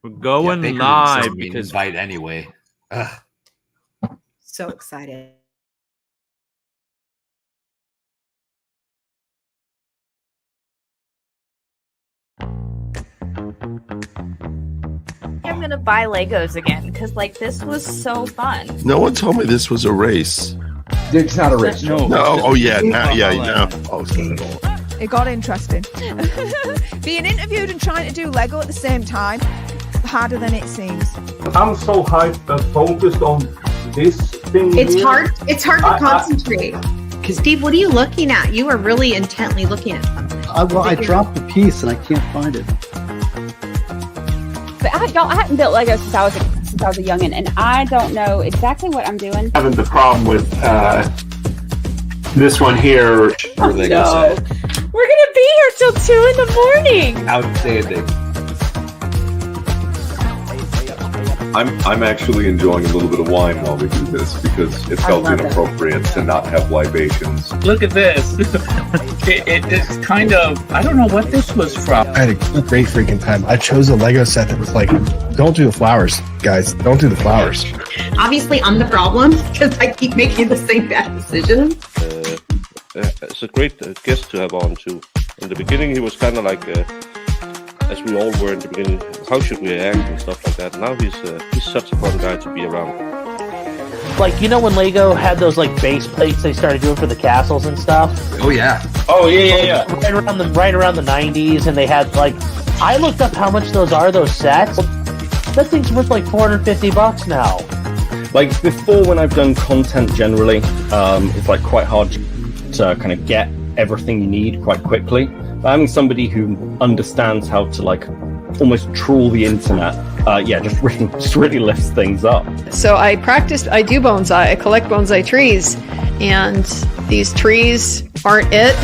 We're going live because invite anyway. Ugh. So excited. I'm gonna buy Legos again because like this was so fun. No one told me this was a race. It's not a race. No. Oh yeah. Now, yeah. Oh, it got interesting. Being interviewed and trying to do Lego at the same time, harder than it seems. I'm so hyped and focused on this thing. It's hard to concentrate. Steve, what are you looking at? You are really intently looking at something. I dropped the piece and I can't find it. But I hadn't built Legos since I was a youngin', and I don't know exactly what I'm doing. Having the problem with this one here. We're gonna be here till 2 a.m. Outstanding. I'm actually enjoying a little bit of wine while we do this because it felt inappropriate to not have libations. look at this. It's kind of, I don't know what this was from. I had a great freaking time. I chose a Lego set that was like, don't do the flowers, guys. Don't do the flowers. Obviously, I'm the problem because I keep making the same bad decisions. It's a great guest to have on too. In the beginning, he was kind of like, as we all were in the beginning, how should we act and stuff like that. Now he's such a fun guy to be around. Like, you know when Lego had those like base plates they started doing for the castles and stuff? Oh yeah. Oh yeah. Right around the 90s, and they had like, I looked up how much those sets. That thing's worth like $450 now. Like before, when I've done content generally, it's like quite hard to kind of get everything you need quite quickly. But having somebody who understands how to like almost trawl the internet, just really lifts things up. So I do bonsai. I collect bonsai trees, and these trees aren't it.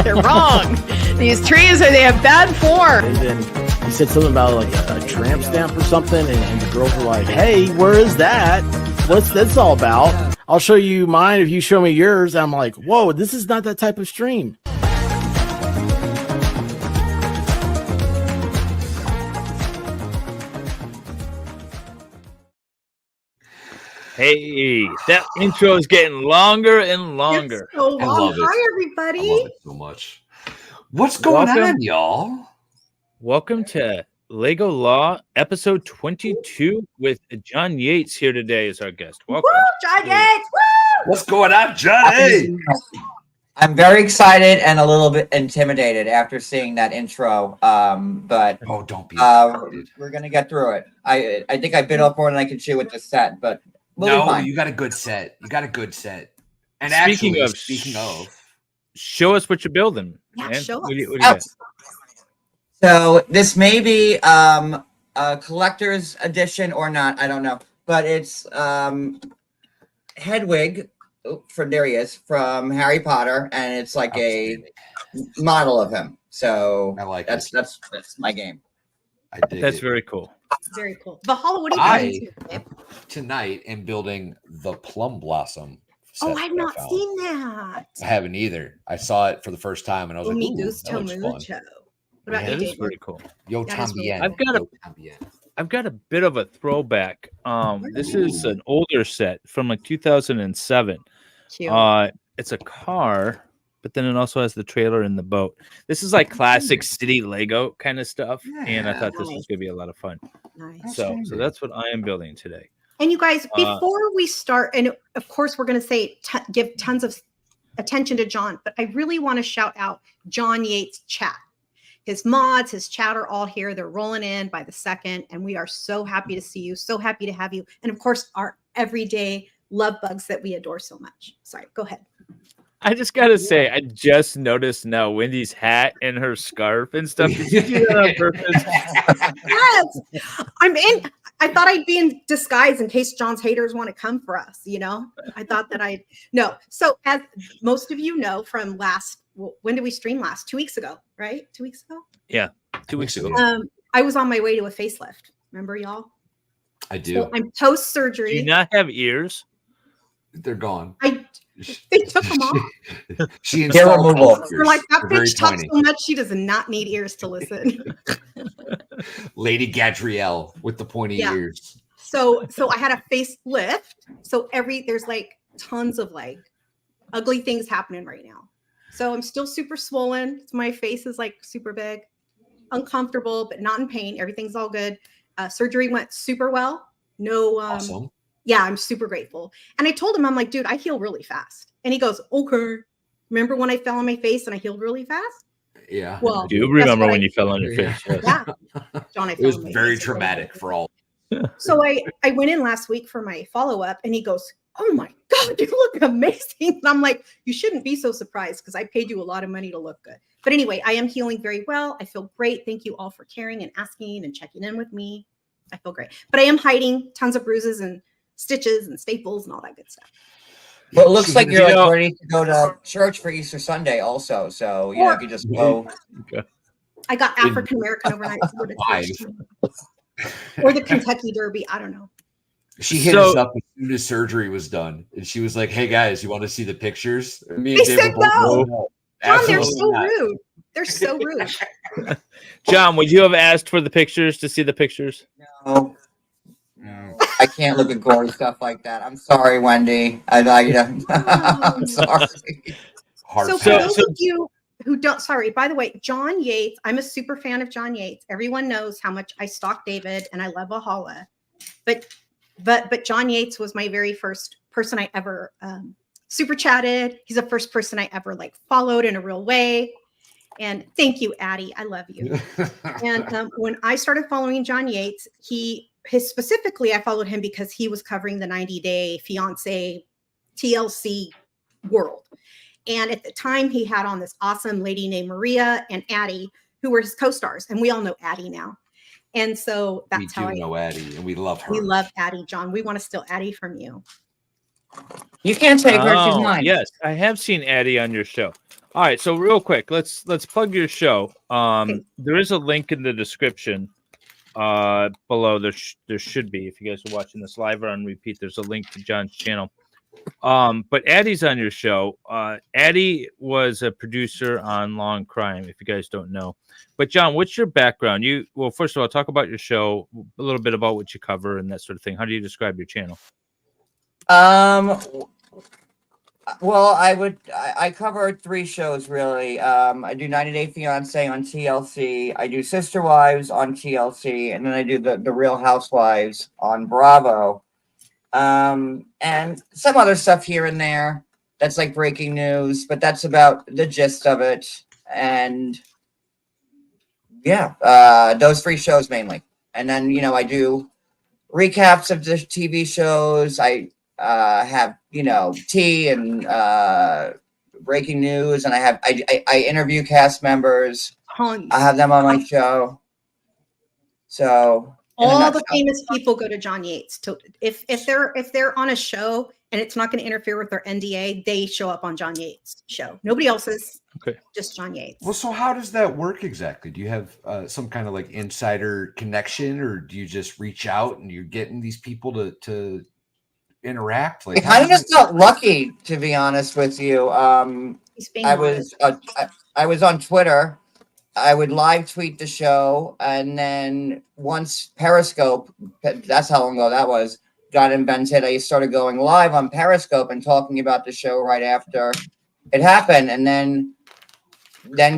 they're wrong. These trees they have bad form. And then he said something about like a tramp stamp or something, and the girls were like, "Hey, where is that? What's this all about? I'll show you mine if you show me yours." And I'm like, "Whoa, this is not that type of stream." Hey, that intro is getting longer and longer. It's so long. I love it. Hi, everybody. I love it so much. What's going on, y'all? Welcome to Lego Law, episode 22, with John Yates here today as our guest. Welcome. Woo, John Yates. Woo! What's going on, Johnny? I'm very excited and a little bit intimidated after seeing that intro. But don't be intimidated. We're gonna get through it. I think I bit off more than I can chew with this set, but we'll be fine. You got a good set. And Speaking of, show us what you're building. Yeah, man. show us. What do you got? So this may be a collector's edition or not. I don't know, but it's Hedwig. There he is from Harry Potter, and it's like a model of him. So I like that's my game. That's very cool. Very cool. Valhalla, what are you doing tonight? Am building the Plum Blossom. Oh, I've not seen that. I haven't either. I saw it for the first time, and I was like, "Ooh, that looks fun." What about that is pretty cool. Yo, Tambien. I've got a bit of a throwback. This is an older set from like 2007. Cute. It's a car, but then it also has the trailer and the boat. This is like classic city Lego kind of stuff, and I thought this was gonna be a lot of fun. Nice. So that's what I am building today. And you guys, before we start, and of course we're going to say give tons of attention to John, but I really want to shout out John Yates' chat. His mods, his chat are all here. They're rolling in by the second, and we are so happy to see you, so happy to have you. And of course, our everyday love bugs that we adore so much. Sorry, go ahead. I just got to say, I just noticed now Wendy's hat and her scarf and stuff. Did you do that on purpose? Yes. I thought I'd be in disguise in case John's haters want to come for us, you know? I thought that no. So as most of you know from when did we stream last? 2 weeks ago, right? 2 weeks ago? Yeah, 2 weeks ago. I was on my way to a facelift. Remember, y'all? I do. So I'm post-surgery. Do you not have ears? They're gone. They took them off. She installed We're like, that bitch talks so much, she does not need ears to listen. Lady Gadriel with the pointy ears. So I had a facelift. So there's like tons of like ugly things happening right now. So I'm still super swollen. My face is like super big, uncomfortable, but not in pain. Everything's all good. Surgery went super well. No, Awesome. Yeah, I'm super grateful. And I told him, I'm like, dude, I heal really fast. And he goes, okay. Remember when I fell on my face and I healed really fast? Yeah. Well, I do remember when you fell on your face. Yes. Yeah. John, It was very traumatic for all. So I went in last week for my follow-up and he goes, oh my God, you look amazing. And I'm like, you shouldn't be so surprised because I paid you a lot of money to look good. But anyway, I am healing very well. I feel great. Thank you all for caring and asking and checking in with me. I feel great. But I am hiding tons of bruises and stitches and staples and all that good stuff. Well, it looks like you're like ready to go to church for Easter Sunday also. So, you know, if you just go. Okay. I got African American overnight. To go to church. Or the Kentucky Derby. I don't know. She hit us up as soon as surgery was done. And she was like, hey, guys, you want to see the pictures? And me and They Dave said were both, no. no. John, they're Absolutely so not. rude. They're so rude. John, would you have asked for the pictures to see the pictures? No. I can't look at gory stuff like that. I'm sorry, Wendy. I'm sorry. So for those of you who don't, sorry, by the way, John Yates, I'm a super fan of John Yates. Everyone knows how much I stalk David and I love Valhalla. But John Yates was my very first person I ever super chatted. He's the first person I ever like followed in a real way. And thank you, Addie. I love you. And when I started following John Yates, specifically, I followed him because he was covering the 90-Day Fiance TLC world. And at the time, he had on this awesome lady named Maria and Addie, who were his co-stars. And we all know Addie now. And so that's how I know Addie, and we love her. We love Addie, John. We want to steal Addie from you. You can't take her. She's mine. Yes, I have seen Addie on your show. All right, so real quick, let's plug your show. There is a link in the description below. There should be, if you guys are watching this live or on repeat. There's a link to John's channel. But Addie's on your show. Addie was a producer on Law and Crime, if you guys don't know. But John, what's your background? Well, first of all, talk about your show, a little bit about what you cover and that sort of thing. How do you describe your channel? Well, I cover 3 shows really. I do 90-Day Fiance on TLC. I do Sister Wives on TLC, and then I do the Real Housewives on Bravo. And some other stuff here and there that's like breaking news, but that's about the gist of it. And yeah, those 3 shows mainly. And then, you know, I do recaps of the TV shows. I have, you know, tea and breaking news, and I interview cast members. I have them on my show. So all the famous people go to John Yates. If they're on a show and it's not going to interfere with their NDA, they show up on John Yates' show. Nobody else's. Okay. Just John Yates. Well, so how does that work exactly? Do you have some kind of like insider connection, or do you just reach out and you're getting these people to interact? Like, I just got lucky, to be honest with you. I was on Twitter. I would live tweet the show, and then once Periscope, that's how long ago that was, got invented, I started going live on Periscope and talking about the show right after it happened. And then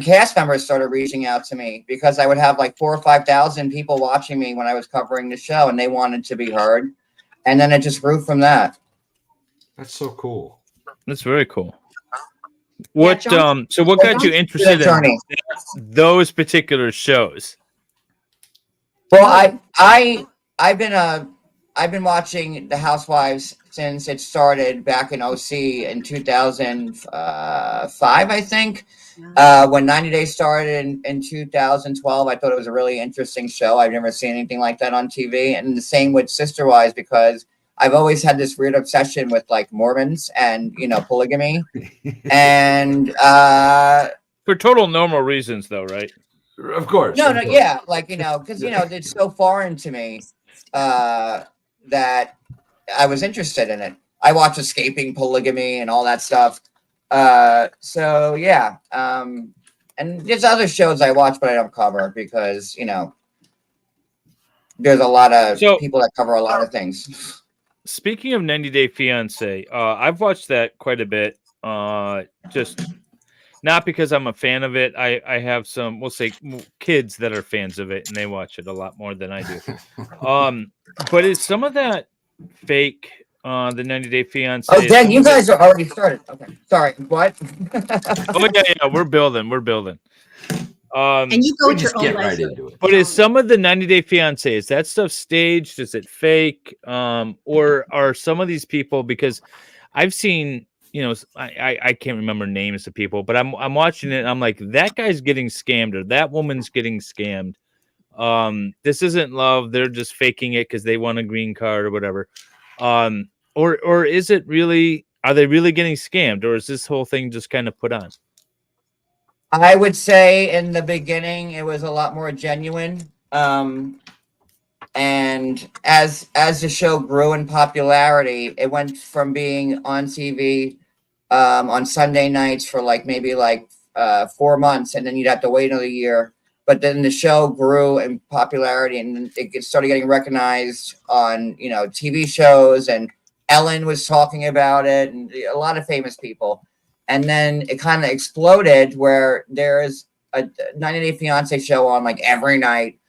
cast members started reaching out to me because I would have like 4,000 or 5,000 people watching me when I was covering the show, and they wanted to be heard. And then it just grew from that. That's so cool. That's very cool. What so what got you interested in those particular shows? Well, I've been watching The Housewives since it started back in OC in 2005, I think. When 90 Days started in 2012, I thought it was a really interesting show. I've never seen anything like that on TV. And the same with Sister Wives, because I've always had this weird obsession with like Mormons and, you know, polygamy. And for total normal reasons, though, right? Of course. No, yeah, like, you know, because, you know, it's so foreign to me that I was interested in it. I watched Escaping Polygamy and all that stuff. So yeah, and there's other shows I watch, but I don't cover because, you know, there's a lot of people that cover a lot of things. Speaking of 90 Day Fiance, I've watched that quite a bit. Just not because I'm a fan of it. I have some, we'll say, kids that are fans of it, and they watch it a lot more than I do. But is some of that fake? The 90 Day Fiance. Oh, dang! You guys are already started. Okay, sorry. What? Oh yeah, we're building. And you go to your own right into it. But is some of the 90 Day Fiance, is that stuff staged? Is it fake? Or are some of these people, because I've seen, I can't remember names of people, but I'm watching it and I'm like, that guy's getting scammed or that woman's getting scammed. This isn't love, they're just faking it because they want a green card or whatever. Or is it really, are they really getting scammed, or is this whole thing just kind of put on? I would say in the beginning it was a lot more genuine. And as the show grew in popularity, it went from being on TV on Sunday nights for maybe 4 months, and then you'd have to wait another year. But then the show grew in popularity, and it started getting recognized on TV shows, and Ellen was talking about it, and a lot of famous people. And then it kind of exploded where there is a 90 Day Fiance show on every night.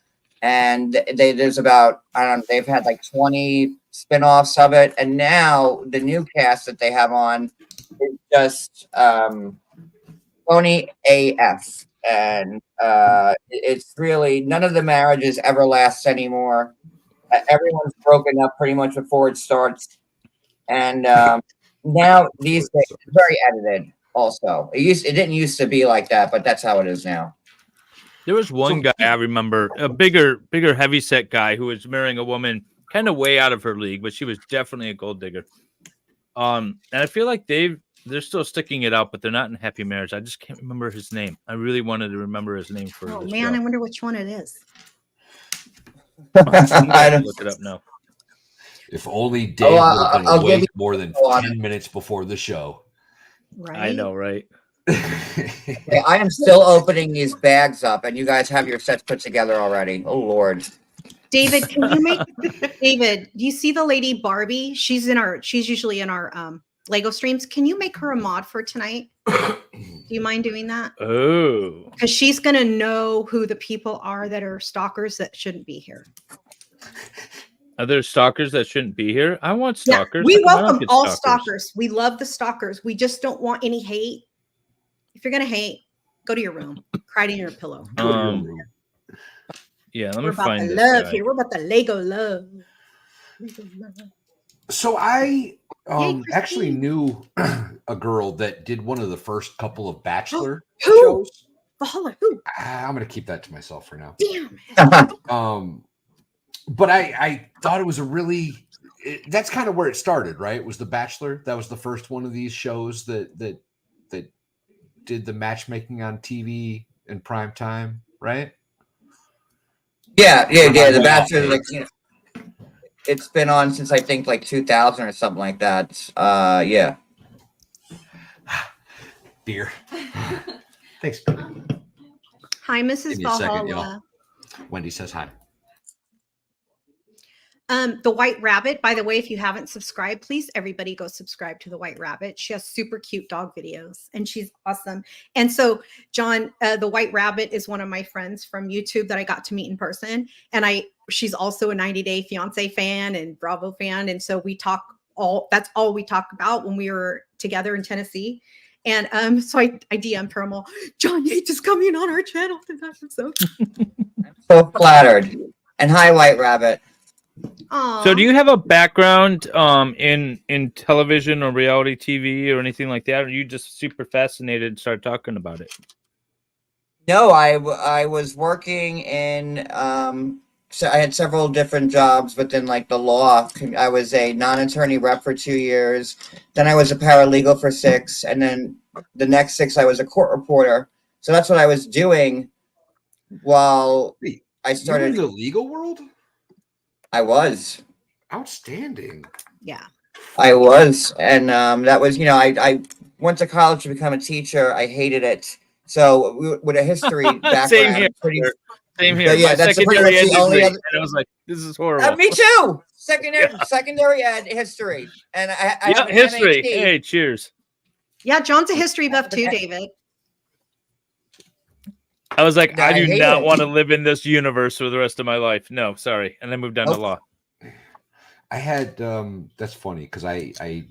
And there's about, I don't know, they've had 20 spinoffs of it. And now the new cast that they have on is just phony AF. And it's really, none of the marriages ever lasts anymore. Everyone's broken up pretty much before it starts. And now these days, it's very edited also. It didn't used to be like that, but that's how it is now. There was one guy I remember, a bigger heavyset guy who was marrying a woman kind of way out of her league, but she was definitely a gold digger. And I feel like they're still sticking it out, but they're not in happy marriage. I just can't remember his name. I really wanted to remember his name for this man, show. I wonder which one it is. I don't look it up now. If only Dave would have been awake more than 10 minutes before the show. Right? I know, right? Okay, I am still opening these bags up, and you guys have your sets put together already. Oh, Lord. David, can you make David? Do you see the lady Barbie? She's usually in our Lego streams. Can you make her a mod for tonight? Do you mind doing that? Oh, because she's gonna know who the people are that are stalkers that shouldn't be here. Are there stalkers that shouldn't be here? I want stalkers. Yeah, we welcome all stalkers. We love the stalkers. We just don't want any hate. If you're gonna hate, go to your room, cry to your pillow. Yeah, let We're me find this love guy. here. We're about the Lego love. So I actually knew a girl that did one of the first couple of Bachelor shows. Valhalla, who? I'm gonna keep that to myself for now. Damn. But I thought it was that's kind of where it started, right? It was The Bachelor. That was the first one of these shows that did the matchmaking on TV in prime time, right? Yeah. The Bachelor, it's been on since I think 2000 or something like that. Yeah. Beer. Thanks. Hi, Mrs. Give me a second, Valhalla. y'all. Wendy says hi. The White Rabbit, by the way, if you haven't subscribed, please everybody go subscribe to the White Rabbit. She has super cute dog videos and she's awesome. And so John, the White Rabbit is one of my friends from YouTube that I got to meet in person. And she's also a 90 Day Fiance fan and Bravo fan. And so that's all we talk about when we were together in Tennessee. And so I DM'd her, I'm all, John Yates is coming on our channel. I'm so flattered. And hi, White Rabbit. So do you have a background in television or reality TV or anything like that? Or are you just super fascinated and start talking about it? No, I was working in so I had several different jobs, but then the law, I was a non-attorney rep for 2 years. Then I was a paralegal for 6, and then the next 6 I was a court reporter. So that's what I was doing while I started. You were in the legal world? I was. Outstanding. Yeah. I was. And that was, I went to college to become a teacher. I hated it. So with a history background, Same here. Yeah, My that's secondary ed the only degree, other. and I was like, this is horrible. Me too. Secondary ed history, and I have an history. MAT. Hey, cheers. Yeah, John's a history buff too, David. I was like, I do hate not it. want to live in this universe for the rest of my life. No, sorry. And I moved on to law. I had that's funny because I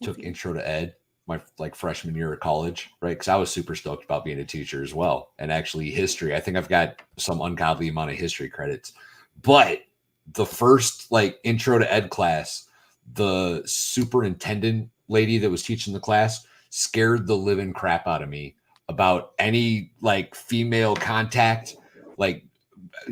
took intro to ed my freshman year of college, right? Because I was super stoked about being a teacher as well. And actually history, I think I've got some ungodly amount of history credits. But the first intro to ed class, the superintendent lady that was teaching the class scared the living crap out of me about any female contact.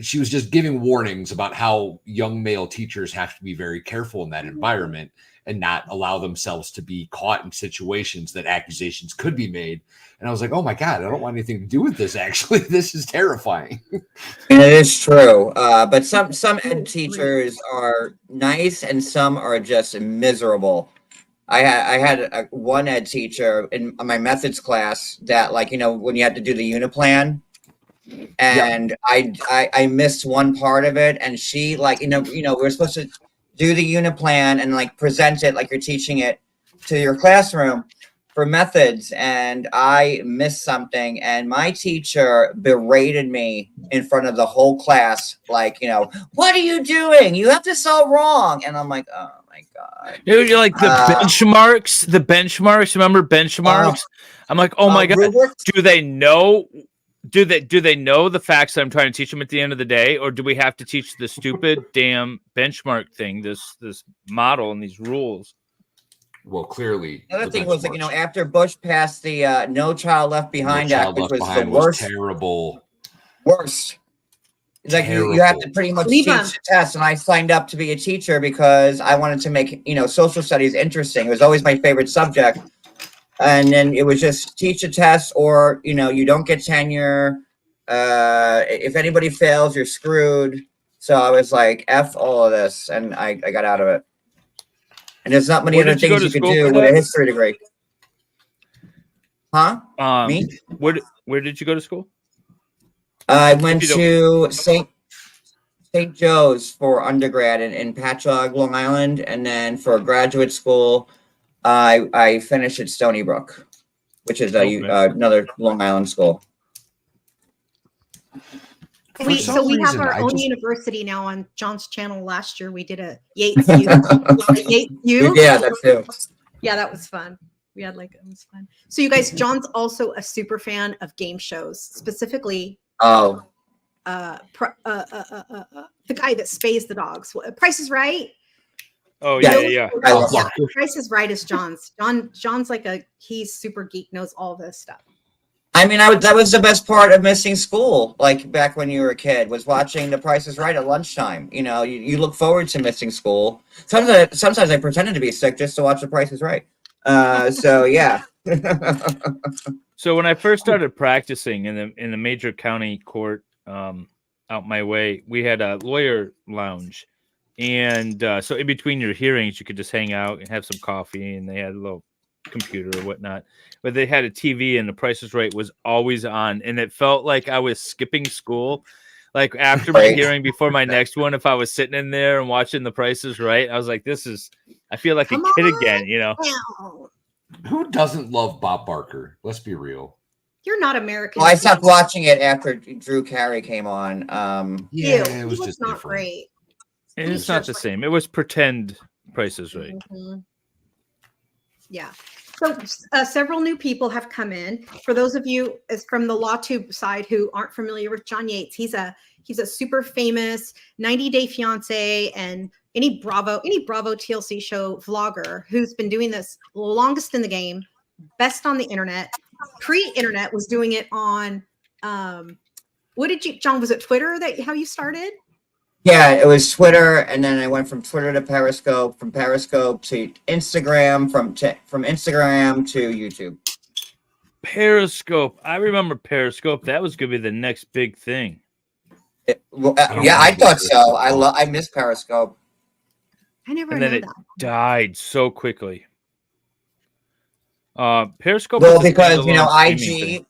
She was just giving warnings about how young male teachers have to be very careful in that environment and not allow themselves to be caught in situations that accusations could be made. And I was like, oh my God, I don't want anything to do with this. Actually, this is terrifying. And it is true. But some ed teachers are nice and some are just miserable. I had one ed teacher in my methods class that when you had to do the uniplan, and I missed one part of it, and she we were supposed to do the uniplan and present it like you're teaching it to your classroom for methods, and I missed something, and my teacher berated me in front of the whole class, what are you doing? You have this all wrong. And I'm like, oh my God. Dude, you're like the benchmarks. Remember benchmarks? I'm like, oh my God. Rubrics? Do they know? Do they know the facts that I'm trying to teach them at the end of the day, or do we have to teach the stupid damn benchmark thing, this model and these rules? Well, clearly, the other thing was after Bush passed the No Child Left Behind Act, which was the worst, terrible, worst. You have to pretty much teach a test, and I signed up to be a teacher because I wanted to make social studies interesting. It was always my favorite subject. And then it was just teach a test, or you don't get tenure. If anybody fails, you're screwed. So I was like, F all of this, and I got out of it. And there's not many other things you could do with a history degree. Huh? Me? Where did you go to school? I went to St. Joe's for undergrad in Patchogue, Long Island, and then for graduate school, I finished at Stony Brook, which is another Long Island school. We have our own university now on John's channel. Last year we did a Yates U. Yeah, that too. Yeah, that was fun. We had it was fun. So you guys, John's also a super fan of game shows, specifically. Oh. The guy that spays the dogs. Price is Right. Oh yeah. Price is Right is John's. John's he's super geek, knows all this stuff. I mean, that was the best part of missing school, back when you were a kid, was watching The Price is Right at lunchtime. You look forward to missing school. Sometimes I pretended to be sick just to watch The Price is Right. So yeah. So when I first started practicing in the major county court out my way, we had a lawyer lounge. And so in between your hearings, you could just hang out and have some coffee, and they had a little computer or whatnot. But they had a TV, and The Price is Right was always on. And it felt like I was skipping school. After my hearing, before my next one, if I was sitting in there and watching The Price is Right, I was like, I feel like a kid again, Who doesn't love Bob Barker? Let's be real. You're not American. Well, I stopped watching it after Drew Carey came on. It was just not different. great. It's not the same. It was pretend Price is Right. Mm-hmm. Yeah. So several new people have come in. For those of you from the LawTube side who aren't familiar with John Yates, he's a super famous 90 Day Fiance and any Bravo TLC show vlogger who's been doing this longest in the game, best on the internet. Pre-internet was doing it on John, was it Twitter how you started? Yeah, it was Twitter, and then I went from Twitter to Periscope, from Periscope to Instagram, from Instagram to YouTube. Periscope. I remember Periscope. That was going to be the next big thing. I thought so. I miss Periscope. I never And then knew it that. died so quickly. Periscope. Well, because IG.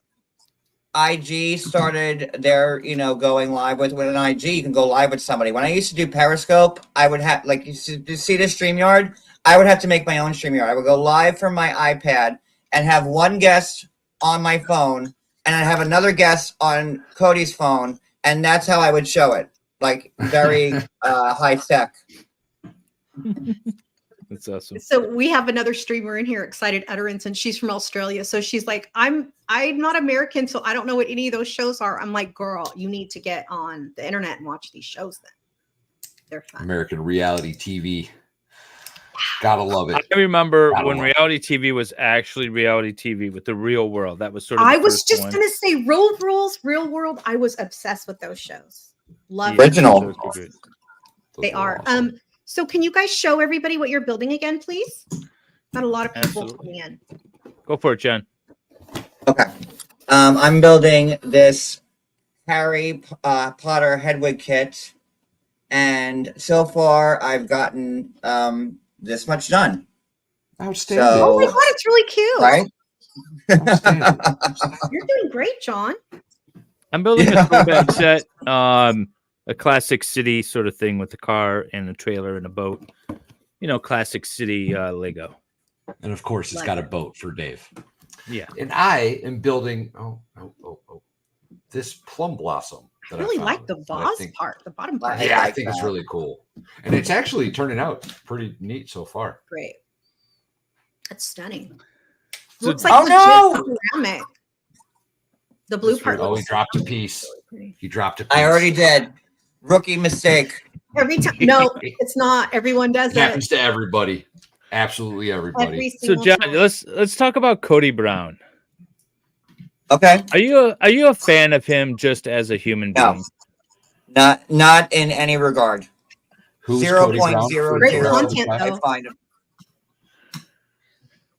IG started their, going live with an IG, you can go live with somebody. When I used to do Periscope, I would have, like, you see this StreamYard? I would have to make my own StreamYard. I would go live from my iPad and have one guest on my phone, and I'd have another guest on Cody's phone, and that's how I would show it. Like, very high tech. That's awesome. So we have another streamer in here, Excited Utterance, and she's from Australia. So she's like, I'm not American, so I don't know what any of those shows are. I'm like, girl, you need to get on the internet and watch these shows then. They're fun. American reality TV. Gotta love it. I remember when reality TV was actually reality TV with the Real World. That was sort of. I was just gonna say Real World. I was obsessed with those shows. Love original. They are. So can you guys show everybody what you're building again, please? Got a lot of people coming in. Go for it, John. Okay. I'm building this Harry Potter Hedwig kit, and so far I've gotten this much done. Outstanding. Oh my god, it's really cute. Right? You're doing great, John. I'm building a throwback set. A classic city sort of thing with a car and a trailer and a boat. Classic city Lego. And of course, it's got a boat for Dave. Yeah. And I am building this plum blossom. I really like the vase part, the bottom part. Yeah, I think it's really cool. And it's actually turning out pretty neat so far. Great. That's stunning. So, looks like ceramic. The blue part. Oh, he dropped a piece. He dropped a piece. I already did. Rookie mistake. Every time. No, it's not. Everyone does It happens to everybody. Absolutely everybody. So John, let's talk about Cody Brown. Okay. Are you a fan of him just as a human being? No. Not in any regard. Who's 0.00. Great content I though. find him.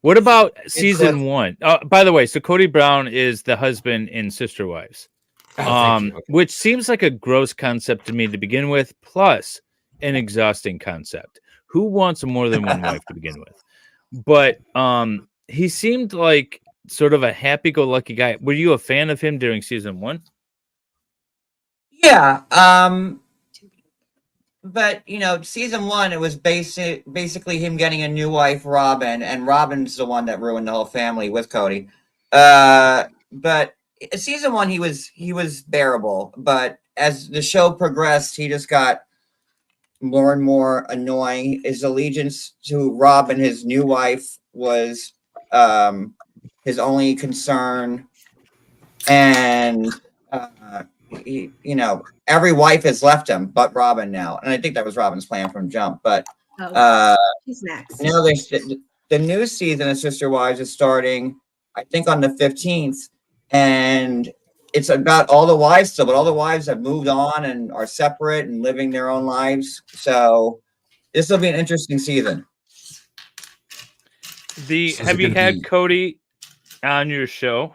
What about season 1? By the way, so Cody Brown is the husband in Sister Wives. Which seems like a gross concept to me to begin with, plus an exhausting concept. Who wants more than one wife to begin with? But he seemed like sort of a happy-go-lucky guy. Were you a fan of him during season 1? Yeah. But season 1, it was basically him getting a new wife, Robin, and Robin's the one that ruined the whole family with Cody. But season 1, he was bearable, but as the show progressed, he just got more and more annoying. His allegiance to Robin, his new wife, was his only concern, and every wife has left him but Robin now, and I think that was Robin's plan from jump. But he's next. The new season of Sister Wives is starting, I think, on the 15th. And it's about all the wives still, but all the wives have moved on and are separate and living their own lives. So this will be an interesting season. Have you had Cody on your show?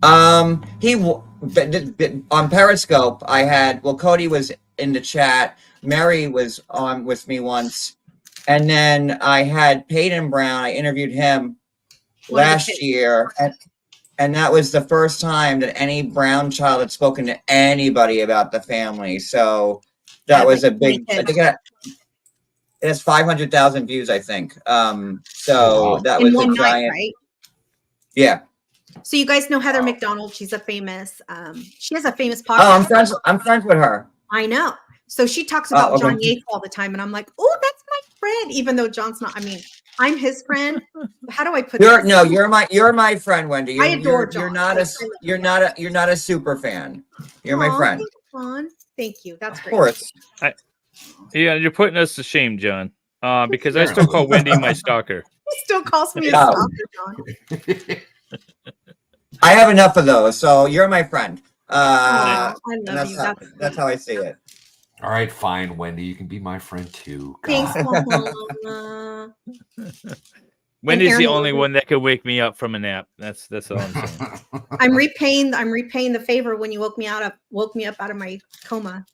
On Periscope, Cody was in the chat. Mary was on with me once. And then I had Peyton Brown. I interviewed him last year. And that was the first time that any Brown child had spoken to anybody about the family. So that was a big, I think it has 500,000 views, I think. So that was a giant. Right? Yeah. So you guys know Heather McDonald. She's a famous, she has a famous podcast. Oh, I'm friends with her. I know. So she talks about John Yates all the time. And I'm like, oh, that's my friend. Even though John's not, I'm his friend. How do I put You're my friend, Wendy. I adore John. You're not a super fan. You're my friend. Thank you. That's great. Of course. You're putting us to shame, John. Because I still call Wendy my stalker. He still calls me a stalker, John. I have enough of those, so you're my friend. I love you. That's how I see it. All right, fine, Wendy. You can be my friend too. Thanks, God. Wendy's the only one that could wake me up from a nap. That's all I'm saying. I'm repaying the favor when you woke me up out of my coma.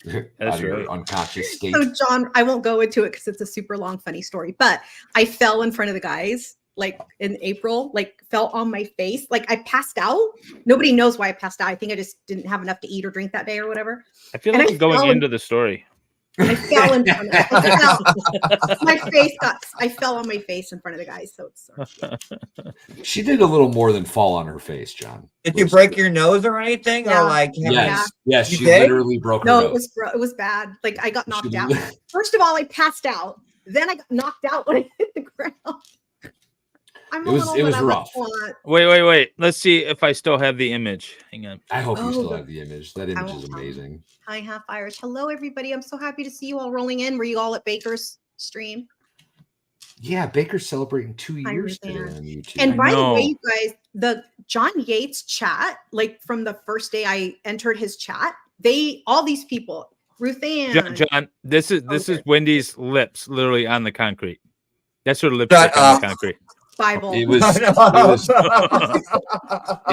That's right. Unconscious state. So John, I won't go into it because it's a super long, funny story. But I fell in front of the guys like in April, like fell on my face. Like I passed out. Nobody knows why I passed out. I think I just didn't have enough to eat or drink that day or whatever. I feel like I'm going into the story. I fell in front of I fell on my face in front of the guys. So it's She did a little more than fall on her face, John. Did you break your nose or anything? Or like yes, You she did? literally broke her nose. it was bad. Like I got knocked out. First of all, I passed out. Then I got knocked out when I hit the ground. It was rough. Wait. Let's see if I still have the image. Hang on. I hope you still have the image. That image is amazing. Hi, Half Irish. Hello, everybody. I'm so happy to see you all rolling in. Were you all at Baker's stream? Yeah, Baker's celebrating 2 years today on YouTube. And by the way, you guys, the John Yates chat, like from the first day I entered his chat, all these people, Ruth Ann. John, this is Wendy's lips literally on the concrete. That's her lipstick on the concrete. Bible. It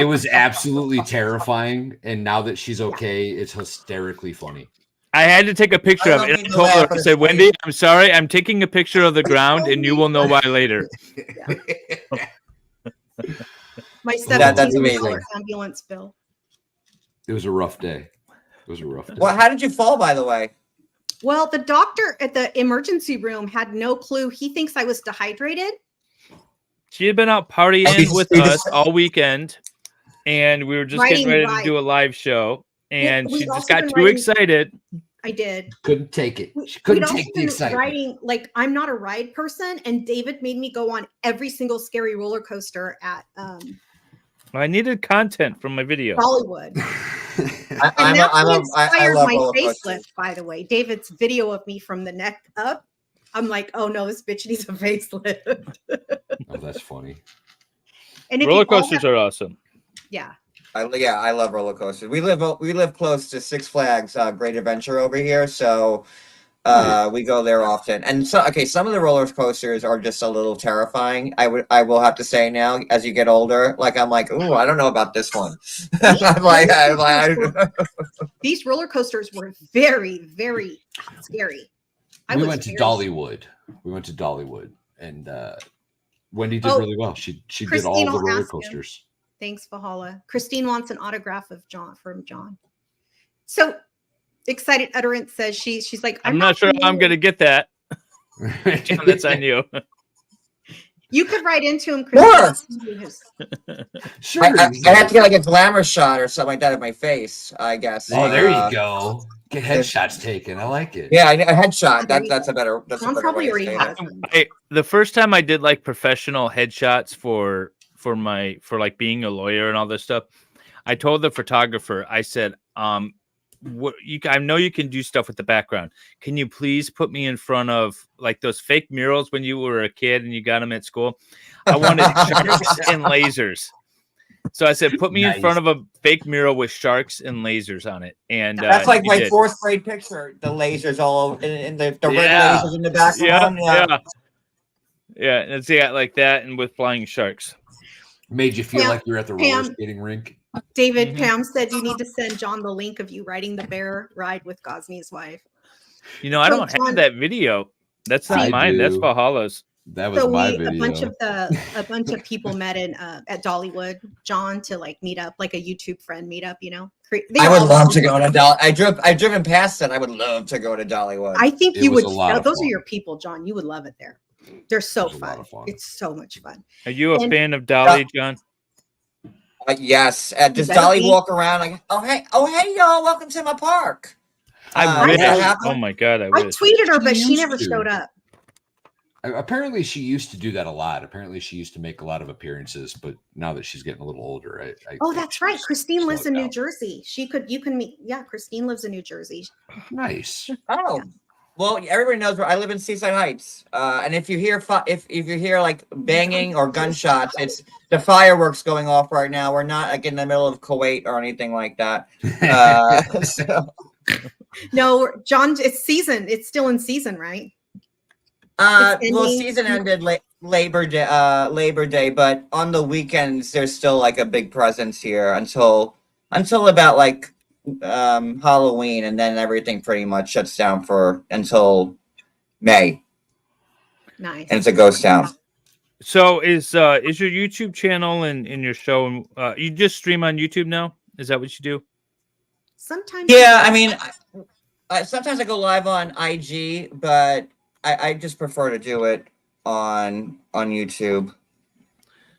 was absolutely terrifying. And now that she's okay, it's hysterically funny. I had to take a picture of it. And I told her, I said, Wendy, I'm sorry. I'm taking a picture of the ground and you will know why later. My $17 ambulance bill. It was a rough day. Well, how did you fall, by the way? Well, the doctor at the emergency room had no clue. He thinks I was dehydrated. She had been out partying with us all weekend, and we were just getting ready to do a live show, and she just got too excited. I did. Couldn't take it. She couldn't take the excitement. Riding, like I'm not a ride person, and David made me go on every single scary roller coaster at I needed content from my video. Hollywood. I love my roller facelift, by the way. David's video of me from the neck up. I'm like, oh no, this bitch needs a facelift. Oh, that's funny. And roller coasters are awesome. Yeah. I love roller coasters. We live close to Six Flags Great Adventure over here, so we go there often. And some of the roller coasters are just a little terrifying. I will have to say now, as you get older, like I'm like, ooh, I don't know about this one. These roller coasters were very, very scary. We went to Dollywood, and Wendy did really well. She did all the roller coasters. Thanks, Valhalla. Christine wants an autograph of from John. So Excited Utterance says she's like, I'm not sure how I'm going to get that. John, that's on you. You could write into him, Christine. Sure. I have to get like a glamour shot or something like that of my face, I guess. Oh, there you go. Get headshots taken. I like it. Yeah, a headshot. That's a better. Probably already has. The first time I did like professional headshots for like being a lawyer and all this stuff, I told the photographer, I said, I know you can do stuff with the background. Can you please put me in front of like those fake murals when you were a kid and you got them at school? I wanted sharks and lasers. So I said, put me in front of a fake mural with sharks and lasers on it. And that's like my fourth grade picture. The lasers all in the red lasers in the background. Yeah. And it's like that and with flying sharks. Made you feel like you're at the roller skating rink. David, Pam said you need to send John the link of you riding the bear ride with Gosney's wife. You know, I don't have that video. That's not mine. That's Valhalla's. That was my video. A bunch of people met in at Dollywood, John, to like meet up, like a YouTube friend meetup. You know, I would love to go to Dollywood. I've driven past it. I would love to go to Dollywood. I think you would. Those are your people, John. You would love it there. They're so fun. It's so much fun. Are you a fan of Dolly, John? Yes. Does Dolly walk around like, oh hey y'all, welcome to my park? I wish. Oh my god, I wish. I tweeted her, but she never showed up. Apparently, she used to do that a lot. Apparently, she used to make a lot of appearances, but now that she's getting a little older, oh, that's right. Christine lives in New Jersey. You can meet. Yeah, Christine lives in New Jersey. Nice. Oh. Yeah. Well, everybody knows where I live in Seaside Heights, and if you hear if you hear like banging or gunshots, it's the fireworks going off right now. We're not like in the middle of Kuwait or anything like that. No, John, it's season. It's still in season, right? Well, season ended Labor Day, but on the weekends there's still like a big presence here until about like Halloween, and then everything pretty much shuts down until May. Nice. And it's a ghost town. So is your YouTube channel and your show? You just stream on YouTube now? Is that what you do? Sometimes. Yeah, I mean, sometimes I go live on IG, but I just prefer to do it on YouTube.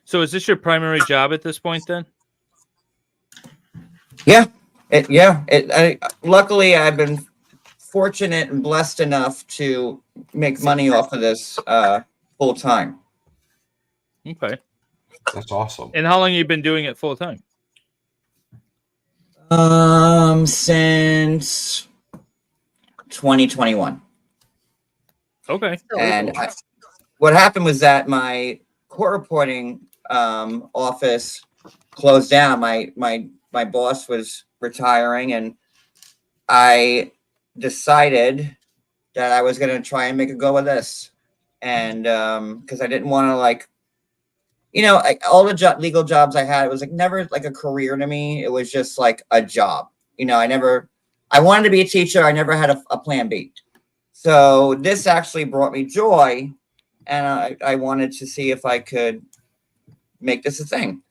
So is this your primary job at this point then? Yeah, luckily I've been fortunate and blessed enough to make money off of this full time. Okay, that's awesome. And how long have you been doing it full time? Since 2021. Okay. And what happened was that my court reporting office closed down. My boss was retiring, and I decided that I was going to try and make a go of this. And because I didn't want to, like, all the legal jobs I had, it was like never like a career to me. It was just like a job. I wanted to be a teacher. I never had a plan B. So this actually brought me joy, and I wanted to see if I could make this a thing.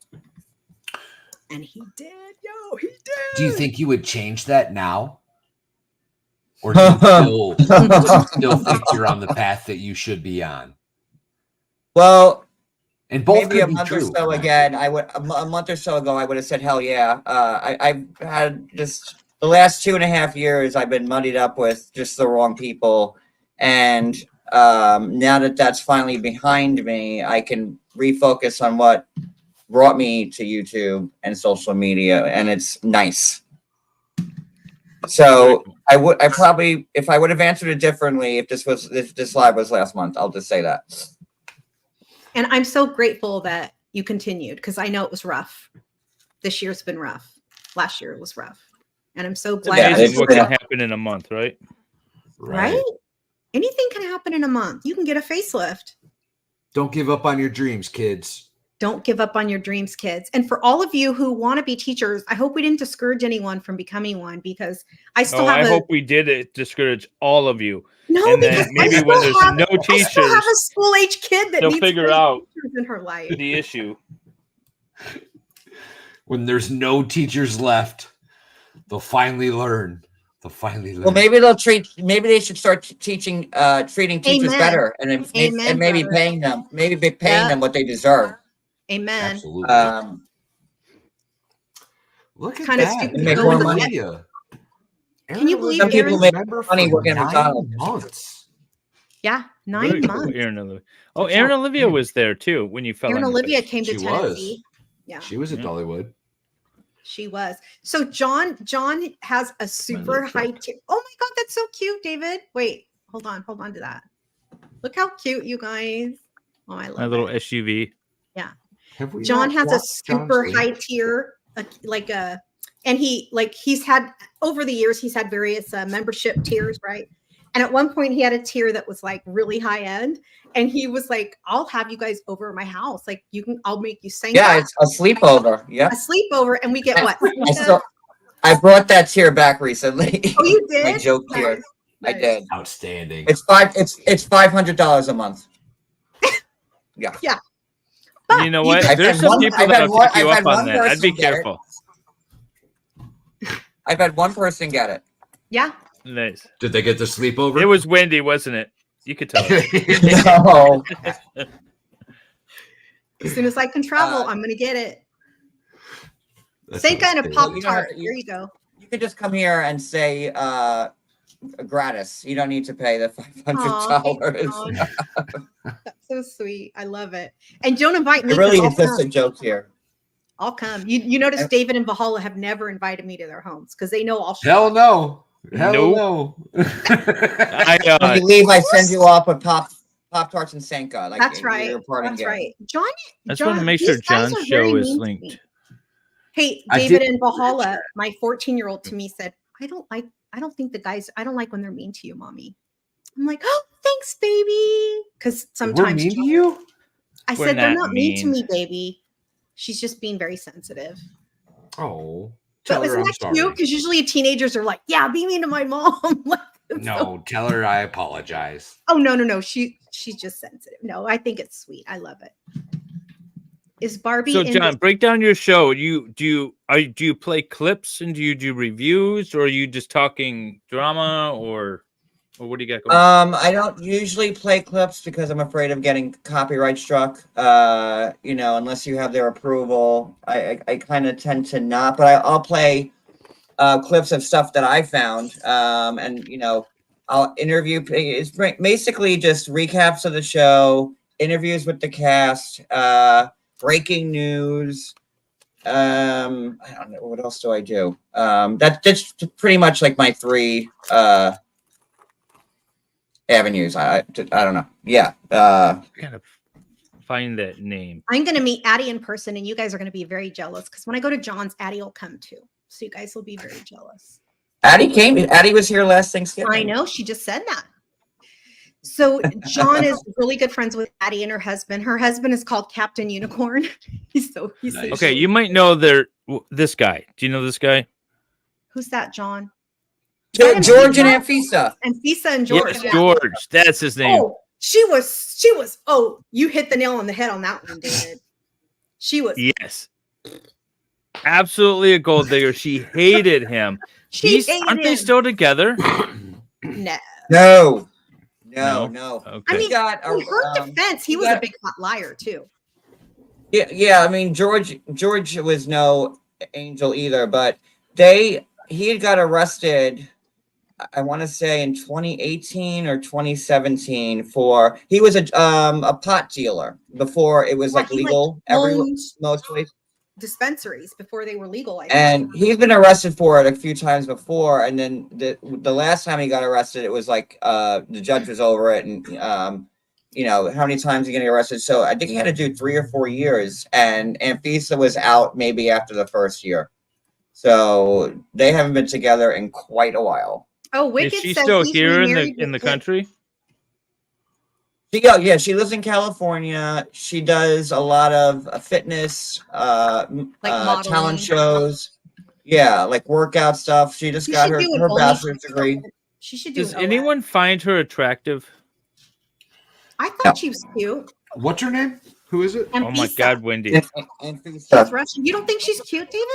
And he did. Yo, he did. Do you think you would change that now? Or do you still think you're on the path that you should be on? Well, and both maybe a could be month true. or so again, a month or so ago, I would have said, hell yeah. I've had just the last 2.5 years, I've been muddied up with just the wrong people. And now that that's finally behind me, I can refocus on what brought me to YouTube and social media, and it's nice. So I probably, if I would have answered it differently, if this live was last month, I'll just say that. And I'm so grateful that you continued, because I know it was rough. This year's been rough. Last year it was rough. And I'm so glad. Yeah, what can happen in a month, right? Right? Anything can happen in a month. You can get a facelift. Don't give up on your dreams, kids. Don't give up on your dreams, kids. And for all of you who want to be teachers, I hope we didn't discourage anyone from becoming one, because I still have I hope we did discourage all of you. No, and because then maybe when there's no teachers, I still have a school-age kid that they'll needs figure out teachers in her life. the issue. When there's no teachers left, they'll finally learn. Well, maybe they should start treating teachers better, and maybe paying them, them what they deserve. Amen. Absolutely. Look at kind that. of stupid. Make more money. Can you believe some people make money working for at McDonald's? 9 months? Yeah, 9 Very months. cool, Aaron Olivia. Oh, Aaron Olivia was there too when you fell. Aaron on Olivia your face. came to She Tennessee. was. Yeah, She was at Dollywood. she was. So John has a super high tier. Oh my God, that's so cute, David. Wait, hold on to that. Look how cute, you guys. Oh, I love My little it. SUV. Yeah. Have we John not has a watched John's super link? high tier, and he's had over the years, he's had various membership tiers, right? And at one point he had a tier that was like really high end. And he was like, I'll have you guys over at my house. Like I'll make you sing. Yeah, it's a sleepover. Yeah. A sleepover. And we get what? I brought that tier back recently. Oh, you did? My joke tier. I did. Outstanding. It's $500 a month. Yeah. Yeah. You know what? There's some people that'll pick you up on that. I'd be careful. I've had one person get it. Yeah. Nice. Did they get the sleepover? It was Wendy, wasn't it? You could tell. No. As soon as I can travel, I'm gonna get it. Same kind of Pop-Tart. Here you go. You can just come here and say gratis. You don't need to pay the $500. That's so sweet. I love it. And don't invite me. It really 'cause is just a joke here. I'll come. You notice David and Valhalla have never invited me to their homes because they know I'll show Hell up. no. Hell Nope. no. When you leave, I send you off with Pop-Tarts and Sanka. Like That's right. your parting That's gift. right. John. I just want to make sure these guys John's are very show is mean to linked. me. Hey, I David did- and Valhalla, my 14-year-old to me said, I don't like when they're mean to you, mommy. I'm like, oh, thanks, baby. Because We're sometimes mean to you? I We're said, they're not not mean to mean. me, baby. She's just being very sensitive. Oh. But Tell her isn't I'm that sorry. cute? Because usually teenagers are like, yeah, be mean to my mom. Like, No, tell her I apologize. Oh no. She's just sensitive. No, I think it's sweet. I love it. Is Barbie So in John, this? break down your show. Do you play clips and do you do reviews, or are you just talking drama, or what do you got going? I don't usually play clips because I'm afraid of getting copyright struck. Unless you have their approval, I kind of tend to not. But I'll play clips of stuff that I found, and I'll interview. It's basically just recaps of the show, interviews with the cast, breaking news. I don't know, what else do I do? That's pretty much like my three avenues. I don't know. Yeah. Kind of find that name. I'm going to meet Addie in person, and you guys are going to be very jealous because when I go to John's, Addie will come too. So you guys will be very jealous. Addie came. Addie was here last Thanksgiving. I know. She just said that. So John is really good friends with Addie and her husband. Her husband is called Captain Unicorn. He's Nice. Okay, you might know this guy. Do you know this guy? Who's that, John? George and Anfisa. Anfisa and George. Yes, George. That's his name. Oh, she was. Oh, you hit the nail on the head on that one, David. She was. Yes. Absolutely a gold digger. She hated him. Aren't they still together? No. Okay. I mean, in her defense, he was a big hot liar too. Yeah. I mean, George was no angel either, but he had got arrested. I want to say in 2018 or 2017 he was a pot dealer before it was legal most places. Dispensaries before they were legal. And he's been arrested for it a few times before. And then the last time he got arrested, it was the judge was over it. And, how many times are you going to get arrested? So I think he had to do 3 or 4 years. And Anfisa was out maybe after the first year. So they haven't been together in quite a while. Oh, Wicked is she says still he's here remarried in the with country? Yeah, she lives in California. She does a lot of fitness, talent shows. Yeah, like workout stuff. She just got her bachelor's degree. She should do. Does anyone find her attractive? I thought she was cute. What's her name? Who is it? Oh my God, Wendy. She's Russian. You don't think she's cute, David?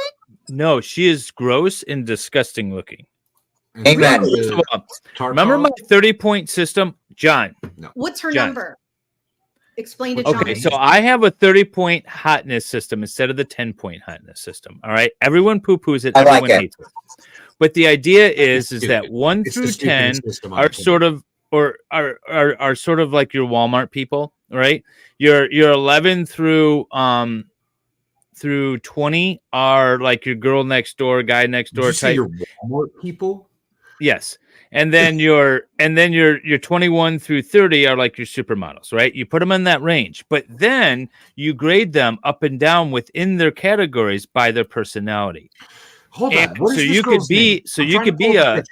No, she is gross and disgusting looking. Amen. First of all, remember my 30-point system, John? No. What's her number? Explain to John. Okay, so I have a 30-point hotness system instead of the 10-point hotness system. All right, everyone poo-poos it. Everyone hates it. But the idea is that 1 through 10 are sort of are sort of like your Walmart people, right? Your 11 through 20 are like your girl next door, guy next door type. Your Walmart people. Yes. And then your 21 through 30 are like your supermodels, right? You put them in that range, but then you grade them up and down within their categories by their personality. Hold on. So you could be a supermodel,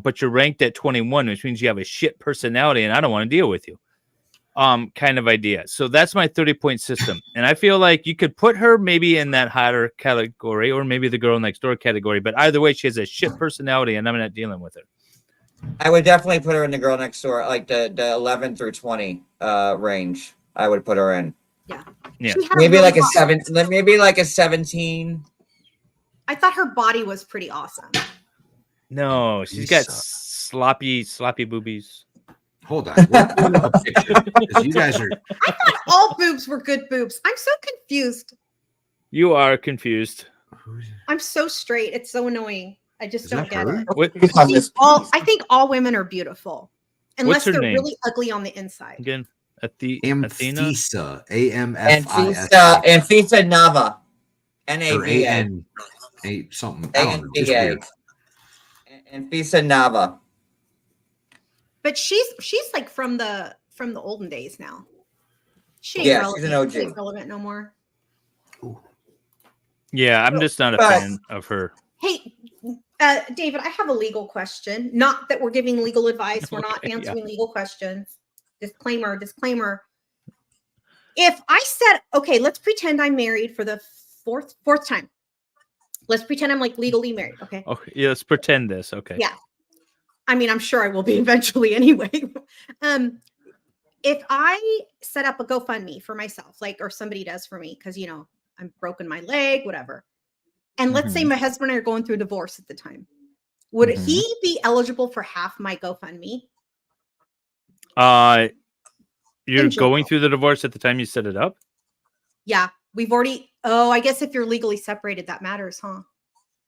but you're ranked at 21, which means you have a shit personality and I don't want to deal with you. Kind of idea. So that's my 30-point system. And I feel like you could put her maybe in that hotter category or maybe the girl next door category. But either way, she has a shit personality and I'm not dealing with her. I would definitely put her in the girl next door, like the 11 through 20 range. I would put her in. Yeah. Maybe like a 7, maybe like a 17. I thought her body was pretty awesome. No, she's got sloppy boobies. Hold on. Because you guys are. I thought all boobs were good boobs. I'm so confused. You are confused. I'm so straight. It's so annoying. I just don't get it. What? I think all women are beautiful, unless her they're name? really ugly on the inside. Again, Anfisa. Anfisa Nava. N-A-V-A. Something. A-N-V-A. Anfisa Nava. But she's like from the olden days now. She ain't relevant. She's an OG. She ain't relevant no more. Yeah, I'm just not a fan of her. Hey, David, I have a legal question. Not that we're giving legal advice. We're not answering legal questions. Disclaimer. If I said, okay, let's pretend I'm married for the fourth time. Let's pretend I'm like legally married. Okay. Okay. Yeah, let's pretend this. Okay. Yeah. I mean, I'm sure I will be eventually anyway. If I set up a GoFundMe for myself, like, or somebody does for me, because, I'm broken my leg, whatever. And let's say my husband and I are going through divorce at the time. Would he be eligible for half my GoFundMe? You're going through the divorce at the time you set it up? Yeah. We've already, I guess if you're legally separated, that matters, huh?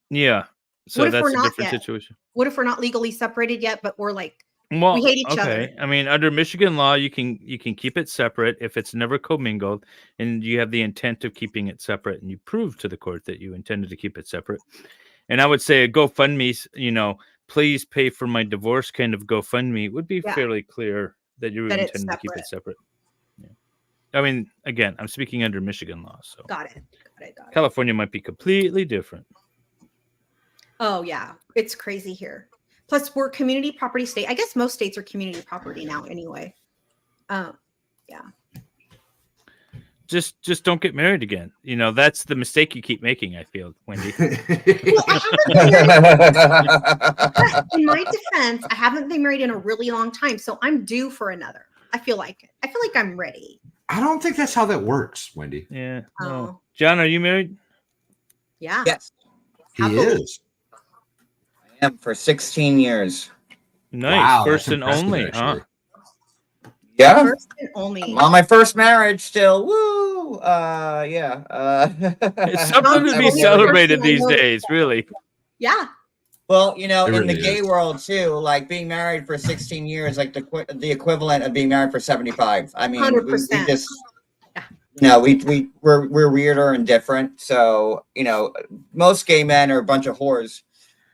Yeah. So that's a different yet? situation. What if we're not legally separated yet, but we're like, well, we hate each other? I mean, under Michigan law, you can keep it separate if it's never commingled, and you have the intent of keeping it separate, and you prove to the court that you intended to keep it separate. And I would say a GoFundMe, please pay for my divorce kind of GoFundMe would be fairly clear that you intended to keep it separate. Yeah. I mean, again, I'm speaking under Michigan law, so got it. California might be completely different. Oh yeah, it's crazy here. Plus, we're community property state. I guess most states are community property now, anyway. Yeah. Just don't get married again. That's the mistake you keep making, I feel, Wendy. Well, in my defense, I haven't been married in a really long time, so I'm due for another. I feel like I'm ready. I don't think that's how that works, Wendy. Yeah. No. John, are you married? Yeah. Yes. He is. I am for 16 years. Nice. Wow, First that's and only, impressive, huh? Yeah. First and only. I'm on my first marriage still. Woo! Yeah. It's something to be celebrated these days, really. Yeah. Well, in really the gay world too, like being married for 16 years, like the equivalent of being married for 75. I mean, 100%. we just, we're weirder and different. So, most gay men are a bunch of whores,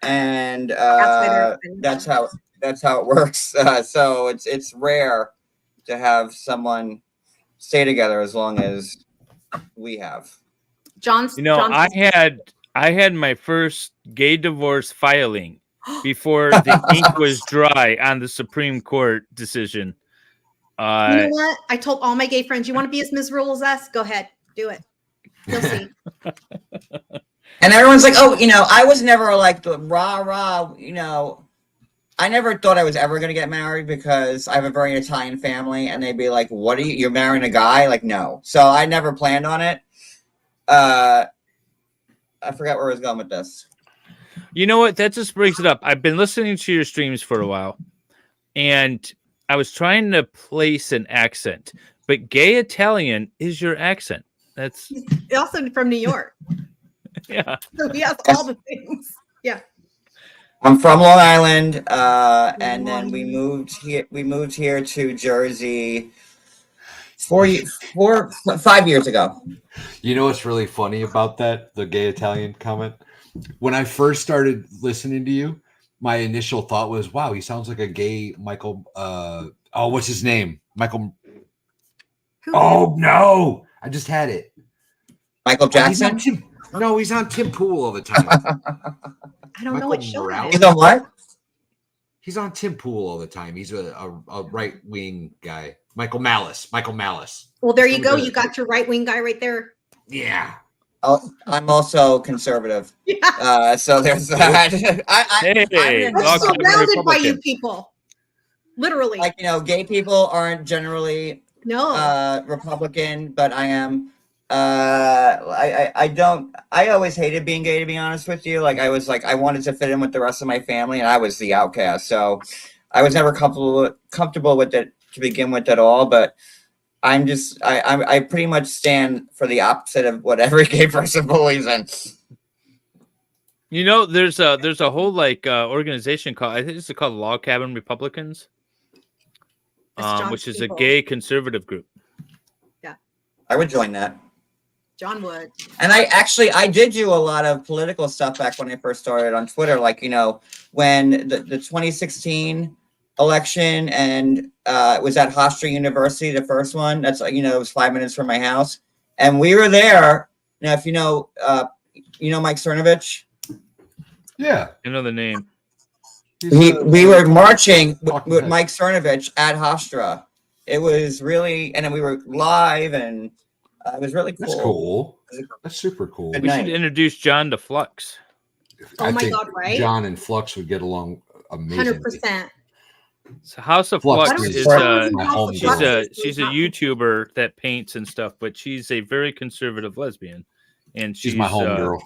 and that's how it works. So it's rare to have someone stay together as long as we have. I had my first gay divorce filing before the ink was dry on the Supreme Court decision. You know what? I told all my gay friends, you want to be as miserable as us? Go ahead. Do it. You'll see. And everyone's like, oh, I was never like the rah. I never thought I was ever going to get married because I have a very Italian family, and they'd be like, what are you're marrying a guy? Like, no. So I never planned on it. I forgot where I was going with this. You know what? That just brings it up. I've been listening to your streams for a while, and I was trying to place an accent, but gay Italian is your accent. That's also from New York. Yeah. So he has all the things. Yeah. I'm from Long Island, and then we moved here to Jersey 5 years ago. You know what's really funny about that? The gay Italian comment. When I first started listening to you, my initial thought was, wow, he sounds like a gay Michael. What's his name? Michael. Oh, no. I just had it. Michael Jackson? He's on Tim Pool all the time. I don't know what show that is. He's on what? He's on Tim Pool all the time. He's a right-wing guy. Michael Malice. Well, there you go. You got your right-wing guy right there. Yeah. I'm also conservative. Yeah. So there's that. I'm surrounded by you people. Literally. Like, gay people aren't generally Republican, but I am. I always hated being gay, to be honest with you. Like, I wanted to fit in with the rest of my family, and I was the outcast. So I was never comfortable with it to begin with at all. But I pretty much stand for the opposite of what every gay person believes in. There's a whole organization called, I think it's called Log Cabin Republicans, which is a gay conservative group. Yeah, I would join that. John would. And I did do a lot of political stuff back when I first started on Twitter. Like, when the 2016 election, and it was at Hofstra University, the first one. That's it was 5 minutes from my house, and we were there. Now, if Mike Cernovich. Yeah, I know the name. We were marching with Mike Cernovich at Hofstra. It was really, and then we were live, and it was really cool. That's cool. That's super cool. We should introduce John to Flux. Oh my God, right? John and Flux would get along amazingly. 100%. So House of Flux Flux is is my home she's girl. she's a YouTuber that paints and stuff, but she's a very conservative lesbian, and She's my home girl.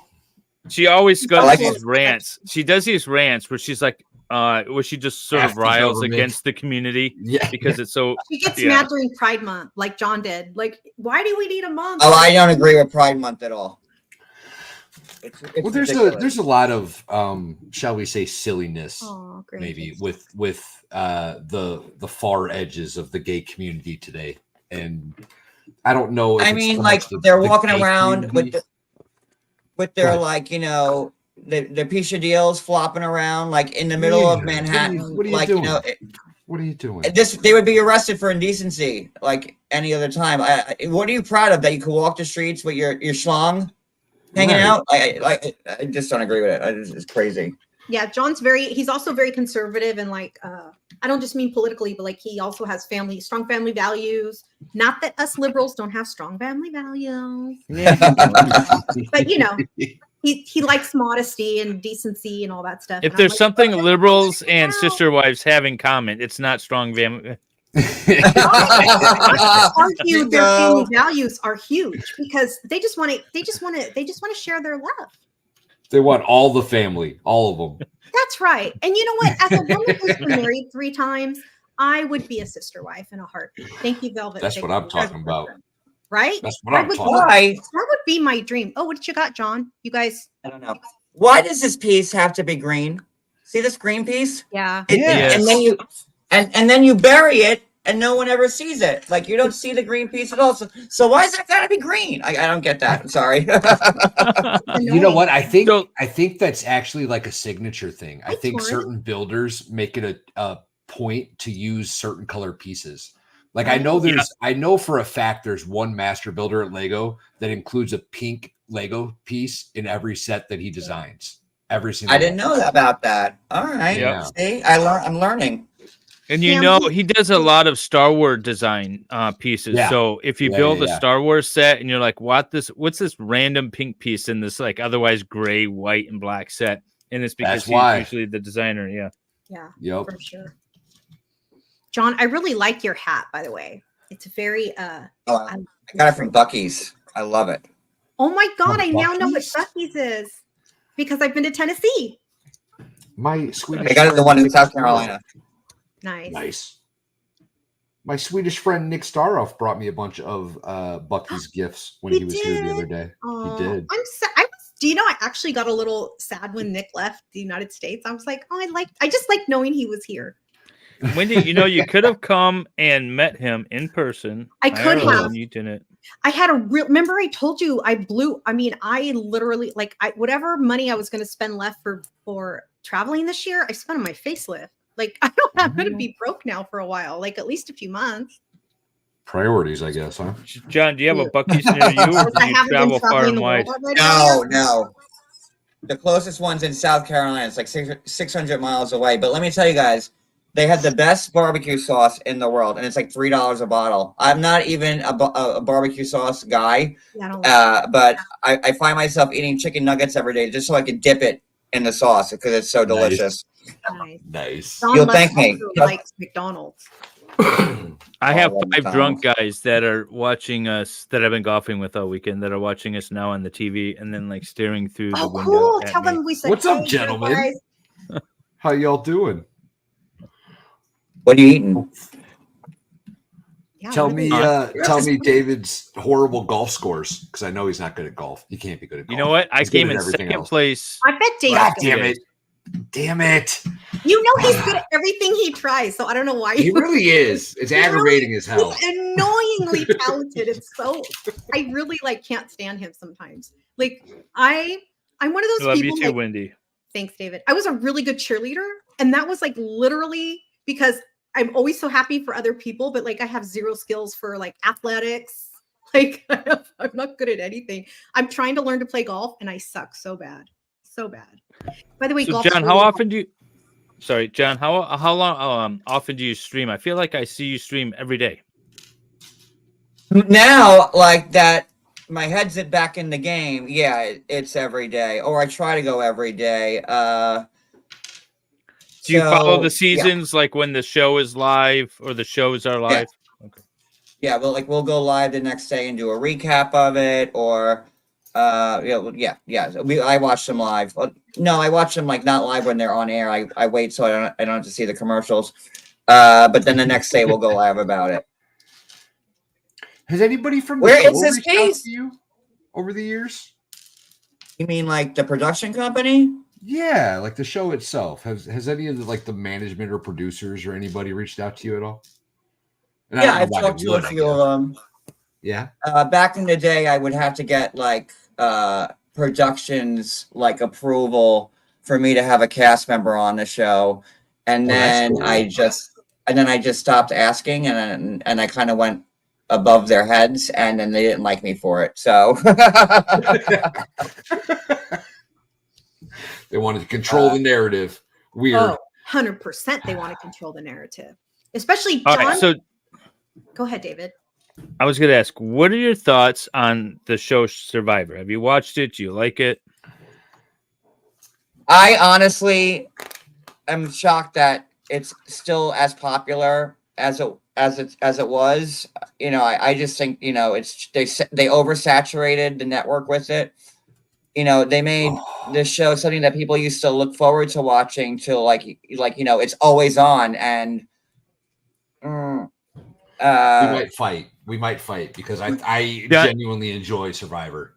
She always goes like these rants. She does these rants where she's like, where she just sort of After riles government. against the community, because it's so. She gets mad during Pride Month, like John did. Like, why do we need a month? Oh, I don't agree with Pride Month at all. It's Well, there's a lot of shall we say silliness, maybe with the far edges of the gay community today, and I don't know. If I it's mean, so like much the they're walking gay around community. with their like the piece of deals flopping around like in the middle of Manhattan. What are you like doing? you know, What are you doing? they would be arrested for indecency like any other time. What are you proud of that you could walk the streets with your schlong hanging out? I just don't agree with it. It's crazy. Yeah, he's also very conservative and like, I don't just mean politically, but like he also has strong family values. Not that us liberals don't have strong family values. But you know, he likes modesty and decency and all that stuff. If And there's I'm like, something liberals and sister wives have in common, it's not strong family. argue their family values are huge because they just want to share their love. They want all the family, all of them. That's right. And you know what? As a woman who's been married 3 times, I would be a sister wife in a heartbeat. Thank you, Velvet. That's what I'm talking about. Right? That's what I'm talking about. That would be my dream. Oh, what you got, John? You guys? I don't know. Why does this piece have to be green? See this green piece? Yeah. And then you and then you bury it and no one ever sees it. Like you don't see the green piece at all. So why is that gotta be green? I don't get that. I'm sorry. You know what? I think that's actually like a signature thing. I think certain builders make it a point to use certain color pieces. Like I know for a fact there's one master builder at Lego that includes a pink Lego piece in every set that he designs. Every single I didn't know about that. All right. Yeah. See, I'm learning. And you know, he does a lot of Star Wars design pieces. Yeah. So if you build a Star Wars set and you're like, what's this random pink piece in this like otherwise gray, white, and black set? And it's because he's usually the designer. Yeah. Yeah. Yep. For sure. John, I really like your hat, by the way. It's very I got it from Buc-ee's. I love it. Oh my God, I now know what Buc-ee's is because I've been to Tennessee. My Swedish I got it the one in South Carolina. Nice. My Swedish friend Nick Staroff brought me a bunch of Buc-ee's gifts when he was here the other day. Oh, he did. Do you know I actually got a little sad when Nick left the United States? I was like, I just like knowing he was here. Wendy, you know, you could have come and met him in person. I could have. You didn't. I had remember I told you I literally whatever money I was going to spend left for traveling this year, I spent on my facelift. Like I'm going to be broke now for a while, like at least a few months. Priorities, I guess, huh? John, do you have a Buc-ee's near you, or do you travel far and wide? No. The closest one's in South Carolina. It's like 600 miles away. But let me tell you guys, they have the best barbecue sauce in the world, and it's like $3 a bottle. I'm not even a barbecue sauce guy, but I find myself eating chicken nuggets every day just so I can dip it in the sauce because it's so delicious. Nice. You'll thank me. Likes McDonald's. I have 5 drunk guys that are watching us that I've been golfing with all weekend that are watching us now on the TV and then like staring through the window. Cool. Tell them we said, "What's up, gentlemen? How y'all doing? What are you eating?" Tell me David's horrible golf scores because I know he's not good at golf. He can't be good at golf. You know what? I came in second place. I bet David. God damn it. Damn it. You know he's good at everything he tries, so I don't know why. He really is. It's aggravating as hell. He's annoyingly talented. I really can't stand him sometimes. Like I'm one of those Love people. You too, Wendy. Thanks, David. I was a really good cheerleader, and that was like literally because I'm always so happy for other people, but like I have zero skills for like athletics. Like I'm not good at anything. I'm trying to learn to play golf, and I suck so bad. So bad. By the way, so John, how often do you? Sorry, John. How long often do you stream? I feel like I see you stream every day. Now, like that my head's back in the game. Yeah, it's every day, or I try to go every day. Do you follow the seasons like when the show is live or the shows are live? Yeah. Okay. Yeah, we'll go live the next day and do a recap of it, or I watch them live. No, I watch them like not live when they're on air. I wait so I don't have to see the commercials. But then the next day we'll go live about it. Has anybody from the Where show is this reached out case? to you over the years? You mean like the production company? Yeah, like the show itself. Has any of the management or producers or anybody reached out to you at all? And Yeah, I've talked to a few of them. Yeah. Back in the day, I would have to get productions approval for me to have a cast member on the show, and then I just stopped asking, and I kind of went above their heads, and then they didn't like me for it. So they wanted to control the narrative. Weird. Oh, 100% they want to control the narrative. Especially John. All right, so go ahead, David. I was going to ask, what are your thoughts on the show Survivor? Have you watched it? Do you like it? I honestly am shocked that it's still as popular as it was. I just think they oversaturated the network with it. They made this show something that people used to look forward to watching till it's always on, and we might fight because I genuinely enjoy Survivor.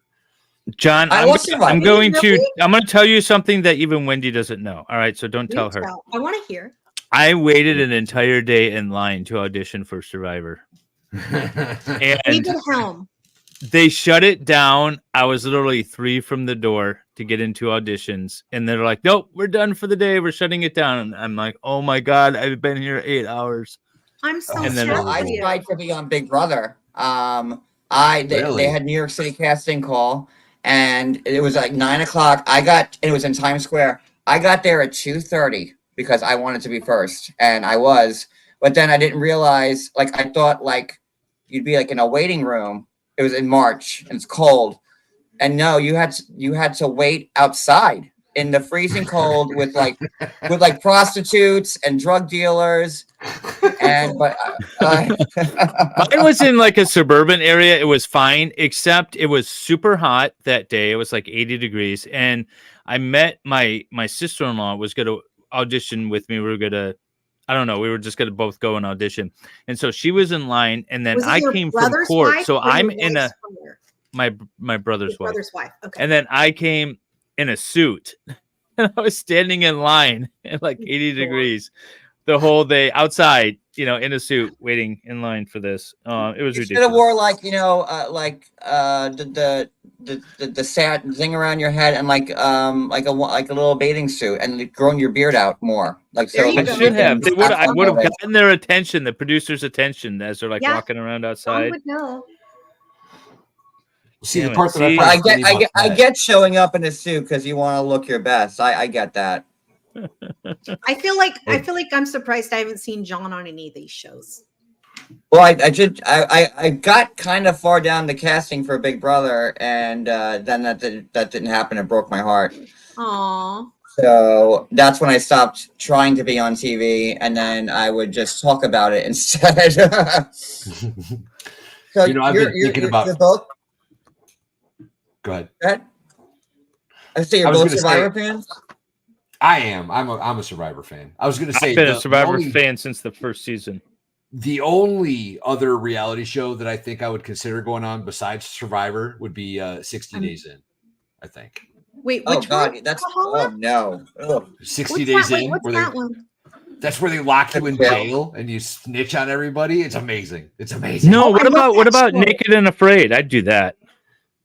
John, I'm going to tell you something that even Wendy doesn't know. All right, so don't tell her. I want to hear. I waited an entire day in line to audition for Survivor. And Helm. They shut it down. I was literally 3 from the door to get into auditions. And they're like, nope, we're done for the day. We're shutting it down. And I'm like, oh my God, I've been here 8 hours. I'm so sad. I tried to be on Big Brother. They had New York City casting call, and it was like 9 o'clock. It was in Times Square. I got there at 2:30 because I wanted to be first, and I was. But then I didn't realize, I thought you'd be in a waiting room. It was in March and it's cold, and no, you had to wait outside in the freezing cold with prostitutes and drug dealers. And mine was in a suburban area. It was fine, except it was super hot that day. It was 80 degrees, and I met my sister-in-law was going to audition with me. We were just going to both go and audition. And so she was in line, and then I came from court. So I'm in my brother's wife. Okay. And then I came in a suit, and I was standing in line at 80 degrees the whole day outside, in a suit waiting in line for this. It was ridiculous. You should have wore the sad thing around your head and like a little bathing suit and grown your beard out more. I should have. I would have gotten their attention, the producer's attention, as they're walking around outside. I would know. See the part that I get showing up in a suit because you want to look your best. I get that. I feel like I'm surprised I haven't seen John on any of these shows. Well, I got kind of far down the casting for Big Brother, and then that didn't happen. It broke my heart. Aww. So that's when I stopped trying to be on TV, and then I would just talk about it instead. So I've been thinking about. You're both. Go ahead. I say you're both Survivor fans. I am. I'm a Survivor fan. I was going to say I've been a Survivor fan since the first season. The only other reality show that I think I would consider going on besides Survivor would be 60 Days In, I think. Wait, which one? That's no. Ugh. 60 Days In. What's that one? That's where they lock you in jail and you snitch on everybody. It's amazing. It's amazing. No, what about Naked and Afraid? I'd do that.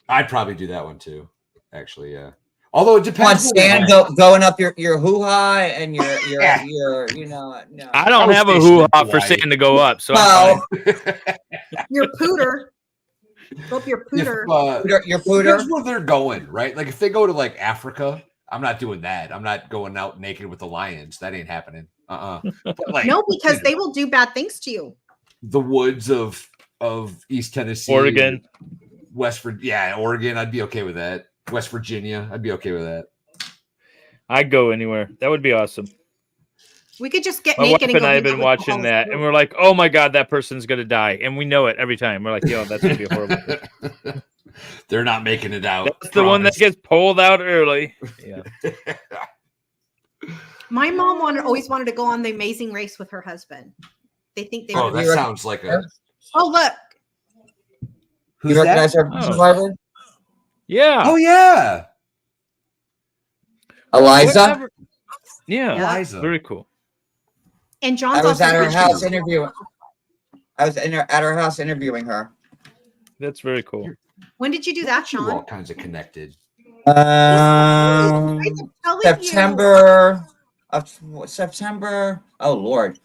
I'd probably do that one too. Actually, yeah. Although it depends. Stan going up your hoo-ha and your no. I don't have a hoo-ha for Stan to go up, so your pooter. Go up your pooter. Your pooter. That's where they're going, right? If they go to Africa, I'm not doing that. I'm not going out naked with the lions. That ain't happening. But, no, because they will do bad things to you. The woods of East Tennessee, Oregon. Yeah, Oregon, I'd be okay with that. West Virginia, I'd be okay with that. I'd go anywhere. That would be awesome. We could just get My wife naked and and go I do have been with watching balls. that, and we're like, "Oh my god, that person's gonna die," and we know it every time. We're like, "Yo, that's gonna be horrible." They're not making it out. That's the one that gets pulled out early. Yeah. My mom always wanted to go on The Amazing Race with her husband. They think they. Oh, that sounds like a. Oh look. You recognize her survivor? Yeah. Oh yeah. Eliza. Yeah. Eliza. Very cool. And John's I was also at her Christian. house interviewing. I was at her house interviewing her. That's very cool. When did you do that, You're all Sean? kinds of connected. September of September. Oh Lord,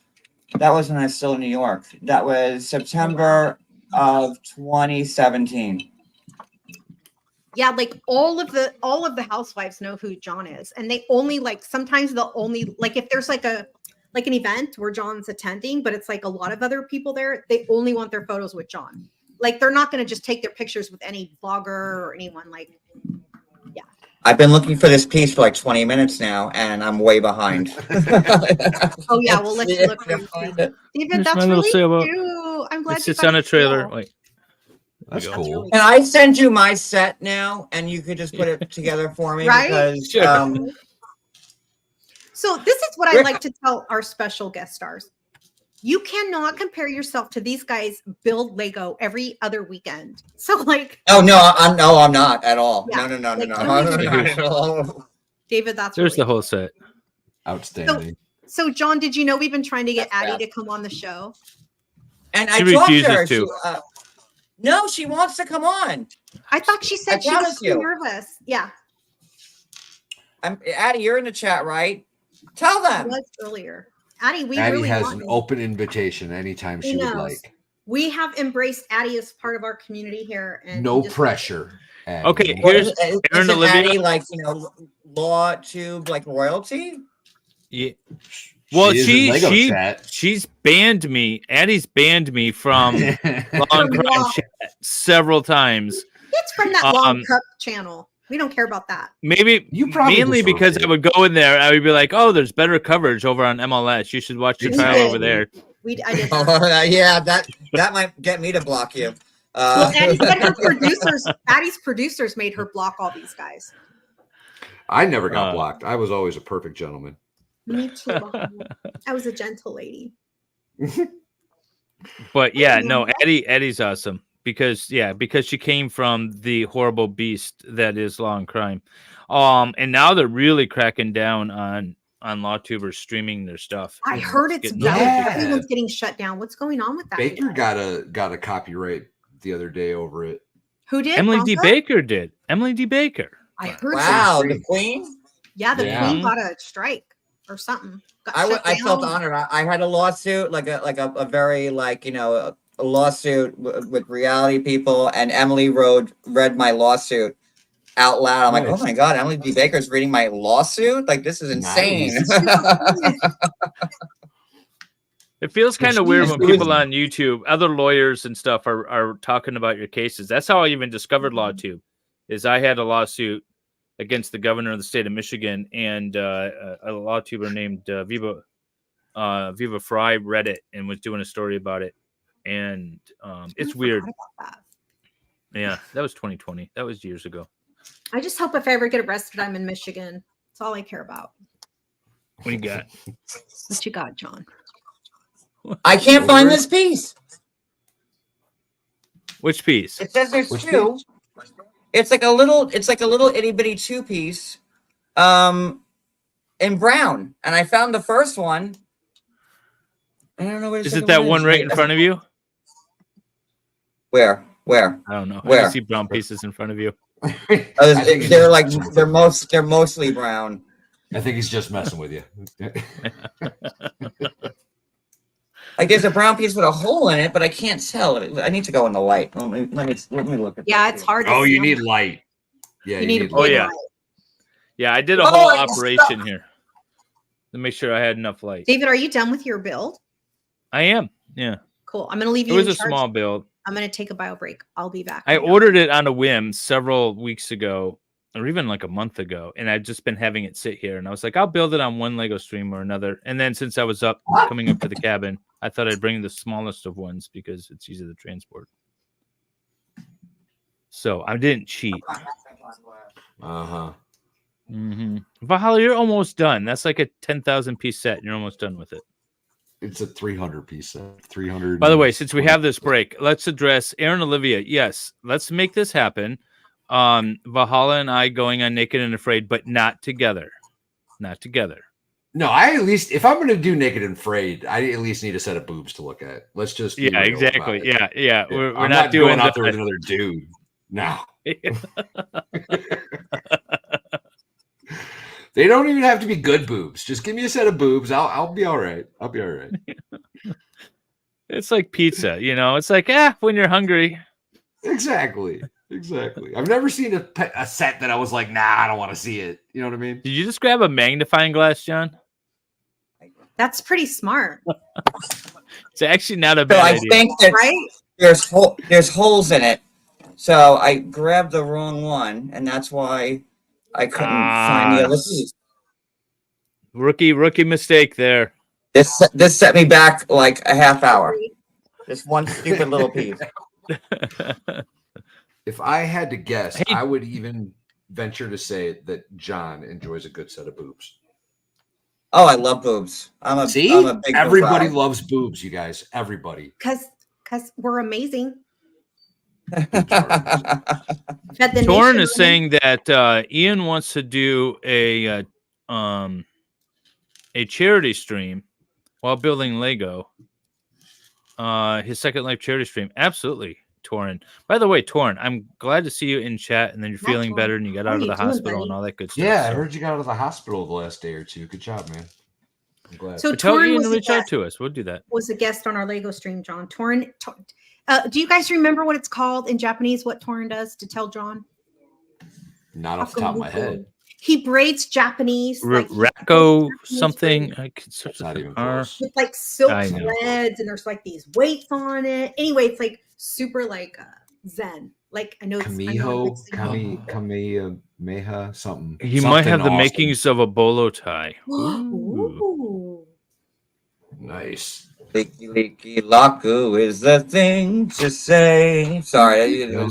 that was when I was still in New York. That was September of 2017. Yeah, like all of the housewives know who John is, and they only sometimes they'll only if there's an event where John's attending, but it's like a lot of other people there, they only want their photos with John. Like they're not going to just take their pictures with any vlogger or anyone. Yeah. I've been looking for this piece for like 20 minutes now, and I'm way behind. Oh yeah, well let's look. David, that's really cute. I'm glad It you sits on a trailer. feel. Wait. That's cool. Can I send you my set now, and you could just put it together for me? Right? Because, So this is what I like to tell our special guest stars. You cannot compare yourself to these guys build Lego every other weekend. So oh no, I'm not at all. Yeah. No, Like, not at all. David, that's There's really the whole set. Outstanding. So John, did you know we've been trying to get Addie to come on the show? And She I talked to refuses her. to. No, she wants to come on. I thought she said she was promise too you. nervous. Yeah, Addie, you're in the chat, right? Tell it them. was earlier. Addie, we Addie really has want an you. open invitation anytime Who she would knows? like. We have embraced Addie as part of our community here, and No we just- pressure. Addie. Okay, here's Aaron Isn't Olivia. Addie law tube royalty? Yeah. Well, She is in Lego chat. she's banned me. Addie's banned me from Long Crime Chat several times. It's from that Long Cup channel. We don't care about that. Maybe You probably mainly deserved because it. I would go in there, I would be like, "Oh, there's better coverage over on MLS. You should watch the trial did. over there." I did that. Oh, yeah, that might get me to block you. Well, Addie said her Addie's producers made her block all these guys. I never got blocked. I was always a perfect gentleman. Me too. I was a gentle lady. But yeah, no, Eddie's awesome because she came from the horrible beast that is Law and Crime. And now they're really cracking down on LawTubers streaming their stuff. I heard it's getting done. really big. Everyone's getting shut down. What's going on with that? Baker got a copyright the other day over it. Who did? Emily D. Bronco? Baker did. Emily D. Baker. I heard. Wow, so. the Queen. Yeah, the Yeah. Queen got a strike or something. Got I shut felt down. honored. I had a lawsuit, like a very a lawsuit with reality people, and Emily read my lawsuit out loud. I'm like, oh my god, Emily D. Baker's reading my lawsuit. Like, this is insane. It feels kind of weird when people on YouTube, other lawyers and stuff are talking about your cases. That's how I even discovered LawTube. Is I had a lawsuit against the governor of the state of Michigan, and a LawTuber named Viva Fry read it and was doing a story about it. And it's weird. Yeah, that was 2020. That was years ago. I just hope if I ever get arrested, I'm in Michigan. That's all I care about. What you got? What you got, John? I can't find this piece. Which piece? It says there's two. It's like a little itty bitty 2-piece, in brown. And I found the first one. I don't know what is it. That one right in front of you? Where? I don't know. Where? I see brown pieces in front of you. They're mostly brown. I think he's just messing with you. Like, there's a brown piece with a hole in it, but I can't tell. I need to go in the light. Let me look at Yeah, it's hard to Oh, see you on need the- light. Yeah, You need a Oh big yeah, light. yeah. I did a Oh, whole I operation here to make sure I had enough light. David, are you done with your build? I am. Yeah. Cool. I'm going to leave It you was in a charge. small build. I'm going to take a bio break. I'll be back. I ordered it on a whim several weeks ago, or even like a month ago, and I've just been having it sit here. And I was like, I'll build it on one Lego stream or another. And then since I was coming up to the cabin, I thought I'd bring the smallest of ones because it's easy to transport. So I didn't cheat. Valhalla, you're almost done. That's like a 10,000 piece set. And you're almost done with it. It's a 300 piece set. 300. By the way, since we have this break, let's address Aaron Olivia. Yes, let's make this happen. Valhalla and I going on Naked and Afraid, but not together. Not together. No, I at least, if I'm going to do Naked and Afraid, I at least need a set of boobs to look at. Let's just yeah, exactly. Yeah. We're not going out there with another dude. No. They don't even have to be good boobs. Just give me a set of boobs. I'll be all right. I'll be all right. It's like pizza, you know. It's like when you're hungry. Exactly. I've never seen a set that I was like, nah, I don't want to see it. You know what I mean? Did you just grab a magnifying glass, John? That's pretty smart. It's actually not a bad idea. I think that there's holes in it. So I grabbed the wrong one, and that's why I couldn't find the other piece. Rookie mistake there. This set me back like a half hour. Just one stupid little piece. If I had to guess, I would even venture to say that John enjoys a good set of boobs. Oh, I love boobs. I'm a big everybody loves boobs, you guys. Everybody. Because we're amazing. Torrin is saying that Ian wants to do a charity stream while building Lego. His Second Life charity stream. Absolutely, Torrin. By the way, Torrin, I'm glad to see you in chat and then you're feeling better and you got out of the hospital and all that good stuff. Yeah, I heard you got out of the hospital the last day or two. Good job, man. I'm glad. So tell Torrin Ian to reach out to us. We'll do that. Was a guest on our Lego stream, John. Torrin. Do you guys remember what it's called in Japanese? What Torrin does to tell John? Not off the top of my head. He braids Japanese Racco something. It's not even close. With like silk threads, and there's like these weights on it. Anyway, it's like super like zen. Like I know it's Kamehameha something. He might have the makings of a bolo tie. Ooh. Nice. Licky licky laku is the thing to say. Sorry, Hawaiian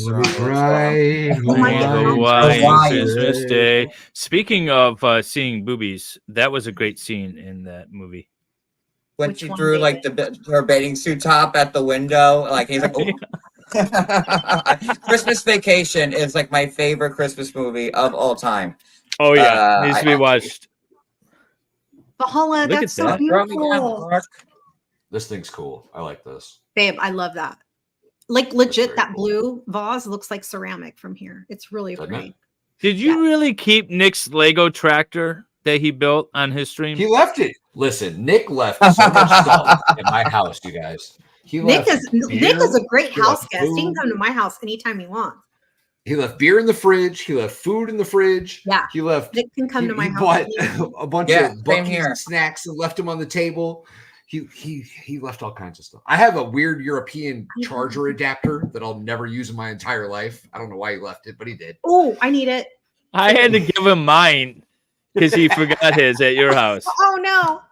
Christmas Day. Speaking of seeing boobies, that was a great scene in that movie. When she threw like her bathing suit top at the window, like he's like, oh. Christmas Vacation is like my favorite Christmas movie of all time. Oh yeah, needs to be watched. Valhalla, that's so beautiful. This thing's cool. I like this. Babe, I love that. Like legit, that blue vase looks like ceramic from here. It's really pretty. Did you really keep Nick's Lego tractor that he built on his stream? He left it. Listen, Nick left so much stuff in my house, you guys. Nick is a great house guest. He can come to my house anytime he wants. He left beer in the fridge. He left food in the fridge. Yeah. He left. Nick can come to my house. Bought a bunch of Buc-ee's snacks and left them on the table. He left all kinds of stuff. I have a weird European charger adapter that I'll never use in my entire life. I don't know why he left it, but he did. Oh, I need it. I had to give him mine because he forgot his at your house. Oh no.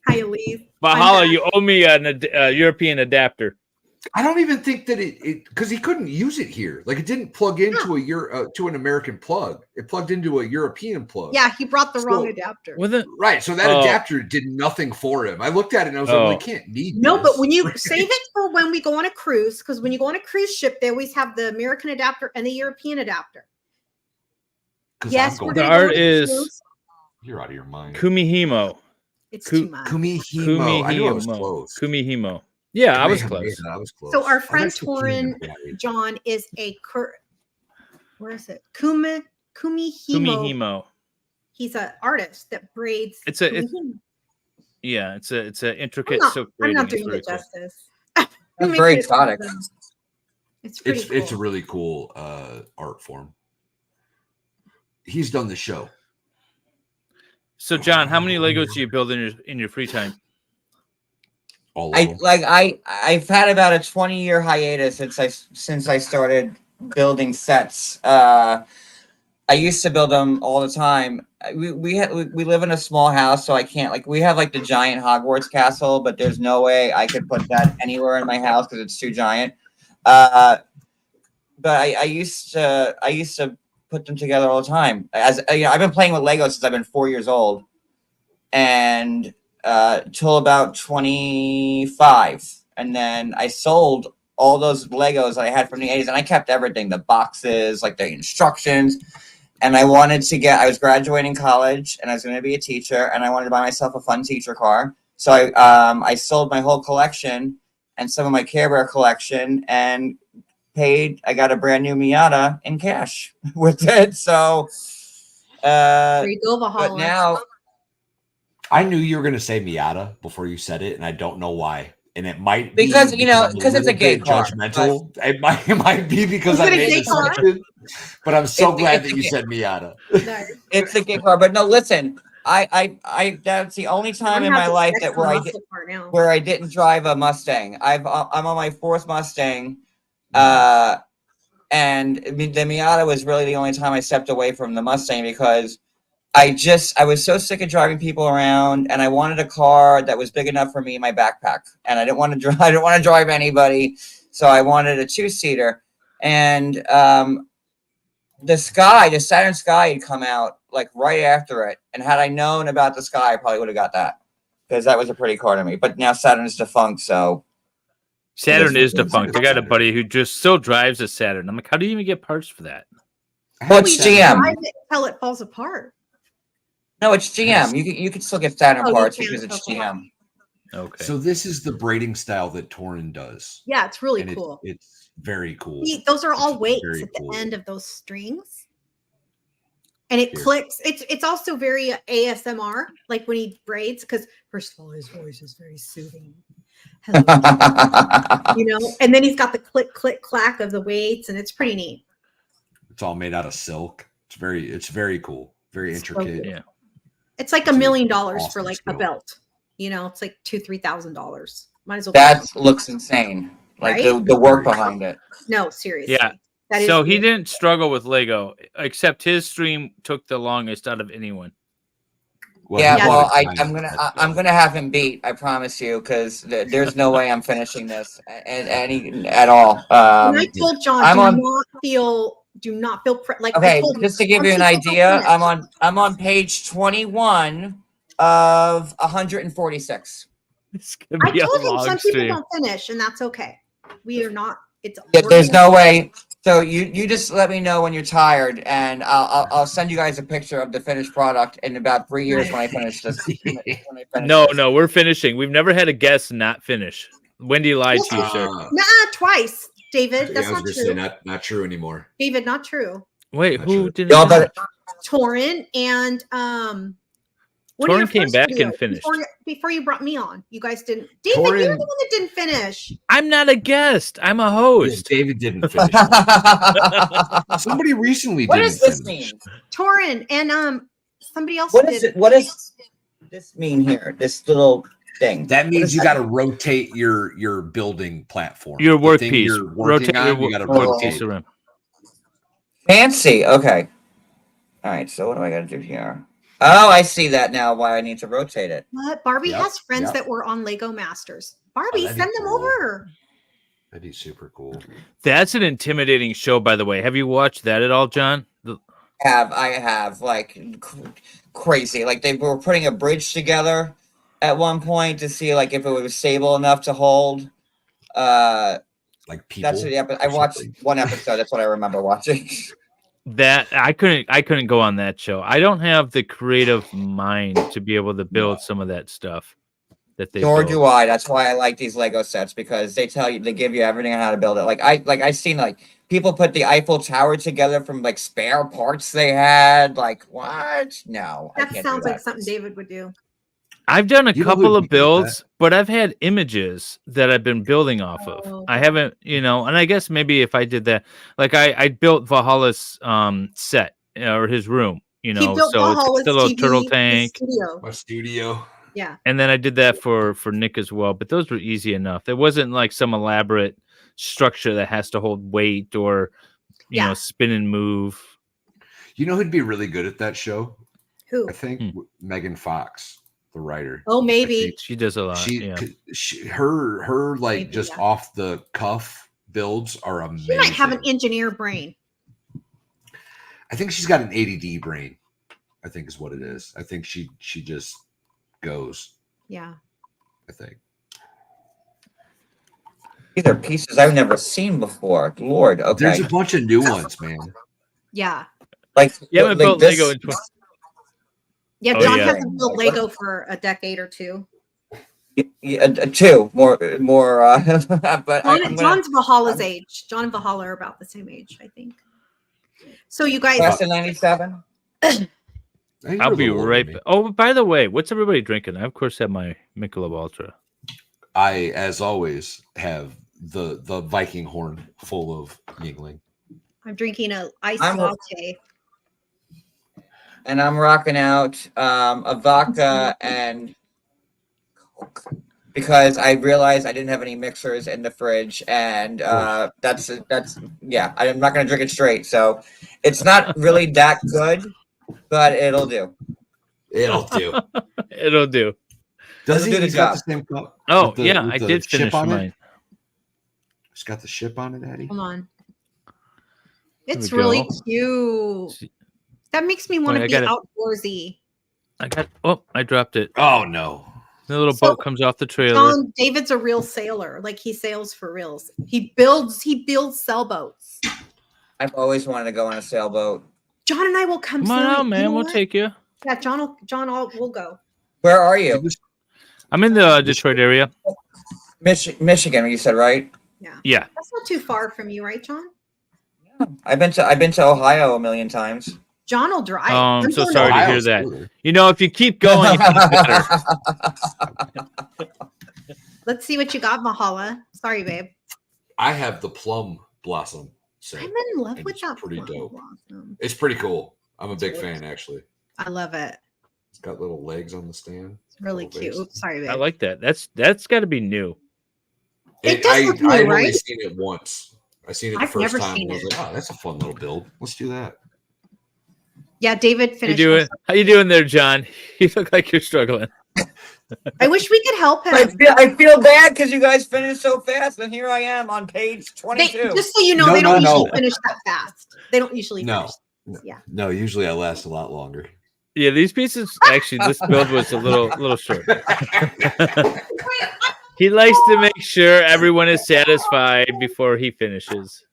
Hi, Elise. Valhalla, you owe me a European adapter. I don't even think that it because he couldn't use it here. Like it didn't plug into to an American plug. It plugged into a European plug. Yeah, he brought the wrong adapter. Right, so that adapter did nothing for him. I looked at it and I was like, well, I can't need this. But when you save it for when we go on a cruise, because when you go on a cruise ship, they always have the American adapter and the European adapter. Yes, we're the art is. You're out of your mind. Kumihimo. It's too much. Kumihimo. I knew I was close. Kumihimo. Yeah, I was close. So our friend Torrin John is where is it? Kumihimo. He's an artist that braids. It's an intricate silk braiding. I'm not doing it justice. That's very exotic. It's a really cool art form. He's done the show. So John, how many Legos do you build in your free time? I've had about a 20-year hiatus since I started building sets. I used to build them all the time. We live in a small house, so I can't we have like the giant Hogwarts castle, but there's no way I could put that anywhere in my house because it's too giant. But I used to put them together all the time. As I've been playing with Lego since I've been 4 years old, and till about 25, and then I sold all those Legos that I had from the 80s, and I kept everything, the boxes, like the instructions. And I was graduating college, and I was going to be a teacher, and I wanted to buy myself a fun teacher car. So I sold my whole collection and some of my Care Bear collection, and I got a brand new Miata in cash with it. So There you go, Valhalla. but now I knew you were going to say Miata before you said it, and I don't know why. And it might be because it's a gay car. Judgmental. It might be because I made an assumption. But I'm so glad that you said Miata. It's a gay car, but no, listen. I that's the only time in my life that where I didn't drive a Mustang. I'm on my 4th Mustang, and the Miata was really the only time I stepped away from the Mustang because I was so sick of driving people around, and I wanted a car that was big enough for me in my backpack, and I didn't want to drive anybody, so I wanted a 2-seater, and the Saturn Sky had come out like right after it, and had I known about the Sky, I probably would have got that because that was a pretty car to me. But now Saturn is defunct, so Saturn is defunct. I got a buddy who just still drives a Saturn. I'm like, how do you even get parts for that? Well, it's GM. Drive it until it falls apart. No, it's GM. You can still get Saturn parts because it's GM. Okay. So this is the braiding style that Torin does. Yeah, it's really And cool. It's very cool. See, those are all weights very at the cool. end of those strings. And it clicks. It's also very ASMR, like when he braids, because first of all, his voice is very soothing. Hello. And then he's got the click, click, clack of the weights, and it's pretty neat. It's all made out of silk. It's very cool. Very intricate. Yeah. It's like $1 million awesome for like a belt. It's like $2,000-$3,000. Might as well. That looks insane. Like Right? the work behind it. No, seriously. Yeah. That is So he weird. didn't struggle with Lego, except his stream took the longest out of anyone. I'm gonna have him beat. I promise you, because there's no way I'm finishing this at all. And I told John, do not feel like. Okay, just to give you an idea, I'm on page 21 of 146. I told him some people don't finish, and that's okay. We are not. There's no way. So you just let me know when you're tired, and I'll send you guys a picture of the finished product in about 3 years when I finish this. No, we're finishing. We've never had a guest not finish. Wendy lied to you, sir. Nah, twice, David. That's not true. Say not true anymore. David, not true. Wait, who did it? Torin and Torin came back and finished before you brought me on. You guys didn't. David, you're the one that didn't finish. I'm not a guest. I'm a host. Yeah, David didn't finish. Somebody recently. What does this mean? Torin and somebody else. What is it? What does this mean here? This little thing. That means you got to rotate your building platform. Your workpiece. Rotate your workpiece around. Fancy. Okay. All right. So what do I got to do here? Oh, I see that now. Why I need to rotate it. What? Barbie has friends that were on Lego Masters. Barbie, send them over. That'd be super cool. That's an intimidating show, by the way. Have you watched that at all, John? I have like crazy. Like they were putting a bridge together at one point to see like if it was stable enough to hold. Like people. That's I watched one episode. That's what I remember watching. That I couldn't go on that show. I don't have the creative mind to be able to build some of that stuff that they. Nor do I. That's why I like these Lego sets, because they give you everything on how to build it. I've seen like people put the Eiffel Tower together from like spare parts they had. Like what? No, that sounds like something David would do. I've done a couple of builds, but I've had images that I've been building off of. I haven't, and I guess maybe if I did that, like I built Valhalla's set or his room, He built so Valhalla's it's a little turtle tank. My studio. Yeah. And then I did that for Nick as well, but those were easy enough. There wasn't like some elaborate structure that has to hold weight or you know spin and move. You know who'd be really good at that show? Who? I think Megan Fox, the writer. Oh, maybe. She does a lot. Her like maybe, just off the cuff builds are amazing. She might have an engineer brain. I think she's got an ADD brain. I think is what it is. I think she just goes. Yeah. I think. These are pieces I've never seen before. Lord, okay. There's a bunch of new ones, man. Yeah. Like you haven't built Lego in 20. Yeah, John hasn't built Lego for a decade or two. Yeah, two more. But John's Valhalla's age. John and Valhalla are about the same age, I think. So you guys. Class of '97. I'll be right back. Oh, by the way, what's everybody drinking? I of course have my Michelob Ultra. I, as always, have the Viking horn full of Yingling. I'm drinking a iced latte. And I'm rocking out a vodka and Coke because I realized I didn't have any mixers in the fridge, and that's yeah. I'm not gonna drink it straight, so it's not really that good, but it'll do. It'll do. It'll do. Does he? He's got the same cup. Oh yeah, I did finish mine. It's got the ship on it, Eddie. Hold on. It's really cute. That makes me want to be outdoorsy. I dropped it. Oh no. The little boat comes off the trailer. John, David's a real sailor. Like he sails for reals. He builds sailboats. I've always wanted to go on a sailboat. John and I will come on out, man. We'll take you. Yeah, we'll go. Where are you? I'm in the Detroit area. Michigan, you said, right? Yeah. That's not too far from you, right, John? Yeah. I've been to Ohio a million times. John will drive. Oh, I'm so sorry to hear that. You know, if you keep going, you keep better. Let's see what you got, Valhalla. Sorry, babe. I have the plum blossom set. I'm in love with that. Pretty dope. Blossom. It's pretty cool. I'm a big fan, actually. I love it. It's got little legs on the stand. It's really cute. Oops, sorry, babe. I like that. That's got to be new. It does look new, I've right? only seen it once. I seen it the first time. I was like, oh, that's a fun little build. Let's do that. Yeah, David finished. How you doing there, John? You look like you're struggling. I wish we could help him. I feel bad because you guys finished so fast, and here I am on page 22. Just so you know, they don't usually finish that fast. They don't usually finish. Yeah. No, usually I last a lot longer. Yeah, these pieces actually, this build was a little short. He likes to make sure everyone is satisfied before he finishes.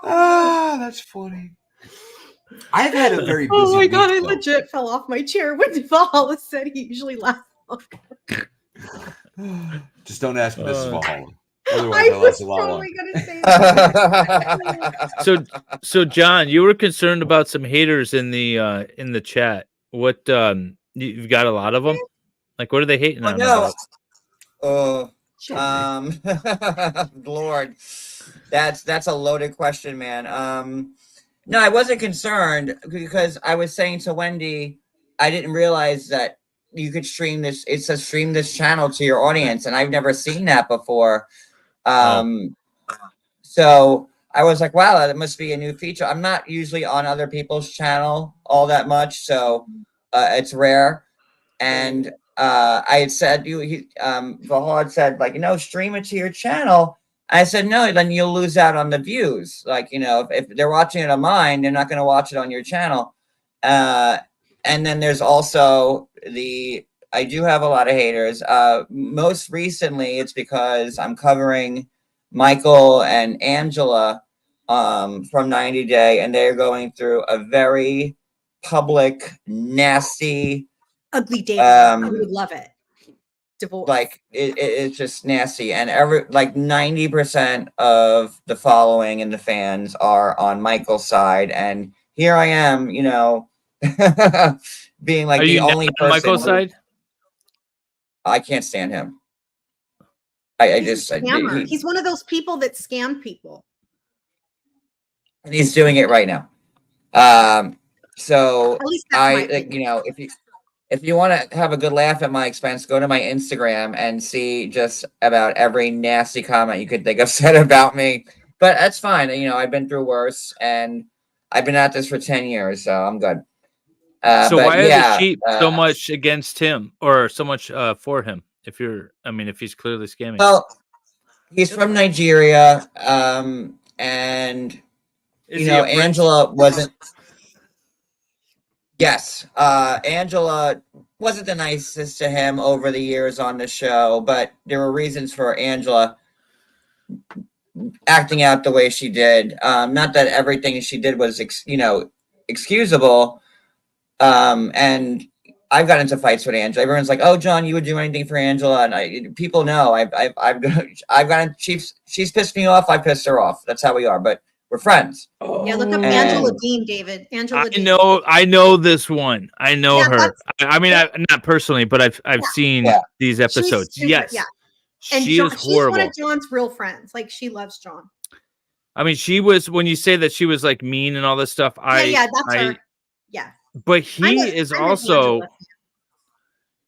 Ah, that's funny. I've had a very busy Oh my god, week, I legit fell off my chair when Valhalla said he usually lasts longer. Just don't ask Mrs. Valhalla. Otherwise, I last a lot longer. So John, you were concerned about some haters in the chat. What you've got a lot of them? Like, what are they hating on? Lord, that's a loaded question, man. No, I wasn't concerned because I was saying to Wendy, I didn't realize that you could stream this. It says stream this channel to your audience, and I've never seen that before. So I was like, wow, that must be a new feature. I'm not usually on other people's channel all that much, so it's rare. And I had said, Valhalla had said, like, stream it to your channel. I said, no, then you'll lose out on the views. Like, if they're watching it on mine, they're not going to watch it on your channel. And then there's also I do have a lot of haters. Most recently, it's because I'm covering Michael and Angela from 90 Day, and they're going through a very public, nasty, ugly day. I would love it. Divorce. Like it's just nasty, and 90% of the following and the fans are on Michael's side, and here I am, being like the only person on Michael's side. I can't stand him. He's one of those people that scam people, and he's doing it right now. So at least that's my opinion. if you want to have a good laugh at my expense, go to my Instagram and see just about every nasty comment you could think of said about me. But that's fine. You know, I've been through worse, and I've been at this for 10 years, so I'm good. So but why are yeah, the sheep so much against him, or so much for him? If he's clearly scamming. Well, he's from Nigeria, and Is he a prince? Angela wasn't. Yes, Angela wasn't the nicest to him over the years on the show, but there were reasons for Angela acting out the way she did. Not that everything she did was, excusable. And I've got into fights with Angela. Everyone's like, "Oh, John, you would do anything for Angela," and people know I've gotten. She's pissed me off. I pissed her off. That's how we are. But we're friends. Yeah, look up Angela Dean, David. Angela Dean. I know this one. I know her. I mean, not personally, but I've seen these episodes. Yes. Yeah. And she John, is horrible. She's one of John's real friends. Like, she loves John. I mean, she was, when you say that she was like mean and all this stuff. That's her. Yeah. But he is also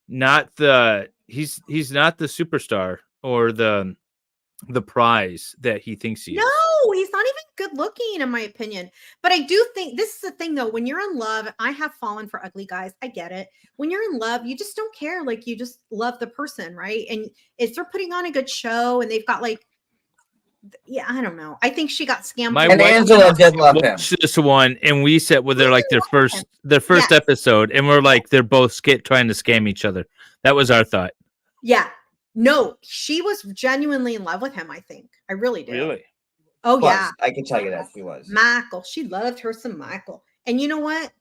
not he's not the superstar or the prize that he thinks he is. No, he's not even good looking, in my opinion. But I do think this is the thing, though. When you're in love, I have fallen for ugly guys. I get it. When you're in love, you just don't care. Like, you just love the person, right? And if they're putting on a good show and they've got like, I don't know. I think she got scammed. And Angela did love him. This one, and we said, well, they're like their first episode, and we're like, they're both trying to scam each other. That was our thought. Yeah. No, she was genuinely in love with him, I think. I really do. Really? Oh, yeah. I can tell you that she was. Michael. She loved her some Michael. And you know what?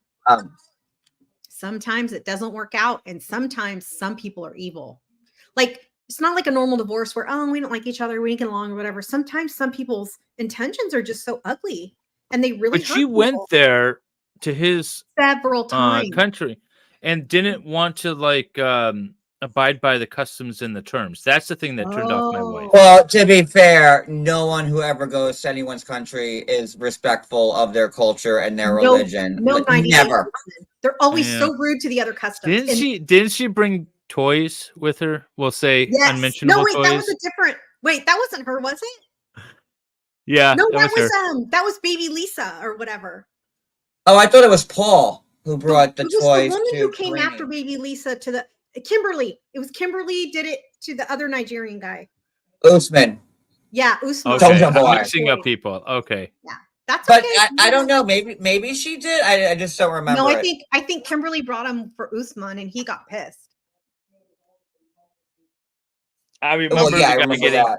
Sometimes it doesn't work out, and sometimes some people are evil. Like, it's not like a normal divorce where, we don't like each other, we didn't get along or whatever. Sometimes some people's intentions are just so ugly, and they really But she went there to his several times country and didn't want to like abide by the customs and the terms. That's the thing that turned off my wife. Well, to be fair, no one who ever goes to anyone's country is respectful of their culture and their religion. Never. They're always so rude to the other customs. Didn't she bring toys with her? We'll say unmentionable toys. That was a different. Wait, that wasn't her, was it? Yeah. No, that was baby Lisa or whatever. Oh, I thought it was Paul who brought the toys. The woman who came after baby Lisa to the Kimberly. It was Kimberly did it to the other Nigerian guy. Usman. Yeah, Usman. Okay, I'm mixing up people. Okay. Yeah, that's but okay. I don't know. Maybe she did. I just don't remember. No, I think Kimberly brought him for Usman, and he got pissed. I remember the guy getting. That.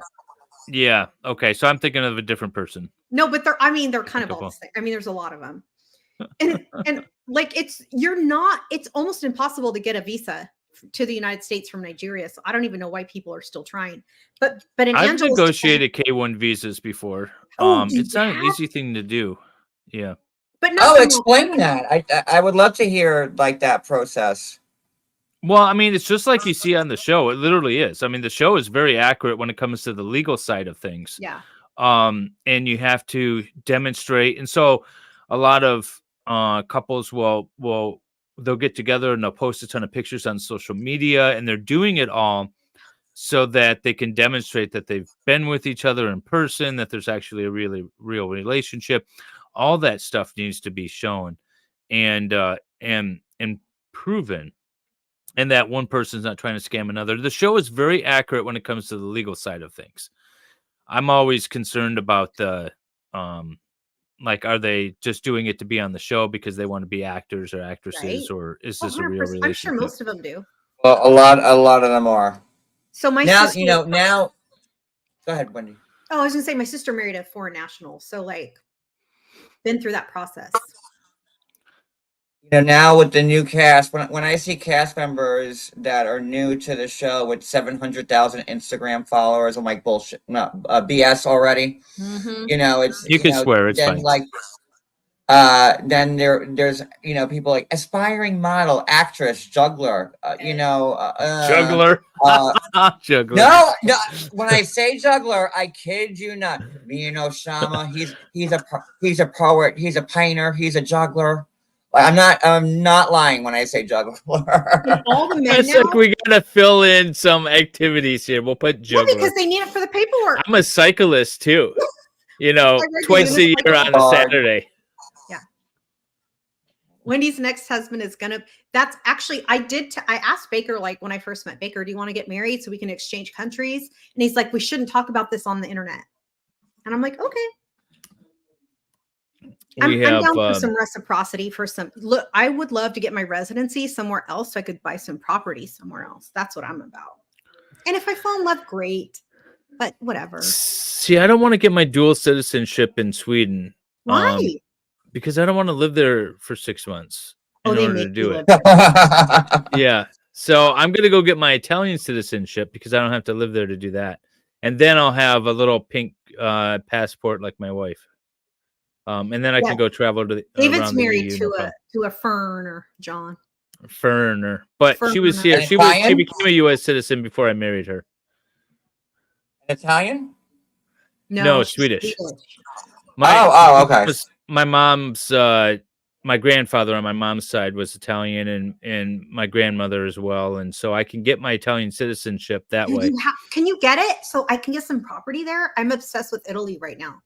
Yeah. Okay. So I'm thinking of a different person. No, but they're kind of all the same. I mean, there's a lot of them, and like it's almost impossible to get a visa to the United States from Nigeria. So I don't even know why people are still trying. But in I've negotiated K1 visas before. It's not an easy thing to do. Yeah. But explain that. I would love to hear like that process. Well, I mean, it's just like you see on the show. It literally is. I mean, the show is very accurate when it comes to the legal side of things. Yeah. And you have to demonstrate. And so a lot of couples they'll get together and they'll post a ton of pictures on social media, and they're doing it all so that they can demonstrate that they've been with each other in person, that there's actually a really real relationship. All that stuff needs to be shown and proven. And that one person's not trying to scam another. The show is very accurate when it comes to the legal side of things. I'm always concerned about the, are they just doing it to be on the show because they want to be actors or actresses, or is this a real relationship? I'm sure most of them do. Well, a lot of them are. So my sister, now. Go ahead, Wendy. Oh, I was gonna say my sister married a foreign national, so like, been through that process. Now with the new cast, when I see cast members that are new to the show with 700,000 Instagram followers, I'm like, bullshit, no, BS already. Mm-hmm. It's you can swear it's fine. Like, then there's people like aspiring model, actress, juggler, juggler, juggler. No, when I say juggler, I kid you not. Shama, he's a poet, he's a painter, he's a juggler. I'm not lying when I say juggler. And all the men It's now, like we gotta fill in some activities here. We'll put well, juggler. because they need it for the paperwork. I'm a cyclist too. You know, I read the twice a year unicycle. on a Saturday. Yeah. Wendy's next husband is gonna. That's actually I asked Baker, like when I first met Baker, do you want to get married so we can exchange countries? And he's like, we shouldn't talk about this on the internet. And I'm like, okay. I'm down for some reciprocity for some. Look, I would love to get my residency somewhere else so I could buy some property somewhere else. That's what I'm about. And if I fall in love, great. But whatever. See, I don't want to get my dual citizenship in Sweden. Why? Because I don't want to live there for 6 months in order to do it. Yeah. So I'm gonna go get my Italian citizenship because I don't have to live there to do that. And then I'll have a little pink passport like my wife. And then I can go travel to the David's married to a Fern or John. Ferner. But she was here. She became a U.S. citizen before I married her. Italian? No, Swedish. Okay. My mom's my grandfather on my mom's side was Italian and my grandmother as well. And so I can get my Italian citizenship that way. Can you get it so I can get some property there? I'm obsessed with Italy right now.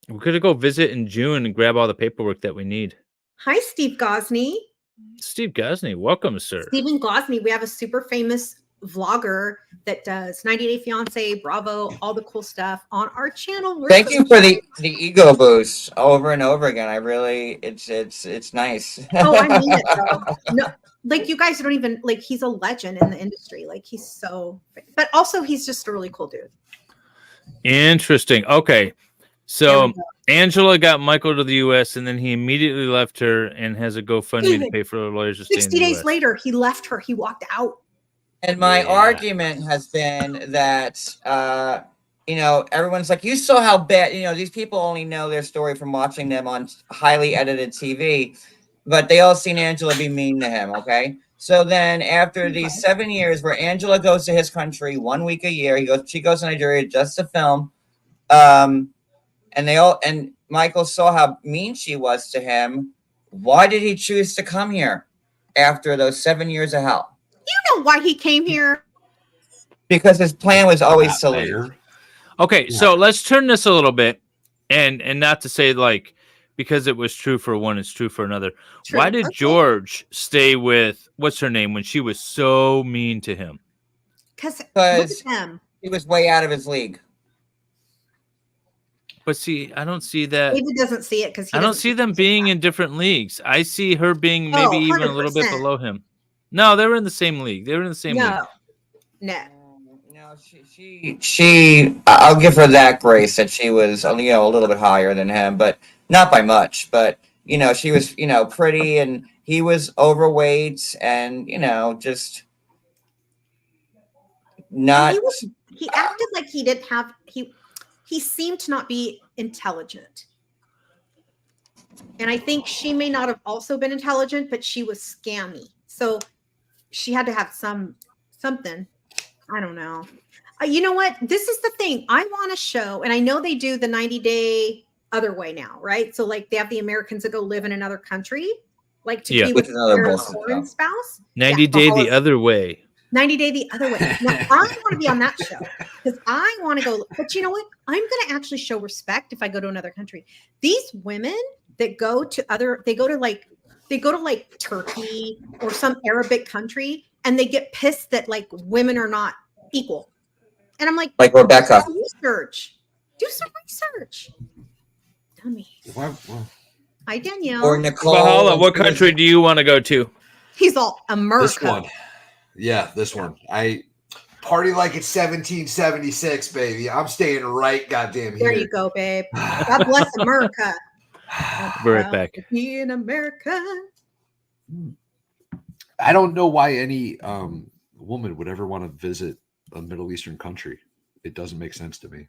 We're gonna go visit in June and grab all the paperwork that we need. Hi, Steve Gosney. Steve Gosney, welcome, sir. Stephen Gosney. We have a super famous vlogger that does 90 Day Fiance, Bravo, all the cool stuff on our channel. Thank you for the ego boost over and over again. I really, it's nice. Oh, I mean it though. No, like you guys don't even like. He's a legend in the industry. Like he's so, but also he's just a really cool dude. Interesting. Okay. So Angela got Michael to the U.S. and then he immediately left her and has a GoFundMe to pay for the lawyers to stay in 60 the days US. later, he left her. He walked out. And my argument has been that, everyone's like, you saw how bad, these people only know their story from watching them on highly edited TV, but they all seen Angela be mean to him. Okay. So then after these 7 years where Angela goes to his country 1 week a year, she goes to Nigeria just to film. And Michael saw how mean she was to him. Why did he choose to come here after those 7 years of hell? You know why he came here? Because his plan was always to leave. Okay, so let's turn this a little bit, and not to say like because it was true for one, it's true for another. True. Why did George stay with what's her name when she was so mean to him? Because he was way out of his league. But see, I don't see that. David doesn't see it because I don't see them being in different leagues. I see her being maybe even a little bit below him. No, they were in the same league. They were in the same league. No. She I'll give her that grace that she was a little bit higher than him, but not by much. But she was pretty and he was overweight and just not. He acted like he didn't have he seemed to not be intelligent. And I think she may not have also been intelligent, but she was scammy. So she had to have something. I don't know. You know what? This is the thing. I want to show, and I know they do the 90-day other way now, right? So like they have the Americans that go live in another country, like to be with their foreign spouse. 90 Day the other way. 90 Day the other way. Now, I want to be on that show because I want to go. But you know what? I'm going to actually show respect if I go to another country. These women that go to they go to like Turkey or some Arabic country, and they get pissed that like women are not equal. And I'm like Rebecca. Do some research. Dummy. Hi, Danielle. Or Nicole. Valhalla, what country do you want to go to? He's all America. This one. Yeah, this one. I party like it's 1776, baby. I'm staying right goddamn here. There you go, babe. God bless America. We're right back. Be in America. I don't know why any woman would ever want to visit a Middle Eastern country. It doesn't make sense to me.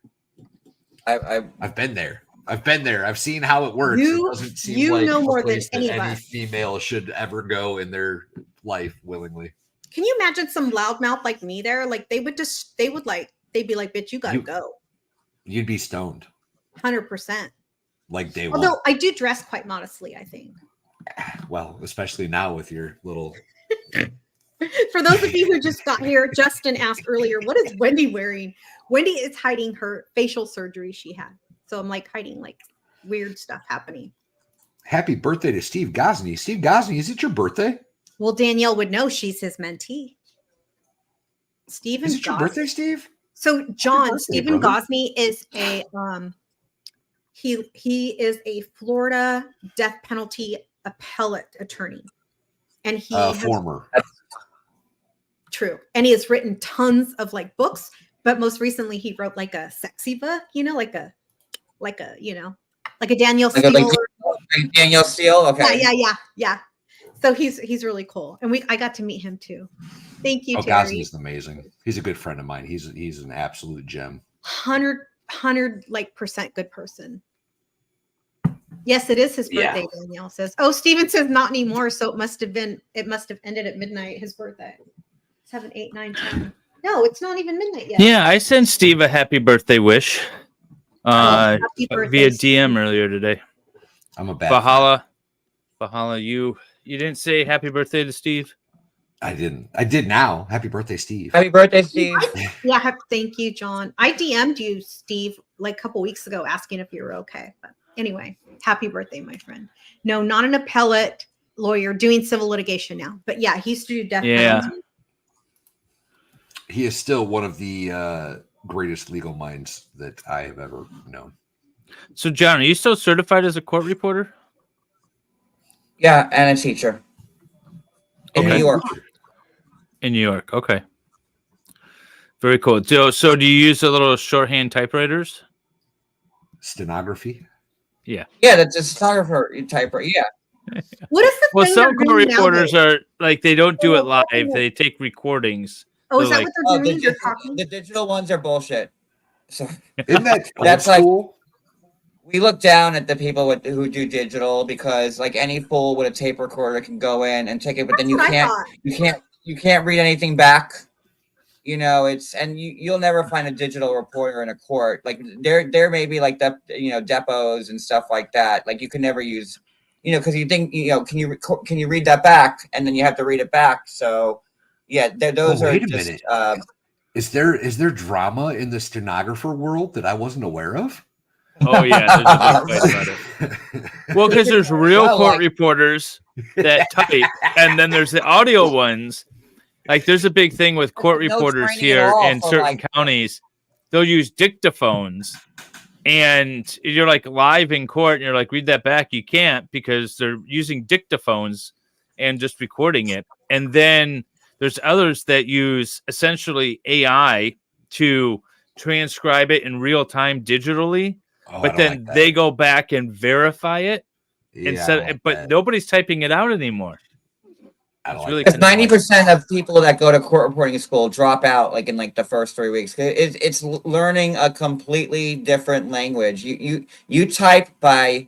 I've been there. I've seen how it works. It doesn't seem like know more than any anybody. female should ever go in their life willingly. Can you imagine some loudmouth like me there? Like they'd be like, bitch, you gotta go. You'd be stoned. 100%. Like day one. Although I do dress quite modestly, I think. Well, especially now with your little. For those of you who just got here, Justin asked earlier, what is Wendy wearing? Wendy is hiding her facial surgery she had. So I'm like hiding like weird stuff happening. Happy birthday to Steve Gosney. Steve Gosney, is it your birthday? Well, Danielle would know, she's his mentee. Stephen Is it your birthday, Steve? So John, birthday, Stephen brother. Gosney is a he is a Florida death penalty appellate attorney. And he has, Former. True. And he has written tons of like books, but most recently he wrote like a sexy book, you know, like a Danielle Steele. Like Danielle Steele. Okay. Yeah. So he's really cool. And I got to meet him too. Thank you, Terry. Gosney is amazing. He's a good friend of mine. He's an absolute gem. 100% good person. Yes, it is his birthday. Yeah. Danielle says. Oh, Steven says not anymore. So it must have ended at midnight. His birthday. 7, 8, 9, 10. No, it's not even midnight yet. Yeah, I sent Steve a happy birthday wish happy birthday, via DM Steve. earlier today. I'm a bad Valhalla, you didn't say happy birthday to Steve? I didn't. I did now. Happy birthday, Steve. Happy birthday, Steve. Thank you, John. I DM'd you, Steve, like a couple weeks ago asking if you were okay. But anyway, happy birthday, my friend. No, not an appellate lawyer doing civil litigation now. But yeah, he used to do death penalty. He is still one of the greatest legal minds that I have ever known. So, John, are you still certified as a court reporter? Yeah, and a teacher. In New York. In New York, okay. Very cool. So do you use a little shorthand typewriters? Stenography? Yeah. Yeah, that's a stenographer typewriter. Yeah. What is the thing some court doing reporters nowadays? are like, they don't do it live. They take recordings. Oh, is that like, what they're doing? The digital ones are bullshit. So isn't that that's cool? like we look down at the people who do digital because like any fool with a tape recorder can go in and take it, but then you can't read anything back. You know, you'll never find a digital reporter in a court. Like there may be like depots and stuff like that. Like you can never use, because you think can you read that back, and then you have to read it back. So yeah, those are just. Is there drama in the stenographer world that I wasn't aware of? Oh yeah, there's a big fight about it. Well, because there's real court reporters that type, and then there's the audio ones. Like there's a big thing with court reporters here in certain counties. They'll use dictaphones, and you're like live in court, and you're like, read that back. You can't because they're using dictaphones and just recording it. And then there's others that use essentially AI to transcribe it in real time digitally. But then they go back and verify it but nobody's typing it out anymore. It's really 90% of people that go to court reporting school drop out like in like the first 3 weeks. It's learning a completely different language. You type by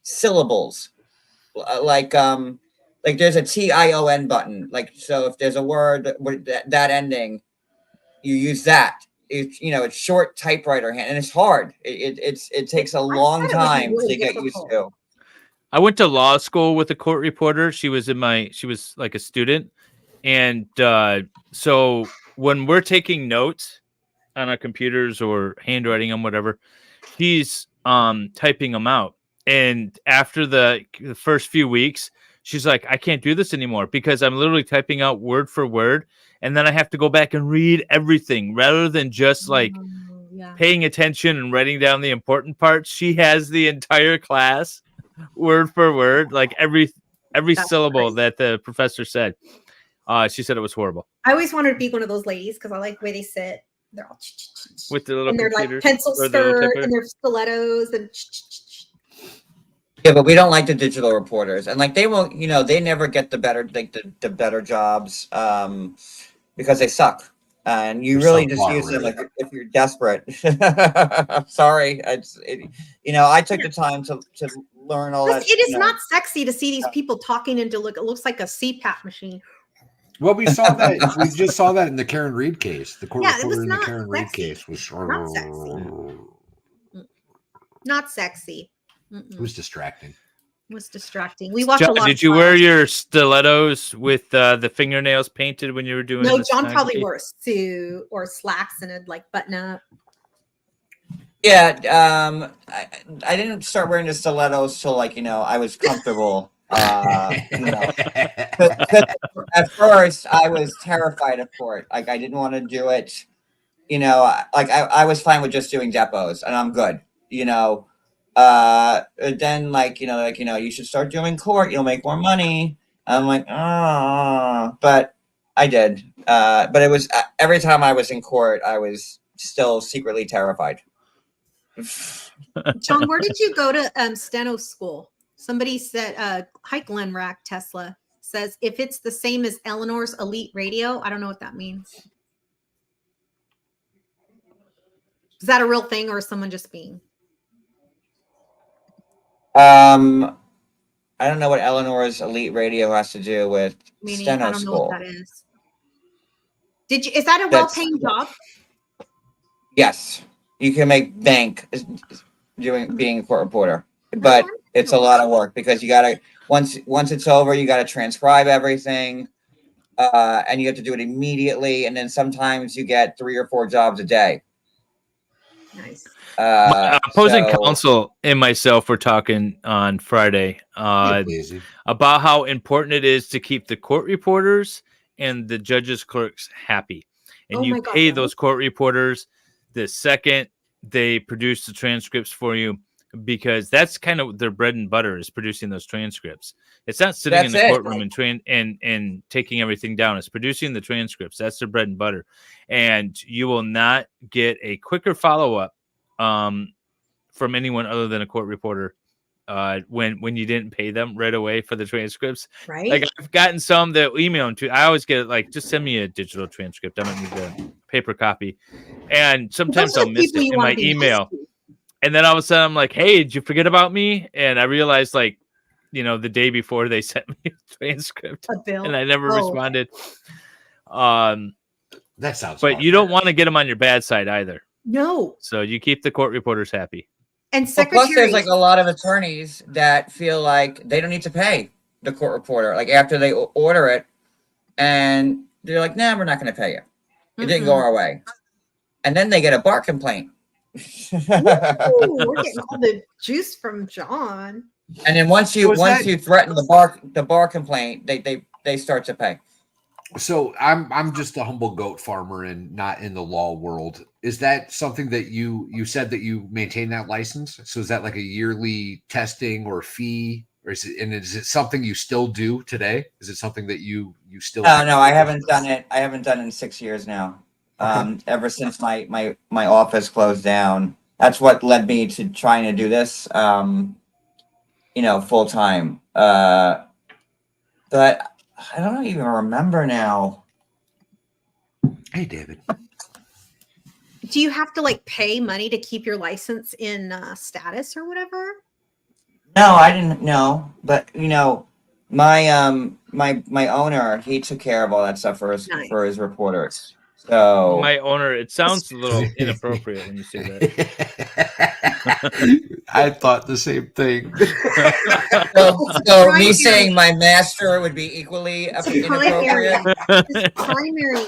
syllables, like there's a TION button. Like so, if there's a word with that ending, you use that. It's short typewriter hand, and it's hard. It takes a long time to get used to. I went to law school with a court reporter. She was like a student, and so when we're taking notes on our computers or handwriting them, whatever, he's typing them out. And after the first few weeks, she's like, I can't do this anymore because I'm literally typing out word for word. And then I have to go back and read everything rather than just like paying attention and writing down the important parts. She has the entire class word for word, like every syllable that the professor said. She said it was horrible. I always wanted to be one of those ladies because I like the way they sit. They're all with the little and they're like pencil skirt and their stilettos and. Yeah, but we don't like the digital reporters, and like they won't, they never get the better jobs because they suck, and you really just use them like if you're desperate. Sorry, I took the time to learn all that. It is not sexy to see these people talking into it looks like a CPAP machine. Well, we saw that. We just saw that in the Karen Reed case. The court reporter in the Karen Reed case was not sexy. Not sexy. It was distracting. was distracting. We watched a John, lot. did you wear your stilettos with the fingernails painted when you were doing? No, the John probably snuggie? wore a suit or slacks and a like button up. Yeah, I didn't start wearing the stilettos till I was comfortable. 'Cause at first I was terrified of court. Like I didn't want to do it. I was fine with just doing depots, and I'm good. Then you should start doing court. You'll make more money. I'm like, but I did. But it was every time I was in court, I was still secretly terrified. John, where did you go to steno school? Somebody said, hi, Glenn Rack Tesla says, if it's the same as Eleanor's Elite Radio, I don't know what that means. Is that a real thing or is someone just being? I don't know what Eleanor's Elite Radio has to do with steno I don't school. know what that is. Is that a well-paying job? Yes, you can make bank being a court reporter, but it's a lot of work because you gotta once it's over, you gotta transcribe everything, and you have to do it immediately. And then sometimes you get 3 or 4 jobs a day. Nice. Opposing counsel and myself were talking on Friday about how important it is to keep the court reporters and the judges' clerks happy, and you pay those court reporters the second they produce the transcripts for you, because that's kind of their bread and butter, is producing those transcripts. It's not sitting in the courtroom and taking everything down. It's producing the transcripts. That's their bread and butter. And you will not get a quicker follow-up from anyone other than a court reporter when you didn't pay them right away for the transcripts. Right. Like I've gotten some that email them to. I always get like, just send me a digital transcript. I don't need the paper copy. And sometimes I'll miss it in my email. And then all of a sudden I'm like, hey, did you forget about me? And I realized the day before they sent me a transcript and I never responded. That sounds but you don't want to get them on your bad side either. No. So you keep the court reporters happy. And plus there's a lot of attorneys that feel like they don't need to pay the court reporter, like after they order it, and they're like, nah, we're not going to pay you. It didn't go our way. And then they get a bar complaint. Ooh, we're getting all the juice from John. And then once you threaten the bar complaint, they start to pay. So I'm just a humble goat farmer and not in the law world. Is that something that you said that you maintain that license? So is that like a yearly testing or fee, or is it something you still do today? Is it something that you still? No, I haven't done it. I haven't done it in 6 years now. Ever since my office closed down. That's what led me to trying to do this, full time. But I don't even remember now. Hey, David. Do you have to pay money to keep your license in status or whatever? No, I didn't know. But my owner, he took care of all that stuff for his reporters. So my owner, it sounds a little inappropriate when you say that. I thought the same thing. so me saying my master would be equally inappropriate. Primary.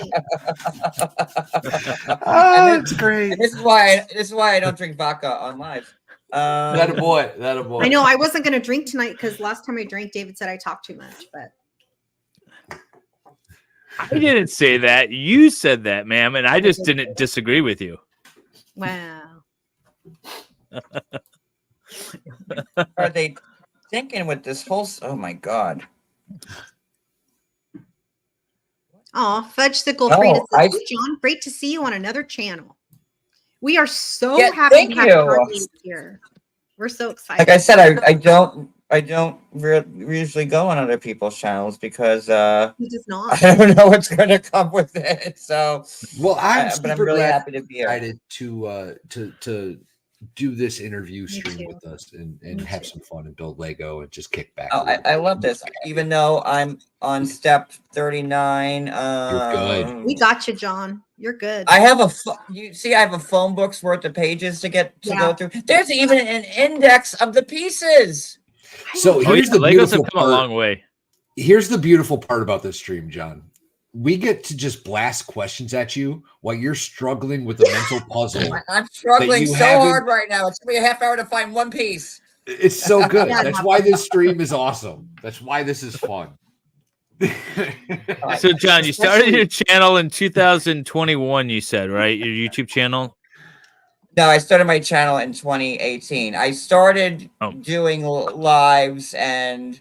That's great. This is why I don't drink vodka on live. That a boy. I know I wasn't going to drink tonight because last time I drank, David said I talked too much, but. I didn't say that. You said that, ma'am, and I just didn't disagree with you. Wow. Are they thinking with this whole? Oh my God. Oh, Fudgesicle Frida says, John, great to see you on another channel. We are so happy to have you here. We're so excited. Like I said, I don't usually go on other people's channels because he does not. I don't know what's going to come with it. So, well, but I'm really happy to be here. Excited to do this interview stream with us and have some fun and build Lego and just kick back. Oh, I love this. Even though I'm on step 39. You're good. We got you, John. You're good. I have I have a phone book's worth of pages to go through. There's even an index of the pieces. So here's the Legos beautiful have come a part. long way. Here's the beautiful part about this stream, John. We get to just blast questions at you while you're struggling with a mental puzzle. I'm struggling you so haven't- hard right now. It's gonna be a half hour to find one piece. It's so good. That's why this stream is awesome. That's why this is fun. So, John, you started your channel in 2021, you said, right? Your YouTube channel? No, I started my channel in 2018. I started doing lives and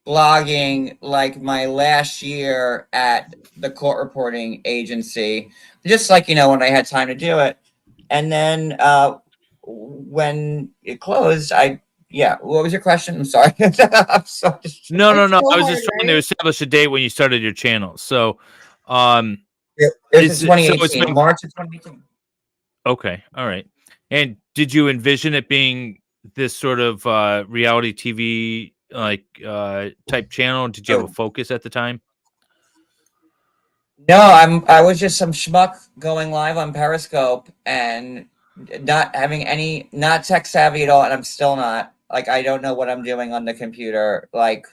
blogging like my last year at the court reporting agency, just like, when I had time to do it. And then when it closed, what was your question? I'm sorry. I'm sorry. No. I was just trying to establish a date when you started your channel. So, it was 2018, March of 2018. Okay. All right. And did you envision it being this sort of reality TV type channel? Did you have a focus at the time? No, I was just some schmuck going live on Periscope and not having not tech savvy at all, and I'm still not. Like, I don't know what I'm doing on the computer. Like,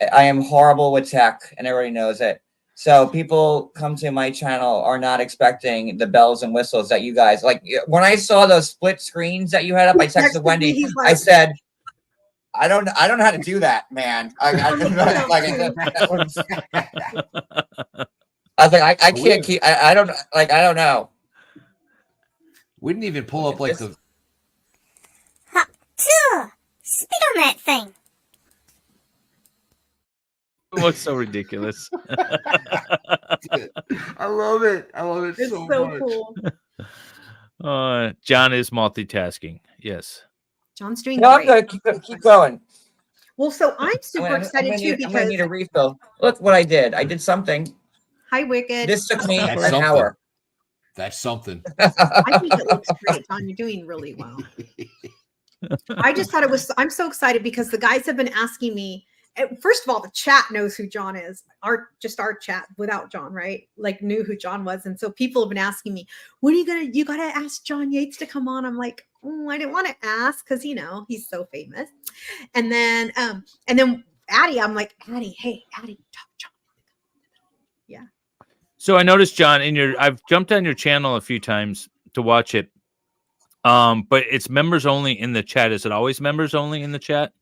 I am horrible with tech, and everybody knows it. So people come to my channel are not expecting the bells and whistles that you guys like. When I saw those split screens that you had up, I texted Wendy. I said, I don't know how to do that, man. I was like, I can't keep. I don't know. We didn't even pull up like the. Spit on that thing. It looks so ridiculous. I love it. It's so so much. cool. John is multitasking. Yes. John's doing No, great. I'm good. Keep going. Well, so I'm super excited too I'm gonna need because a refill. Look what I did. I did something. hi, Wicked. This took me That's an something. hour. That's something. I think it looks great, John. You're doing really well. I just thought I'm so excited because the guys have been asking me. First of all, the chat knows who John is. Our chat without John, right? Like knew who John was. And so people have been asking me, when are you got to ask John Yates to come on. I'm like, I didn't want to ask because, he's so famous. And then Addie, I'm like, Addie, talk John. Yeah. So I noticed, John, I've jumped on your channel a few times to watch it. But it's members only in the chat. Is it always members only in the chat?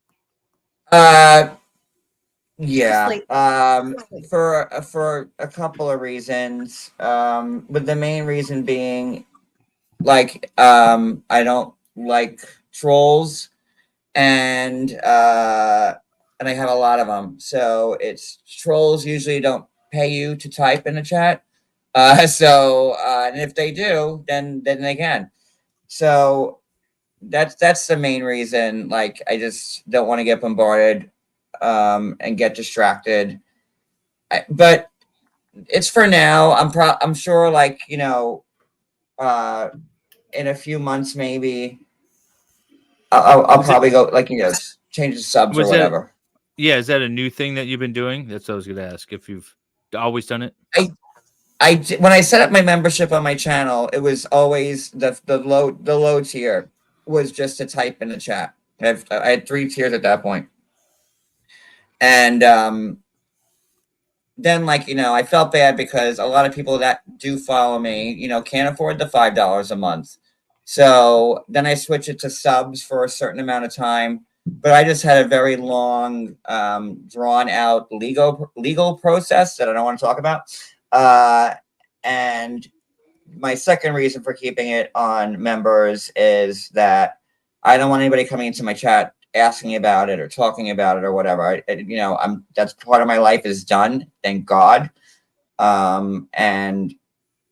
Yeah. For a couple of reasons. But the main reason being, like, I don't like trolls, and I have a lot of them. So it's trolls usually don't pay you to type in the chat. And if they do, then they can. So that's the main reason. Like, I just don't want to get bombarded and get distracted. But it's for now. I'm sure, like, in a few months maybe I'll probably go, like, change the subs or whatever. Is that a new thing that you've been doing? That's what I was going to ask. If you've always done it. When I set up my membership on my channel, it was always the low tier was just to type in the chat. I had 3 tiers at that point. And then, like, I felt bad because a lot of people that do follow me, can't afford the $5 a month. So then I switched it to subs for a certain amount of time. But I just had a very long, drawn out legal process that I don't want to talk about. And my second reason for keeping it on members is that I don't want anybody coming into my chat asking about it or talking about it or whatever. That's part of my life is done, thank God. And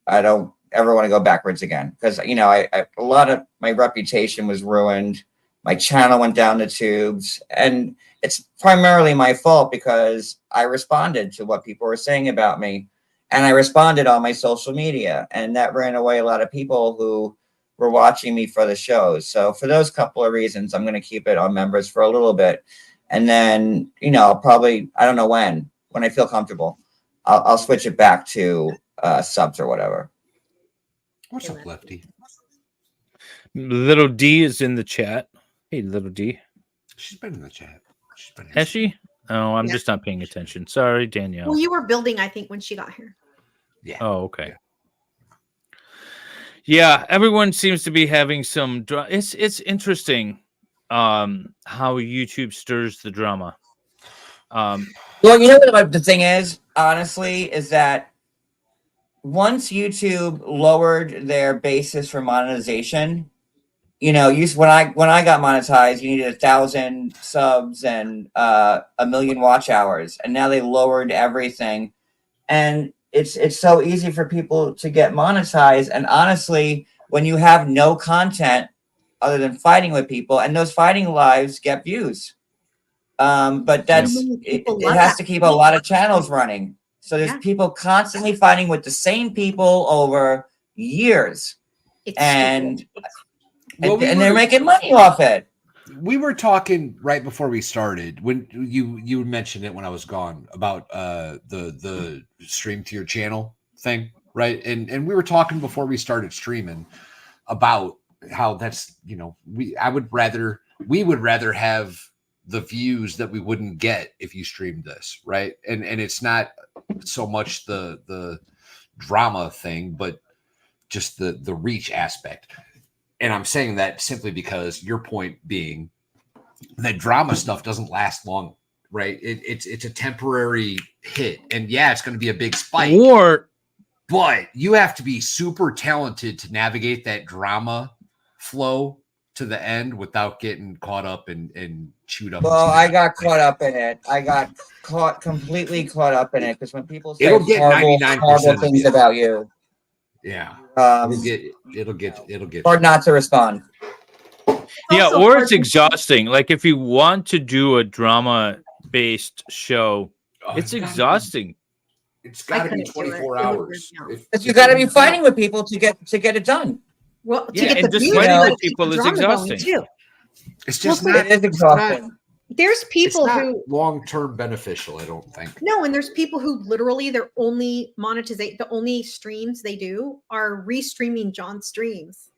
I don't ever want to go backwards again because, a lot of my reputation was ruined. My channel went down the tubes, and it's primarily my fault because I responded to what people were saying about me, and I responded on my social media, and that ran away a lot of people who were watching me for the shows. So for those couple of reasons, I'm going to keep it on members for a little bit. And then, probably, I don't know when I feel comfortable, I'll switch it back to subs or whatever. What's up, Lefty? Little D is in the chat. Hey, Little D. She's been in the chat. Has she? Oh, I'm just not paying attention. Sorry, Danielle. Well, you were building, I think, when she got here. Yeah. Oh, okay. Yeah, everyone seems to be having some. It's interesting, how YouTube stirs the drama. Well, you know what the thing is, honestly, is that once YouTube lowered their basis for monetization, when I got monetized, you needed 1,000 subs and 1 million watch hours, and now they lowered everything, and it's so easy for people to get monetized. And honestly, when you have no content other than fighting with people, and those fighting lives get views, but it has to keep a lot of channels running. So there's people constantly fighting with the same people over years, and they're making money off it. We were talking right before we started when you mentioned it when I was gone about the stream to your channel thing, right? And we were talking before we started streaming about how that's we would rather have the views that we wouldn't get if you streamed this, right? And it's not so much the drama thing, but just the reach aspect. And I'm saying that simply because your point being that drama stuff doesn't last long, right? It's a temporary hit, and yeah, it's going to be a big spike. But you have to be super talented to navigate that drama flow to the end without getting caught up and chewed up. Well, I got caught up in it. I got completely caught up in it because when people say It'll get horrible things about you, yeah, it'll get hard not to respond. Yeah, or it's exhausting. Like if you want to do a drama-based show, it's exhausting. It's got to be 24 hours. But you got to be fighting with people to get it done. Well, yeah, and just fighting with people is exhausting. It's just it is exhausting. There's people who long-term beneficial, I don't think. No, and there's people who literally their only the only streams they do are restreaming John's streams.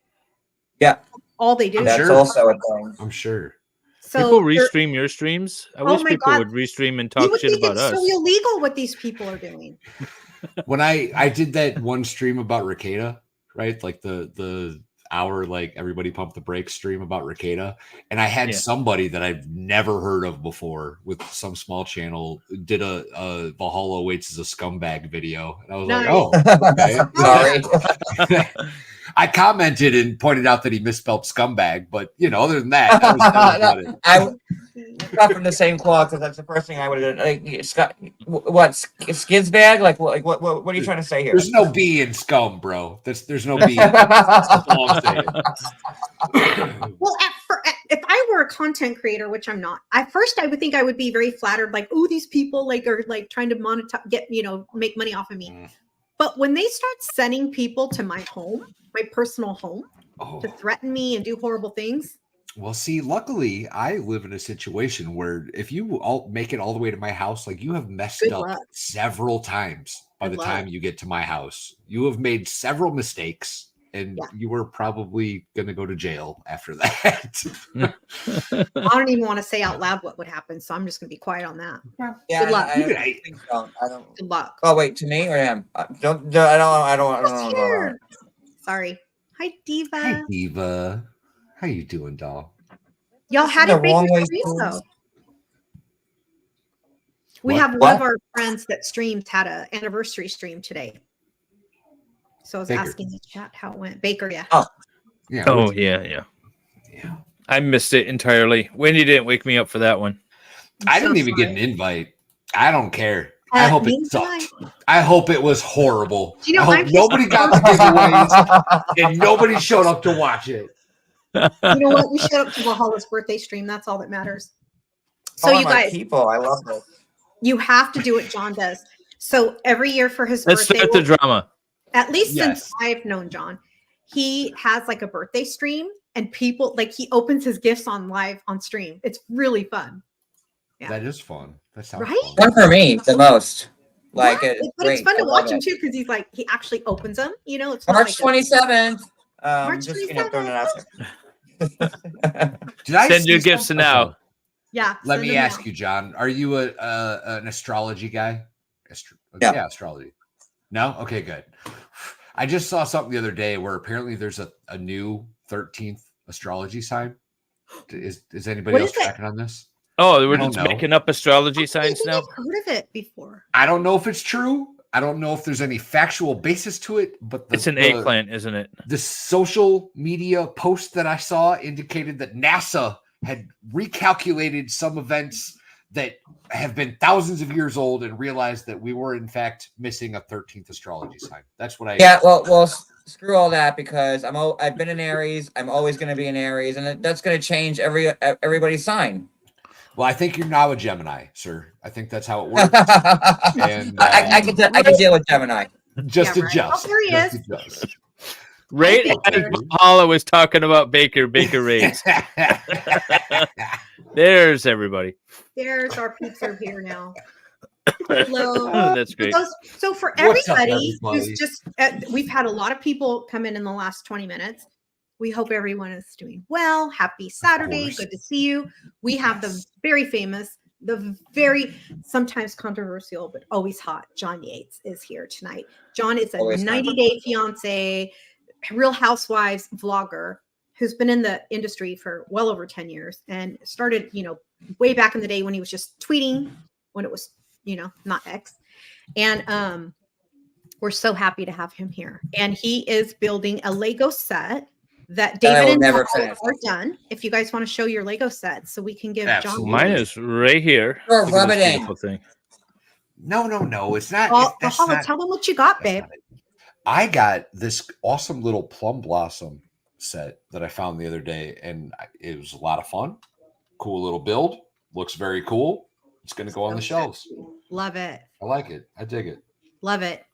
Yeah. All they do. That's also a thing. I'm sure. So people restream your streams. I wish people would restream and talk shit about us. It's so illegal what these people are doing. When I did that one stream about Ricada, right? Like the hour, like everybody pump the brakes stream about Ricada, and I had somebody that I've never heard of before with some small channel did a Valhalla Awaits as a scumbag video, and I was like, oh, okay. Sorry. I commented and pointed out that he misspelled scumbag, but other than that, that was about it. I got from the same cloth because that's the first thing I would have done. Like, what skizbag? Like what are you trying to say here? There's no B in scum, bro. There's no B. That's all I'm saying. Well, if I were a content creator, which I'm not, at first I would think I would be very flattered, like, oh, these people are trying to monetize, make money off of me. But when they start sending people to my home, my personal home, to threaten me and do horrible things. Well, see, luckily I live in a situation where if you all make it all the way to my house, like you have messed up several times by the time you get to my house. You have made several mistakes, and you were probably going to go to jail after that. I don't even want to say out loud what would happen, so I'm just going to be quiet on that. Yeah, good luck. I think so. I don't. Good luck. Oh wait, to me or him? I don't. Sorry. Hi, Diva. Hi, Diva. How you doing, doll? Y'all had a big stream, though. We have one of our friends that streams had an anniversary stream today. So I was asking the chat how it went. Baker, yeah. Oh, yeah. I missed it entirely. Wendy didn't wake me up for that one. I didn't even get an invite. I don't care. I hope it sucked. I hope it was horrible. I hope nobody got the giveaways and nobody showed up to watch it. You know what? We showed up to Valhalla's birthday stream. That's all that matters. So you guys, people, I love it. You have to do what John does. So every year for his birthday, let's start the drama. At least since I've known John, he has like a birthday stream, and people he opens his gifts on live on stream. It's really fun. Yeah. That is fun. That sounds fun for me the most. But it's fun to watch him too because he actually opens them. It's March 27th. March just 27th. Throwing it out there. Send your gifts now. Yeah. Let me ask you, John. Are you an astrology guy? Yeah, astrology. No? Okay, good. I just saw something the other day where apparently there's a new 13th astrology sign. Is anybody else tracking on this? Oh, we're just making up astrology signs now? I've heard of it before. I don't know if it's true. I don't know if there's any factual basis to it, but it's an eggplant, isn't it? The social media post that I saw indicated that NASA had recalculated some events that have been thousands of years old and realized that we were in fact missing a 13th astrology sign. That's what I. Yeah, well, screw all that because I've been in Aries. I'm always going to be in Aries, and that's going to change everybody's sign. Well, I think you're now a Gemini, sir. I think that's how it works. And I can deal with Gemini. Just adjust. Oh, there he is. Adjust. Right as Valhalla was talking about Baker Raids. There's everybody. There's our pizza here now. Hello. Oh, that's great. So for everybody who's just, we've had a lot of people come in the last 20 minutes. We hope everyone is doing well. Happy Saturday. Good to see you. We have the very famous, the very sometimes controversial, but always hot John Yates is here tonight. John is a 90-day fiance, Real Housewives vlogger who's been in the industry for well over 10 years and started, way back in the day when he was just tweeting, when it was, not X. And we're so happy to have him here. And he is building a Lego set that David and Paul are done. If you guys want to show your Lego set, so we can give John. Mine is right here. Rub it in. Thing. No, it's not. Tell them what you got, babe. I got this awesome little plum blossom set that I found the other day, and it was a lot of fun. Cool little build. Looks very cool. It's going to go on the shelves. Love it. I like it. I dig it. Love it.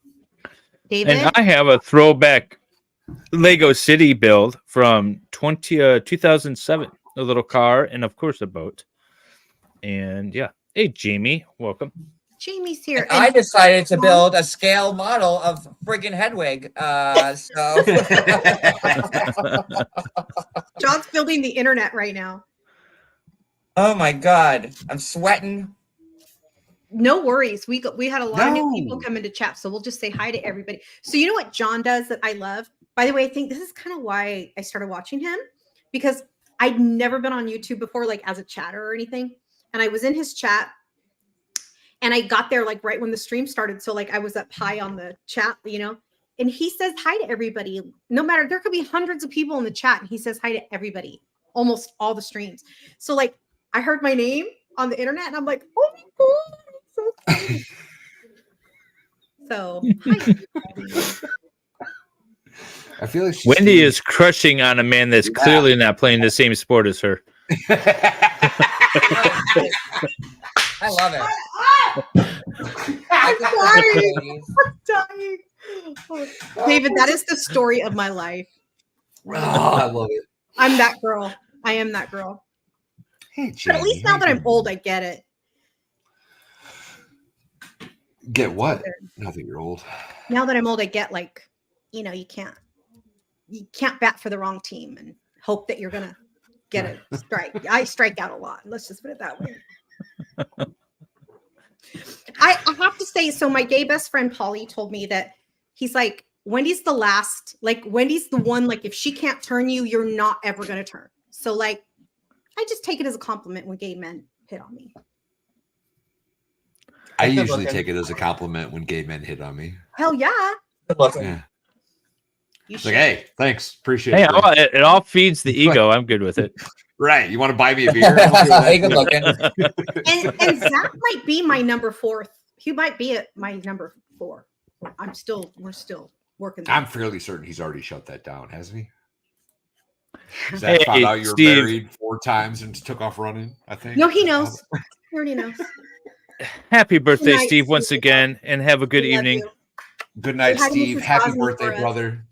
David? And I have a throwback Lego City build from 2007. A little car and, of course, a boat. And, yeah. Hey, Jamie. Welcome. Jamie's here. I decided to build a scale model of friggin' Hedwig. John's building the internet right now. Oh, my God. I'm sweating. No worries. We had a lot of new people come into chat, so we'll just say hi to everybody. So you know what John does that I love? By the way, I think this is kind of why I started watching him, because I'd never been on YouTube before, like as a chatter or anything. And I was in his chat and I got there like right when the stream started. So like I was up high on the chat, and he says hi to everybody. No matter, there could be hundreds of people in the chat and he says hi to everybody, almost all the streams. So like I heard my name on the internet and I'm like, oh my God. So I feel like Wendy is crushing on a man that's clearly not playing the same sport as her. I love it. I'm dying. David, that is the story of my life. Oh, I love it. I'm that girl. I am that girl. Hey, but at least now that I'm old, I get it. Get what? Now that you're old. Now that I'm old, I get like, you can't bat for the wrong team and hope that you're gonna get a strike. I strike out a lot. Let's just put it that way. I have to say, so my gay best friend Polly told me that he's like, Wendy's the last, like Wendy's the one, like if she can't turn you, you're not ever gonna turn. So like, I just take it as a compliment when gay men hit on me. I usually take it as a compliment when gay men hit on me. Hell yeah. Yeah. It's like, hey, thanks. Appreciate it. Hey, it all feeds the ego. I'm good with it. Right. You want to buy me a beer? Hey, good looking. And Zach might be my number 4. He might be at my number 4. We're still working. I'm fairly certain he's already shut that down, hasn't he? Zach found out you were married 4 times and took off running, I think. No, he knows. He already knows. Happy birthday, Steve, once again, and have a good evening. Good night, Steve. Happy birthday, brother.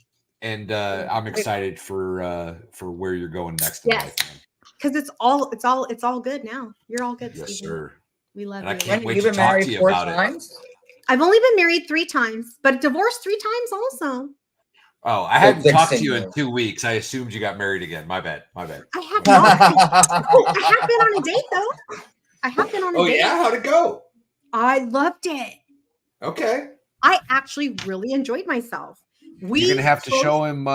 And I'm excited for where you're going next in life. Because it's all good now. You're all good, yes, Steve. sir. We love you. I can't wait to talk to you about it. I've only been married 3 times, but divorced 3 times also. Oh, I hadn't talked to you in 2 weeks. I assumed you got married again. My bad. I have not. I have been on a date though. I have been on a date. Oh yeah, how'd it go? I loved it. Okay. I actually really enjoyed myself. You're gonna have to show him,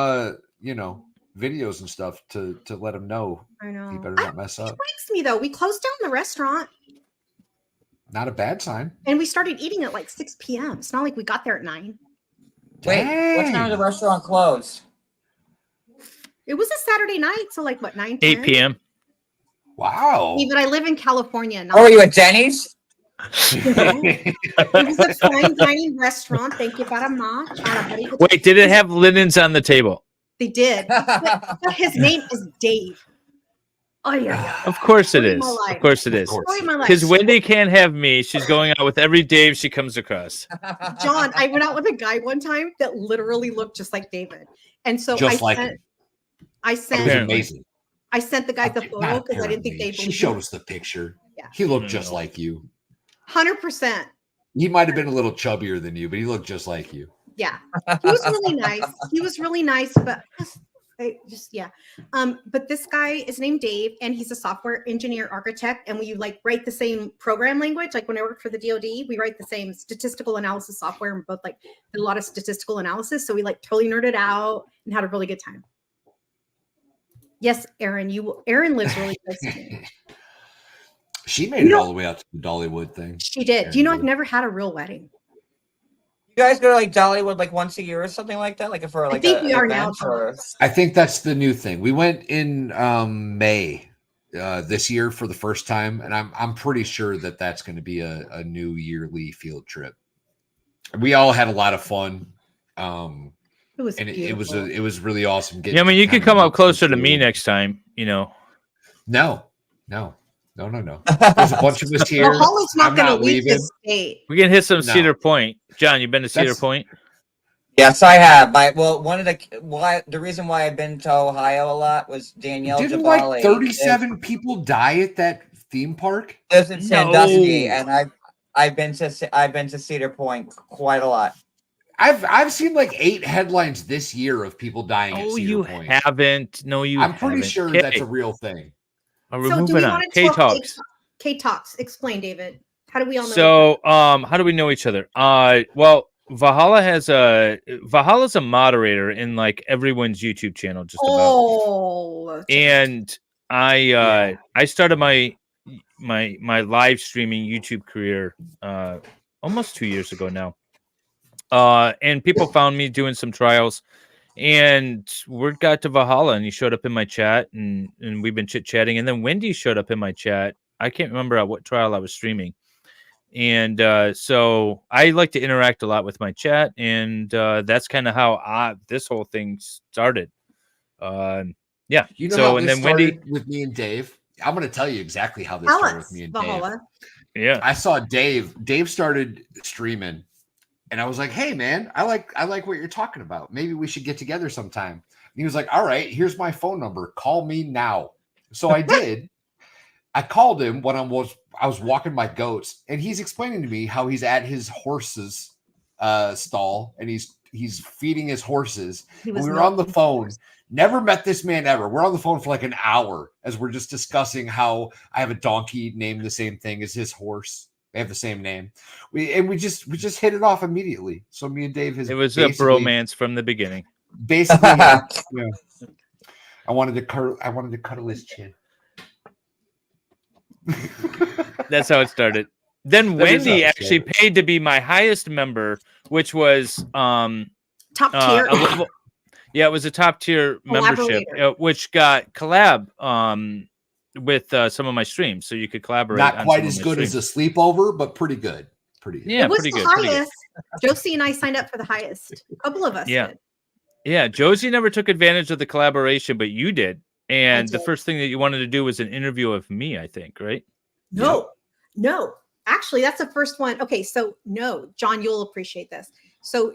videos and stuff to let him know. I know. He better not mess It up. breaks me though. We closed down the restaurant Not a bad sign. and we started eating at like 6 p.m. It's not like we got there at 9. Wait, what time did the restaurant close? It was a Saturday night, so like what, 9, 8 10? p.m. Wow. But I live in California. Oh, were you at Denny's? It was a fine dining restaurant. Thank you very much. Wait, did it have linens on the table? They did. But his name is Dave. Oh yeah. Of course it Story is. of my life. Of course it is. Story of my life. Because Wendy can't have me. She's going out with every Dave she comes across. John, I went out with a guy one time that literally looked just like David. And so Just like him. I It was sent amazing. I sent the guy the photo because I didn't think they She showed us the picture. Yeah. He looked just like you. 100%. He might have been a little chubbier than you, but he looked just like you. Yeah. He was really nice. He was really nice, but but this guy is named Dave and he's a software engineer architect, and we like write the same program language. Like when I worked for the DoD, we write the same statistical analysis software, and both like did a lot of statistical analysis. So we like totally nerded out and had a really good time. Yes, Aaron, Aaron lives really close to me. She made it all the way out to the Dollywood thing. She did. Do you know I've never had a real wedding? You guys go to like Dollywood like once a year or something like that? Like for like I think we are now. I think that's the new thing. We went in May this year for the first time, and I'm pretty sure that that's going to be a new yearly field trip. We all had a lot of fun. It was and it was really awesome. Yeah, I mean, you could come up closer to me next time. No. There's a bunch of us here. Valhalla's not going to leave leaving. the state. We can hit some Cedar Point. John, you been to Cedar Point? Yes, I have. The reason why I've been to Ohio a lot was Danielle Didn't Jabali. like 37 people die at that theme park? Lives in Sandusky, and I've been to Cedar Point quite a lot. I've seen like 8 headlines this year of people dying at Cedar Point. Haven't. No, you I'm pretty haven't. sure Okay. that's a real thing. We're So do moving we on. want to K-Talks. K-Talks. Explain, David. How do we all know? So, how do we know each other? Well, Valhalla's a moderator in like everyone's YouTube channel, just about. Oh. And I started my live streaming YouTube career almost 2 years ago now. And people found me doing some trials, and word got to Valhalla, and he showed up in my chat, and we've been chit-chatting. And then Wendy showed up in my chat. I can't remember at what trial I was streaming. And so I like to interact a lot with my chat, and that's kind of how this whole thing started. Yeah. You know so how and this then Wendy started with me and Dave? I'm going to tell you exactly how this Tell started us, with me and Valhalla. Dave. Yeah. I saw Dave. Dave started streaming, and I was like, "Hey, man, I like what you're talking about. Maybe we should get together sometime." And he was like, "All right, here's my phone number. Call me now." So I did. I called him when I was walking my goats, and he's explaining to me how he's at his horse's stall, and he's feeding his horses. We were on the phone. Never met this man ever. We're on the phone for like an hour as we're just discussing how I have a donkey named the same thing as his horse. They have the same name. We just hit it off immediately. So me and Dave it was a bromance from the beginning. Basically, yeah. I wanted to cuddle his chin. That's how it started. Then Wendy actually paid to be my highest member, which was top tier. Yeah, it was a top tier membership, which got collab with some of my streams, so you could collaborate. Not on quite some as of my good streams. as a sleepover, but pretty good. Yeah, it was pretty the good. Pretty good. highest. Josie and I signed up for the highest. A couple of us Yeah. did. Yeah, Josie never took advantage of the collaboration, but you did. And the did. first thing that you wanted to do was an interview of me, I think, right? No. Actually, that's the first one. Okay, so no, John, you'll appreciate this. So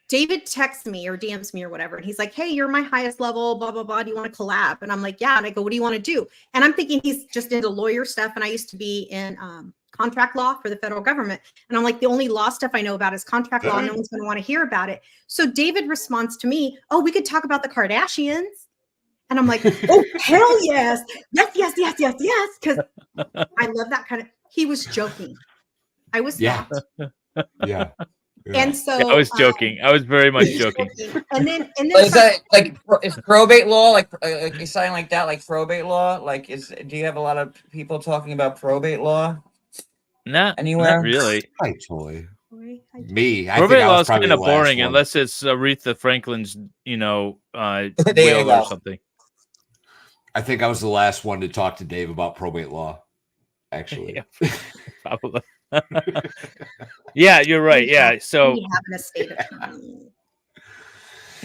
David texts me or DMs me or whatever, and he's like, "Hey, you're my highest level, blah, blah, blah. Do you want to collab?" And I'm like, "Yeah." And I go, "What do you want to do?" And I'm thinking he's just into lawyer stuff. And I used to be in contract law for the federal government. And I'm like, the only law stuff I know about is contract law. No one's going to want to hear about it. So David responds to me, oh, we could talk about the Kardashians. And I'm like, oh, hell yes. Yes. Because I love that kind of, he was joking. I was not. Yeah. And so I was joking. I was very much joking. And then Is that like is probate law like a sign like that like probate law? Like do you have a lot of people talking about probate law? Not anywhere. Not really. Hi, Toy. Me. I Probate think law I was is probably kind of the last boring one. unless it's Aretha Franklin's, will go. or something. I think I was the last one to talk to Dave about probate law. Actually, yeah, probably. Yeah, you're right. Yeah, so we have an estate attorney.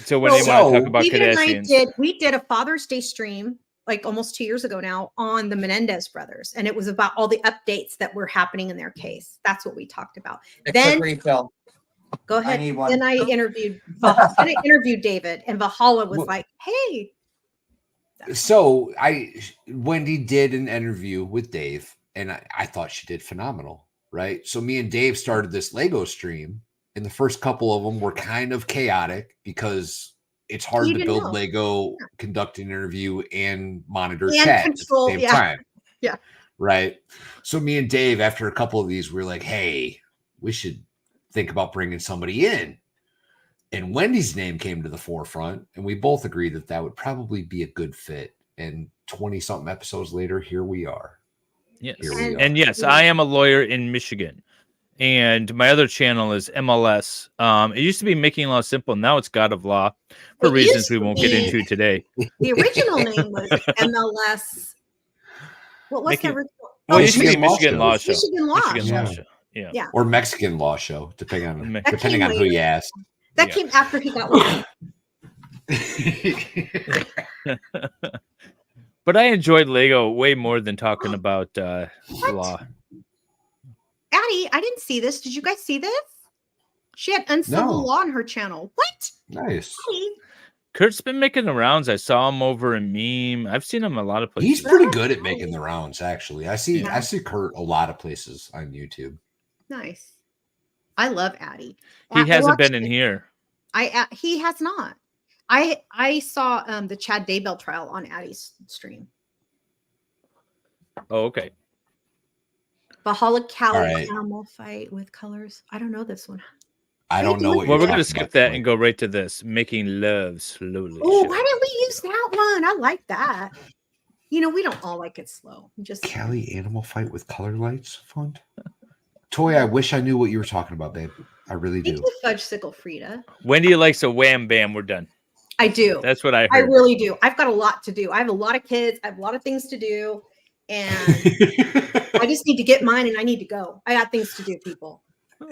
So when they want to talk about David and Kardashians, we did a Father's Day stream like almost 2 years ago now on the Menendez brothers, and it was about all the updates that were happening in their case. That's what we talked about. Then refill. Go ahead. I need one. Then I interviewed David, and Valhalla was like, "Hey." So Wendy did an interview with Dave, and I thought she did phenomenal, right? So me and Dave started this Lego stream, and the first couple of them were kind of chaotic because it's hard to build Lego, conduct an interview, and monitor chat control, at the same time. Yeah. Right. So me and Dave, after a couple of these, we were like, hey, we should think about bringing somebody in. And Wendy's name came to the forefront, and we both agreed that that would probably be a good fit. And 20-something episodes later, here we are. Yes. And yes, I am a lawyer in Michigan. And my other channel is MLS. It used to be Making Law Simple. Now it's God of Law for reasons we won't get into today. The original name was MLS. What was the original? Well, it used to be Michigan Law Show. Michigan Law Show. Yeah. Or Mexican Law Show, depending on who you ask. That came after he got one. But I enjoyed Lego way more than talking about law. Addie, I didn't see this. Did you guys see this? She had uncivil law on her channel. What? Nice. Addie? Kurt's been making the rounds. I saw him over in Meme. I've seen him a lot of places. He's pretty good at making the rounds, actually. I see Kurt a lot of places on YouTube. Nice. I love Addie. He hasn't been in here. He has not. I saw the Chad Daybell trial on Addie's stream. Oh, okay. Valhalla Animal Fight with colors. I don't know this one. I don't know what. Well, we're going to skip that and go right to this. Making love slowly. Oh, why didn't we use that one? I like that. We don't all like it slow. Cali Animal Fight with color lights font. Toy, I wish I knew what you were talking about, babe. I really do. Thank you, Fudge Sickle Frida. Wendy likes a wham bam. We're done. I do. That's what I heard. I really do. I've got a lot to do. I have a lot of kids. I have a lot of things to do. And I just need to get mine and I need to go. I got things to do, people.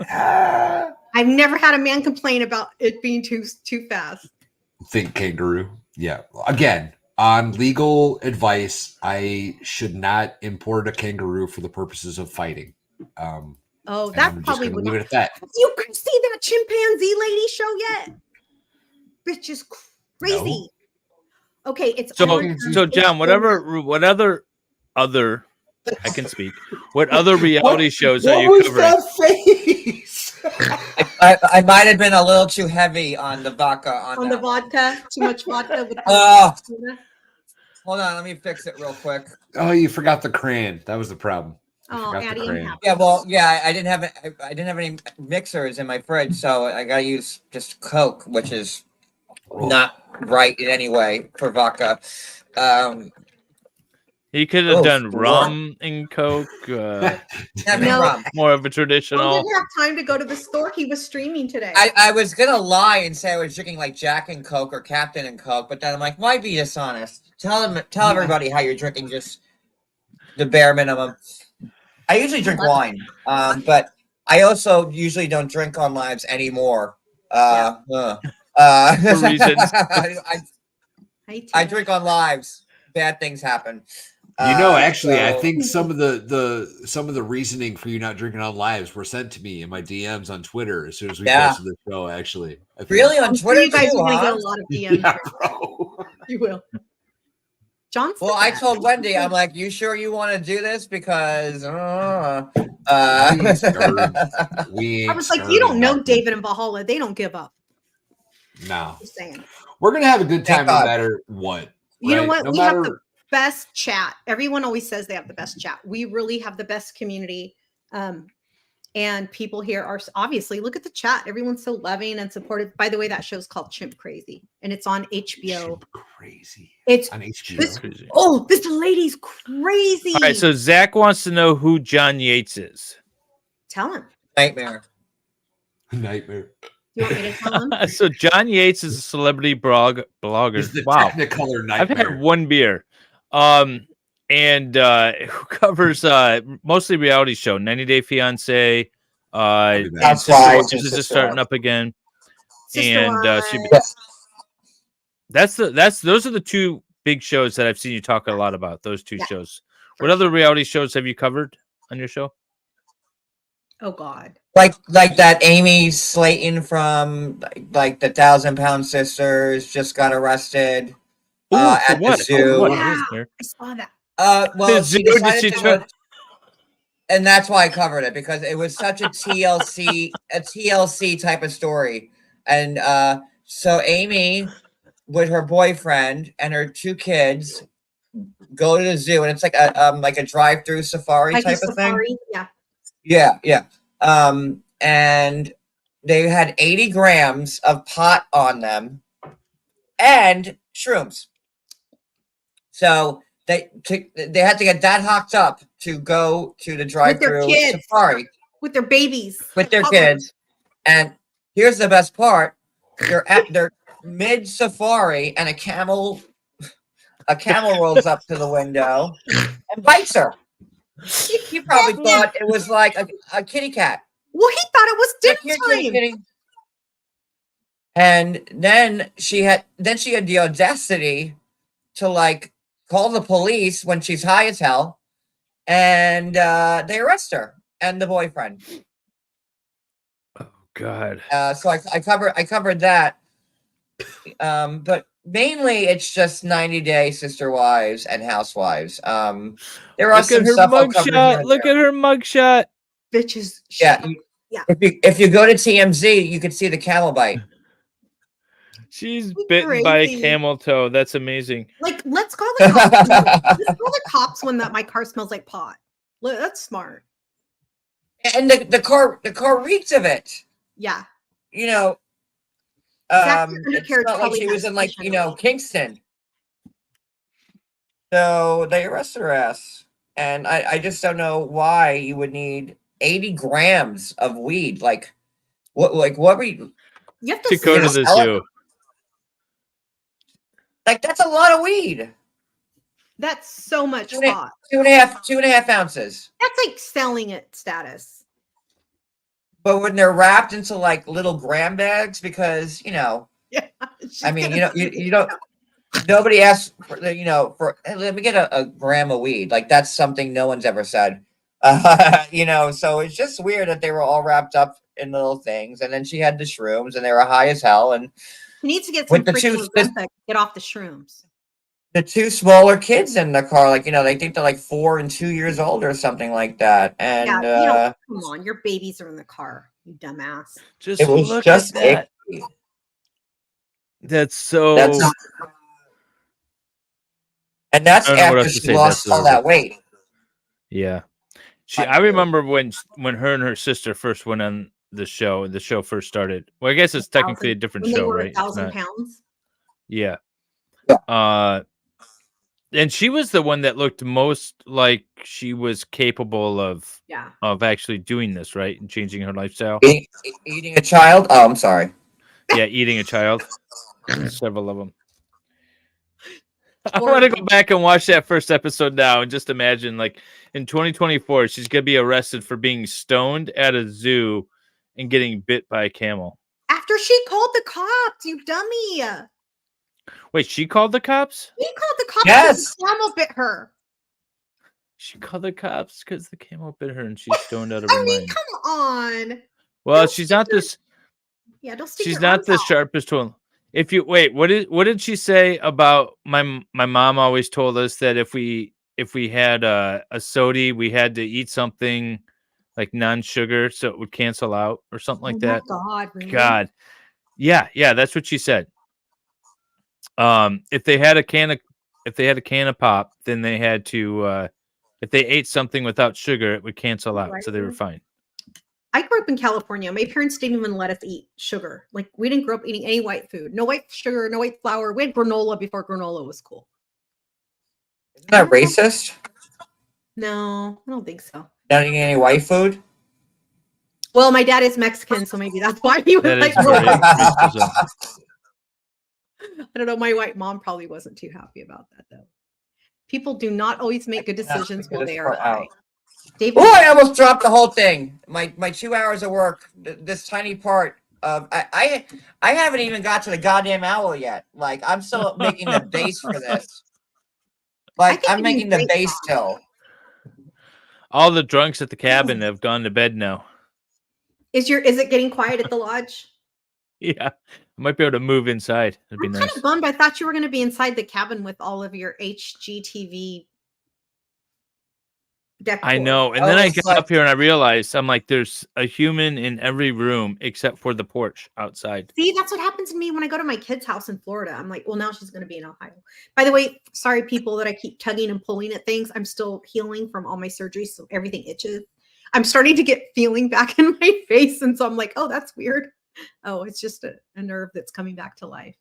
I've never had a man complain about it being too fast. Think kangaroo. Yeah. Again, on legal advice, I should not import a kangaroo for the purposes of fighting. That probably would leave it at that. You can see that chimpanzee lady show yet? Bitch is crazy. No. Okay, it's so John, what other I can speak. What other reality shows are you covering? What was that face? I might have been a little too heavy on the vodka. On the vodka? Too much vodka? With Hold on, let me fix it real quick. Oh, you forgot the crayon. That was the problem. Addie, I didn't have any mixers in my fridge, so I gotta use just Coke, which is not right in any way for vodka. He could have done rum and Coke. More of a traditional. He didn't have time to go to the store. He was streaming today. I was gonna lie and say I was drinking like Jack and Coke or Captain and Coke, but then I'm like, why be dishonest? Tell everybody how you're drinking just the bare minimum. I usually drink wine, but I also usually don't drink on lives anymore. For reasons. I drink on lives. Bad things happen. Actually, I think some of the reasoning for you not drinking on lives were sent to me in my DMs on Twitter as soon as we posted the show. Actually, really on Twitter, you guys are gonna get a lot of DMs. Yeah, bro. You will. John. Well, I told Wendy, I'm like, you sure you want to do this? Because I was like, you don't know David and Valhalla. They don't give up. No. Just saying. We're going to have a good time Thank no God. matter what. You know right? what? No We matter... have the best chat. Everyone always says they have the best chat. We really have the best community. And people here are obviously, look at the chat. Everyone's so loving and supportive. By the way, that show's called Chimp Crazy, and it's on HBO. Chimp Crazy. It's on HBO. This lady's crazy. All right, so Zach wants to know who John Yates is. Tell him. Nightmare. You want me to tell him? So John Yates is a celebrity blogger. He's the Wow. Technicolor I've Nightmare. had one beer. And who covers mostly reality show, 90 Day Fiance. That's Sister why Wives is just starting up again. And those are the two big shows that I've seen you talk a lot about. Those two shows. What other reality shows have you covered on your show? Oh God. Like that Amy Slayton from like the 1,000-Pound Sisters just got arrested at the zoo. I saw that. Well, she decided to go, and that's why I covered it, because it was such a TLC type of story. And so Amy, with her boyfriend and her 2 kids, go to the zoo, and it's like a drive-through safari type of thing. Yeah. And they had 80 grams of pot on them and shrooms. So they had to get that hooked up to go to the drive-through safari with their babies, with their kids. And here's the best part: they're at their mid safari, and a camel rolls up to the window and bites her. He probably thought it was like a kitty cat. Well, he thought it was dinner time. And then she had the audacity to like call the police when she's high as hell, and they arrest her and the boyfriend. Oh God! So I covered that, but mainly it's just 90 Day Sister Wives and Housewives. There are some stuff I'll cover here and Look at her mugshot, bitches. Yeah. If you go to TMZ, you can see the camel bite. She's bitten by a camel toe. That's amazing. Like, let's call the cops. Let's call the cops when my car smells like pot. That's smart. And the car reeks of it. Yeah. You know, it's not like she was in like, Kingston. So they arrested her ass. And I just don't know why you would need 80 grams of weed. Like what were you? You have to go to the zoo. Like, that's a lot of weed. That's so much pot. 2.5 ounces. That's like selling it status. But when they're wrapped into like little gram bags, because I mean, you don't. Nobody asks for for hey, let me get a gram of weed. Like, that's something no one's ever said. So it's just weird that they were all wrapped up in little things, and then she had the shrooms, and they were high as hell, and. He needs to get some get off the shrooms. The 2 smaller kids in the car, like, they think they're like 4 and 2 years old or something like that. And come on, your babies are in the car, you dumbass. It was look just at that. That's after she lost all that weight. Yeah. I remember when her and her sister first went on the show first started. Well, I guess it's technically a different show, right? 1,000 pounds. Yeah. And she was the one that looked most like she was capable of actually doing this, right? And changing her lifestyle. Eating a child? Oh, I'm sorry. Yeah, eating a child. Several of them. I want to go back and watch that first episode now and just imagine, like, in 2024, she's going to be arrested for being stoned at a zoo and getting bit by a camel. After she called the cops, you dummy. Wait, she called the cops? She called the cops because the camel bit her. She called the cops because the camel bit her and she's stoned out of her mind. Come on. Well, she's not this. Yeah, don't. She's not the sharpest one. If you wait, what did she say about my mom always told us that if we had a sody, we had to eat something like non-sugar so it would cancel out or something like that. God, really? God. Yeah, that's what she said. If they had a can of pop, then they had to if they ate something without sugar, it would cancel out. So they were fine. I grew up in California. My parents didn't even let us eat sugar. Like, we didn't grow up eating any white food. No white sugar, no white flour. We had granola before granola was cool. Isn't that racist? No, I don't think so. Not eating any white food? Well, my dad is Mexican, so maybe that's why he was That like, is very racism. I don't know. My white mom probably wasn't too happy about that, though. People do not always make good decisions while they are high. David, Oh, I almost dropped the whole thing. My 2 hours of work. This tiny part of I haven't even got to the goddamn owl yet. Like, I'm still making the base for this. Like, I'm making the base still. All the drunks at the cabin have gone to bed now. Is it getting quiet at the lodge? Yeah, I might be able to move inside. That'd be I'm nice. kind of bummed. I thought you were going to be inside the cabin with all of your HGTV decor. I know. And then I got up here and I realized I'm like, there's a human in every room except for the porch outside. See, that's what happens to me when I go to my kid's house in Florida. I'm like, well, now she's going to be in Ohio. By the way, sorry, people, that I keep tugging and pulling at things. I'm still healing from all my surgeries, so everything itches. I'm starting to get feeling back in my face. And so I'm like, oh, that's weird. Oh, it's just a nerve that's coming back to life.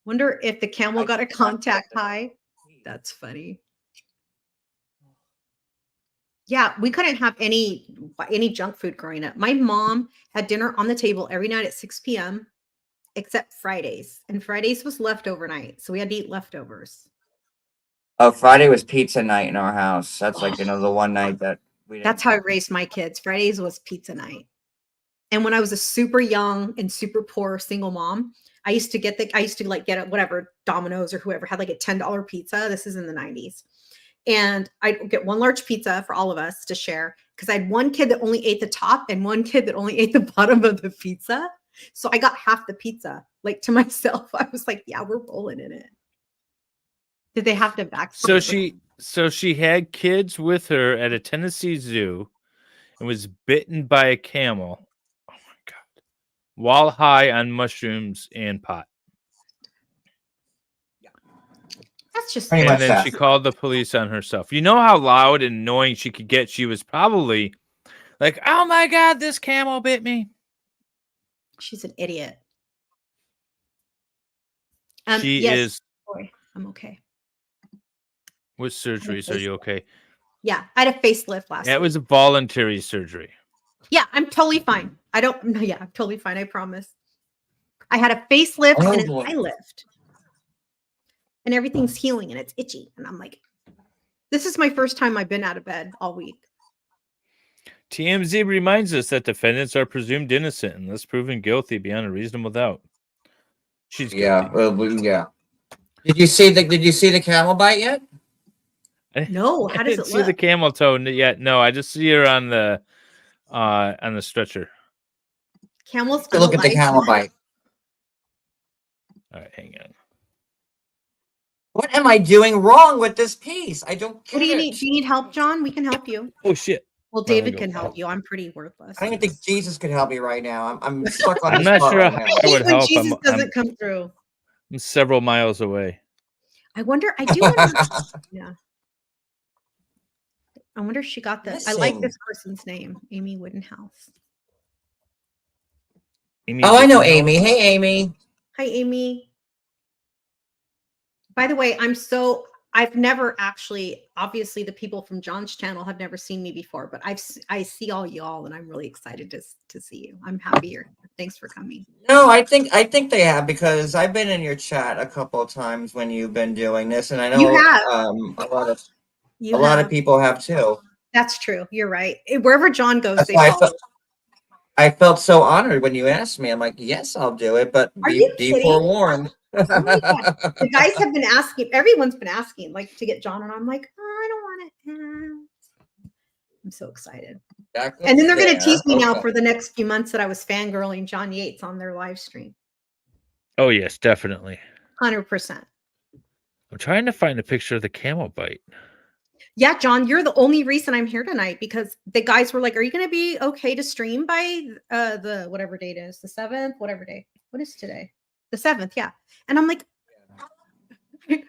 Wonder if the camel got a contact high. That's funny. Yeah, we couldn't have any junk food growing up. My mom had dinner on the table every night at 6 p.m. except Fridays. And Fridays was leftover night. So we had to eat leftovers. Oh, Friday was pizza night in our house. That's like, the one night that we didn't. That's how I raised my kids. Fridays was pizza night. And when I was a super young and super poor single mom, I used to get a, whatever, Domino's or whoever had like a $10 pizza. This is in the 90s. And I'd get one large pizza for all of us to share because I had one kid that only ate the top and one kid that only ate the bottom of the pizza. So I got half the pizza, like, to myself. I was like, yeah, we're rolling in it. Did they have to vaccinate? So she had kids with her at a Tennessee zoo and was bitten by a camel. Oh my God. While high on mushrooms and pot. That's just, and then she called the police on herself. You know how loud and annoying she could get? She was probably like, oh my God, this camel bit me. She's an idiot. She is. Boy, I'm okay. What surgeries are you okay? Yeah, I had a facelift last week. It was a voluntary surgery. Yeah, I'm totally fine. I'm totally fine. I promise. I had a facelift and an eye lift. And everything's healing and it's itchy. And I'm like, this is my first time I've been out of bed all week. TMZ reminds us that defendants are presumed innocent unless proven guilty beyond a reasonable doubt. She's guilty. Yeah. Did you see the camel bite yet? No. How does it look? See the camel toe yet? No, I just see her on the stretcher. Camels. Look at the camel bite. All right, hang on. What am I doing wrong with this piece? I don't get What do you it. need? Do you need help, John? We can help you. Oh shit. Well, David can help you. I'm pretty worthless. I don't even think Jesus could help me right now. I'm stuck on I'm this not sure right how now. I would help. Jesus doesn't come through. I'm several miles away. I wonder. I do wonder. Yeah. I wonder if she got the. I like this person's name, Amy Woodenhouse. I know Amy. Hey, Amy. Hi, Amy. By the way, I've never actually, obviously the people from John's channel have never seen me before, but I see all y'all and I'm really excited to see you. I'm happy you're here. Thanks for coming. No, I think they have, because I've been in your chat a couple of times when you've been doing this, and I know You have. a lot of people have too. That's true. You're right. Wherever John goes, That's they why follow. I felt so honored when you asked me. I'm like, yes, I'll do it, but be forewarned. Oh my God. The guys have been asking, everyone's been asking, like, to get John, and I'm like, oh, I don't want it. I'm so excited. And then they're going to tease me now for the next few months that I was fangirling John Yates on their live stream. Oh yes, definitely. 100%. I'm trying to find a picture of the camel bite. Yeah, John, you're the only reason I'm here tonight because the guys were like, "Are you going to be okay to stream by the whatever date is the 7th, whatever day? What is today? The 7th, yeah." And I'm like,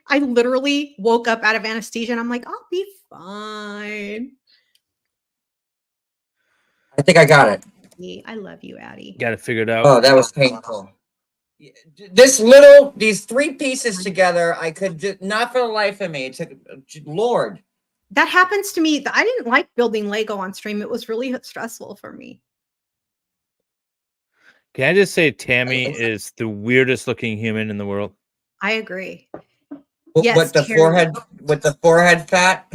I literally woke up out of anesthesia, and I'm like, "I'll be fine." I think I got it. I love you, Addie. Got it figured out. Oh, that was painful. These 3 pieces together, I could just, not for the life of me. Lord. That happens to me. I didn't like building Lego on stream. It was really stressful for me. Can I just say Tammy is the weirdest looking human in the world? I agree. Yes, with the forehead fat?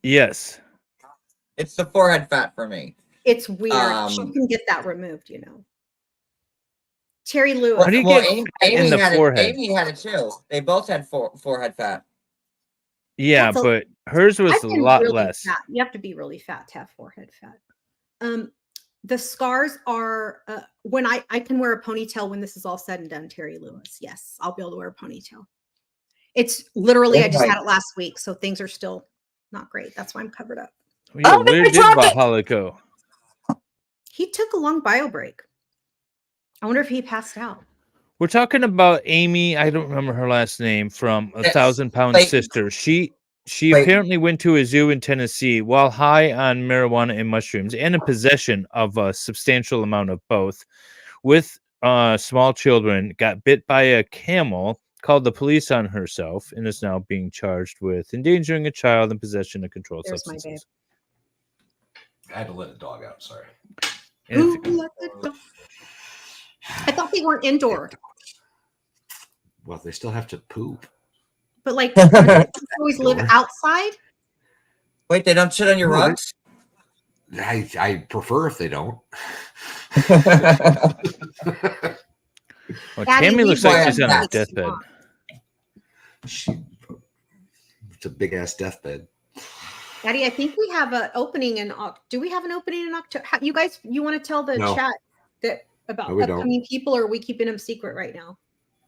Yes. It's the forehead fat for me. It's weird. She can get that removed, you know. Terry Lewis. How do you get in the forehead? Amy had it too. They both had forehead fat. Yeah, but hers was a lot really less. Fat. You have to be really fat to have forehead fat. The scars are when I can wear a ponytail when this is all said and done. Terry Lewis. Yes, I'll be able to wear a ponytail. It's literally I just had it last week, so things are still not great. That's why I'm covered up. Yeah, where did Valhalla go? He took a long bio break. I wonder if he passed out. We're talking about Amy. I don't remember her last name from 1,000 Pound Sister. She apparently went to a zoo in Tennessee while high on marijuana and mushrooms and in possession of a substantial amount of both with small children, got bit by a camel, called the police on herself, and is now being charged with endangering a child and possession of controlled substances. I had to let a dog out. Sorry. Who let the dog? I thought they weren't indoor. Well, they still have to poop. But like, they always live outside. Wait, they don't sit on your rugs? I prefer if they don't. Well, Tammy looks like she's on a deathbed. It's a big ass deathbed. Daddy, I think we have an opening in. Do we have an opening in October? You guys, you want to tell the chat that about upcoming people, or are we keeping them secret right now?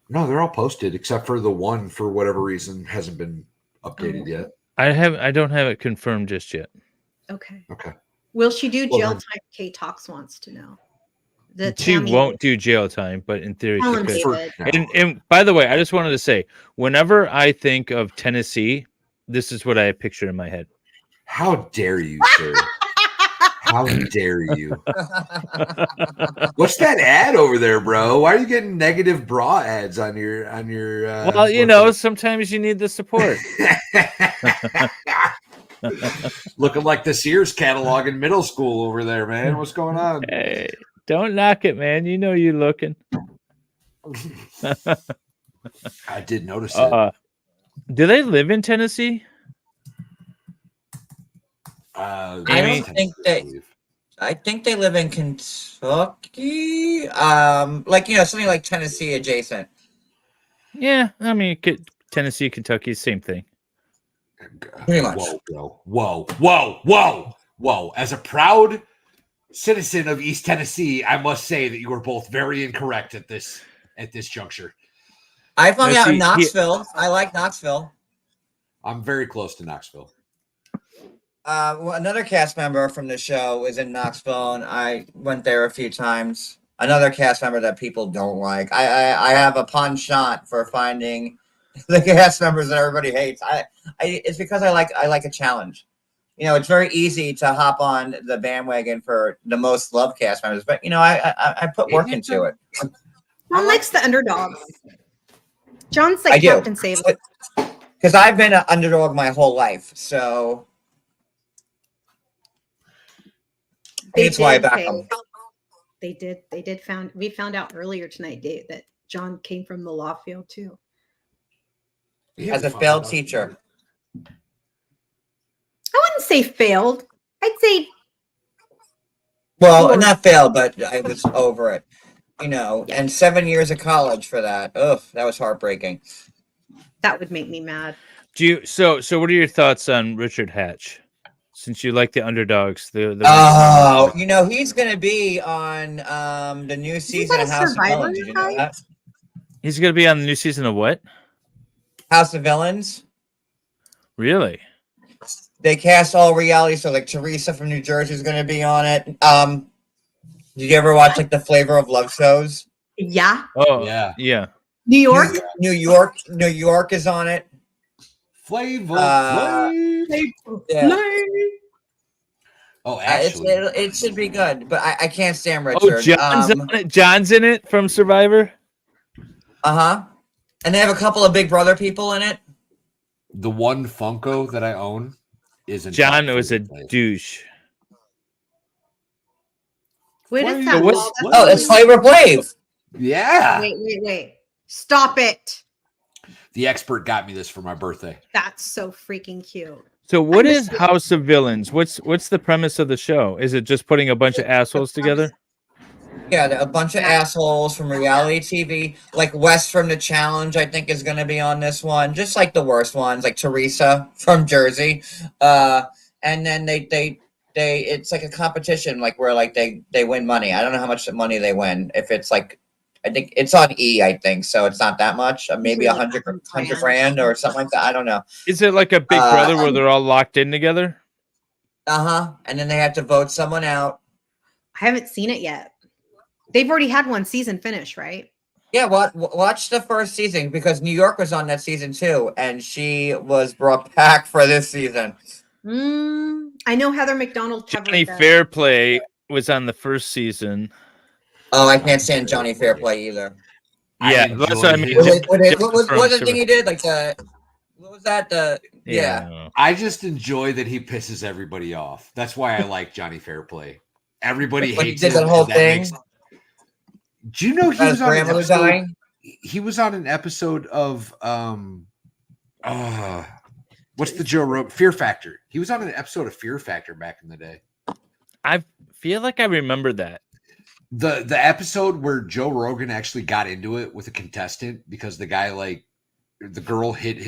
No, they're all posted except for the one for whatever reason hasn't been updated yet. I don't have it confirmed just yet. Okay. Okay. Will she do jail time? Kay Talks wants to know. She won't do jail time, but in theory she could. And by the way, I just wanted to say, whenever I think of Tennessee, this is what I picture in my head. How dare you, sir? How dare you? What's that ad over there, bro? Why are you getting negative bra ads on your well, you know, sometimes you need the support. Looking like the Sears catalog in middle school over there, man. What's going on? Hey, don't knock it, man. You know you're looking. I did notice it. Do they live in Tennessee? I don't think I think they live in Kentucky. Like, you know, something like Tennessee adjacent. Yeah, I mean, Tennessee, Kentucky, same thing. Pretty much. Whoa. As a proud citizen of East Tennessee, I must say that you are both very incorrect at this juncture. I've hung out in Knoxville. I like Knoxville. I'm very close to Knoxville. Well, another cast member from the show is in Knoxville, and I went there a few times. Another cast member that people don't like. I have a penchant for finding the cast members that everybody hates. It's because I like a challenge. You know, it's very easy to hop on the bandwagon for the most loved cast members, but you know, I put work into it. John likes the underdogs. John's like Captain Save It. Because I've been an underdog my whole life, so that's why I back them. They did. We found out earlier tonight, Dave, that John came from the law field too. As a failed teacher. I wouldn't say failed. I'd say. Well, not failed, but I was over it. You know, and 7 years of college for that. Ugh, that was heartbreaking. That would make me mad. So what are your thoughts on Richard Hatch? Since you like the underdogs, you know, he's going to be on the new season of House of Cards. Did you know that? He's going to be on the new season of what? House of Villains. Really? They cast all reality, so like Teresa from New Jersey is going to be on it. Did you ever watch like the Flavor of Love shows? Yeah. Oh, yeah. New York? New York is on it. Flavor. Yeah. Oh, actually, it should be good, but I can't stand Richard. Oh, John's on it? John's in it from Survivor? Uh-huh. And they have a couple of Big Brother people in it. The one Funko that I own is in John was a douche. What is that? Oh, it's Flavor Flav. Yeah. Wait. Stop it. The expert got me this for my birthday. That's so freaking cute. So what is House of Villains? What's the premise of the show? Is it just putting a bunch of assholes together? Yeah, a bunch of assholes from reality TV. Like Wes from The Challenge, I think, is going to be on this one. Just like the worst ones, like Teresa from Jersey. And then they it's like a competition, like where like they win money. I don't know how much money they win. If it's like, I think it's on E, I think, so it's not that much. Maybe $100 grand or something like that. I don't know. Is it like a Big Brother where they're all locked in together? And then they have to vote someone out. I haven't seen it yet. They've already had one season finish, right? Yeah, watch the first season because New York was on that season too, and she was brought back for this season. I know Heather McDonald covered Johnny that. Fairplay was on the first season. Oh, I can't stand Johnny Fairplay either. Yeah, that's what I mean. What was the thing he did? Like what was that? Yeah. I just enjoy that he pisses everybody off. That's why I like Johnny Fairplay. Everybody When he hates did him. that whole and thing. Do you know he was on an grandmother episode? dying? He was on an episode of what's the Joe Rogan Fear Factor? He was on an episode of Fear Factor back in the day. I feel like I remember that. The episode where Joe Rogan actually got into it with a contestant because the guy, like, the girl hit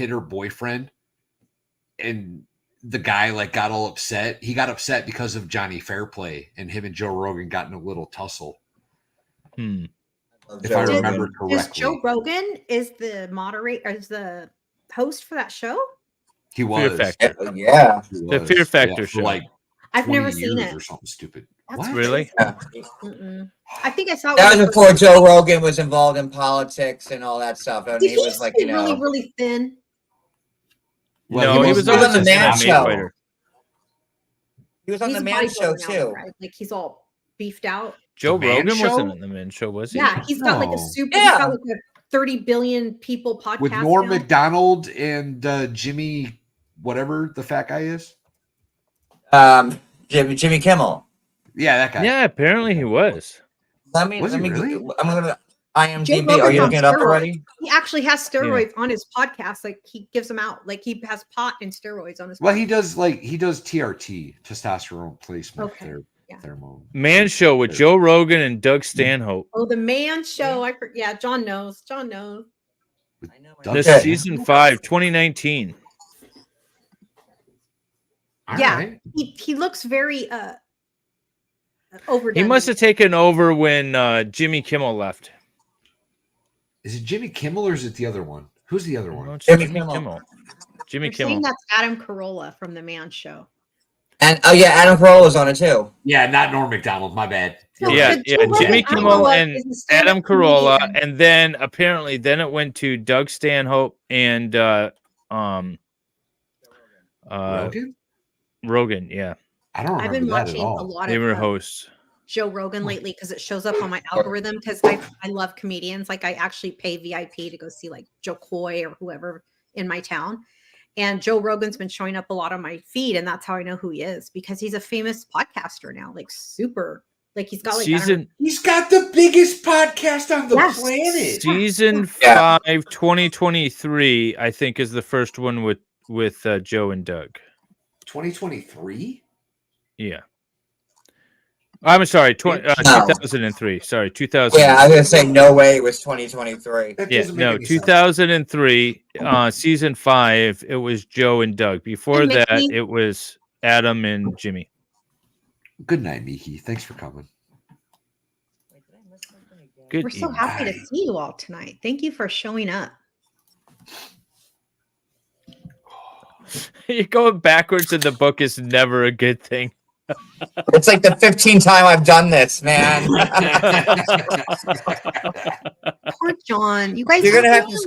her boyfriend, and the guy like got all upset. He got upset because of Johnny Fairplay, and him and Joe Rogan got in a little tussle. If I remember correctly. Is Joe Rogan is the moderator, is the host for that show? He was. Fear Factor. Yeah. The Fear Factor show. Like I've never 20 seen years it. or something stupid. That's What? Really? I think I saw it. That was before Joe Rogan was involved in politics and all that stuff. And Did he was like, really, really thin? No, he was on always the a Man MMA Show. fighter. He was on He's the a Man Show bodybuilder now, too. right? Like he's all beefed out. Joe The Man Rogan Show? wasn't on the Man Show, was he? Yeah, he's got like a No. super. He's got like a 30 billion people podcast With Norm now. Macdonald and Jimmy, whatever the fat guy is. Jimmy Kimmel. Yeah, that guy. Yeah, apparently he was. Let me. Was he really? I'm gonna Joe IMDb. Rogan's Are you on looking it up steroids. already? He actually has steroids on his podcast. Like he gives them out. Like he has pot and steroids on his. Well, he does TRT, testosterone replacement. Okay. Thermo. Man Show with Joe Rogan and Doug Stanhope. Oh, the Man Show. Yeah, John knows. John knows. This Okay. season 5, 2019. All Yeah, right. he looks very overdone. He must have taken over when Jimmy Kimmel left. Is it Jimmy Kimmel or is it the other one? Who's the other No, one? it's Jimmy Jimmy Kimmel. Kimmel. Jimmy You're saying Kimmel. that's Adam Carolla from the Man Show. And Adam Carolla was on it too. Yeah, not Norm Macdonald. My bad. No, Yeah, but yeah. Joe Jimmy Rogan, Kimmel Carolla and is a stand-up Adam Carolla, comedian. and then apparently it went to Doug Stanhope and Rogan? Rogan. Yeah, I don't I've remember been that at watching a all. lot they of were hosts. Joe Rogan lately because it shows up on my algorithm because I love comedians. Like I actually pay VIP to go see like Joe Coy or whoever in my town. And Joe Rogan's been showing up a lot on my feed, and that's how I know who he is because he's a famous podcaster now, like super. Like he's got like He's got the biggest podcast on the Yes. planet. Season Yeah. 5, 2023, I think, is the first one with Joe and Doug. 2023? Yeah. I'm sorry, 2003. Sorry, 2000. Yeah, I was gonna say no way it was 2023. That Yeah, doesn't make no, any sense. 2003, season 5, it was Joe and Doug. Before And that, Mickey. it was Adam and Jimmy. Good night, Miki. Thanks for coming. We're so happy to see you all tonight. Thank you for showing up. You're going backwards in the book is never a good thing. It's like the 15th time I've done this, man. Poor John. You guys, You're gonna have to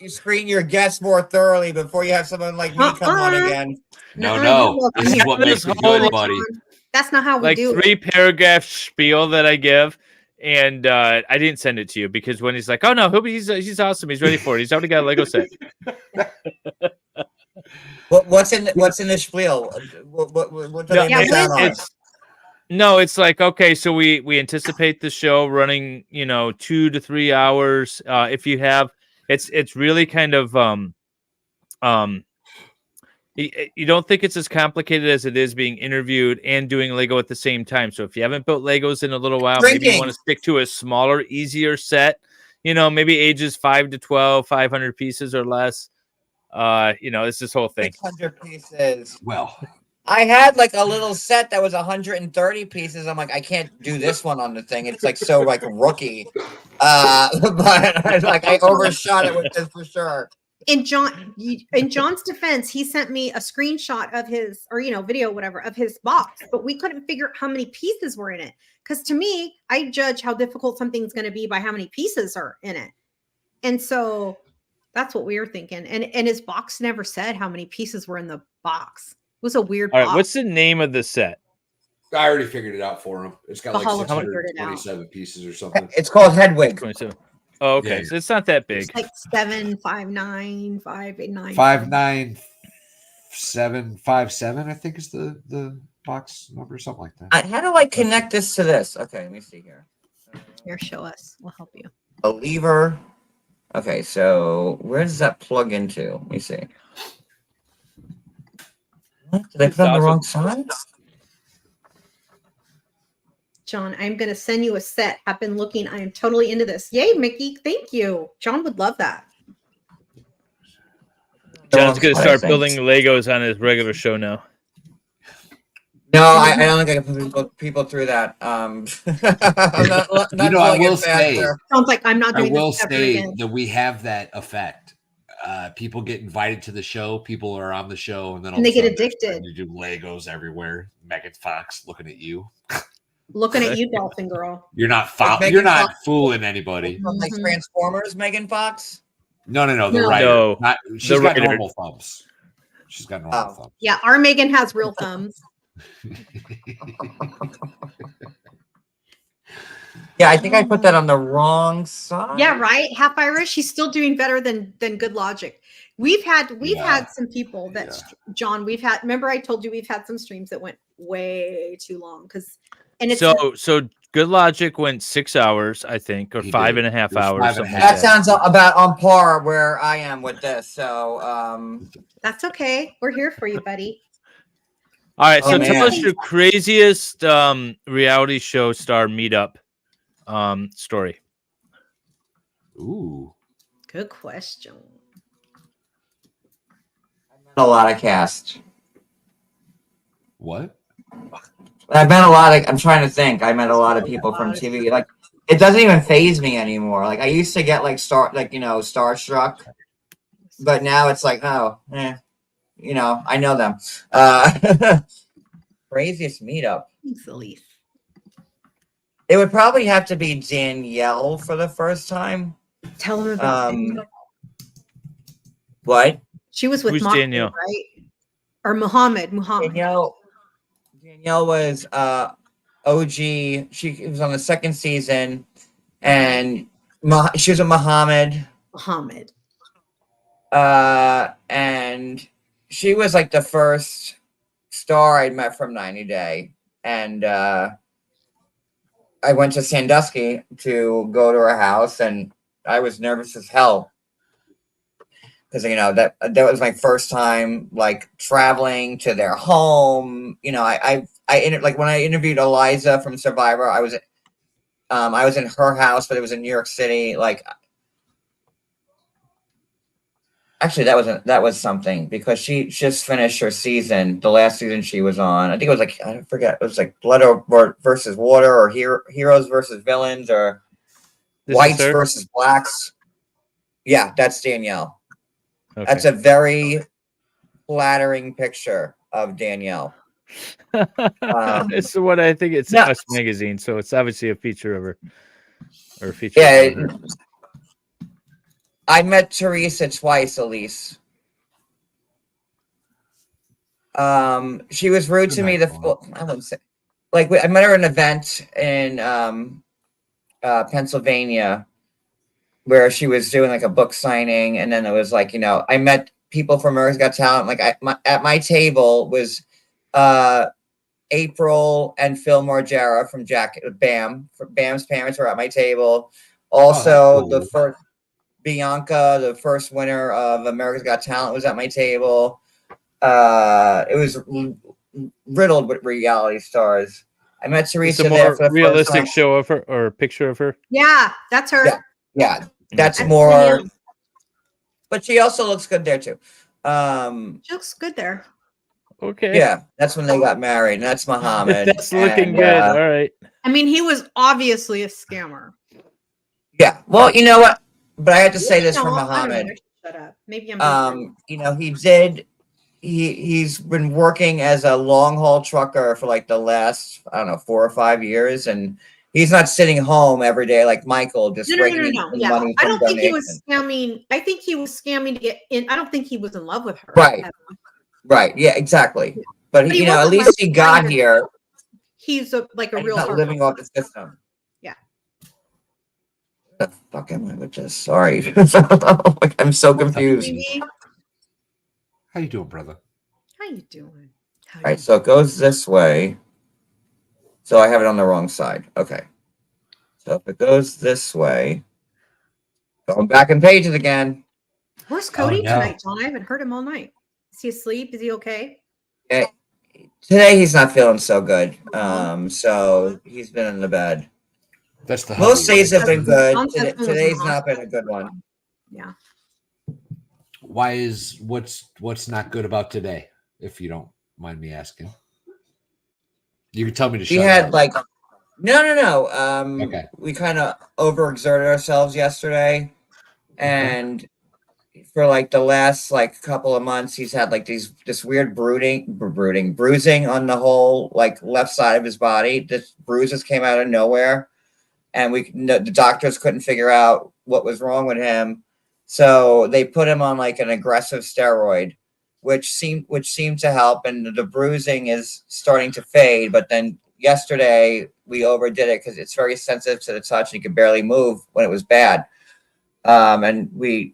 screen your guests more thoroughly before you have someone like me come on again. No. This is what makes me good, buddy. That's not how we like do it. 3-paragraph spiel that I give, and I didn't send it to you because when he's like, "Oh no, he's awesome. He's ready for it. He's already got a Lego set." What's in the spiel? What do they miss out on? It's like, okay, so we anticipate the show running, 2 to 3 hours. If you have, it's really kind of you don't think it's as complicated as it is being interviewed and doing Lego at the same time. So if you haven't built Legos in a little while, maybe you want to stick to a smaller, easier set. Maybe ages 5 to 12, 500 pieces or less. It's this whole thing. 600 pieces. Well, I had like a little set that was 130 pieces. I'm like, I can't do this one on the thing. It's like so like rookie. But I overshot it with this for sure. In John's defense, he sent me a screenshot of his, or video, whatever, of his box, but we couldn't figure out how many pieces were in it. Because to me, I judge how difficult something's going to be by how many pieces are in it. And so that's what we were thinking. And his box never said how many pieces were in the box. It was a weird All box. right, what's the name of the set? I already figured it out for him. It's got Valhalla like 627 pieces or something. It's called Hedwig. 27. Oh, okay. Yeah. So it's not that big. It's like 759 589 59757, I think is the box number, something like that. How do I connect this to this? Okay, let me see here. Here, show us. We'll help you. A lever. Okay, so where does that plug into? Let me see. What? Did I put on the wrong side? John, I'm going to send you a set. I've been looking. I am totally into this. Yay, Mickey. Thank you. John would love that. John's going to start building Legos on his regular show now. No, I don't think I can put people through that. I'm not I will say, sounds like I'm not doing I will this ever say again. that we have that effect. People get invited to the show. People are on the show, and then all they of a get sudden they're addicted. starting to do Legos everywhere. Megan Fox looking at you. Looking at you, Dolphin Girl. You're not Megan you're not Fox fooling anybody. From like Transformers, Megan Fox. No. The No. writer. No, She's the got writer. normal thumbs. She's got normal thumbs. Yeah, our Megan has real thumbs. Yeah, I think I put that on the wrong side. Yeah, right. Half Irish. She's still doing better than Good Logic. We've had some people that John. Remember I told you we've had some streams that went way too long so Good Logic went 6 hours, I think, or 5.5 hours. That sounds about on par where I am with this. So that's okay. We're here for you, buddy. All right, so Oh, tell man. us your craziest reality show star meetup story. Ooh, good question. a lot of cast. What? I met a lot of. I'm trying to think. I met a lot of people from TV. Like it doesn't even faze me anymore. Like I used to get starstruck, but now it's like, oh, I know them. Craziest meetup. Thanks, Elise. It would probably have to be Danielle for the first time. Tell them about what? She was with Who's Mohammed, Danielle? right? Or Muhammad. Danielle was OG. She was on the second season, and she was with Muhammad. And she was like the first star I met from 90 Day, and I went to Sandusky to go to her house, and I was nervous as hell because that was my first time like traveling to their home. I when I interviewed Eliza from Survivor, I was in her house, but it was in New York City. Like, actually, that was something because she just finished her season, the last season she was on. I think it was like, I forget, it was like Blood versus Water or Heroes versus Villains, or Whites versus blacks. Yeah, that's Danielle. Okay. That's a very flattering picture of Danielle. It's what I think it's no. Us magazine, so it's obviously a feature of her. Or a feature Yeah, of her. I met Teresa twice, Elise. She was rude to me. I wouldn't say, like, I met her at an event in Pennsylvania, where she was doing like a book signing, and then it was like, I met people from America's Got Talent. Like, at my table was April and Phil Margera from BAM. Bam's parents were at my table. Also, the first Bianca, the first winner of America's Got Talent, was at my table. It was riddled with reality stars. I met Teresa there for the realistic first time. show of her or picture of her. Yeah, that's her. Yeah, that's more. But she also looks good there too. She looks good there. Okay. Yeah, that's when they got married, and that's Muhammad. That's looking good. All right. I mean, he was obviously a scammer. Yeah. Well, you know what? But I have to say this for Muhammad. Shut up. Maybe I'm. He's been working as a long haul trucker for like the last 4 or 5 years, and he's not sitting home every day like Michael just raking No. in Yeah, money I from don't think he was donations. scamming. I think he was scamming to get in. I don't think he was in love with her. Right. Yeah. Exactly. But he at wasn't least like he got here. He's like a and real he's not living off the system. Yeah. What the fuck am I with this? Sorry. I'm so confused. How you doing, brother? How you doing? All right, so it goes this way. So I have it on the wrong side. Okay. So if it goes this way, going back in pages again. Where's Cody tonight, John? I haven't heard him all night. Is he asleep? Is he okay? Yeah, today he's not feeling so good. So he's been in the bed. That's the most days have been good. Today's Today's not been a good one. Yeah. Why is what's not good about today? If you don't mind me asking, you can tell me to shut We had up. like no. Okay. We kind of overexerted ourselves yesterday, and for like the last like couple of months, he's had like this weird bruising on the whole like left side of his body. This bruises came out of nowhere, and the doctors couldn't figure out what was wrong with him. So they put him on like an aggressive steroid, which seemed to help, and the bruising is starting to fade. But then yesterday we overdid it because it's very sensitive to the touch, and he could barely move when it was bad. And he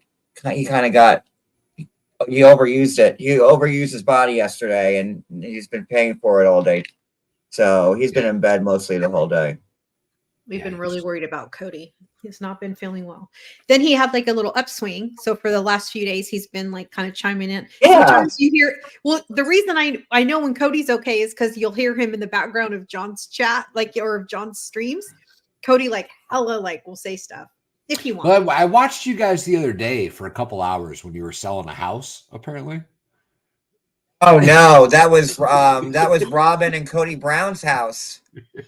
overused it. He overused his body yesterday, and he's been paying for it all day. So he's been in bed mostly the whole day. We've been really worried about Cody. He's not been feeling well. Then he had like a little upswing. So for the last few days, he's been like kind of chiming in. Yeah. Sometimes you hear, the reason I know when Cody's okay is because you'll hear him in the background of John's chat, or of John's streams. Cody will say stuff if he wants. Well, I watched you guys the other day for a couple hours when you were selling a house, apparently. Oh no, that was Robin and Cody Brown's house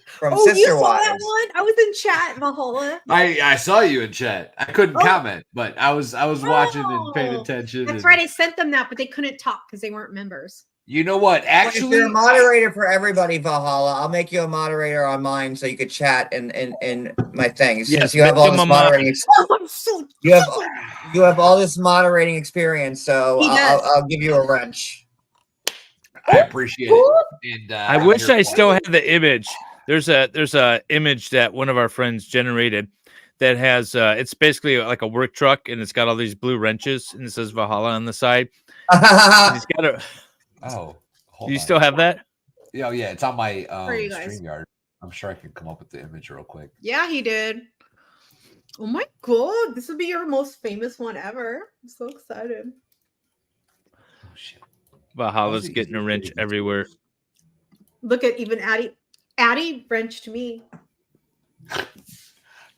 from Sister you saw Wives. that one? I was in chat, Valhalla. I saw you in chat. I couldn't comment, but I was watching and paying attention. That's right. I sent them that, but they couldn't talk because they weren't members. You know what? Actually, if you're a moderator for everybody, Valhalla, I'll make you a moderator on mine so you could chat in my things. Yes, you have all this moderating. You have all this moderating experience, so I'll give you a wrench. I appreciate it. And I wish I still had the image. There's a image that one of our friends generated that has it's basically like a work truck, and it's got all these blue wrenches, and it says Valhalla on the side. He's got a. Oh, do you still have that? Yeah, it's on my you guys? StreamYard. I'm sure I can come up with the image real quick. Yeah, he did. Oh my god, this will be your most famous one ever. I'm so excited. Oh shit. Valhalla's getting a wrench everywhere. Look at even Addie. Addie wrenched me.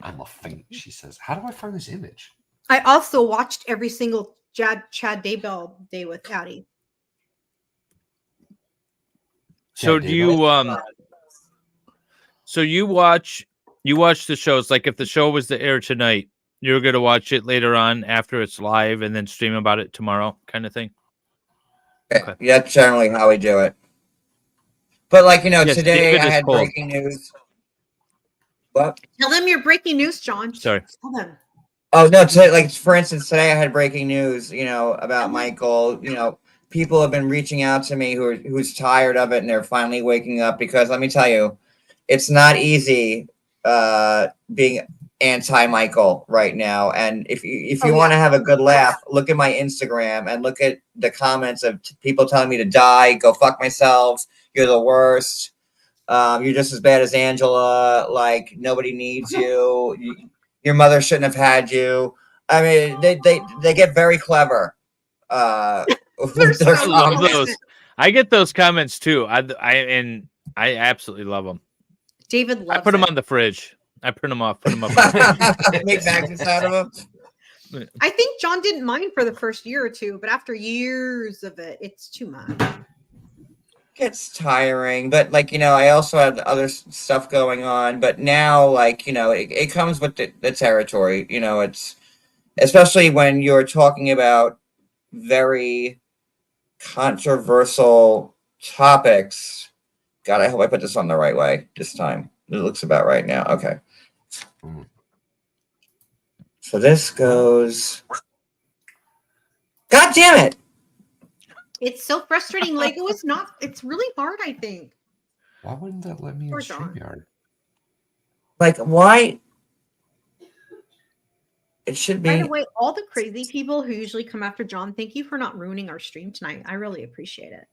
I'm a faint. She says, "How do I find this image?" I also watched every single Chad Daybell day with Addie. So do you so you watch you watch the shows. Like if the show was to air tonight, you're gonna watch it later on after it's live, and then stream about it tomorrow, kind of thing. Okay. Yeah, that's generally how we do it. But like Yes, today David I is had cold. breaking news. What? Tell them your breaking news, John. Sorry. Tell them. Oh no! Today, like for instance, today I had breaking news. About Michael. People have been reaching out to me who's tired of it, and they're finally waking up. Because let me tell you, it's not easy being anti-Michael right now. And if you want to have a good laugh, look at my Instagram and look at the comments of people telling me to die, go fuck myself. You're the worst. You're just as bad as Angela. Like nobody needs you. Your mother shouldn't have had you. I mean, they get very clever. I love those. I get those comments too. I absolutely love them. David loves I put them it. on the fridge. I print them off. Put them up. Make magnets out of them. I think John didn't mind for the first year or two, but after years of it, it's too much. Gets tiring, but I also had other stuff going on, but now it comes with the territory. It's especially when you're talking about very controversial topics. God, I hope I put this on the right way this time. It looks about right now. Okay. So this goes. God damn it! It's so frustrating. Lego is not. It's really hard. I think. Why wouldn't that let me in StreamYard? Like why? It should be. By the way, all the crazy people who usually come after John, thank you for not ruining our stream tonight. I really appreciate it.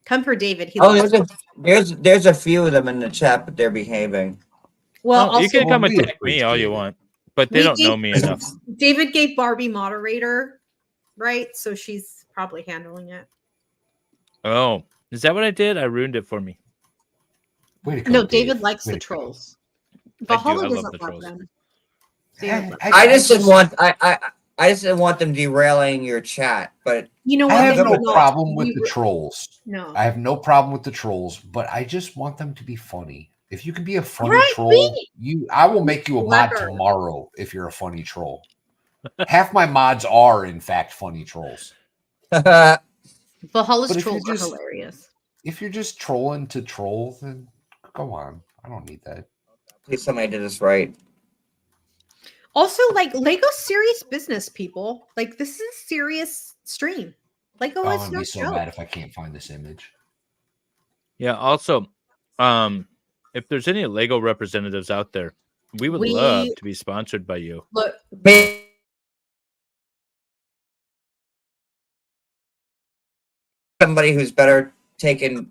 Come for David. There's a few of them in the chat, but they're behaving. Well, you can come attack me all you want, but they don't know me enough. David gave Barbie moderator, right? So she's probably handling it. Oh, is that what I did? I ruined it for me. No, David likes the trolls. Valhalla doesn't love them. I just didn't want I just didn't want them derailing your chat, but you know I what? have no problem with the trolls. No, I have no problem with the trolls, but I just want them to be funny. If you can be a funny troll, I will make you a mod tomorrow if you're a funny troll. Half my mods are, in fact, funny trolls. Valhalla's trolls are hilarious. If you're just trolling to troll, then go on. I don't need that. Please, somebody did this right. Also, like Lego's serious business, people. Like this is a serious stream. Lego I'm is gonna no be so joke. mad if I can't find this image. Yeah. Also, if there's any Lego representatives out there, we would love to be sponsored by you. Look, somebody who's better putting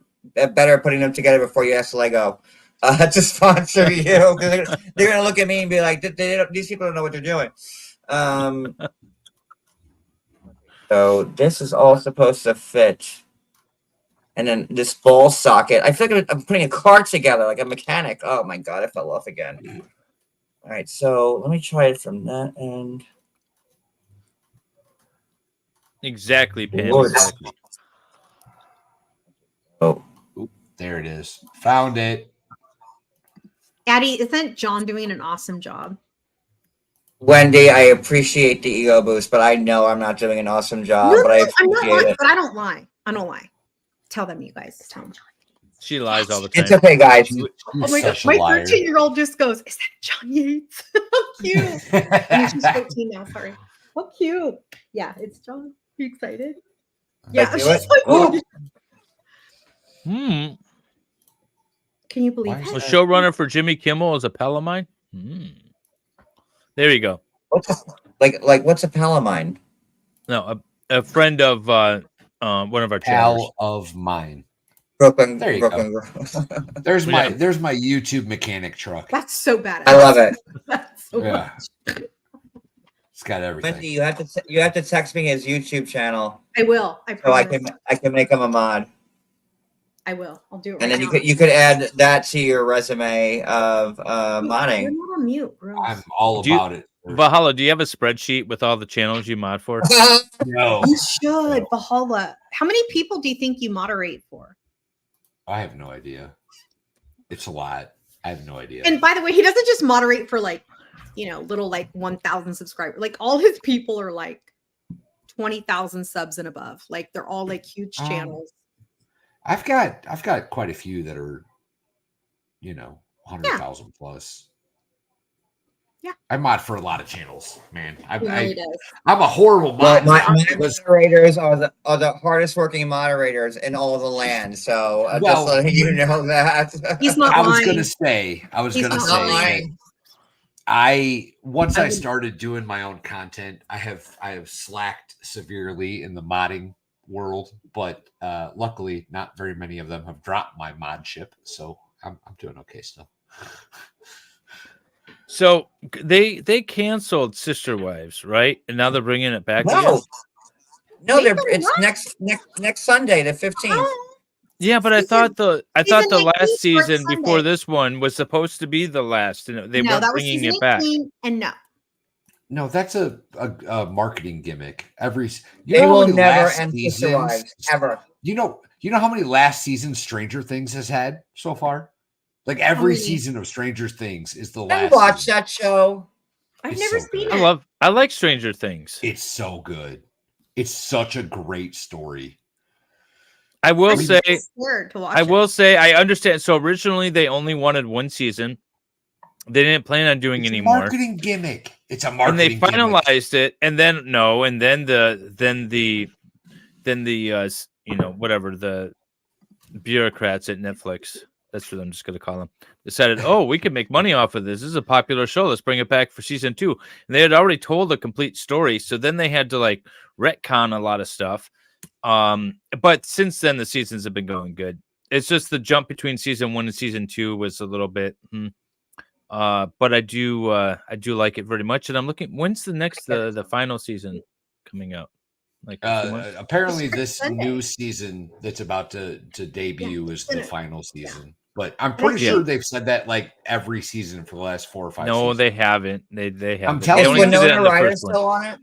them together before you ask Lego to sponsor you. They're gonna look at me and be like, these people don't know what they're doing. So this is all supposed to fit. And then this ball socket. I feel like I'm putting a car together like a mechanic. Oh my God, I fell off again. All right, so let me try it from that end. Exactly, Pam. Lord. Exactly. Oh, there it is. Found it. Addie, isn't John doing an awesome job? Wendy, I appreciate the ego boost, but I know I'm not doing an awesome job. No, but I I'm not appreciate lying, it. but I don't lie. I don't lie. Tell them, you guys. Tell them, John. She lies all the time. It's okay, guys. Oh my gosh, my 13-year-old just goes, "Is that John Yates?" How cute. And she's 14 now. Sorry. How cute. Yeah, it's John. Are you excited? Yeah, she's like, oh. Can you believe A that? showrunner for Jimmy Kimmel is a pal of mine. There you go. Like what's a pal of mine? No, a friend of one of our channels. Pal of mine. Brooklyn. There you go. There's my YouTube mechanic truck. That's so badass. I love it. That's so Yeah. It's got everything. Wendy, you have to text me his YouTube channel. I will. I So promise. I can make him a mod. I will. I'll do it. And right then now. you could add that to your resume of modding. You're not on mute, bro. I'm all about it. Valhalla, do you have a spreadsheet with all the channels you mod for? No. You should, Valhalla. How many people do you think you moderate for? I have no idea. It's a lot. I have no idea. And by the way, he doesn't just moderate for like, little like 1,000 subscribers. Like all his people are like 20,000 subs and above. Like they're all like huge channels. I've got quite a few that are, 100,000 plus. Yeah, I mod for a lot of channels, man. I'm a horrible mod. My moderators are the hardest working moderators in all of the land. So just letting you know that. He's not I lying. was gonna say once I started doing my own content, I have slacked severely in the modding world, but luckily not very many of them have dropped my mod ship, so I'm doing okay still. So they canceled Sister Wives, right? And now they're bringing it back again? No, it's next Sunday, the 15th. Yeah, but I thought the last season before this one was supposed to be the last, and they weren't bringing it back. And no, that's a marketing gimmick. They will never end Sister Wives ever. You know how many last seasons Stranger Things has had so far? Like every season of Stranger Things is the last. I watched that show. I've never seen it. I like Stranger Things. It's so good. It's such a great story. I will say, I understand. So originally they only wanted one season. They didn't plan on doing any more. Marketing gimmick. It's a marketing. And they finalized it, and then whatever the bureaucrats at Netflix. That's what I'm just going to call them. Decided, we can make money off of this. This is a popular show. Let's bring it back for season 2. And they had already told a complete story, so then they had to like retcon a lot of stuff. But since then, the seasons have been going good. It's just the jump between season 1 and season 2 was a little bit. But I do like it very much, and I'm looking. When's the next the final season coming out? Like apparently this new season that's about to debut is the final season. But I'm pretty sure they've said that like every season for the last 4 or 5 seasons. No, they haven't. They haven't. I'm telling you, is Winona Ryder still on it?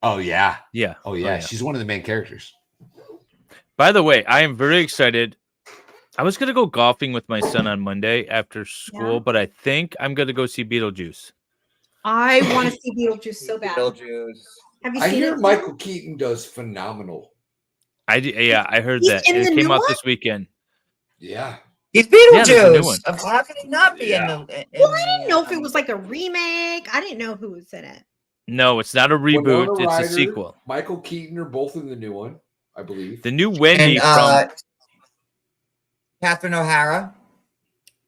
Oh yeah. Yeah. Oh yeah. She's one of the main characters. By the way, I am very excited. I was gonna go golfing with my son on Monday after school, but I think I'm gonna go see Beetlejuice. I want to see Beetlejuice so bad. Beetlejuice. Have you I seen hear it? Michael Keaton does phenomenal. I heard that. It came out this weekend. Yeah. He's Beetlejuice. How can he not be in the? Well, I didn't know if it was like a remake. I didn't know who was in it. No, it's not a reboot. Winona It's Ryder, a sequel. Michael Keaton are both in the new one, I believe. The new Wendy from Catherine O'Hara.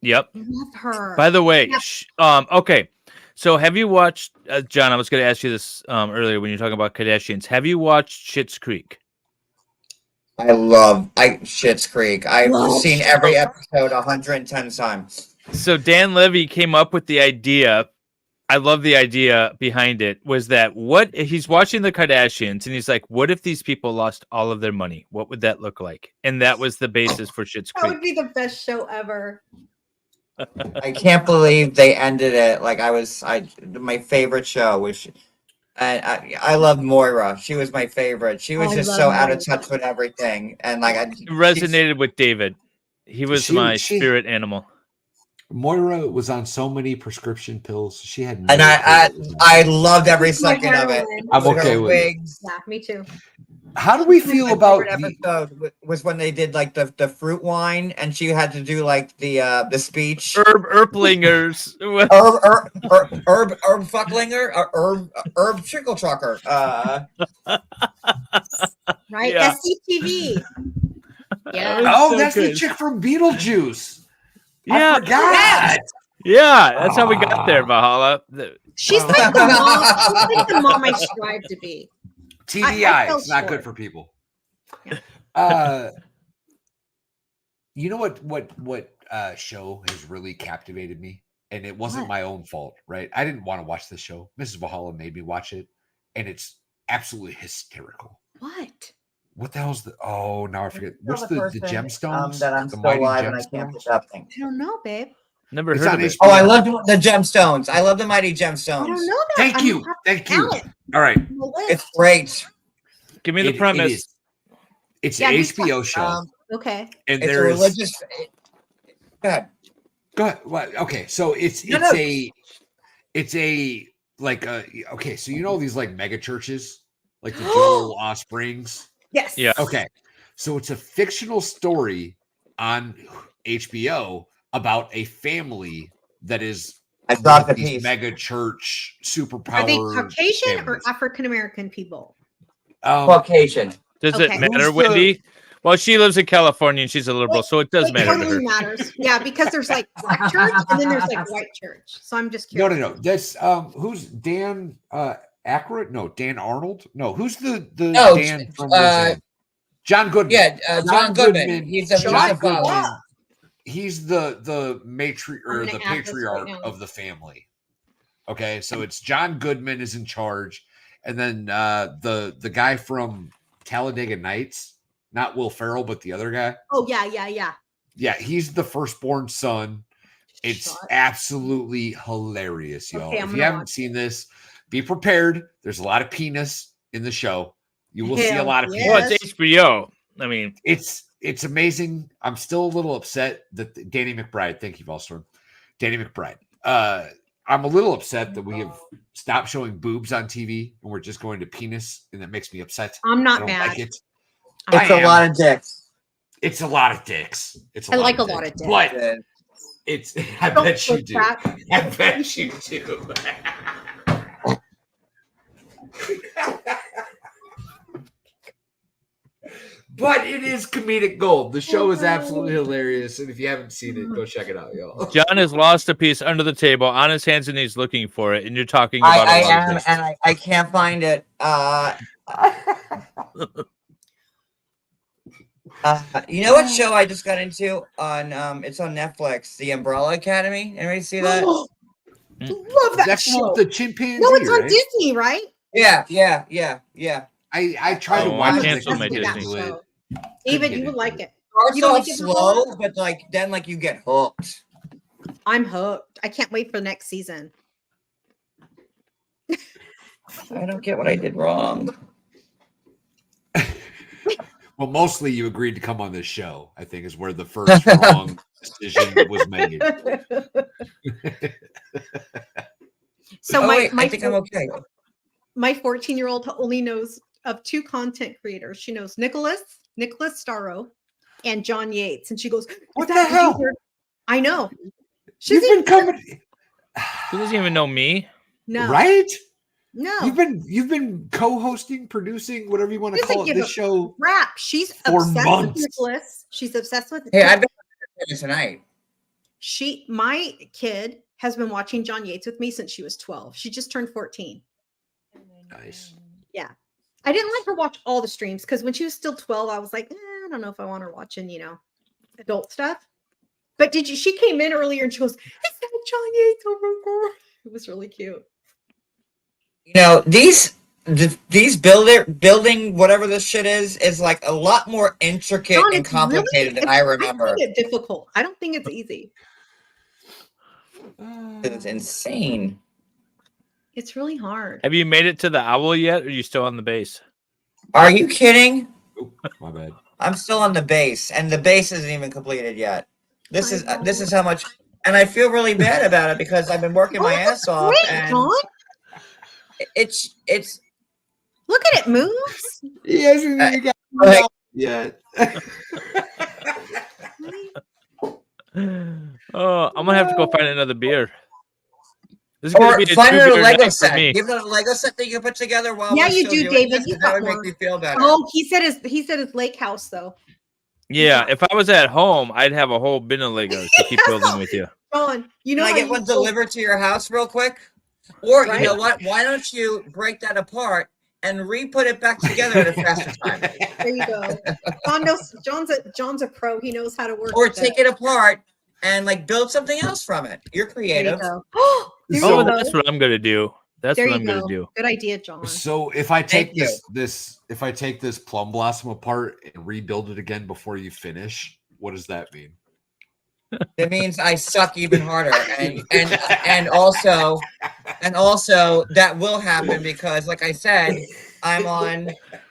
Yep. I love her. By the way, okay. So have you watched, John, I was going to ask you this earlier when you're talking about Kardashians. Have you watched Schitt's Creek? I love Schitt's Creek. I've seen every episode 110 times. So Dan Levy came up with the idea. I love the idea behind it. Was that he's watching the Kardashians and he's like, what if these people lost all of their money? What would that look like? And that was the basis for Schitt's Creek. That would be the best show ever. I can't believe they ended it. Like my favorite show was, I loved Moira. She was my favorite. She was just so out of touch with everything, and like it resonated with David. He was my spirit animal. Moira was on so many prescription pills. She had, and I loved every second of it. I'm okay with it. Yeah, me too. How do we feel about episode was when they did like the fruit wine, and she had to do like the speech. Herblingers. Herb fucklinger, herb trickle trucker. Right, yeah. SCTV. Yeah. Oh, that's the chick from Beetlejuice. Yeah. I forgot. Yeah, that's how we got there, Valhalla. She's like the mom. She's like the mom I strive to be. TBI, it's not good for people. Yeah. You know what show has really captivated me? And it wasn't my own fault, right? I didn't want to watch this show. Mrs. Valhalla made me watch it, and it's absolutely hysterical. What the hell's now I forget. What's the gemstones? That I'm the still alive and I can't pick up thing. I don't know, babe. Never heard of it. Oh, I love the gemstones. I love the mighty gemstones. I don't know that. Thank you. All right. It's great. Give me the premise. It's an HBO show. Okay. And it's there's a religious. Go ahead. Go ahead. What? Okay, so it's okay. So you know these like mega churches, like the Joel Osprings. Yes. Yeah. Okay, so it's a fictional story on HBO about a family that is I thought one of the these piece. mega church superpower. Are they Caucasian families. or African American people? Caucasian. Does Okay. it matter, Who's Wendy? Well, she lives in California and she's a liberal, so it does It matter to totally her. matters. Yeah, because there's like black church and then there's like white church. So I'm just curious. No. That's who's Dan Aykroyd? No, Dan Arnold. No, who's the No, Dan from Roseanne? John Goodman. Yeah, John Goodman. He's a John father. Goodman. He's the matriarch or I'm the gonna add this right patriarch now. of the family. Okay, so it's John Goodman is in charge, and then the guy from Talladega Nights, not Will Ferrell, but the other guy. Oh yeah. Yeah, he's the firstborn son. It's absolutely hilarious, y'all. Okay, I'm if you gonna haven't watch seen this, be prepared. There's a lot of penis in the show. You will see a Hell lot of yes. Well, penis. it's HBO. I mean, It's amazing. I'm still a little upset that Danny McBride. Thank you, Volstorm. Danny McBride. I'm a little upset that we have stopped showing boobs on TV and we're just going to penis, and that makes me upset. I'm not I don't mad. like it. It's a lot of dicks. It's a lot of dicks. It's I like a lot of dicks. But it's. I Don't bet you put do. that. I bet you do. But it is comedic gold. The show is absolutely hilarious, and if you haven't seen it, go check it out, y'all. John has lost a piece under the table on his hands and knees looking for it, and you're talking about I a lot am, of this. and I can't find it. You know what show I just got into on? It's on Netflix. The Umbrella Academy. Anybody see that? Love that That's show. the chimpanzee. No, it's on right? Disney, right? Yeah. I try to Oh, watch I it. canceled my couldn't get Disney. into it. David, get you would into like it. it. Starts You don't off like it, slow, but then you get hooked. I'm hooked. I can't wait for the next season. I don't get what I did wrong. Well, mostly you agreed to come on this show, I think, is where the first wrong decision was made. So I think I'm okay. My 14-year-old only knows of two content creators. She knows Nicholas Starro and John Yates. And she goes, What the hell? I know. You've been coming, She doesn't even know me. No. right? No. You've been co-hosting, producing, whatever you want to Doesn't call it. give This a show. Crap. She's for obsessed months. with Nicholas. She's obsessed with Hey, I've been tonight. My kid has been watching John Yates with me since she was 12. She just turned 14. Nice. Yeah. I didn't let her watch all the streams because when she was still 12, I was like, I don't know if I want her watching, adult stuff. But she came in earlier and she goes, "It's that John Yates over there." It was really cute. These building whatever this shit is like a lot more intricate John, and it's complicated than I remember. I find it difficult. I don't think it's easy. It's insane. It's really hard. Have you made it to the owl yet, or are you still on the base? Are you kidding? My bad. I'm still on the base, and the base isn't even completed yet. This is how much, and I feel really bad about it because I've been working my ass off. Great, And John. it's Look at it moves. He hasn't even got like, yet. Oh, I'm gonna have to go find another beer. This is gonna or be a find a two-beer Lego night for set. me. Give it a Lego set that you can put together while Yeah, we're you still do, doing David. this, You and that got would make more. me feel better. Oh, he said his lake house though. Yeah, if I was at home, I'd have a whole bin of Legos to keep building with you. John, you know Can I how get you one go- delivered to your house real quick? Or Right. you know what? Why don't you break that apart and re-put it back together at a faster time? There you go. John's a pro. He knows how to work. Or with take it apart and like build something else from it. You're There creative. you go. Oh, there Oh, you go. that's what I'm gonna do. That's There what you I'm go. gonna do. Good idea, John. So if I take Thank if I take this plum blossom apart and rebuild it again before you finish, what does that mean? That means I suck even harder, and also that will happen because, like I said, I'm on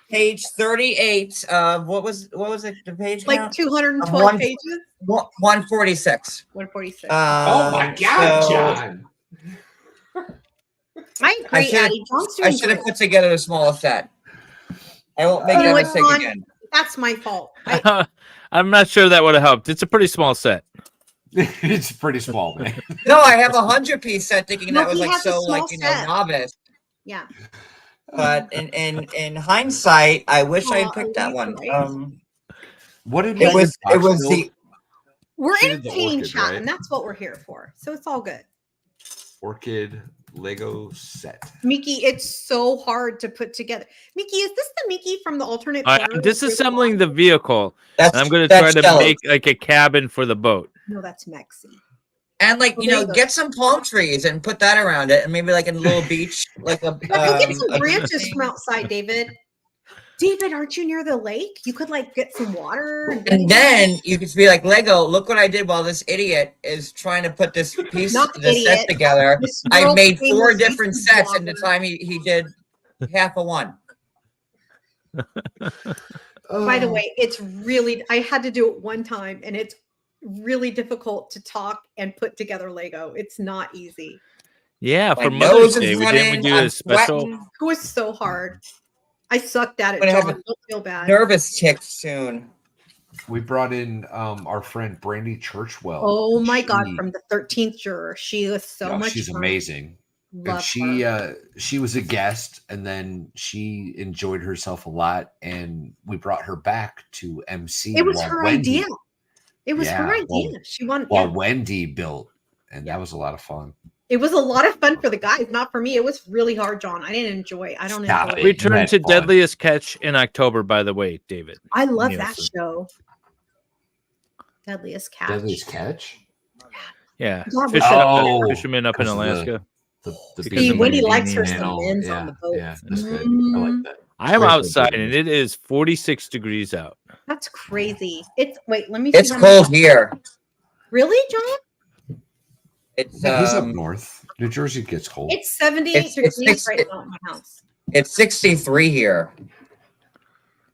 page 38 of what was it? The page Like count? 212 pages. 146. 146. Oh my God, so- John! I agree, Addie. John's I doing should have great. put together a smaller set. I won't make You know that what, mistake John? again. That's my fault. I'm not sure that would have helped. It's a pretty small set. It's pretty small, man. No, I have a 100-piece set thinking No, that was he like has a so small like set. novice. Yeah. But in hindsight, I wish I had Aw, picked that one. right. What did It was the We're She did the entertaining orchid, chat, right? and that's what we're here for. So it's all good. Orchid Lego set. Mickey, it's so hard to put together. Mickey, is this the Mickey from the alternate corner? I'm disassembling the vehicle. That's- and I'm going to try that's to Stella. make like a cabin for the boat. No, that's Mexi. and like Oh, you there know, you go. get some palm trees and put that around it, and maybe like a little beach, like a. Go get some a- branches from outside, David. David, aren't you near the lake? You could like get some water. And then you could be like, Lego, look what I did while this idiot is trying to put this piece, Not this set idiot. together. This I world made 4 famous different YouTube sets in the blogger. time he did half of one. By the way, it's really, I had to do it one time and it's really difficult to talk and put together Lego. It's not easy. Yeah, My for nose Mother's is Day, we running, do I'm a special. sweating. It was so hard. I sucked at it, I'm gonna John. have Don't feel bad. Nervous tick soon. We brought in our friend Brandy Churchwell. Oh my God, She- from the 13th juror. She was so no, much she's fun. amazing. And Love she was a guest, and then she enjoyed herself a lot, and we brought her back to MC. It was while her Wendy- idea. It was her Yeah, idea. well- She wanted. while Yeah. Wendy built, and that was a lot of fun. It was a lot of fun for the guys, not for me. It was really hard, John. I didn't enjoy. I don't Stop enjoy. it. Return had to fun. Deadliest Catch in October, by the way, David. I love that Nielsen. show. Deadliest Catch. Deadliest Catch. Yeah, Yeah, fishermen up in because of Alaska. The Because See, of Wendy the likes her bikini some and all. men's Yeah, on the boat. yeah, that's good. I like that. I'm Great outside for and it is 46 degrees out. That's crazy. It's wait, let me. It's see how cold many- here. Really, John? It's Yeah, he's up north. New Jersey gets cold. It's 78 It's degrees six- right now at my house. It's 63 here.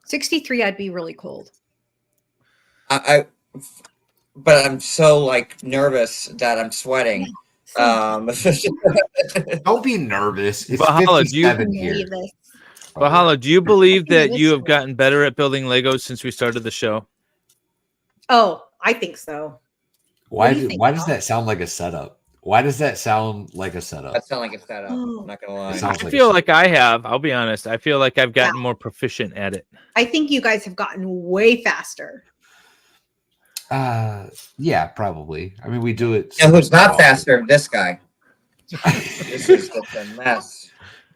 63, I'd be really cold. But I'm so like nervous that I'm sweating. Don't be nervous. It's Valhalla, do you- 57 here. Valhalla, do you believe that you have gotten better at building Legos since we started the show? Oh, I think so. Why do you think, does that sound like a setup? Why does that sound like a setup? That sound like a setup. Oh. I'm not gonna lie. It sounds I like feel like I have. I'll be honest. I feel like I've gotten Yeah. more proficient at it. I think you guys have gotten way faster. Yeah, probably. I mean, we do it. You know who's not faster? This guy. This is just a mess.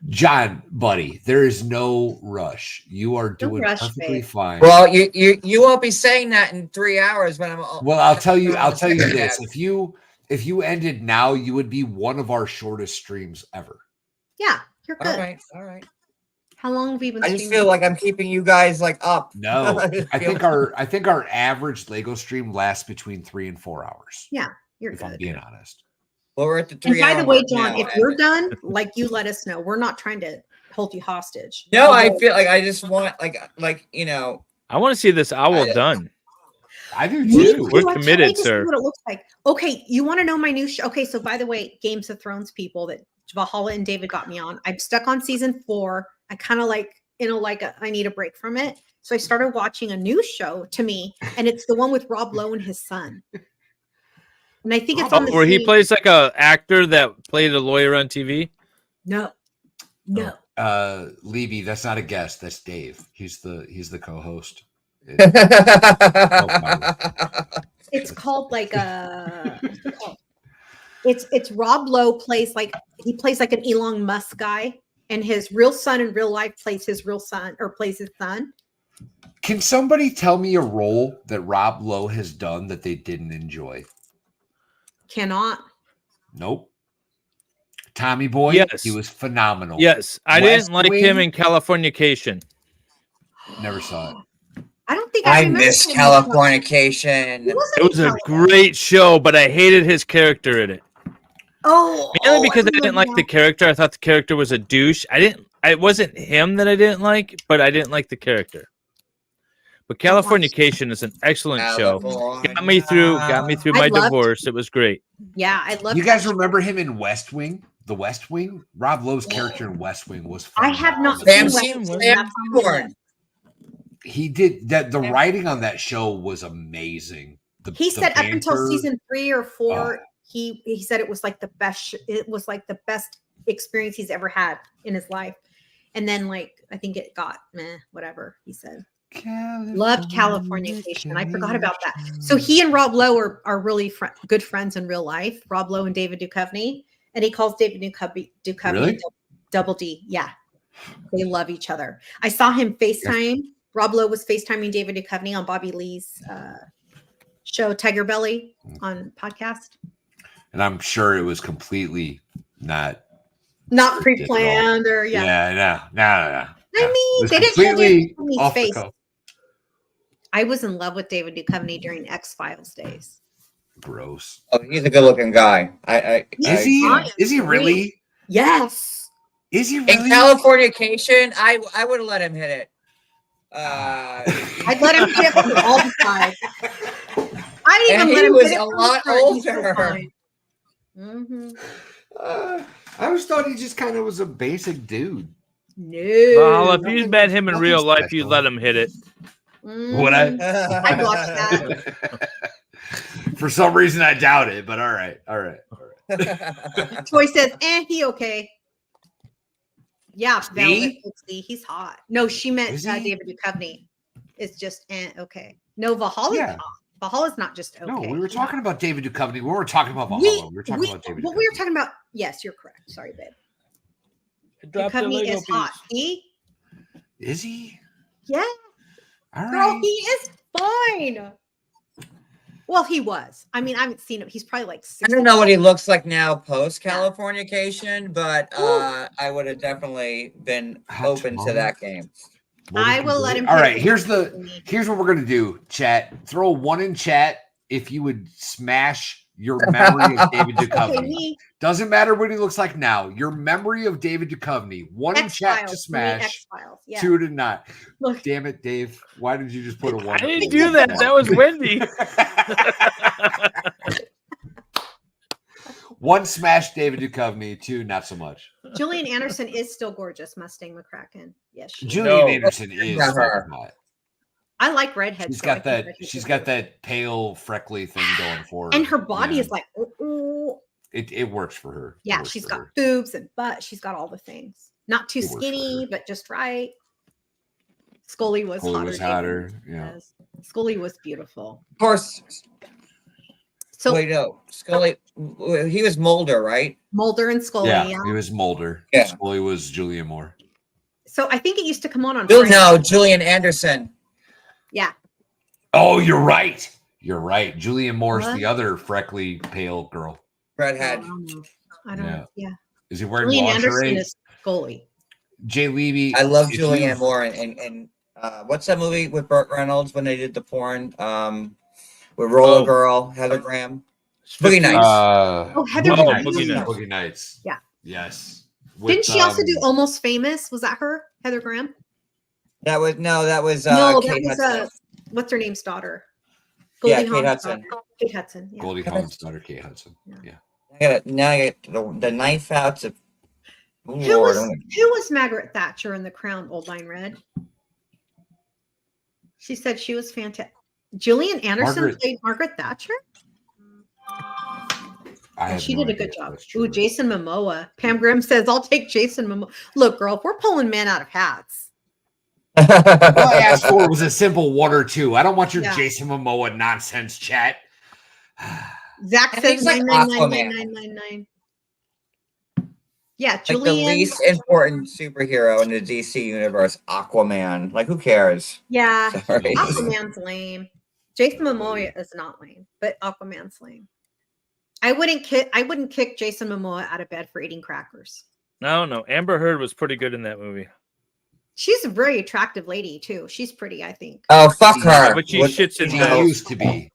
John, buddy, there is no rush. You are Don't doing rush, perfectly babe. fine. Well, you won't be saying that in 3 hours when I'm. Well, I'll tell you this. If you ended now, you would be one of our shortest streams ever. Yeah, you're good. All right. How long have we been I just streaming? feel like I'm keeping you guys like up. No, just I feel think our average Lego stream lasts between 3 and 4 hours. Yeah, you're If I'm good. being honest. Well, we're at the And 3 by hour the way, mark John, now, if you're done, like you let us know. We're not trying to hold you hostage. No, I Although- feel like I just want like you know. I want to see this owl done. I do Me too. We're too. I can't committed, wait to see sir. what it looks like. Okay, you want to know my new show? Okay, so by the way, Games of Thrones people that Valhalla and David got me on. I'm stuck on season 4. I kind of like I need a break from it. So I started watching a new show to me, and it's the one with Rob Lowe and his son. And I think it's on the Where he same- plays like a actor that played a lawyer on TV. No. Levy, that's not a guest. That's Dave. He's the co-host. It's called like it's Rob Lowe plays like an Elon Musk guy, and his real son in real life plays his real son or plays his son. Can somebody tell me a role that Rob Lowe has done that they didn't enjoy? Cannot. Nope. Tommy Boy, Yes. he was phenomenal. Yes, I West didn't like Wing, him in Californication. Never saw it. I don't think I remember miss him. Californication. He wasn't It was in a California. great show, but I hated his character in it. Oh, Mainly because I remember didn't like the that. character. I thought the character was a douche. I it wasn't him that I didn't like, but I didn't like the character. But Californication is an excellent show. Got me through my divorce. It was great. Yeah, I love. You guys remember him in West Wing? The West Wing? Rob Lowe's character in West Wing was I have not phenomenal. seen West Wing. That's on my list. He did that. The writing on that show was amazing. He said up until season 3 or 4, he said it was like the best. It was like the best experience he's ever had in his life. And then, like, I think it got whatever he said. Loved Californication. I forgot about that. So he and Rob Lowe are really good friends in real life. Rob Lowe and David Duchovny, and he calls David Duchovny really? Double D. Yeah, they love each other. I saw him FaceTime. Rob Lowe was FaceTiming David Duchovny on Bobby Lee's show Tiger Belly on podcast. And I'm sure it was completely not pre-planned or no. I mean, they didn't show David Duchovny's face. I was in love with David Duchovny during X-Files days. Gross. Oh, he's a good-looking guy. Is he really? Yes. Is he really? In Californication, I would have let him hit it. I'd let him hit it all the time. I didn't even let him hit it. He was a lot older. Mm-hmm. I always thought he just kind of was a basic dude. No. Well, if you met him in real life, you'd let him hit it. Would I? I'd watch that. For some reason, I doubt it, but all right. Troy says, he okay. Yeah, Velvet Pixie, he's hot. No, she meant David Duchovny. It's just okay. No, Valhalla's hot. Valhalla's not just okay. No, we were talking about David Duchovny. We weren't talking about Valhalla. We were talking about David Duchovny. We were talking about, yes, you're correct. Sorry, babe. Duchovny is hot. Is he? Yeah. All right. Girl, he is fine. Well, he was. I mean, I haven't seen him. He's probably like 60. I don't know what he looks like now post Californication, but I would have definitely been open to that game. I will let him. All right, here's what we're gonna do. Chat, throw 1 in chat if you would smash your memory of David Duchovny. Doesn't matter what he looks like now. Your memory of David Duchovny. 1 in chat to smash. 2 to not. Look. Damn it, Dave. Why did you just put a 1? I didn't do that. That was Wendy. 1 smash David Duchovny. 2 not so much. Julian Anderson is still gorgeous. Mustang McCracken. Yes, Julian Anderson is hot. I like redheads. She's got that pale, freckly thing going for her. And her body is like, It works for her. Yeah, she's got boobs and butt. She's got all the things. Not too skinny, but just right. Scully was hotter. Yeah. Yes. Scully was beautiful. Of course. So wait, no, Scully. He was Mulder, right? Mulder and Scully. Yeah, he was Mulder. Yeah. Scully was Julian Moore. So I think it used to come on. No, Julian Anderson. Yeah. Oh, you're right. You're right. Julian Moore's the other freckly, pale girl. Redhead. I don't know. Yeah. Is he wearing Julian lingerie? Anderson is Scully. Jay Levy. I love Julianne Moore and what's that movie with Burt Reynolds when they did the porn? With Roller Girl, Heather Graham. Boogie Nights. Heather Graham. Boogie Nights. Yeah. Yes. Didn't she also do Almost Famous? Was that her? Heather Graham? That was Kate Hudson. Was what's her name's daughter? Kate Hudson. Kate Hudson. Yeah. Goldie Hawn's daughter, Kate Hudson. Yeah. I got the knife out to. Who was Margaret Thatcher in The Crown? Old Line Red. She said she was fantastic. Julian Anderson played Margaret Thatcher. She did a good job. Ooh, Jason Momoa. Pam Grimm says, "I'll take Jason Momoa." Look, girl, if we're pulling men out of hats. All I asked for was a simple 1 or 2. I don't want your Jason Momoa nonsense chat. Zach says 9999999. Yeah, Julian. Like the least important superhero in the DC universe, Aquaman. Like, who cares? Yeah, Sorry. Aquaman's lame. Jason Momoa is not lame, but Aquaman's lame. I wouldn't kick Jason Momoa out of bed for eating crackers. No. Amber Heard was pretty good in that movie. She's a very attractive lady too. She's pretty, I think. Oh, fuck her. But she shits in She used to be.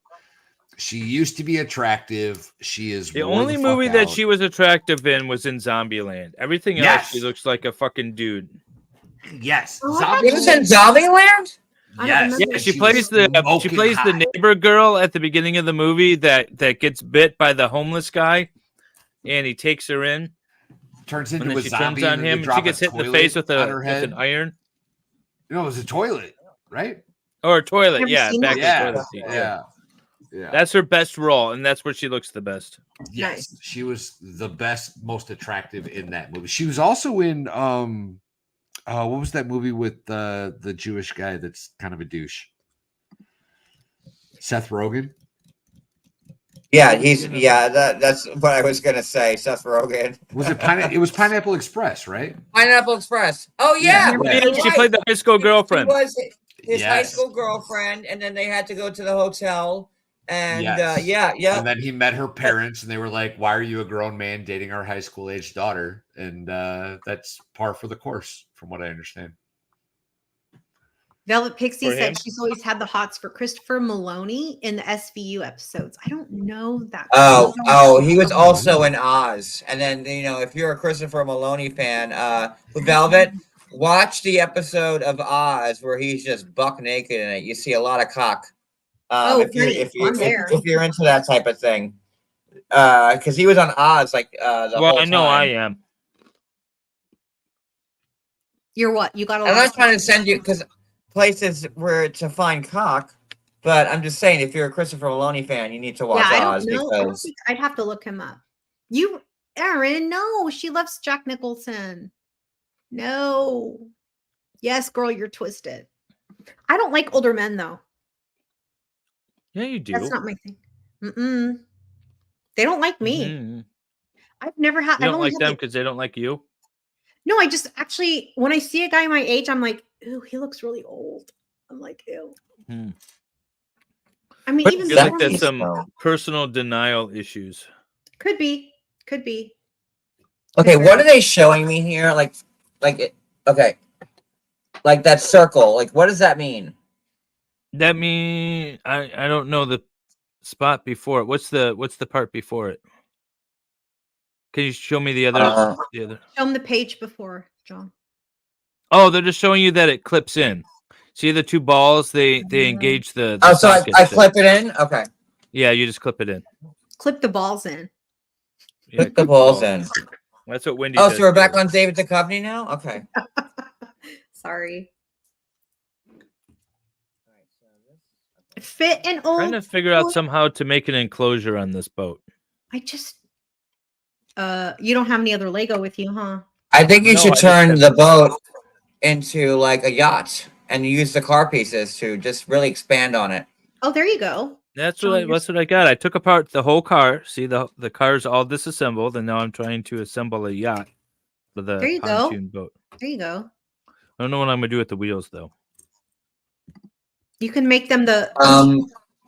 She used to be attractive. She is the only movie that she was attractive in was in Zombieland. Everything else, she looks like a fucking dude. Yes, He was in Zombieland. Yes, yeah, she plays the neighbor girl at the beginning of the movie that gets bit by the homeless guy, and he takes her in. Turns into and then a she zombie, turns on and then him, they and she drop gets a hit in the toilet face with on her head. an iron. No, it was a toilet, right? Or a toilet, Never yeah, seen back that. in the toilet seat. Yeah. That's her best role, and that's where she looks the best. Yes, she was the best, most attractive in that movie. She was also in what was that movie with the Jewish guy that's kind of a douche? Seth Rogen. Yeah, that's what I was gonna say. Seth Rogen. Was it it was Pineapple Express, right? Pineapple Express. Oh yeah, She played the high school girlfriend. She was his high school girlfriend, and then they had to go to the hotel. And yeah. And then he met her parents, and they were like, "Why are you a grown man dating our high school age daughter?" And that's par for the course, from what I understand. Velvet Pixie For said him? she's always had the hots for Christopher Maloney in the SVU episodes. I don't know that. Oh, he was also in Oz. And then, if you're a Christopher Maloney fan, with Velvet, watch the episode of Oz where he's just buck naked in it. You see a lot of cock. If you're into that type of thing, because he was on Oz like the whole I know time. I am. You're what? You got a lot. I'm not trying to send you because places where to find cock, but I'm just saying if you're a Christopher Maloney fan, you need to watch Oz because I'd have to look him up. You, Erin, no, she loves Jack Nicholson. No, yes, girl, you're twisted. I don't like older men though. Yeah, you do. That's not my thing. They don't like me. Mm-hmm. I've never had. You don't like them because they don't like you. No, I just actually, when I see a guy my age, I'm like, ooh, he looks really old. I'm like, ew. I mean, even like there's some personal denial issues. Could be. Okay, what are they showing me here? Okay, like that circle. Like, what does that mean? That mean I don't know the spot before it. What's the part before it? Can you show me the other? Show them the page before, John. Oh, they're just showing you that it clips in. See the two balls? They engage the so I clip it in? Okay. Yeah, you just clip it in. Clip the balls in. Yeah, clip the balls in. That's what Wendy Oh, does. so we're back on David Duchovny now? Okay. Sorry. Fit an old. Trying to figure out somehow to make an enclosure on this boat. I just. You don't have any other Lego with you, huh? I think you should turn the boat into like a yacht and use the car pieces to just really expand on it. Oh, there you go. That's what I got. I took apart the whole car. See the car's all disassembled, and now I'm trying to assemble a yacht for the pontoon boat. There you go. I don't know what I'm gonna do with the wheels though. You can make them the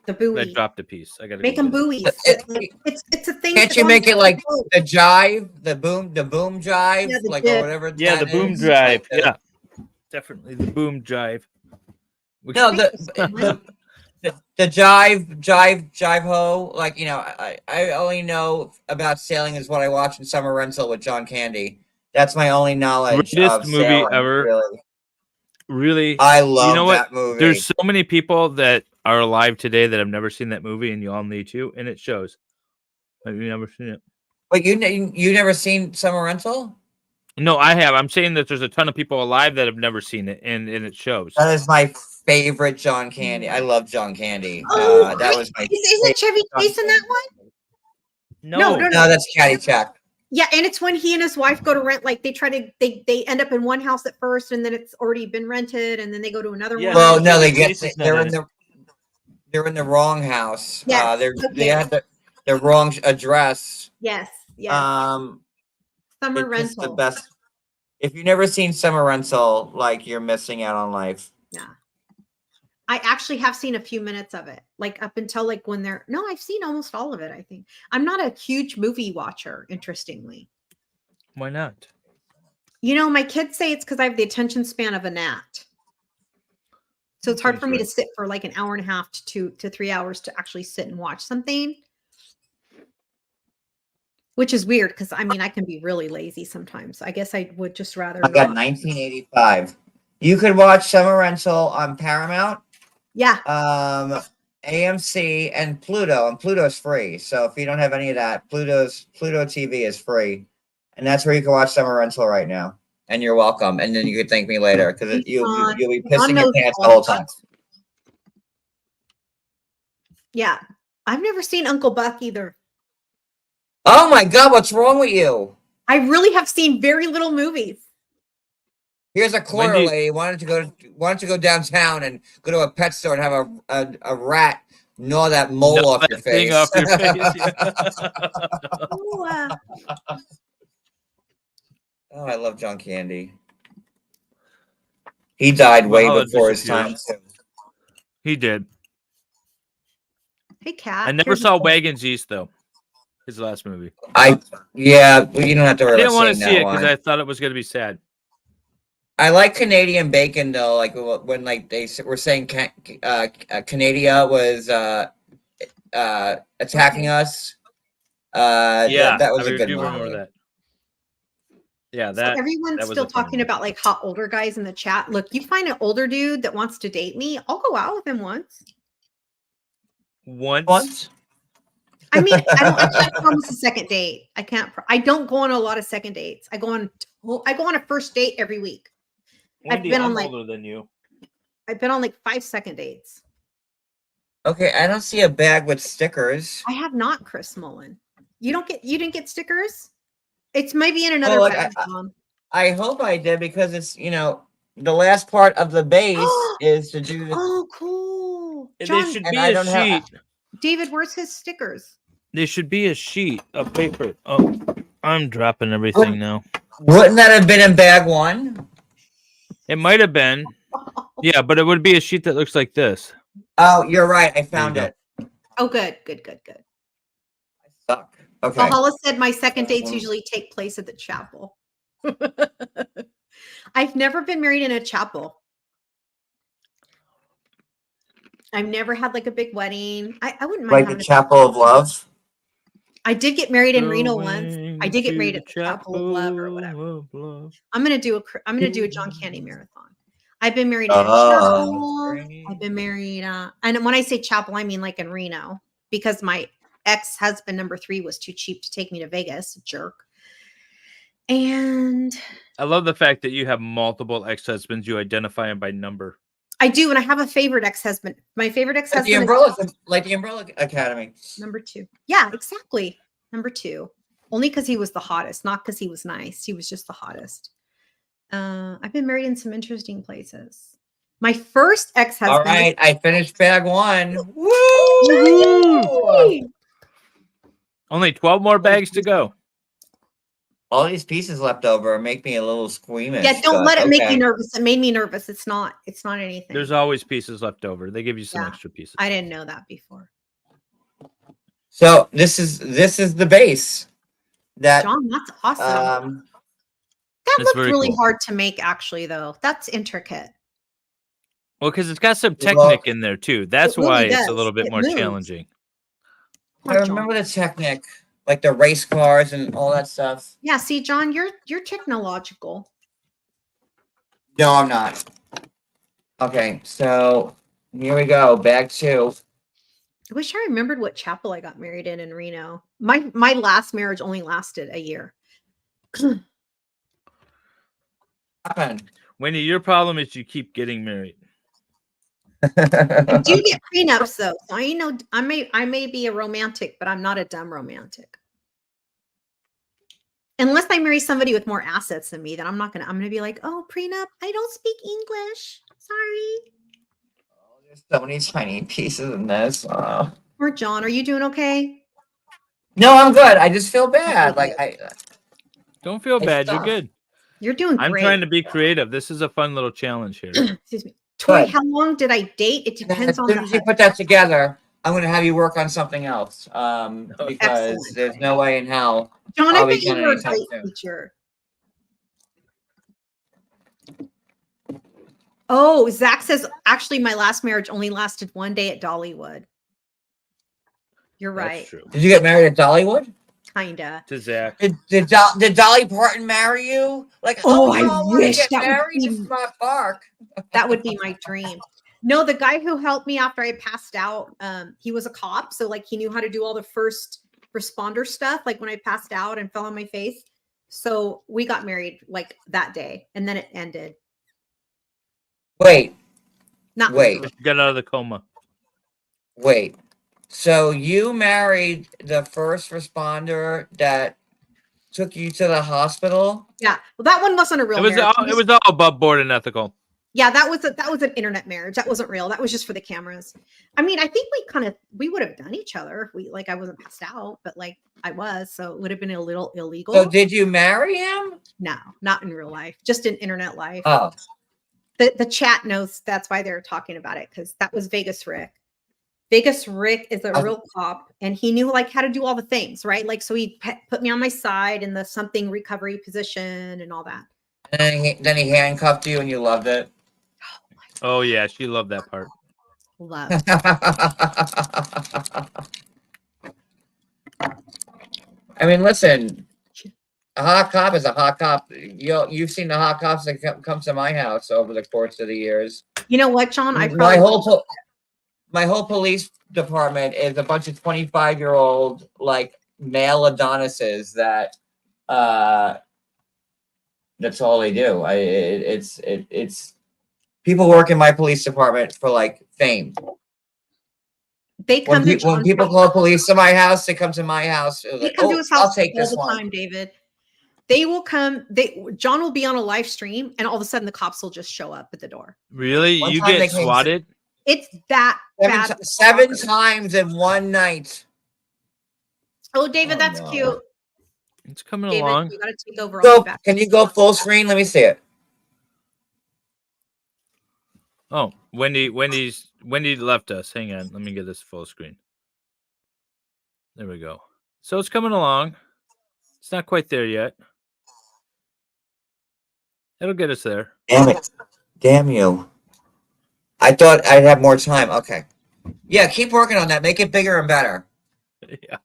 buoy. I dropped a piece. I gotta make them buoys. It's a thing. Can't you make it like the jive, the boom jive, or whatever? Yeah, the boom drive. Yeah, definitely the boom jive. No, the jive ho. Like I only know about sailing is what I watch in Summer Rental with John Candy. That's my only knowledge. Greatest movie sailing, ever. Really, I love that movie. There's so many people that are alive today that have never seen that movie, and you all need to, and it shows. Have you never seen it? But you never seen Summer Rental? No, I have. I'm saying that there's a ton of people alive that have never seen it, and it shows. That is my favorite John Candy. I love John Candy. Oh, that was my. Isn't Chevy Chase in that one? No, that's Caddyshack. Yeah, and it's when he and his wife go to rent. Like they end up in one house at first, and then it's already been rented, and then they go to another one. Well, no, they're in the wrong house. Yes. They had the wrong address. Yes. Summer Rental. The best. If you've never seen Summer Rental, like you're missing out on life. Yeah. I actually have seen a few minutes of it, like up until like when they're. No, I've seen almost all of it. I think I'm not a huge movie watcher. Interestingly. Why not? My kids say it's because I have the attention span of a gnat. So it's hard for me to sit for like an hour and a half to 3 hours to actually sit and watch something. Which is weird because I mean I can be really lazy sometimes. I guess I would just rather. I got 1985. You could watch Summer Rental on Paramount. Yeah. AMC and Pluto, and Pluto's free. So if you don't have any of that, Pluto TV is free, and that's where you can watch Summer Rental right now. And you're welcome. And then you could thank me later because you'll be pissing your pants the whole time. Yeah, I've never seen Uncle Buck either. Oh my God, what's wrong with you? I really have seen very little movies. Here's a corner lady wanted to go downtown and go to a pet store and have a rat gnaw that mole off your face. Off your face. Oh, I love John Candy. He died way before his time too. He did. Hey, Cat. I never saw Wagons East though. His last movie. Yeah, well, you don't have to really. I didn't want to see it because I thought it was going to be sad. I like Canadian Bacon though. Like when like they were saying Canada was attacking us. Yeah, that was I a good remember movie. that. Yeah, So everyone's still talking about like hot older guys in the chat. Look, you find an older dude that wants to date me, I'll go out with him once. Once? I mean, I can't promise a second date. I don't go on a lot of second dates. I go on a first date every week. Wendy, I'm older than you. I've been on like 5 second dates. Okay, I don't see a bag with stickers. I have not, Chris Mullen. You didn't get stickers? It's maybe in another bag. I hope I did because it's the last part of the base is to do the. Oh, cool. John, there should be a sheet. David, where's his stickers? There should be a sheet of paper. Oh, I'm dropping everything now. Wouldn't that have been in bag one? It might have been. Yeah, but it would be a sheet that looks like this. Oh, you're right. I found it. Oh, good. I suck. Okay. Valhalla said my second dates usually take place at the chapel. I've never been married in a chapel. I've never had like a big wedding. I wouldn't mind. Like the Chapel of Love? I did get married in Reno once. I did get married at the Chapel of Love or whatever. I'm gonna do a John Candy marathon. I've been married in a chapel. I've been married, and when I say chapel, I mean like in Reno, because my ex-husband number 3 was too cheap to take me to Vegas, jerk. And I love the fact that you have multiple ex-husbands. You identify them by number. I do, and I have a favorite ex-husband. My favorite ex-husband like the Umbrella Academy. Number 2. Yeah, exactly. Number 2. Only because he was the hottest, not because he was nice. He was just the hottest. I've been married in some interesting places. My first ex-husband. All right, I finished bag 1. Woo! Only 12 more bags to go. All these pieces left over make me a little squeamish. Yeah, don't let it make you nervous. It made me nervous. It's not anything. There's always pieces left over. They give you some extra pieces. I didn't know that before. So this is the base. John, that's awesome. That looked really cool. hard to make, actually, though. That's intricate. Well, because it's got some technique in there too. That's really why it's does. a little bit It more moves. challenging. I remember the technique, like the race cars and all that stuff. Yeah, see, John, you're technological. No, I'm not. Okay, so here we go. Bag 2. I wish I remembered what chapel I got married in Reno. My last marriage only lasted a year. Wendy, your problem is you keep getting married. I do get prenups though, so I may be a romantic, but I'm not a dumb romantic. Unless I marry somebody with more assets than me, then I'm gonna be like, oh, prenup, I don't speak English. Sorry. There's so many tiny pieces in this. Or John, are you doing okay? No, I'm good. I just feel bad. Like Don't feel bad. You're good. You're doing great. I'm trying to be creative. This is a fun little challenge here. Excuse me. Tori, how long did I date? It depends on as soon as you put that together, I'm going to have you work on something else because there's no way in hell. John, I bet you were a great teacher. Oh, Zach says actually my last marriage only lasted 1 day at Dollywood. You're right. That's true. Did you get married at Dollywood? Kinda. To Zach. Did Dolly Parton marry you? Like, Oh, no, I want to wish get that would married be- to Smart Park. That would be my dream. No, the guy who helped me after I passed out, he was a cop. So like he knew how to do all the first responder stuff, like when I passed out and fell on my face. So we got married like that day and then it ended. Wait. Not Wait. Get out of the coma. Wait. So you married the first responder that took you to the hospital? Yeah. Well, that one wasn't a real marriage. It was all above board and ethical. Yeah, that was an internet marriage. That wasn't real. That was just for the cameras. I mean, I think we would have done each other if we I wasn't passed out, but like I was, so it would have been a little illegal. So did you marry him? No, not in real life, just in internet life. Oh. The chat knows that's why they're talking about it, because that was Vegas Rick. Vegas Rick is a real cop, and he knew like how to do all the things, right? Like, so he put me on my side in the something recovery position and all that. And then he handcuffed you and you loved it? Oh yeah, she loved that part. Love. I mean, listen, a hot cop is a hot cop. You've seen the hot cops that come to my house over the course of the years. You know what, John? My whole police department is a bunch of 25-year-old like male Adonises that that's all they do. It's people work in my police department for like fame. They come when people call police to my house, they come to my house. They Like, come to his house I'll take all this the one. time, David. They will come. John will be on a live stream, and all of a sudden, the cops will just show up at the door. Really? One You time they get came swatted? It's that bad. Seven times in one night. Oh, David, that's cute. It's coming David, along. you got to take over. All the back. Can you go full screen? Let me see it. Oh, Wendy left us. Hang on, let me get this full screen. There we go. So it's coming along. It's not quite there yet. It'll get us there. Damn it. Damn you. I thought I'd have more time. Okay. Yeah, keep working on that. Make it bigger and better. Yeah.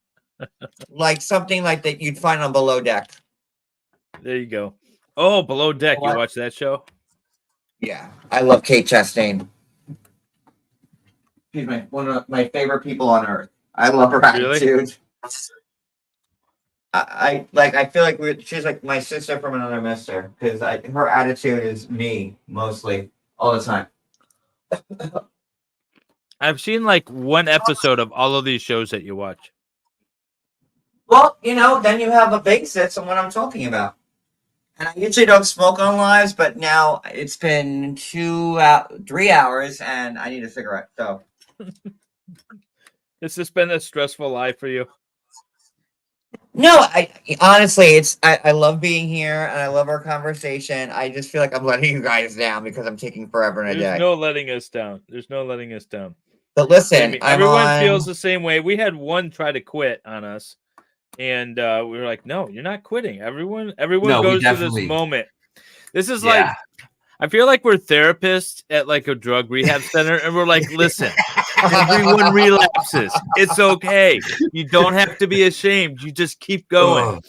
Like something like that you'd find on Below Deck. There you go. Oh, Below Deck. You watch that show? Yeah. I love Kate Chastain. She's one of my favorite people on earth. I love her attitude. I feel like she's like my sister from another mister, because her attitude is me mostly all the time. I've seen like one episode of all of these shows that you watch. Well, then you have a basis on what I'm talking about. And I usually don't smoke on lives, but now it's been 3 hours, and I need a cigarette. So, Has this been a stressful life for you? no, I honestly, I love being here, and I love our conversation. I just feel like I'm letting you guys down because I'm taking forever in a day. There's no letting us down. There's no letting us down. But listen, everyone feels the same way. We had one try to quit on us, and we were like, "No, you're not quitting." Everyone goes through this moment. This is like, I feel like we're therapists at like a drug rehab center, and we're like, "Listen, everyone relapses. It's okay. You don't have to be ashamed. You just keep going."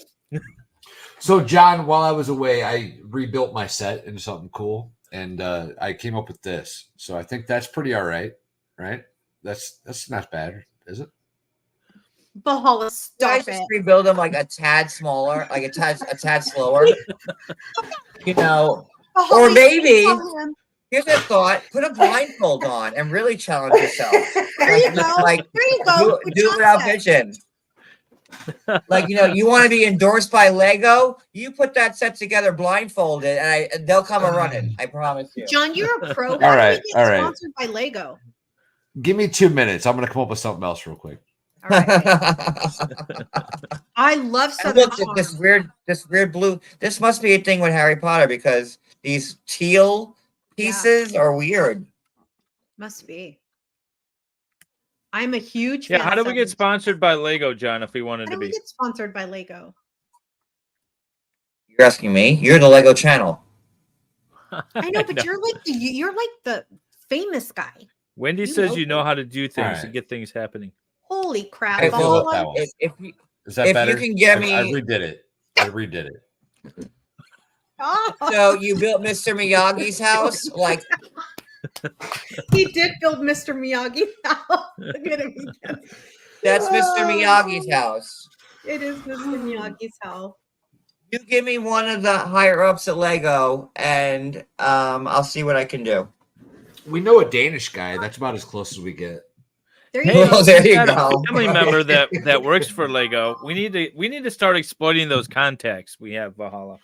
So, John, while I was away, I rebuilt my set into something cool, and I came up with this. So I think that's pretty all right, right? That's not bad, is it? Valhalla, stop I it. just rebuild them like a tad smaller, like a tad slower. Or maybe here's a thought: put a blindfold on and really challenge yourself. There you go. Like, there you go. do it without vision. Like, you want to be endorsed by Lego? You put that set together blindfolded, and they'll come a running. I promise you. John, you're a pro. All right. Sponsored by Lego. Give me 2 minutes. I'm going to come up with something else real quick. I love And Southern look, this weird blue. This must be a thing with Harry Potter, because these teal pieces are weird. Must be. I'm a huge fan. Yeah, how do we get sponsored by Lego, John, if we wanted How to do we be? get sponsored by Lego? You're asking me? You're the Lego channel. I know, but you're like the famous guy. Wendy says you know how to do things to get things happening. Holy crap! Hey, well, Valhalla. Is that if better? you can get I me, redid it. I redid it. So you built Mr. Miyagi's house, like He did build Mr. Miyagi's house. Look at him again. that's Mr. Miyagi's house. It is Mr. Miyagi's house. You give me one of the higher ups at Lego, and I'll see what I can do. We know a Danish guy. That's about as close as we get. There Hey, Well, there you got a go. family member that works for Lego. We need to start exploiting those contacts we have, Valhalla.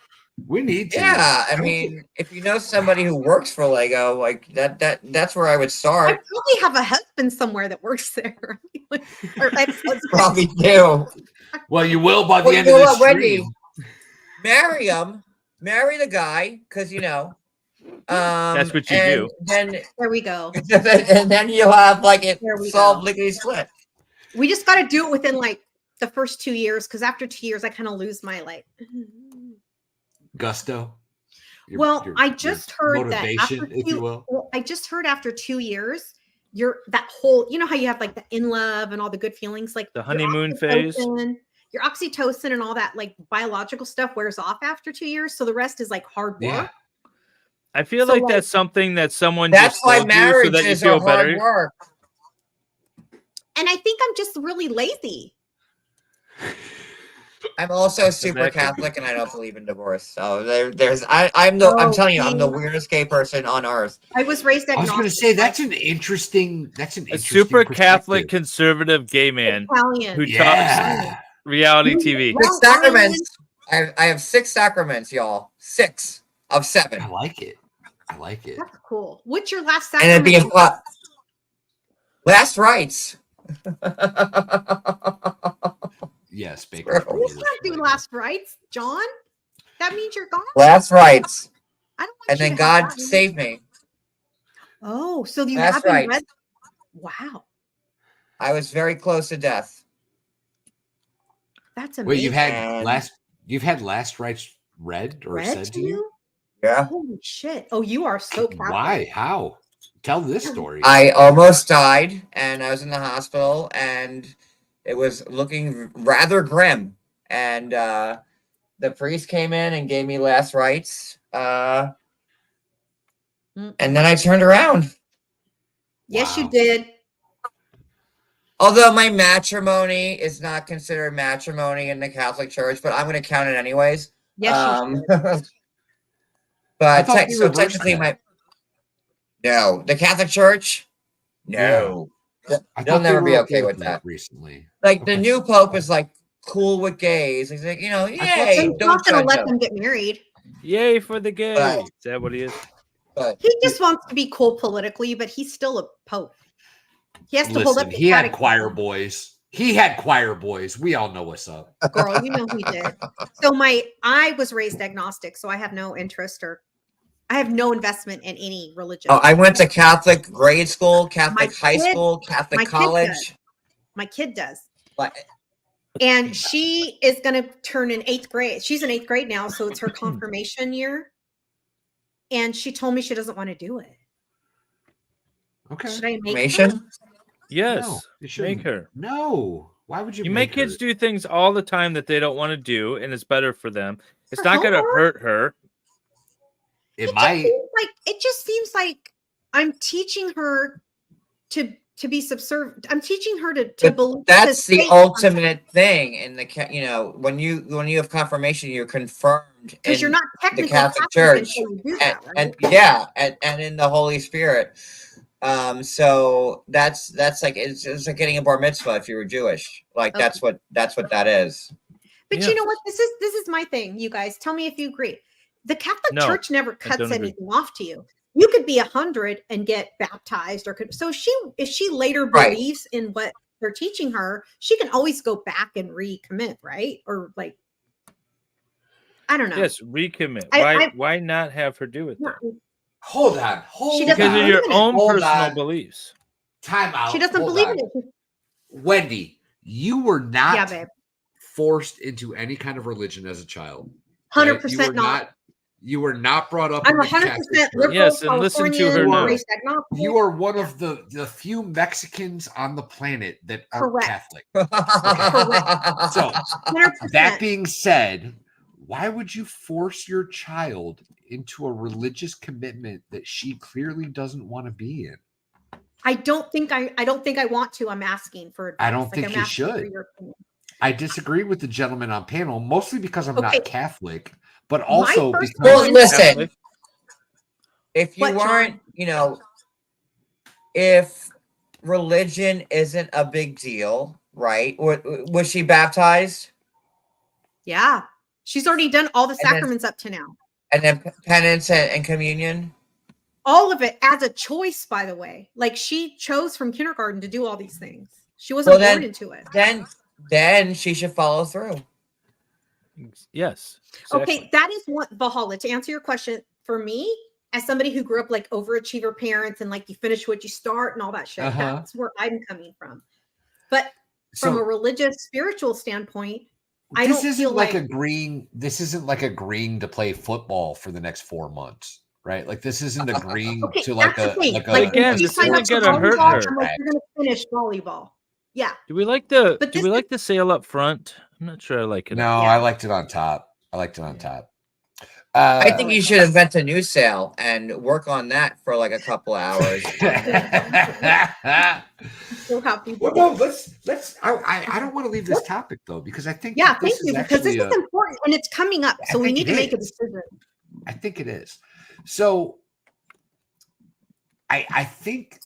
We need to. Yeah, I mean, if you know somebody who works for Lego, like that's where I would I start. probably have a husband somewhere that works there. Or ex-husband. Probably do. Well, you will by the Well, end you of know this what, Wendy? stream. Marry him, marry the guy, because That's what you do. Then There we go. and then you'll have like it There we solved go. lickety split. We just got to do it within like the first 2 years, because after 2 years, I kind of lose my like. Gusto. I just heard that motivation, after if you will. Well, I just heard after 2 years, you're that whole. You know how you have like the in love and all the good feelings, like The your honeymoon phase. Your oxytocin and all that like biological stuff wears off after 2 years, so the rest is like hard work. Yeah. I feel So, like like- that's something that someone That's just why told you so that you marriages feel are hard better. work. And I think I'm just really lazy. I'm also super that could be. Catholic, and I don't believe in divorce. So I'm telling you, I'm the weirdest gay person on earth. I was raised I was agnostic. going to say that's an interesting. A super Catholic perspective. conservative gay man Italian. who Yeah. talks reality TV. Six sacraments. I have 6 sacraments, y'all. 6 of 7. I like it. I like it. That's cool. What's your last And it'd sacrament? be last rites. Yes, Baker. You can't do last rites, John. That means you're gone. Last rites. I don't want And you then to have God that. saved me. Oh, so you That's haven't right. read. Wow, I was very close to death. that's amazing. Wait, you've had And- last rites read or Read said to to you? you? Yeah. Holy shit! Oh, you are so Catholic. Why? How? Tell this story. I almost died, and I was in the hospital, and it was looking rather grim. And the priest came in and gave me last rites. And then I turned around. Yes, you Wow. did. Although my matrimony is not considered matrimony in the Catholic Church, but I'm going to count it anyways. Yes, you should. I But thought you so reversed technically, that. no, the Catholic Church, no, I they'll thought they never be were okay with that. recently. Like the Okay. new pope is like cool with gays. He's like, Well, yay, Saint don't John's gonna judge let them. them get married. Yay for the gay. But- Is that what he is? But He just wants to be cool politically, but he's still a pope. He has to hold up. Listen, the he had catechism. choir boys. He had choir boys. We all know what's up. Girl, you know he did. So I was raised agnostic, so I have no interest or I have no investment in any religion. I went to Catholic grade school, Catholic My high kid- school, my Catholic kid college. does. My kid does. But And she is going to turn in 8th grade. She's in 8th grade now, so it's her confirmation year. And she told me she doesn't want to do it. Okay. Should I make her? Information? Yes. No, you shouldn't. Make her. No. Why would you? You make kids her? do things all the time that they don't want to do, and it's better for them. It's For not going to homework? hurt her. It might. It just seems like I'm teaching her to be subservient. I'm teaching her to But believe. that's to the say ultimate thing in the when you have confirmation, you're confirmed because you're not the technically Catholic Catholic Church until you do that, right? and in the Holy Spirit. So that's like it's like getting a bar mitzvah if you were Jewish. Like Okay. that's what that is. But Yeah. you know what? This is my thing. You guys, tell me if you agree. The Catholic No, Church never I cuts don't agree. anything off to you. You could be 100 and get baptized, so if she later Right. believes in what they're teaching her, she can always go back and recommit, right? Or like, I don't know. Yes, recommit. I- Why not have her do it No, then? Hold on. Hold She doesn't Because of believe your in it. own Hold personal on. beliefs. Time out. she doesn't Hold believe on. in it. Wendy, you were not Yeah, babe. forced into any kind of religion as a child. right? 100% You were not. You were not brought up. I'm in the 100% Catholic liberal. Yes, and listen to her now. race agnostic. You are one of the few Mexicans on the planet that aren't Correct. Catholic. Correct. So 100%. that being said, why would you force your child into a religious commitment that she clearly doesn't want to be in? I don't think I want to. I'm asking for advice. I don't think I'm you asking for should. your opinion. I disagree with the gentleman on panel, mostly because I'm Okay. not Catholic, but also first because Well, listen, if you What, John? weren't, if religion isn't a big deal, right? Was she baptized? Yeah. She's already done all the And then- sacraments up to now. And then penance and communion? All of it as a choice, by the way. Like she chose from kindergarten to do all these things. She wasn't born into it. Then she should follow through. Yes. Okay, that is what Valhalla. To answer your question, for me, as somebody who grew up like overachiever parents and like you finish what you start and all that shit, that's where I'm coming from. But from a religious, spiritual standpoint, I don't feel like agreeing. This isn't like agreeing to play football for the next 4 months, right? Like this isn't agreeing to like a again. This isn't gonna hurt her. I'm like, you're gonna finish volleyball. Yeah. Do we like the sail up front? I'm not sure I like it. No, I liked it on top. I think you should invent a new sail and work on that for like a couple hours. Well, no, let's. I don't want to leave this topic though because I think thank you because this is important and it's coming up, so we need to make a decision. I think it is. So, I think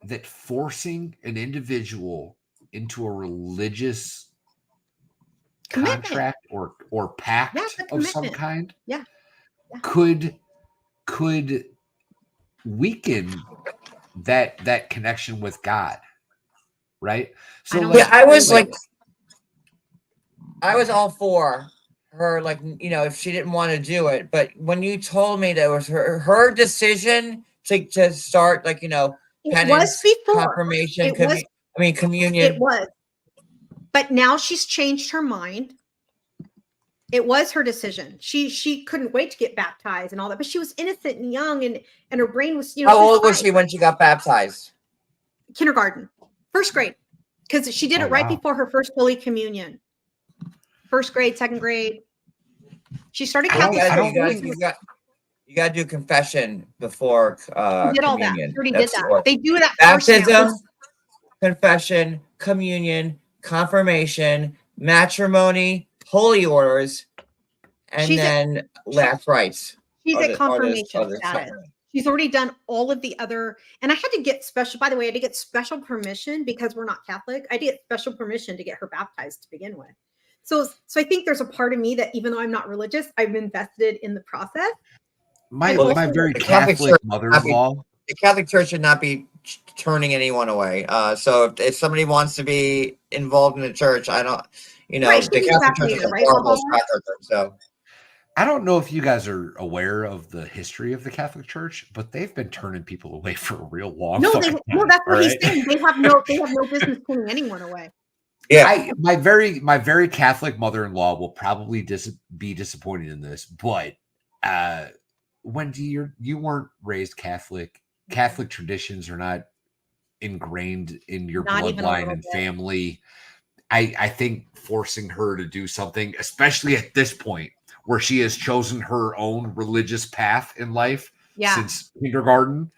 that forcing an individual into a religious contract or pact of some kind, could weaken that connection with God, right? So I was all for her, like, if she didn't want to do it, but when you told me that it was her decision to start, like, penance, confirmation, communion. It was, but now she's changed her mind. It was her decision. She couldn't wait to get baptized and all that, but she was innocent and young, and her brain was, How old was she when she got baptized? Kindergarten, first grade, because she did it right before her first Holy Communion. First grade, second grade. She started Catholic. You got to do confession before did all that. communion. She already did that. They do that Baptism, first now. confession, communion, confirmation, matrimony, holy orders, and then last rites. She's at confirmation status. She's already done all of the other, and I had to get special, by the way, I had to get special permission because we're not Catholic. I had to get special permission to get her baptized to begin with. So I think there's a part of me that even though I'm not religious, I'm invested in the process. My very Catholic mother-in-law. The Catholic Church should not be turning anyone away. So if somebody wants to be involved in the church, I don't, the Catholic Church is a horrible track record. So I don't know if you guys are aware of the history of the Catholic Church, but they've been turning people away for a real long time. No, that's what he's saying. They have no business turning anyone away. Yeah, my very Catholic mother-in-law will probably be disappointed in this, but Wendy, you weren't raised Catholic. Catholic traditions are not ingrained in your bloodline and family. I think forcing her to do something, especially at this point where she has chosen her own religious path in life since kindergarten,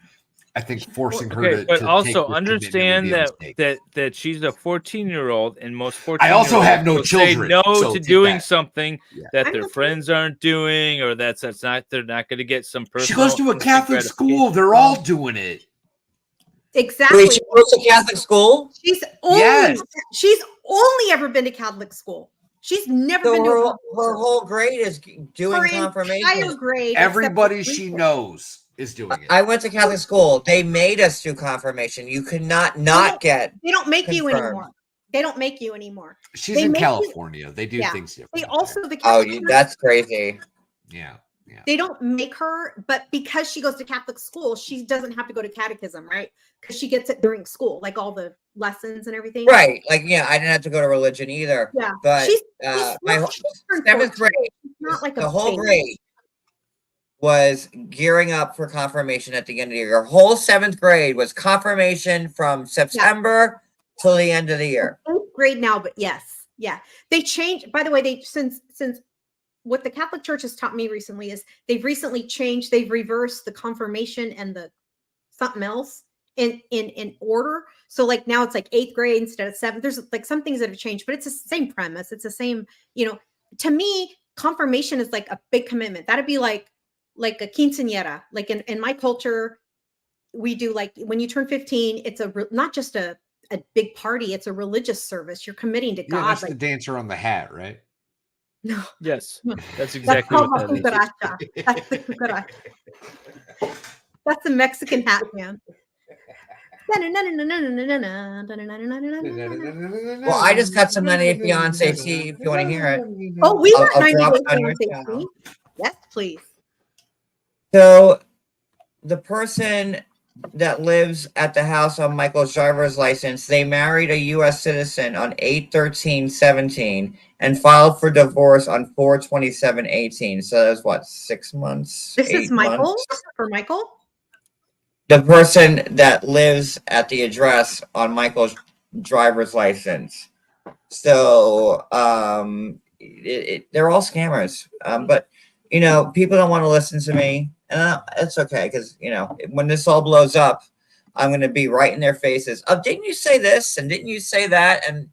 I think forcing her to but also take understand that she's a 14-year-old, and most 14-year-olds I also have no will children. Say no so to doing that. something that their friends aren't doing, or that's not they're not going to get some personal. She goes to a Catholic school. They're all doing it. Exactly. Wait, she goes to Catholic school? She's only ever been to Catholic school. She's never been to her whole grade is doing confirmation. Entire grade. Everybody she knows is doing it. I went to Catholic school. They made us do confirmation. You could not get. They don't make confirmed. you anymore. They don't make you anymore. She's in California. They do things different. They also that's crazy. Yeah. They don't make her, but because she goes to Catholic school, she doesn't have to go to catechism, right? Because she gets it during school, like all the lessons and everything. Right. Like, I didn't have to go to religion either. Yeah. But she's my 7th grade, not like the whole grade, was gearing up for confirmation at the end of the year. Your whole 7th grade was confirmation from September till the end of the year. 8th grade now, but yes. Yeah. They changed, by the way, they since what the Catholic Church has taught me recently is they've recently changed, they've reversed the confirmation and the something else in order. So like now it's like 8th grade instead of 7th. There's like some things that have changed, but it's the same premise. It's the same, to me, confirmation is like a big commitment. That'd be like a quinceañera. Like in my culture, we do like when you turn 15, it's not just a big party. It's a religious service. You're committing to God. That's like the dancer on the hat, right? No. Yes, that's exactly what that is. That's the cucaracha. That's the Mexican hat, man. Well, I just got some 90 Day Fiance tea if you want to hear it. Oh, we want I'll 90 drop Day it on your Fiance channel. tea. Yes, please. So the person that lives at the house on Michael's driver's license, they married a U.S. citizen on 8/13/17 and filed for divorce on 4/27/18. So that's what, 6 months? This is 8 Michael months? for Michael. The person that lives at the address on Michael's driver's license. So they're all scammers. But people don't want to listen to me, and it's okay because when this all blows up, I'm going to be right in their faces. Oh, didn't you say this? And didn't you say that? And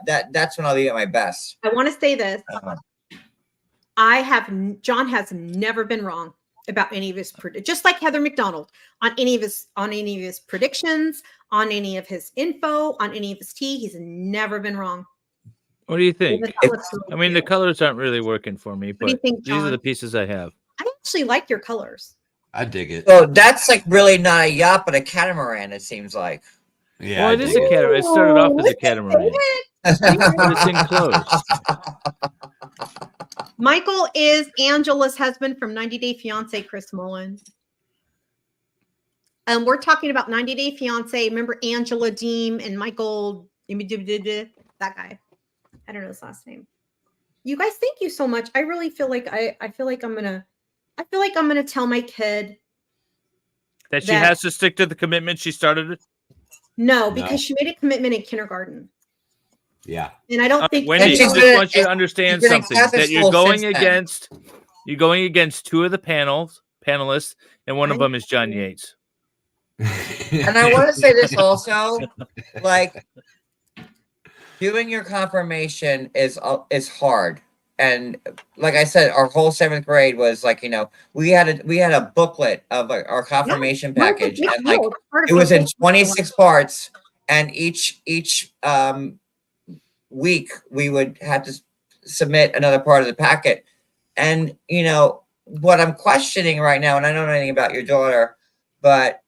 that's when I'll be at my best. I want to say this. John has never been wrong about any of his just like Heather McDonald on any of his predictions, on any of his info, on any of his tea. He's never been wrong. What do you think? I mean, the colors aren't really working for me, but think, these are the pieces I have. I actually like your colors. I dig it. So that's like really not a yacht, but a catamaran, it seems like. Yeah, well, it is a catamaran. It started off as a catamaran. But it's enclosed. Michael is Angela's husband from 90 Day Fiance, Chris Mullins. We're talking about 90 Day Fiance. Remember Angela Deem and Michael, that guy. I don't know his last name. You guys, thank you so much. I really feel like I feel like I'm gonna tell my kid that she has to stick to the commitment she started. No, because she made a commitment in kindergarten. Yeah. And I don't think Wendy, I just want you to understand something, that you're going against 2 of the panelists, and one of them is John Yates. And I want to say this also, like doing your confirmation is hard. And like I said, our whole 7th grade was like, we had a booklet of our confirmation package, and like it was in 26 parts, and each week we would have to submit another part of the packet. And what I'm questioning right now, and I don't know anything about your daughter, but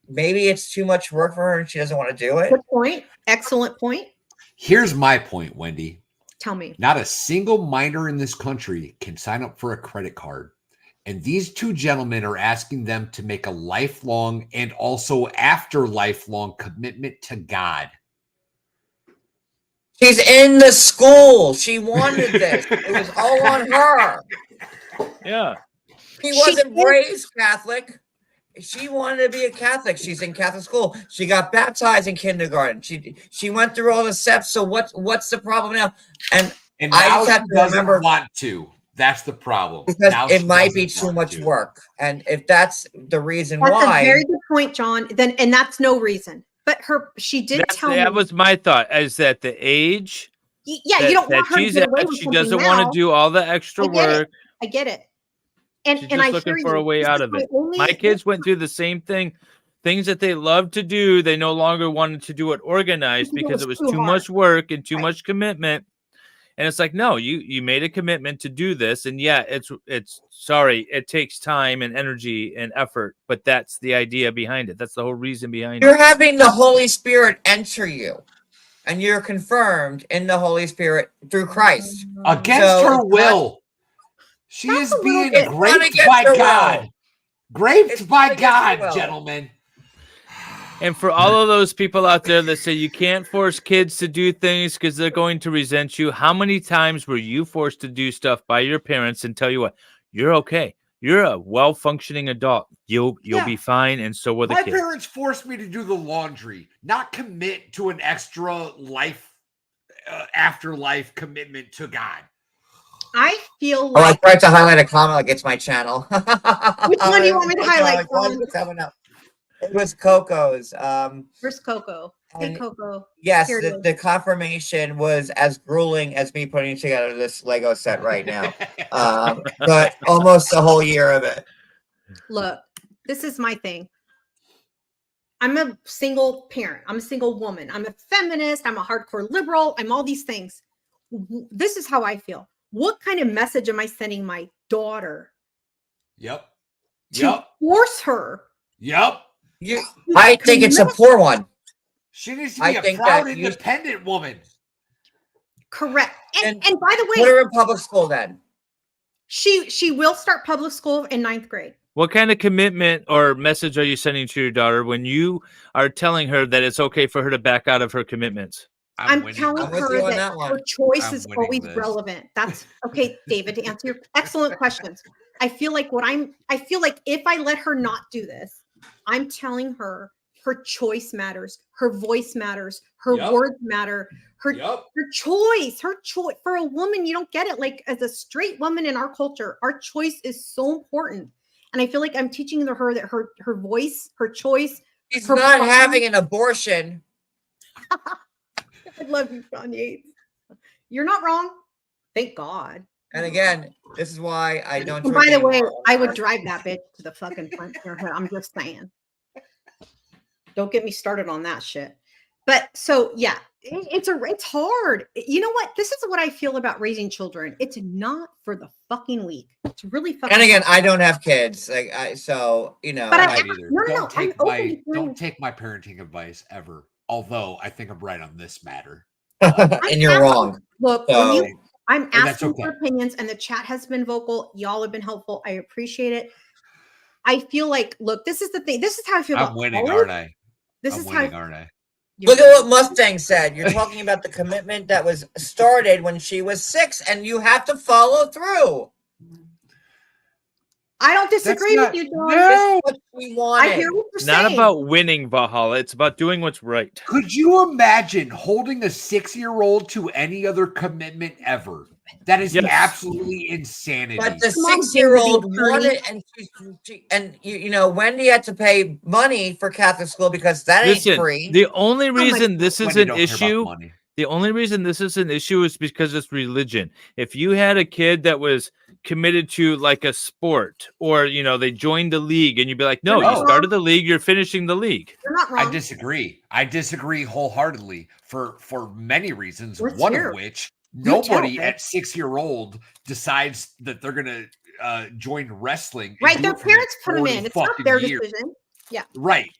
maybe it's too much work for her and she doesn't want to do it. Good point. Excellent point. Here's my point, Wendy. Tell me. Not a single minor in this country can sign up for a credit card. And these 2 gentlemen are asking them to make a lifelong and also after lifelong commitment to God. She's in the school. She wanted this. It was all on her. Yeah. She wasn't raised Catholic. She wanted to be a Catholic. She's in Catholic school. She got baptized in kindergarten. She went through all the steps. So what's the problem now? And I now just have she to remember, want to. That's the problem. Because now it might be too much work. And if that's the reason why. That's a very good point, John. And that's no reason. But she did tell me. That was my thought, is that the age. Yeah, you don't want her to get away with she doesn't want to do all the extra work. I get it. And she's and just I looking hear for you. a way out of it. My kids went through the same thing. Things that they loved to do, they no longer wanted to do it organized because it was too much work and too much commitment. And it's like, no, you made a commitment to do this, and yeah, it takes time and energy and effort, but that's the idea behind it. That's the whole reason behind it. You're having the Holy Spirit enter you, and you're confirmed in the Holy Spirit through Christ against her will. She is being graped by God. Graped by God, gentlemen. And for all of those people out there that say you can't force kids to do things because they're going to resent you, how many times were you forced to do stuff by your parents and tell you what, you're okay. You're a well-functioning adult. You'll be fine, and so will the My kids. parents forced me to do the laundry, not commit to an extra life, afterlife commitment to God. I feel Oh, I like. tried to highlight a comment like it's my channel. Which one do you want me to highlight? It was Coco's. Where's Coco? Hey, Coco. Yes, Here it is. the confirmation was as grueling as me putting together this Lego set right now. But almost a whole year of it. Look, this is my thing. I'm a single parent. I'm a single woman. I'm a feminist. I'm a hardcore liberal. I'm all these things. This is how I feel. What kind of message am I sending my daughter? Yep. To force her. Yep. I think it's a poor one. She needs to be a proud, independent woman. Correct. And by the way, put her in public school then. She will start public school in 9th grade. What kind of commitment or message are you sending to your daughter when you are telling her that it's okay for her to back out of her commitments? I'm telling her that her choice is always relevant. That's okay, David, to answer your excellent questions. I feel like if I let her not do this, I'm telling her her choice matters, her voice matters, her words matter, her choice for a woman. You don't get it. Like, as a straight woman in our culture, our choice is so important. And I feel like I'm teaching her that her voice, her choice. She's not having an abortion. I love you, John Yates. You're not wrong. Thank God. And again, this is why I don't. And by the way, I would drive that bitch to the fucking front. I'm just saying. Don't get me started on that shit. But so yeah, it's hard. You know what? This is what I feel about raising children. It's not for the fucking weak. It's really fucking. And again, I don't have kids, so you know. But don't take my parenting advice ever. Although I think I'm right on this matter, and you're wrong. Look, I'm asking for opinions, and the chat has been vocal. Y'all have been helpful. I appreciate it. I feel like, look, this is the thing. This is how I feel. I'm winning, aren't I? Aren't I? Look at what Mustang said. You're talking about the commitment that was started when she was 6, and you have to follow through. I don't disagree with you, John. No. What we wanted. I hear what you're Not saying. about winning, Valhalla. It's about doing what's right. Could you imagine holding a 6-year-old to any other commitment ever? That is absolutely insanity. But the 6-year-old wanted, and you know, Wendy had to pay money for Catholic school because that ain't free. The only reason this is an issue, is because it's religion. If you had a kid that was committed to like a sport, or they joined the league, and you'd be like, no, you started the league, you're finishing the league. You're not wrong. I disagree wholeheartedly for many reasons. One of which, nobody at 6-year-old decides that they're gonna join wrestling. Right, their parents put them in. It's not their decision. Yeah. Right.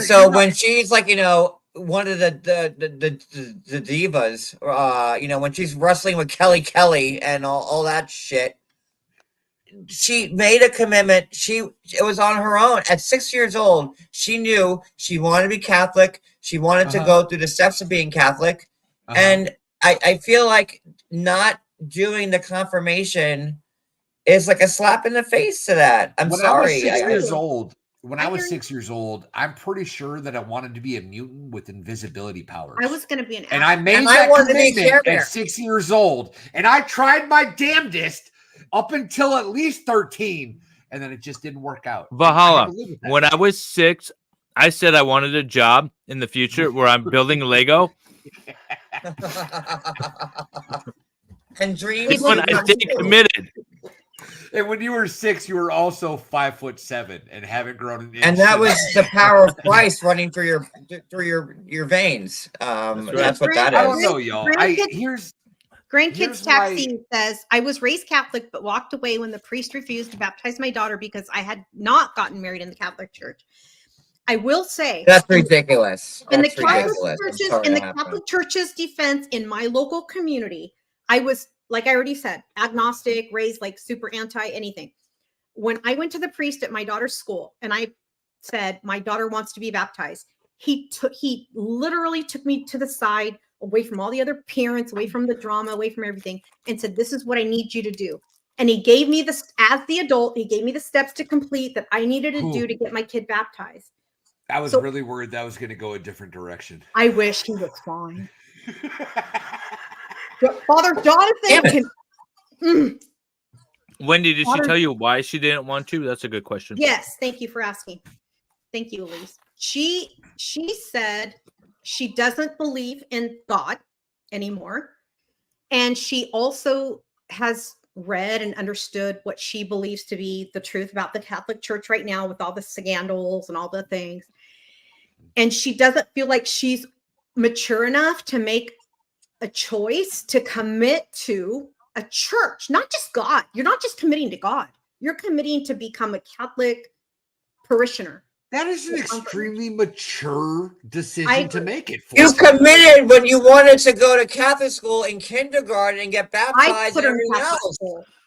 So when she's like, one of the divas, when she's wrestling with Kelly and all that shit, she made a commitment. It was on her own. At 6 years old, she knew she wanted to be Catholic. She wanted to go through the steps of being Catholic. And I feel like not doing the confirmation is like a slap in the face to that. I'm sorry. When I was 6 years old, I'm pretty sure that I wanted to be a mutant with invisibility powers. I was going to be an and I made that commitment at 6 years old. And I tried my damnedest up until at least 13. And then it just didn't work out. Valhalla, when I was 6, I said I wanted a job in the future where I'm building Lego. And dreams. When I stay committed. And when you were 6, you were also 5'7" and haven't grown an inch. And that was the power of Christ running through your veins. That's what that is. I don't know, y'all. Grandkids Taxi says, I was raised Catholic, but walked away when the priest refused to baptize my daughter because I had not gotten married in the Catholic Church. I will say that's ridiculous. In the Catholic Church's defense, in my local community, I was, like I already said, agnostic, raised like super anti anything. When I went to the priest at my daughter's school and I said, my daughter wants to be baptized, he literally took me to the side, away from all the other parents, away from the drama, away from everything, and said, this is what I need you to do. And he gave me this, as the adult, he gave me the steps to complete that I needed to do to get my kid baptized. I was really worried that was going to go a different direction. I wish he was fine. Father Jonathan can. Wendy, did she tell you why she didn't want to? That's a good question. Yes, thank you for asking. Thank you, Elise. She said she doesn't believe in God anymore. And she also has read and understood what she believes to be the truth about the Catholic Church right now with all the scandals and all the things. And she doesn't feel like she's mature enough to make a choice to commit to a church, not just God. You're not just committing to God. You're committing to become a Catholic parishioner. That is an extremely mature decision to make it for. You committed when you wanted to go to Catholic school in kindergarten and get baptized and everything else.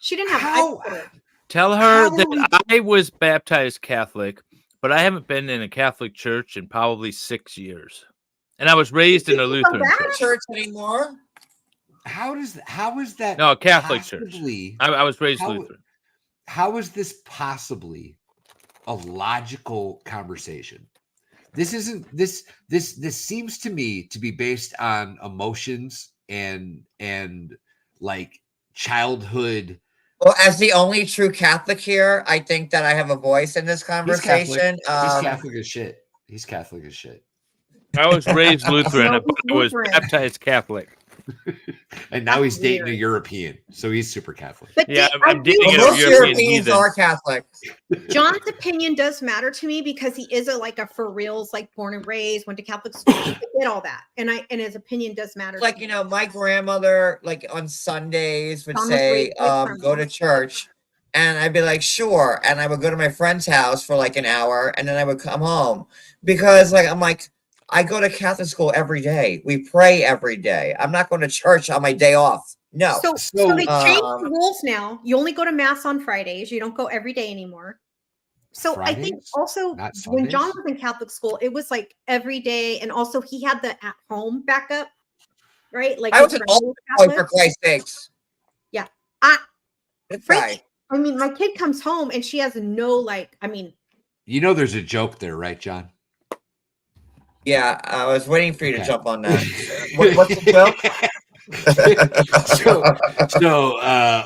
She didn't have. Tell her that I was baptized Catholic, but I haven't been in a Catholic church in probably 6 years, and I was raised in a Lutheran church anymore. How is that? No, Catholic church. I was raised Lutheran. How is this possibly a logical conversation? This isn't this seems to me to be based on emotions and like childhood. Well, as the only true Catholic here, I think that I have a voice in this conversation. He's Catholic as shit. He's Catholic as shit. I was raised Lutheran, but I was baptized Catholic. And now he's dating a European, so he's super Catholic. But yeah, I'm dating most Europeans are Catholic. John's opinion does matter to me because he is a for reals, like born and raised, went to Catholic school, did all that, and his opinion does matter. Like my grandmother, like on Sundays, would say, "Go to church," and I'd be like, "Sure," and I would go to my friend's house for like an hour, and then I would come home because I'm like. I go to Catholic school every day. We pray every day. I'm not going to church on my day off. No. So they changed the rules now. You only go to mass on Fridays. You don't go every day anymore. So Fridays? I think also when John was in Catholic school, it was like every day. And also he had the at-home backup, right? Like I was an old boy, for Christ's sakes. Yeah. My kid comes home and she has You know there's a joke there, right, John? Yeah, I was waiting for you to jump on that. What's the joke? so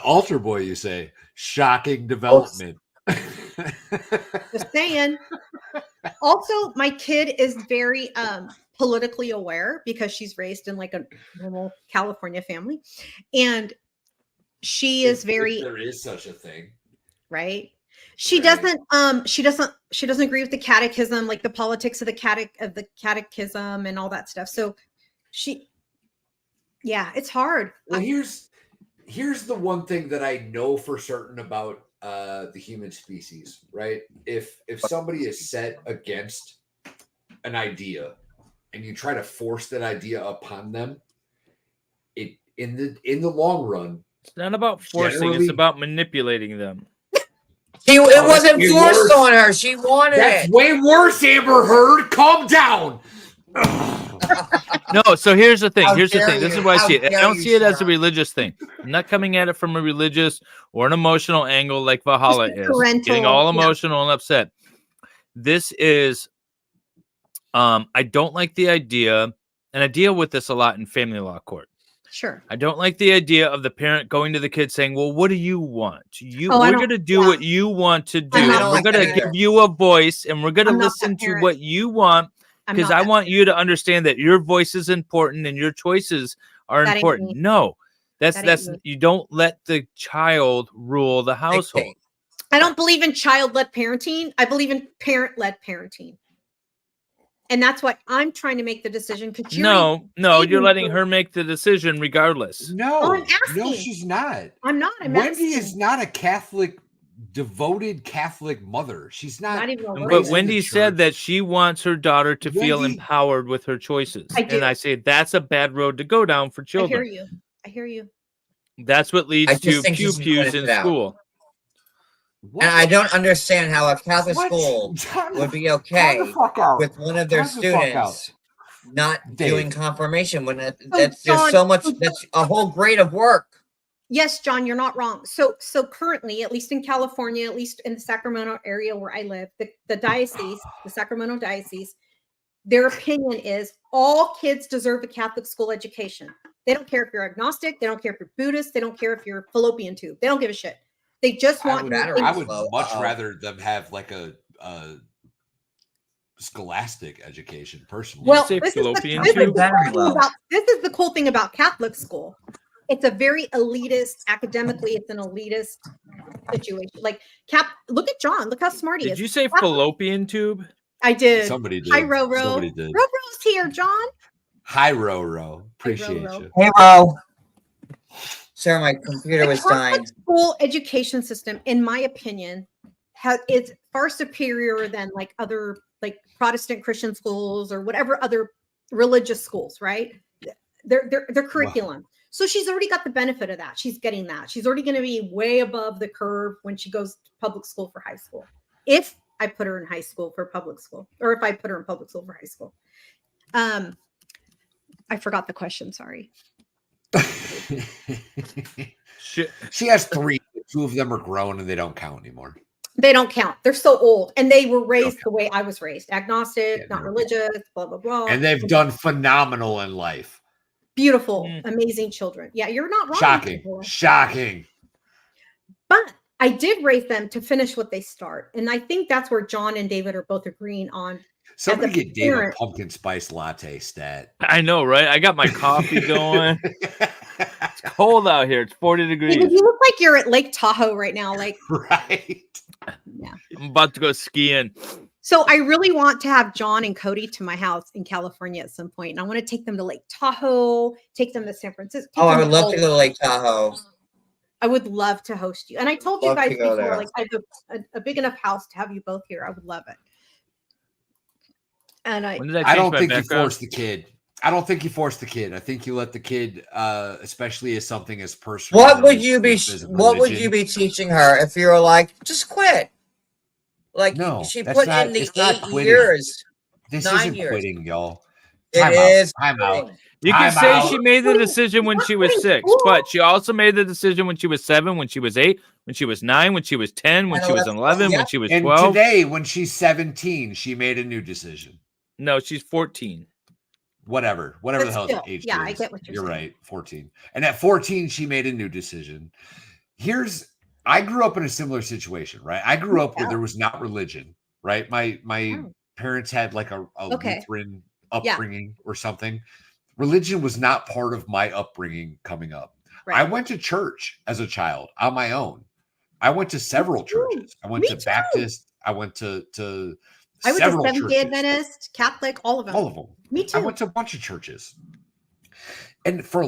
altar boy, you say, shocking development. Just saying. Also, my kid is very politically aware because she's raised in like a normal California family, and she is very. If there is such a thing, right? She doesn't agree with the catechism, like the politics of the catechism and all that stuff. So it's hard. Well, here's the one thing that I know for certain about the human species, right? If somebody is set against an idea and you try to force that idea upon them, it in the long run, it's not about forcing, it's about manipulating them. It wasn't forced on her. She wanted That's way worse, Amber Heard. Calm down. No, so here's the thing. This is why I see it. I don't see it as a religious thing. I'm not coming at it from a religious or an emotional angle like Valhalla is. Getting all emotional and upset. This is, I don't like the idea, and I deal with this a lot in family law court. Sure. I don't like the idea of the parent going to the kid saying, well, what do you want? We're going to do what you want to do. We're going to give you a voice and we're going to listen to what you want because I want you to understand that your voice is important and your choices are important. No, that's you don't let the child rule the household. I don't believe in child-led parenting. I believe in parent-led parenting. And that's why I'm trying to make the decision. Because you're letting her make the decision regardless. No, she's not. I'm not. Wendy is not a Catholic, devoted Catholic mother. She's not. But Wendy said that she wants her daughter to feel empowered with her choices. And I say that's a bad road to go down for children. I hear you. That's what leads to pew-pews in school. What? And I don't understand how a Catholic school would be okay with one of their students not doing confirmation when that's a whole grade of work. Yes, John, you're not wrong. So currently, at least in California, at least in the Sacramento area where I live, the diocese, the Sacramento diocese, their opinion is all kids deserve a Catholic school education. They don't care if you're agnostic. They don't care if you're Buddhist. They don't care if you're fallopian tube. They don't give a shit. They just want. I would much rather them have like a scholastic education, personally. Well, this is the cool thing about Catholic school. It's a very elitist, academically, it's an elitist situation. Like, look at John. Look how smart he is. Did you say fallopian tube? I did. Somebody did. Hi, Roro. Somebody did. Roro's here, John. Hi, Roro. Appreciate you. Hey, Ro. Sorry, my computer was dying. The school education system, in my opinion, is far superior than like other like Protestant Christian schools or whatever other religious schools, right? Their curriculum. Wow. So she's already got the benefit of that. She's getting that. She's already going to be way above the curve when she goes to public school for high school. If I put her in high school for public school, or if I put her in public school for high school. I forgot the question. Sorry. She has 3. 2 of them are grown and they don't count anymore. They don't count. They're so old. And they were raised the way I was raised. Agnostic, not religious, blah, blah, blah. And they've done phenomenal in life. Beautiful, amazing children. Yeah, you're not wrong. Shocking. But I did raise them to finish what they start. And I think that's where John and David are both agreeing on. Somebody get Dave a pumpkin spice latte stat. I know, right? I got my coffee going. It's cold out here. It's 40 degrees. You look like you're at Lake Tahoe right now. Like, right. Yeah. I'm about to go skiing. So I really want to have John and Cody to my house in California at some point. And I want to take them to Lake Tahoe, take them to San Francisco. Oh, I would love to go to Lake Tahoe. I would love to host you. And I told you guys before, like, I have a big enough house to have you both here. I would love it. And I don't think you force the kid. I don't think you force the kid. I think you let the kid, especially as something as personal. What would you be teaching her if you were like, just quit? Like, no, she put in the 8 years. This 9 isn't years. Quitting, y'all. It is. Time out. You can say she made the decision when she was 6, but she also made the decision when she was 7, when she was 8, when she was 9, when she was 10, when she was 11, when she was 12. And today, when she's 17, she made a new decision. No, she's 14. Whatever the hell the age is. I get what you're saying. Right, 14. And at 14, she made a new decision. I grew up in a similar situation, right? I grew up where there was not religion, right? My parents had like a Lutheran upbringing or something. Religion was not part of my upbringing coming up. Right. I went to church as a child on my own. I went to several churches. I went to Baptist. I went to I went to Seventh-day Adventist, Catholic, all of them. All of them. Me too. I went to a bunch of churches. And for a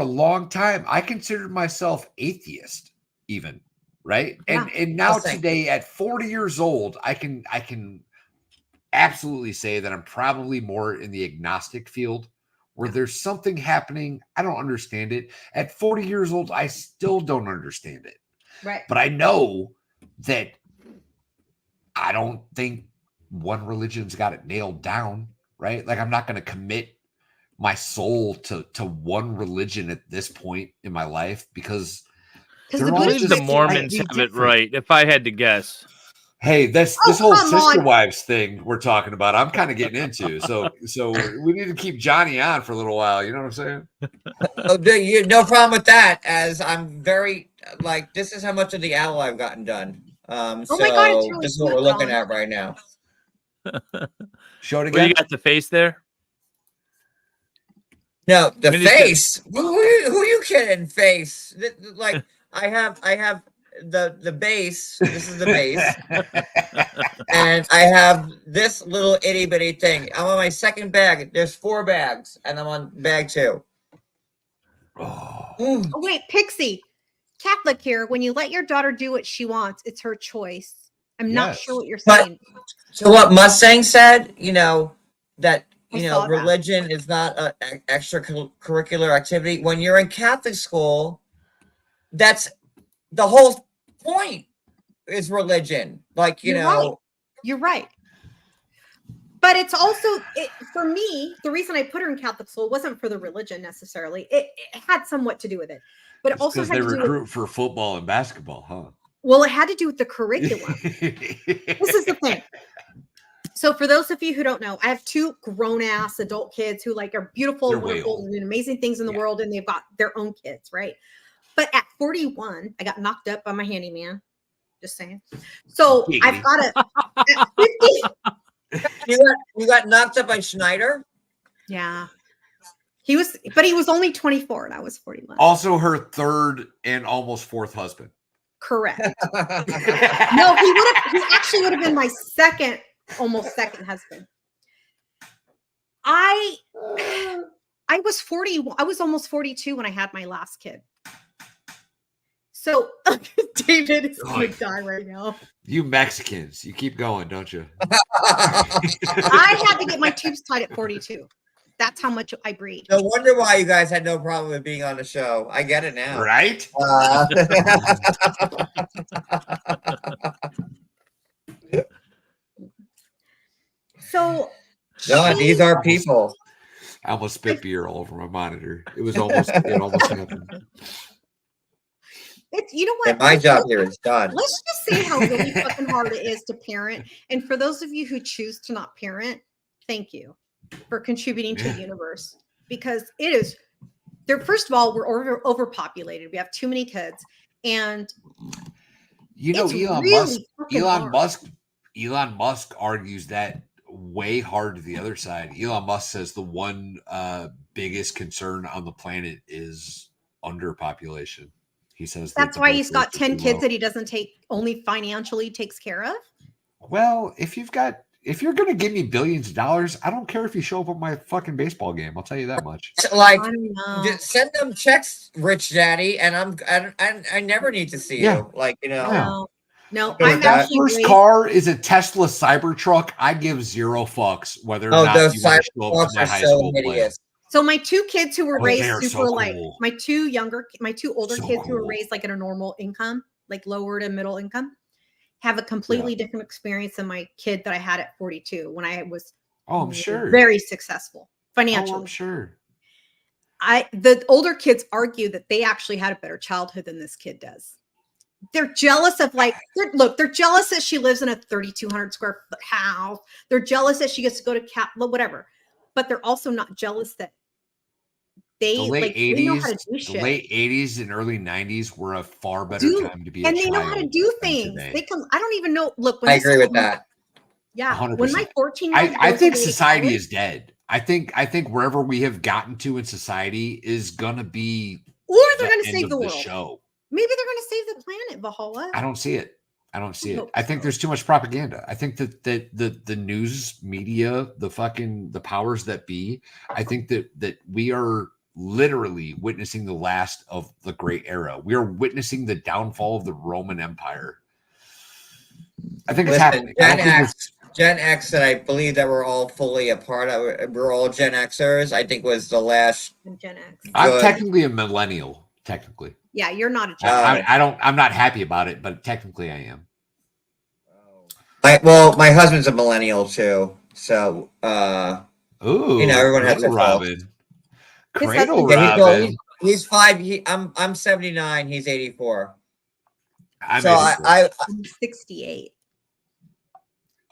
long time, I considered myself atheist, even, right? Yeah. And now today, at 40 years old, I can absolutely say that I'm probably more in the agnostic field, where there's something happening. I don't understand it. At 40 years old, I still don't understand it. Right. But I know that I don't think one religion's got it nailed down, right? Like, I'm not going to commit my soul to one religion at this point in my life because the Mormons have it right, if I had to guess. Hey, this whole sister wives thing we're talking about, I'm kind of getting into. So we need to keep Johnny on for a little while. You know what I'm saying? No problem with that, as I'm very, like, this is how much of the owl I've gotten done. My God, it's really this is what we're looking at right now. Show it again. Well, you got the face there? No, the face. Who you kidding? Face. Like, I have the base. This is the base. And I have this little itty bitty thing. I'm on my second bag. There's 4 bags, and I'm on bag 2. Oh, wait, Pixie. Catholic here. When you let your daughter do what she wants, it's her choice. I'm not sure what you're saying. So what Mustang said, that religion is not an extracurricular activity. When you're in Catholic school, that's the whole point is religion. Like, You're right. But it's also for me, the reason I put her in Catholic school wasn't for the religion necessarily. It had somewhat to do with it, but it also because had they to do recruit with, for football and basketball, huh? well, it had to do with the curriculum. This is the thing. So for those of you who don't know, I have 2 grown-ass adult kids who like are beautiful, They're wonderful, and doing amazing things in the world, and they've got their own kids, right? But at 41, I got knocked up by my handyman. Just saying. So I've got a at 50. You got knocked up by Schneider? Yeah. He was only 24 and I was 41. Also her 3rd and almost 4th husband. Correct. No, he actually would have been my almost second husband. I was 40. I was almost 42 when I had my last kid. So David is going to die right now. You Mexicans, you keep going, don't you? I had to get my tubes tied at 42. That's how much I breed. No wonder why you guys had no problem with being on the show. I get it now. Right? So no, these are people. I almost spit beer all over my monitor. It almost happened. You know what? And my job here is done. Let's just say how really fucking hard it is to parent. And for those of you who choose to not parent, thank you for contributing to the universe, because it is there. First of all, we're overpopulated. We have too many kids, and Elon Musk argues that way hard to the other side. Elon Musk says the one biggest concern on the planet is underpopulation. He says that's why he's got 10 kids that he doesn't only financially takes care of. Well, if you're going to give me billions of dollars, I don't care if you show up at my fucking baseball game. I'll tell you that much. Like, send them checks, Rich Daddy, and I never need to see you. Like, No. If that first car is a Tesla Cybertruck, I give 0 fucks whether or not those you want to show up to my high school play. So my 2 kids who were raised super so like cool. my 2 older kids who were raised like at a normal income, like lower to middle income, have a completely different experience than my kid that I had at 42 when I was I'm sure very successful financially. I'm sure. The older kids argue that they actually had a better childhood than this kid does. They're jealous of they're jealous that she lives in a 3,200 square foot house. They're jealous that she gets to go to whatever, but they're also not jealous that they late they know how to do 80s, shit. The late 80s and early 90s were a far better time to be and a they know how to do things. They can. I don't even know. Look, when I agree with that. Yeah, 100%. when my 14, I think society is dead. I think wherever we have gotten to in society is gonna be, or they're gonna save the world. Show. Maybe they're gonna save the planet, Valhalla. I don't see it. I think there's too much propaganda. I think that the news media, the powers that be, I think that we are literally witnessing the last of the great era. We are witnessing the downfall of the Roman Empire. I think it's happening. Gen X, that I believe that we're all fully a part of. We're all Gen Xers. I think was the last. Gen X. I'm technically a millennial. Technically. Yeah, you're not a Gen X. I'm not happy about it, but technically I am. My husband's a millennial too. So, everyone has their faults. Cradle Robin. He's 5. I'm 79. He's 84. I'm 68.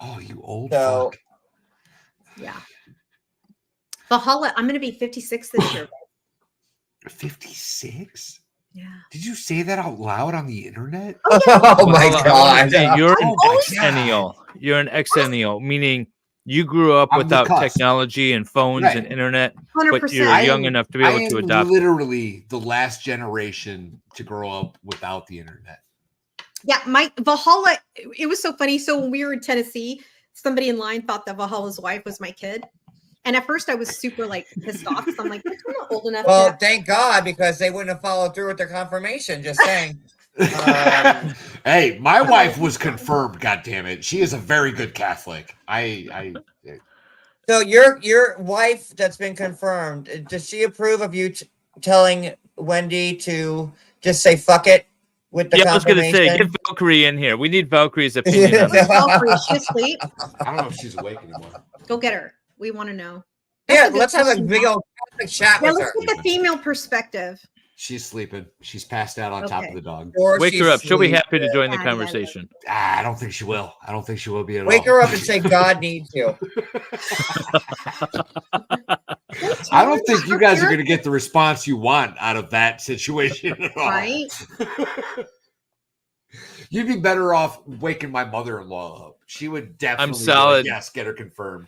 Oh, you old fuck. Yeah. Valhalla, I'm going to be 56 this year. 56? Yeah. Did you say that out loud on the internet? Oh my God. You're an exennial. You're an exennial, meaning you grew up without technology and phones and internet, 100%. but you're young enough to be able to adopt. Literally the last generation to grow up without the internet. Yeah, my Valhalla, it was so funny. So when we were in Tennessee, somebody in line thought that Valhalla's wife was my kid. And at first I was super pissed off because I'm like, I'm not old enough. Well, thank God, because they wouldn't have followed through with their confirmation. Just saying. Hey, my wife was confirmed. God damn it, she is a very good Catholic. So your wife that's been confirmed, does she approve of you telling Wendy to just say fuck it with the Yeah, I was gonna say, confirmation? get Valkyrie in here. We need Valkyrie's opinion on Where's this. Valkyrie? Is she asleep? I don't know if she's awake anymore. Go get her. We want to know. Yeah, That's a good let's have a question, big John. old chat Yeah, with let's her. take a female perspective. She's sleeping. She's passed out on top of the dog. Wake her up. She'll be happy to join the conversation. I don't think she will. I don't think she will be at all. Wake her up and say, God needs you. I don't think you guys are going to get the response you want out of that situation at all. Right? You'd be better off waking my mother-in-law up. She would definitely I'm solid. Be like, yes, get her confirmed.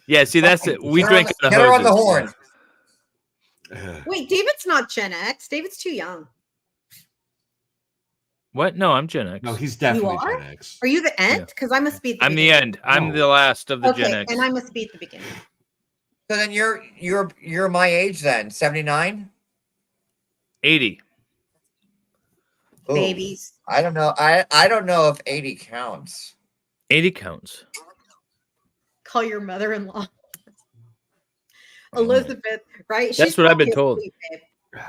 Yeah, see, that's it. We Get drink her the get her on the hoses. horn. Wait, David's not Gen X. David's too young. What? No, I'm Gen X. No, he's You definitely are? Gen X. Are you the end? Because I must be at the I'm the beginning. end. I'm the last of the Okay, Gen X. and I must be at the beginning. So then you're my age then, 79? 80. Ooh, Babies. I don't know. I don't know if 80 counts. 80 counts. Call your mother-in-law. Elizabeth, right? That's what I've been told. Sweet, babe.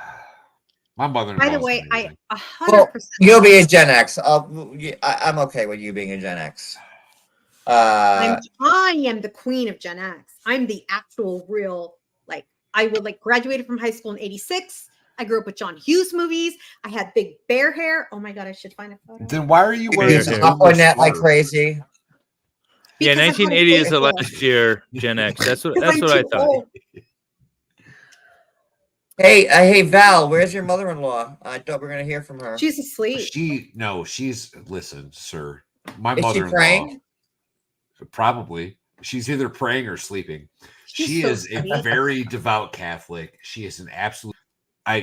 My mother-in-law. By the way, I 100%. Well, you'll be a Gen X. I'm okay with you being a Gen X. I am the queen of Gen X. I'm the actual real, like, I would like graduated from high school in 86. I grew up with John Hughes movies. I had big bear hair. Oh my God, I should find a photo. Then why are you wearing He's up on that like crazy. Yeah, Because I thought 1980 it is the was last year Gen X. That's what I'm I too thought. old. Hey, Val, where's your mother-in-law? I thought we were gonna hear from her. She's asleep. She's listen, sir. My Is she mother-in-law. praying? Probably. She's either praying or sleeping. She so is sweet. a very devout Catholic. She is an absolute.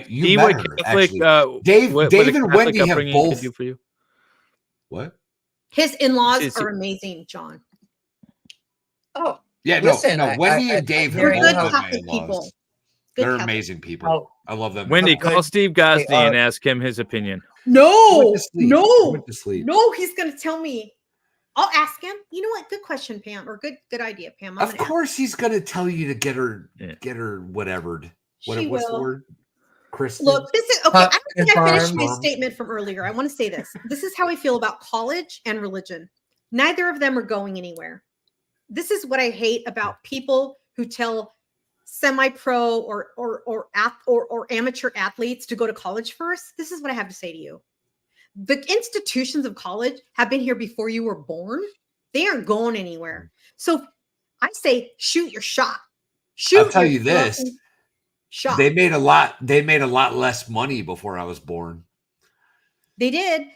You See met what her, Catholic, actually. Dave Dave a and Catholic Wendy have upbringing could both. do for you. What? His in-laws She's- are amazing, John. Oh, Yeah, listen, no. Wendy and Dave They're are good both my Catholic in-laws. people. Good They're Catholic. amazing people. Oh. I love them. Wendy, Good. call Steve Gosney They are- and ask him his opinion. He No, went to sleep. He no, went to sleep. no. He's gonna tell me. I'll ask him. You know what? Good question, Pam, or good idea, Pam. I'm Of gonna course, he's gonna tell you to get her She whatevered. What's the will. word? Kristen. Look, this is okay. I don't think I finished my Confirmed. statement from earlier. I want to say this. This is how I feel about college and religion. Neither of them are going anywhere. This is what I hate about people who tell semi-pro or amateur athletes to go to college first. This is what I have to say to you. The institutions of college have been here before you were born. They aren't going anywhere. So I say, shoot your shot. Shoot. I'll tell your you this. fucking shot. They made a lot less money before I was born. They did.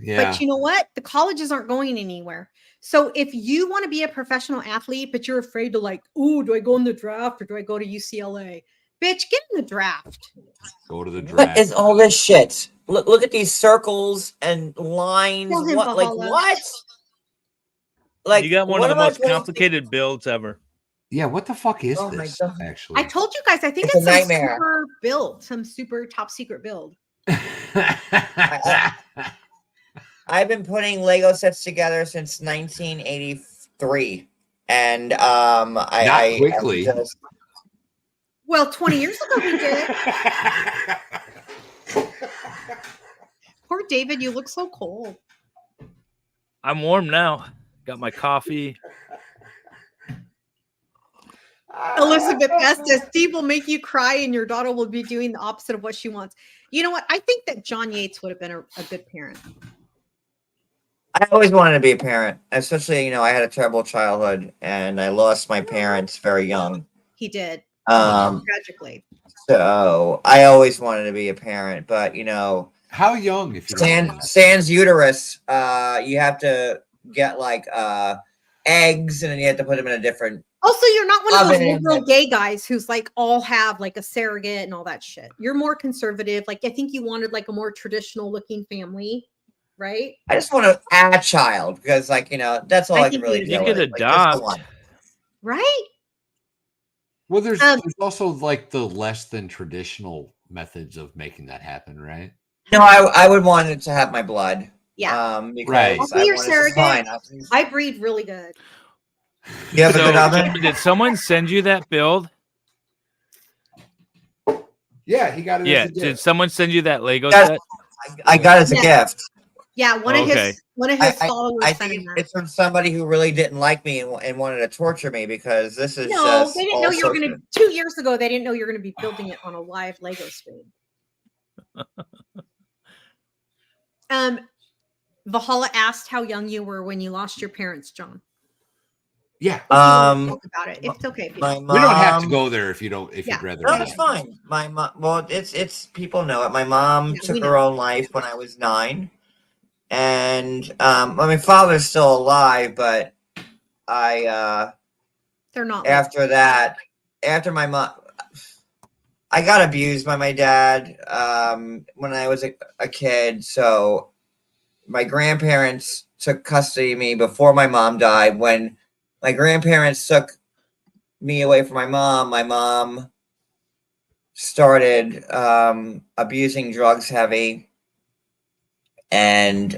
Yeah. But you know what? The colleges aren't going anywhere. So if you want to be a professional athlete, but you're afraid to like, ooh, do I go in the draft or do I go to UCLA? Bitch, get in the draft. Go to the draft. What is all this shit? Look at these circles and lines. Tell him, What? Like Valhalla. what? Like You got one what of the am I most supposed to- complicated builds ever. Yeah, what the fuck is Oh my this? God. Actually, I told you guys, I think It's it's a some nightmare. super build, some super top secret build. I've been putting Lego sets together since 1983, and Not quickly. Well, 20 years ago we did. Poor David, you look so cold. I'm warm now. Got my coffee. Elizabeth S. says Steve will make you cry and your daughter will be doing the opposite of what she wants. You know what? I think that John Yates would have been a good parent. I always wanted to be a parent, especially I had a terrible childhood and I lost my parents very young. He did. Tragically. So I always wanted to be a parent, but how young? If you sans uterus, you have to get like eggs, and then you have to put them in a different. Also, you're not one of those oven. liberal gay guys who's like all have like a surrogate and all that shit. You're more conservative. Like I think you wanted like a more traditional looking family, right? I just want to add a child because, that's all I can think really you do. could adopt. Right? Well, there's also like the less than traditional methods of making that happen, right? No, I would want it to have my blood. Yeah. Because Right. I'll be your surrogate. I breed really good. You have a good So, oven? did someone send you that build? Yeah, he got it. Yeah. as a gift. Did someone send you that Lego Yes. set? I got it as a gift. Yeah, one of his followers I sent him think that. it's from somebody who really didn't like me and wanted to torture me because this is No, just they didn't know you were going to. 2 years ago, they didn't know you were going to be building it on a live Lego stream. Valhalla asked how young you were when you lost your parents, John. Yeah. Talk about it. It's okay if you we don't have to go there if you don't. If you'd rather. No, it's fine. My mom. Well, it's people know it. My mom took her own life when I was 9, and my father's still alive, but they're not. After that, after my mom, I got abused by my dad when I was a kid. So my grandparents took custody of me before my mom died. When my grandparents took me away from my mom started abusing drugs heavy, and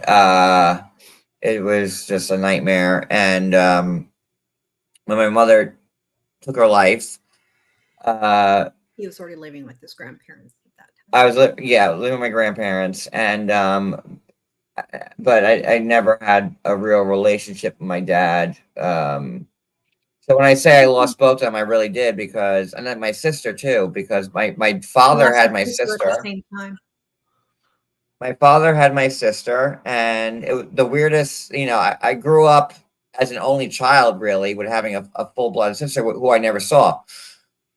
it was just a nightmare. And when my mother took her life, he was already living with his grandparents at that time. I was living with my grandparents, and but I never had a real relationship with my dad. So when I say I lost both of them, I really did, because, and then my sister too, because my father had my sister. At the same time. My father had my sister, and the weirdest, I grew up as an only child, really, with having a full-blooded sister who I never saw.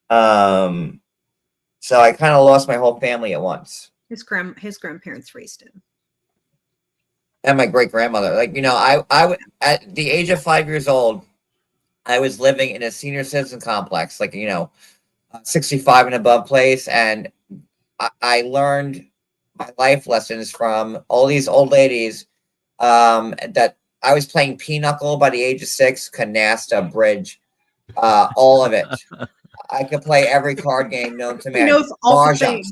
So I kind of lost my whole family at once. His grandparents raised him. And my great-grandmother. I at the age of 5 years old, I was living in a senior citizen complex, 65 and above place, and I learned my life lessons from all these old ladies that I was playing pinochle by the age of 6, canasta, bridge, all of it. I could play every card game known to man. He knows all the things.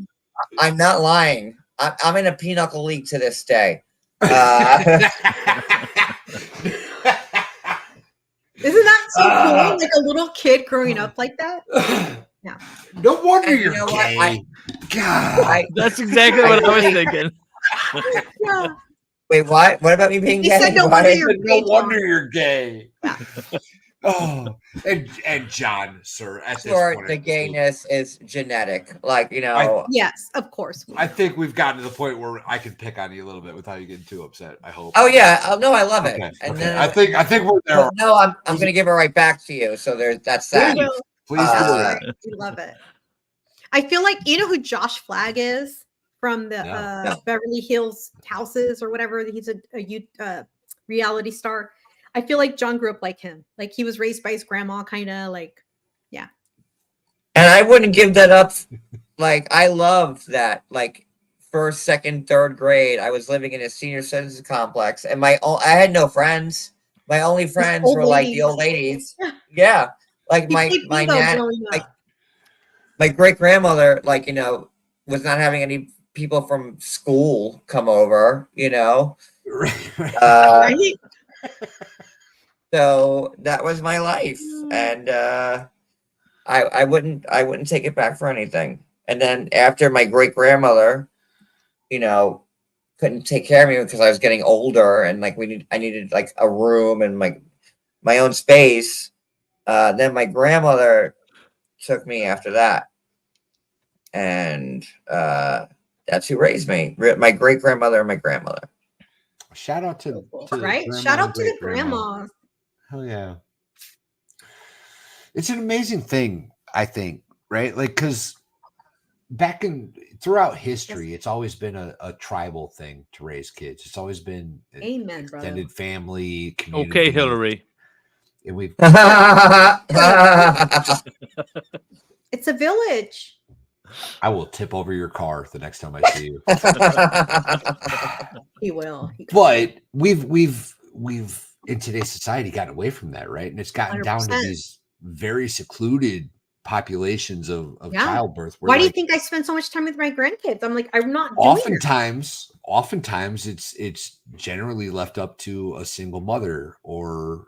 I'm not lying. I'm in a pinochle league to this day. Isn't that so cool? Like a little kid growing up like that? Yeah. No wonder you're gay. God. That's exactly what I was thinking. Yeah. Wait, what? What about me being He gay? said no wonder you're gay. Oh, and John, sir, at this point, the gayness is genetic. Yes, of course. I think we've gotten to the point where I can pick on you a little bit without you getting too upset. I hope. Oh yeah, no, I love it. Okay. And okay. then I think we're there. No, I'm gonna give it right back to you. So that's that. Please do. We love it. I feel like you know who Josh Flagg is from the Beverly Hills Houses or whatever. He's a reality star. I feel like John grew up like him. Like he was raised by his grandma, kind of yeah. And I wouldn't give that up. I loved that. First, second, third grade, I was living in a senior citizen complex, and I had no friends. My only friends were the old ladies. Yeah, my nan, my great grandmother, was not having any people from school come over. Right. So that was my life, and I wouldn't take it back for anything. And then after my great grandmother, couldn't take care of me because I was getting older, and I needed a room and my own space. Then my grandmother took me after that, and that's who raised me. My great grandmother and my grandmother. Shout out to right. Shout out to the grandmas. Oh yeah, it's an amazing thing, I think, right? Because throughout history, it's always been a tribal thing to raise kids. It's always been amen, extended family, community. Okay, Hillary. And we've it's a village. I will tip over your car the next time I see you. He will. But we've in today's society gotten away from that, right? And it's gotten 100%. Down to these very secluded populations of childbirth. Why do you think I spend so much time with my grandkids? I'm not doing oftentimes it's generally left up to a single mother or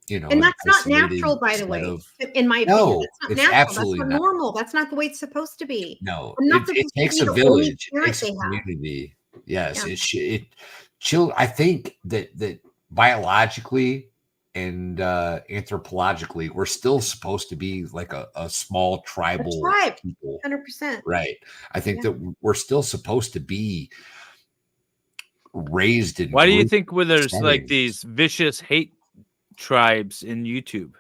you know, And that's not isolated natural, by the way. set of- In my opinion, No, that's not it's natural. absolutely That's not. not normal. That's not the way it's supposed to be. No, I'm not it supposed to takes be a the only village. It parent takes a they have. community. Yes, Yeah. I think that biologically and anthropologically, we're still supposed to be like a small tribal tribe, people. 100%. Right. I think that we're still supposed to be raised in. Why do you group think where there's like settings. these vicious hate tribes in YouTube?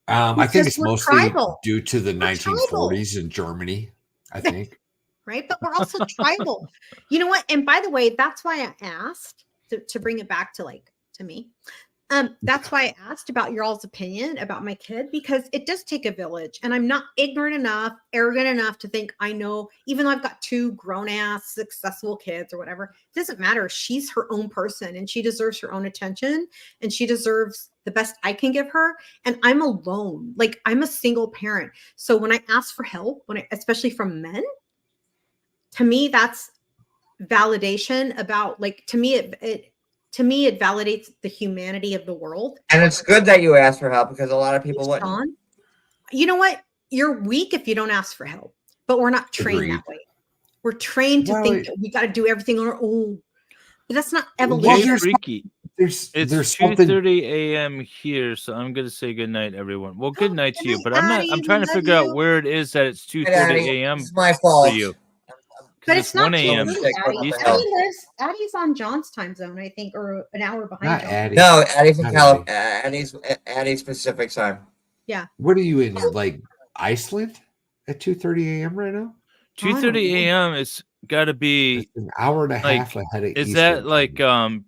I think it's we're mostly tribal. due to the We're 1940s in Germany, I think. Right? But we're also tribal. You know what? And by the way, that's why I asked to bring it back to me. That's why I asked about your all's opinion about my kid, because it does take a village, and I'm not ignorant enough, arrogant enough to think I know, even though I've got 2 grown-ass successful kids or whatever, it doesn't matter. She's her own person and she deserves her own attention, and she deserves the best I can give her. And I'm alone. Like, I'm a single parent. So when I ask for help, especially from men, to me, that's validation about, like, to me, it validates the humanity of the world. And it's good that you asked for help, because a lot of people wouldn't. Sean, you know what? You're weak if you don't ask for help, but we're not trained that way. We're trained to think that we got to do everything on our own. But that's not evolution. Jay Freaky. It's 2:30 a.m. here, so I'm gonna say good night, everyone. Well, good night to you, but I'm trying to figure out where it is that it's 2:30 a.m. It's my fault. for you. But it's not 1 a.m. Addie's on John's time zone, I think, or an hour behind. Not John. Addie. No, Addie's in Not California. Addie's Pacific time. Yeah. What are you in, like Iceland at 2:30 a.m. right now? 2:30 a.m. It's got to be an hour and a half ahead of Is Eastern that like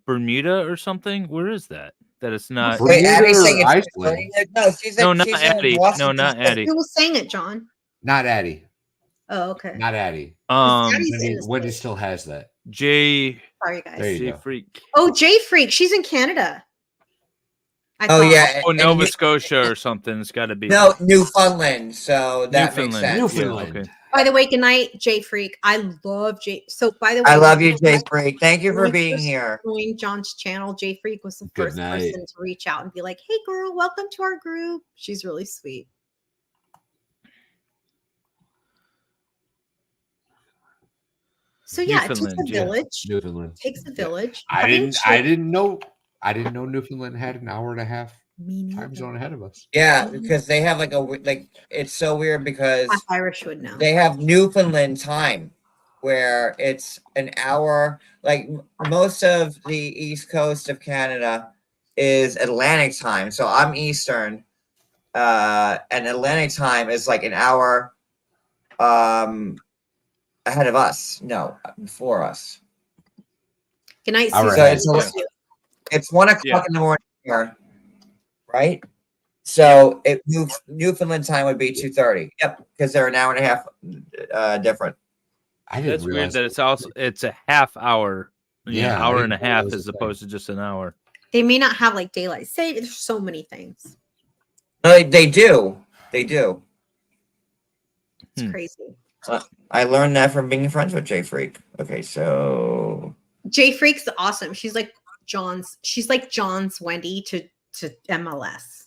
Bermuda or something? Where is that? That it's not. Wait, Addie's saying it's Iceland? No, she's No, not she's Addie. in Washington. No, not Addie. Who was saying it, John? Not Addie. Oh, okay. Not Addie. Wendy still has that. Jay. Sorry, guys. There you Jay go. Freak. Oh, Jay Freak. She's in Canada. Oh, Nova Scotia or something. It's got to be. No, Newfoundland. So that makes sense. Newfoundland. Yeah, okay. By the way, good night, Jay Freak. I love Jay. So, by the way, I love you, Jay Freak. Thank you for being here. Joined John's channel. Jay Freak was the Good first night. person to reach out and be like, "Hey, girl, welcome to our group." She's really sweet. So yeah, it takes a village. Newfoundland. Takes a village. I didn't know Newfoundland had an hour and a half time zone ahead of us. Yeah, because they have it's so weird because Irish would know. They have Newfoundland time where it's an hour. Like most of the east coast of Canada is Atlantic time. So I'm Eastern. And Atlantic time is like an hour ahead of us. No, before us. Good night, All Susan. right. It's 1 o'clock in the morning here, right? So it moves. Newfoundland time would be 2:30. Yep, because they're an hour and a half different. That's weird that it's a half hour. Yeah, hour I and a didn't half realize as that. opposed to just an hour. They may not have like daylight saving. There's so many things. No, they do. They do. It's crazy. I learned that from being friends with Jay Freak. Okay, so Jay Freak's awesome. She's like John's Wendy to MLS.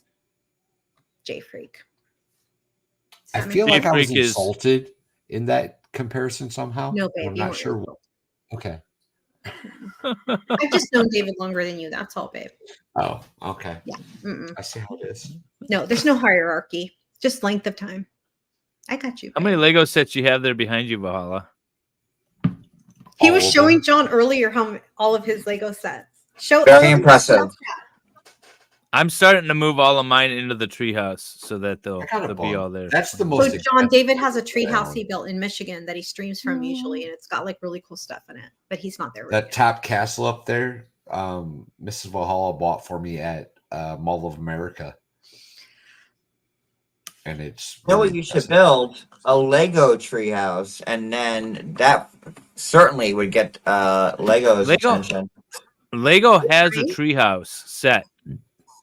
Jay Freak. I feel like I was insulted in that comparison somehow. No, babe, I'm you not weren't sure. Okay. I've just known David longer than you. That's all, babe. Oh, okay. Yeah. I see how it is. No, there's no hierarchy. Just length of time. I got you. How many Lego sets you have there behind you, Valhalla? He was showing John earlier how all of his Lego sets. Very impressive. I'm starting to move all of mine into the treehouse so that they'll be all there. That's the So most. John, David has a treehouse he built in Michigan that he streams from usually, and it's got like really cool stuff in it. But he's not there right That top castle up there, Mrs. Valhalla bought for me at Mall of America. And it's you know what you should build? A Lego treehouse, and then that certainly would get Lego's attention. Lego has a treehouse set,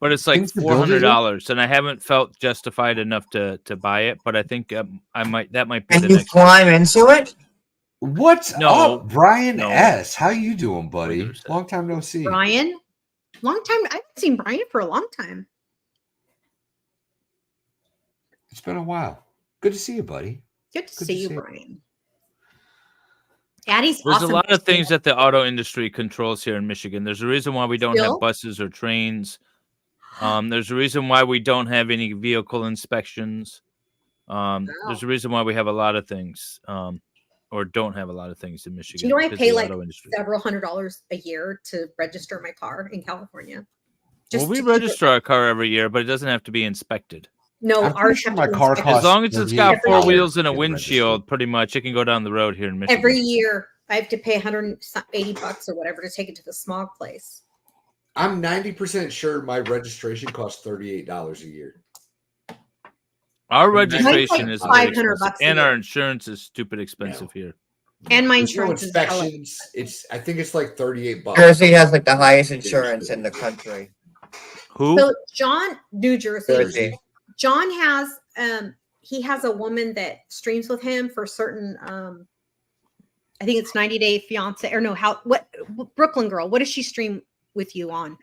but it's like $400, and I haven't felt justified enough to buy it. But I think I might. That might be Can the you next. climb into it? What's No, up, Brian no. S? How you doing, buddy? Long time no see. Brian? Long time. I haven't seen Brian for a long time. It's been a while. Good to see you, buddy. Good to see you, Brian. Addie's There's awesome. a lot of things that the auto industry controls here in Michigan. There's a reason why we don't have buses or trains. There's a reason why we don't have any vehicle inspections. There's a reason why we have a lot of things, or don't have a lot of things in Michigan. Do you know I because pay of the like auto industry. several $100s a year to register my car in California? Well, we register our car every year, but it doesn't have to be inspected. No, I'm ours pretty sure have my to be car inspected. As long as it's got four $38 wheels and a to get windshield, pretty much it can go down the road here in Michigan. Every year. I have to pay $180 or whatever to take it to the smog place. I'm 90% sure my registration costs $38 a year. Our registration is $500 $500, and our insurance is stupid expensive here. And my There's no insurance is hella- inspections. I think it's like $38. Jersey has like the highest insurance in the country. Who? So New Jersey. Jersey. John has he has a woman that streams with him for certain I think it's 90 Day Fiance or no, Brooklyn Girl. What does she stream with you on?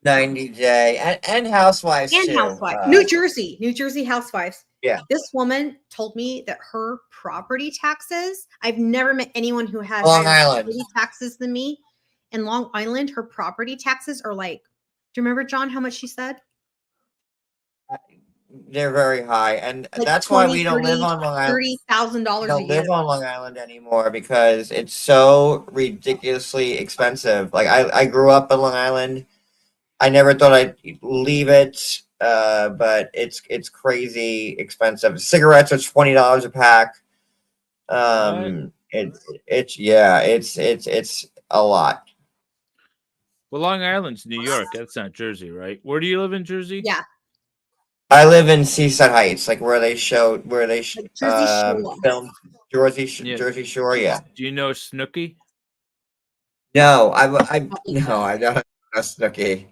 90 Day and Housewives And too. Housewives. New Jersey Housewives. Yeah. This woman told me that her property taxes, I've never met anyone who has Long higher Island. property taxes than me. In Long Island, her property taxes are like, do you remember, John, how much she said? They're very high, and Like that's why we don't live on Long Island. $30,000 We a don't year. live on Long Island anymore because it's so ridiculously expensive. Like I grew up in Long Island. I never thought I'd leave it, but it's crazy expensive. Cigarettes are $20 a pack. It's a lot. Well, Long Island's New York. That's not Jersey, right? Where do you live in Jersey? Yeah. I live in Seaside Heights, like where they filmed Jersey Shore. Yeah. Do you know Snooki? No, I don't know Snooki.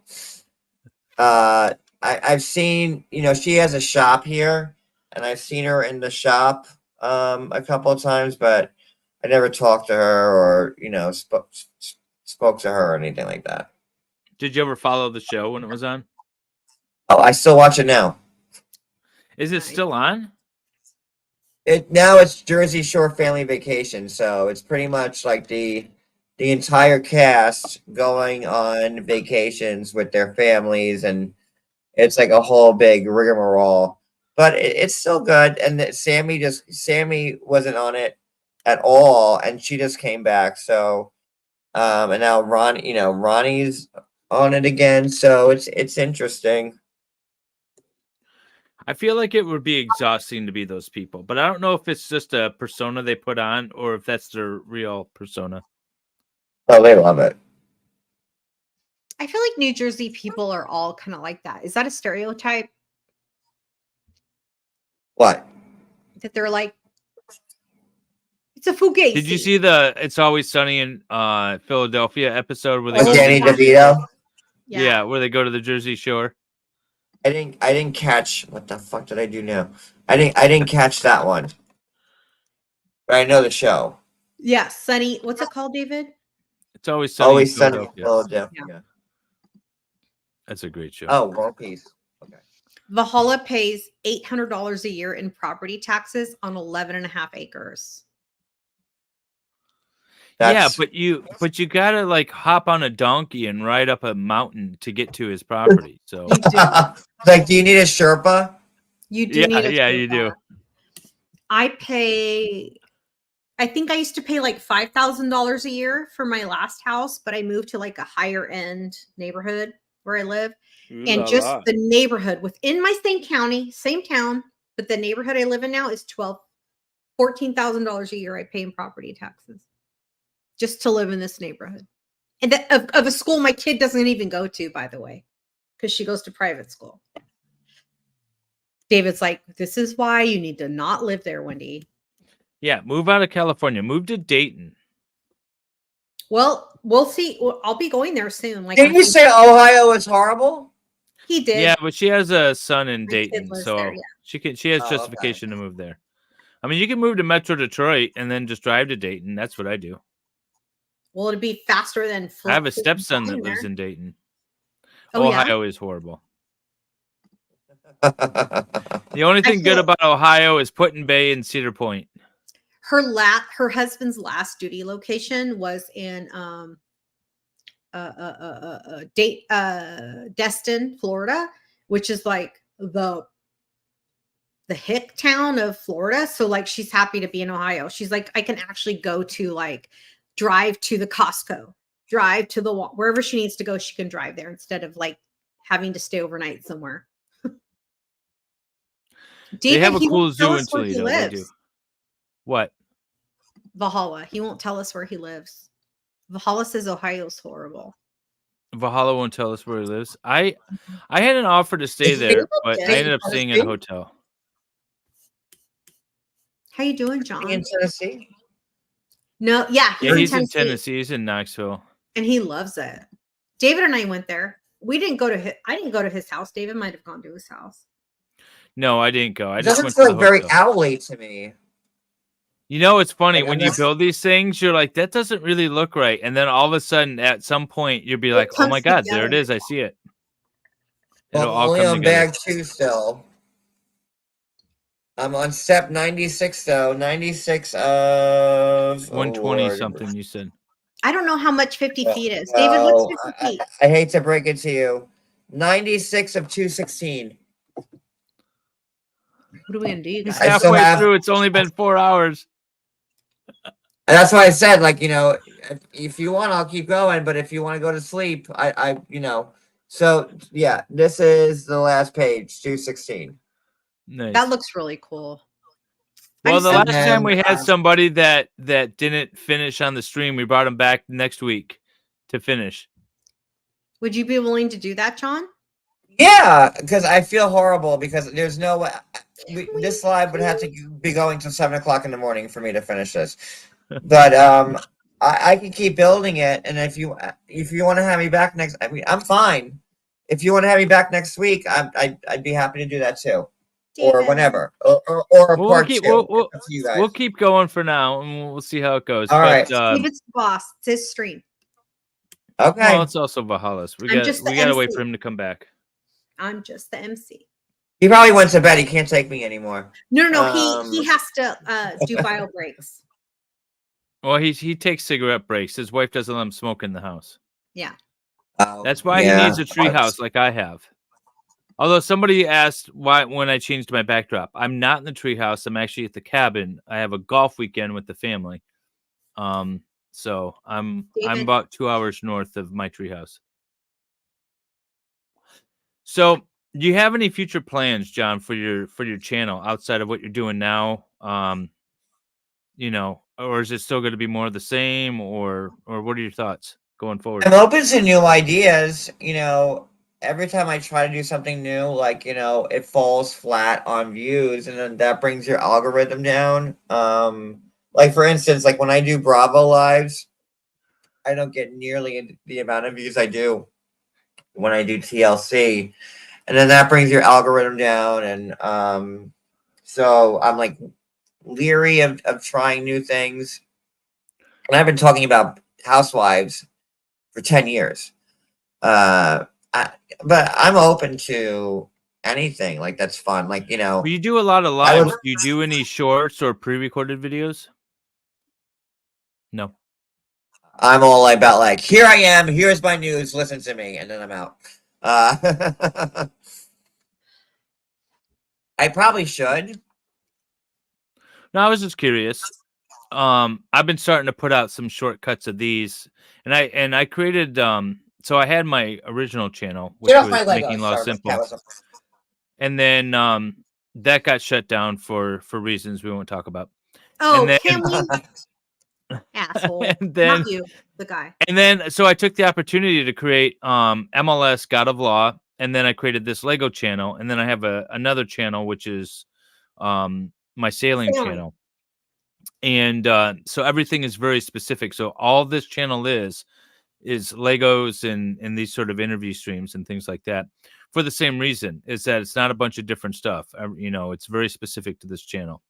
I've seen, she has a shop here, and I've seen her in the shop a couple of times, but I never talked to her or spoke to her or anything like that. Did you ever follow the show when it was on? Oh, I still watch it now. Is it still on? Now it's Jersey Shore Family Vacation, so it's pretty much like the entire cast going on vacations with their families, and it's like a whole big rigmarole. But it's still good, and Sammy wasn't on it at all, and she just came back. So, and now Ronnie's on it again, so it's interesting. I feel like it would be exhausting to be those people, but I don't know if it's just a persona they put on or if that's their real persona. Oh, they love it. I feel like New Jersey people are all kind of like that. Is that a stereotype? What? That they're like, it's a fugazi. Did you see the It's Always Sunny in Philadelphia episode where they With Danny DeVito? Yeah, where they go to the Jersey Shore. I didn't catch. What the fuck did I do now? I didn't catch that one. But I know the show. Yeah, Sunny. What's it called, David? It's Always Sunny. Always in Sunny in Philadelphia. Philadelphia. That's a great show. Oh, World Peace. Valhalla pays $800 a year in property taxes on 11.5 acres. Yeah, but you gotta like hop on a donkey and ride up a mountain to get to his property. So, like, do you need a Sherpa? You do need a you do. I think I used to pay like $5,000 a year for my last house, but I moved to like a higher end neighborhood where I live. And just the neighborhood within my same county, same town, but the neighborhood I live in now is $14,000 a year I pay in property taxes just to live in this neighborhood. And of a school my kid doesn't even go to, by the way, because she goes to private school. David's like, this is why you need to not live there, Wendy. Yeah, move out of California. Move to Dayton. Well, we'll see. I'll be going there soon. Like, Didn't you say Ohio is horrible? He did. Yeah, but she has a son in Dayton, lives so there, yeah. she has justification to move there. I mean, you can move to Metro Detroit and then just drive to Dayton. That's what I do. Well, it'd be faster than. I have a stepson that lives in Dayton. Ohio is horrible. The only thing good about Ohio is Put-in Bay and Cedar Point. Her husband's last duty location was in Destin, Florida, which is like the hick town of Florida. So like she's happy to be in Ohio. She's like, I can actually go to like drive to the Costco, drive to the wherever she needs to go, she can drive there instead of like having to stay overnight somewhere. David, they have a cool zoo in Toledo. They do. What? Valhalla. He won't tell us where he lives. Valhalla says Ohio's horrible. Valhalla won't tell us where he lives. I had an offer to stay there, but I ended up staying in a hotel. How you doing, John? In Tennessee? No, yeah, he's in Tennessee. He's in Knoxville, and he loves it. David and I went there. We didn't go to I didn't go to his house. David might have gone to his house. No, I didn't go. I just went feel to the very hotel. owly to me. You know, it's funny when you build these things, you're like, that doesn't really look right. And then all of a sudden, at some point, you'll be like, oh my God, there it is. I see it. It'll all come together. Bag 2 still. I'm on step 96 though. 96 of 120 something, you said. I don't know how much 50 feet is. David, what's 50 feet? I hate to break it to you. 96 of 216. What are we gonna do? It's halfway through. It's only been 4 hours. And that's why I said, like, you know, if you want, I'll keep going. But if you want to go to sleep, you know. So yeah, this is the last page, 216. Nice. That looks really cool. Well, the last time we had somebody that didn't finish on the stream, we brought him back next week to finish. Would you be willing to do that, John? Yeah, because I feel horrible because there's no way. This live would have to be going till 7 o'clock in the morning for me to finish this. But I can keep building it, and if you want to have me back next, I mean, I'm fine. If you want to have me back next week, I'd be happy to do that too, or whenever, or a part two. We'll keep going for now, and we'll see how it goes. All right, David's the boss. It's his stream. Okay. Well, it's also Valhalla's. We got to wait for him to come back. I'm just the MC. He probably went to bed. He can't take me anymore. No. He has to do bio breaks. Well, he takes cigarette breaks. His wife doesn't let him smoke in the house. Yeah. That's why he needs a tree house like I have. Although somebody asked why when I changed my backdrop. I'm not in the tree house. I'm actually at the cabin. I have a golf weekend with the family. So I'm about 2 hours north of my tree house. So, do you have any future plans, John, for your channel outside of what you're doing now? You know, or is it still going to be more of the same, or what are your thoughts going forward? I'm open to new ideas. You know, every time I try to do something new, like, you know, it falls flat on views, and then that brings your algorithm down. Like for instance, like when I do Bravo lives, I don't get nearly the amount of views I do when I do TLC, and then that brings your algorithm down, and so I'm like leery of trying new things. And I've been talking about Housewives for 10 years, but I'm open to anything like that's fun. Like, you know, you do a lot of lives. Do you do any shorts or pre-recorded videos? No. I'm all about like, here I am, here's my news, listen to me, and then I'm out. I probably should. No, I was just curious. I've been starting to put out some shortcuts of these, and I created so I had my original channel, which was Making Law Simple, and then that got shut down for reasons we won't talk about. Oh, and then, can we? Asshole. And then, not you, the guy. And then, so I took the opportunity to create MLS God of Law, and then I created this Lego channel, and then I have another channel which is my sailing channel, and so everything is very specific. So all this channel is Legos and these sort of interview streams and things like that. For the same reason, is that it's not a bunch of different stuff. You know, it's very specific to this channel.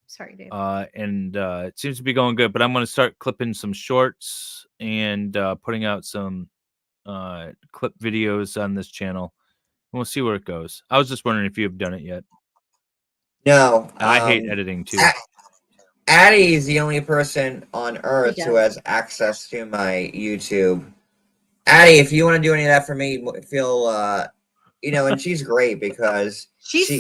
Sorry, Dave. And it seems to be going good, but I'm going to start clipping some shorts and putting out some clip videos on this channel. We'll see where it goes. I was just wondering if you have done it yet. No. I hate editing too. Addie is the only person on earth who has access to my YouTube. Addie, if you want to do any of that for me, feel and she's great because she's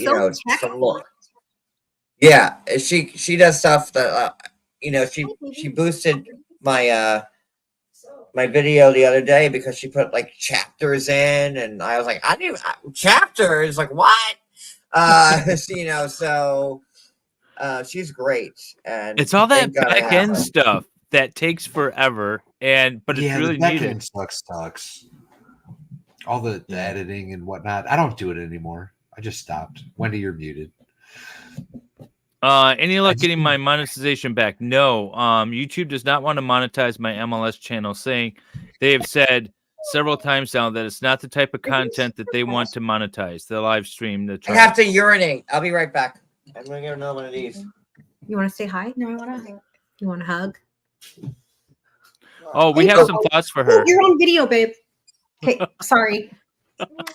yeah, she does stuff that she boosted my my video the other day because she put like chapters in, and I was like, I do chapters, like what? So she's great, and it's all that back end stuff that takes forever, but it's really the back needed. end sucks. All the editing and whatnot. I don't do it anymore. I just stopped. Wendy, you're muted. Any luck getting my monetization back? No. YouTube does not want to monetize my MLS channel, saying they have said several times now that it's not the type of content that they want to monetize. The live stream. I have to urinate. I'll be right back. I'm gonna get another one of these. You want to say hi? No, I want to hug. You want to hug? Oh, we have some thoughts for her. You're on video, babe. Okay, sorry.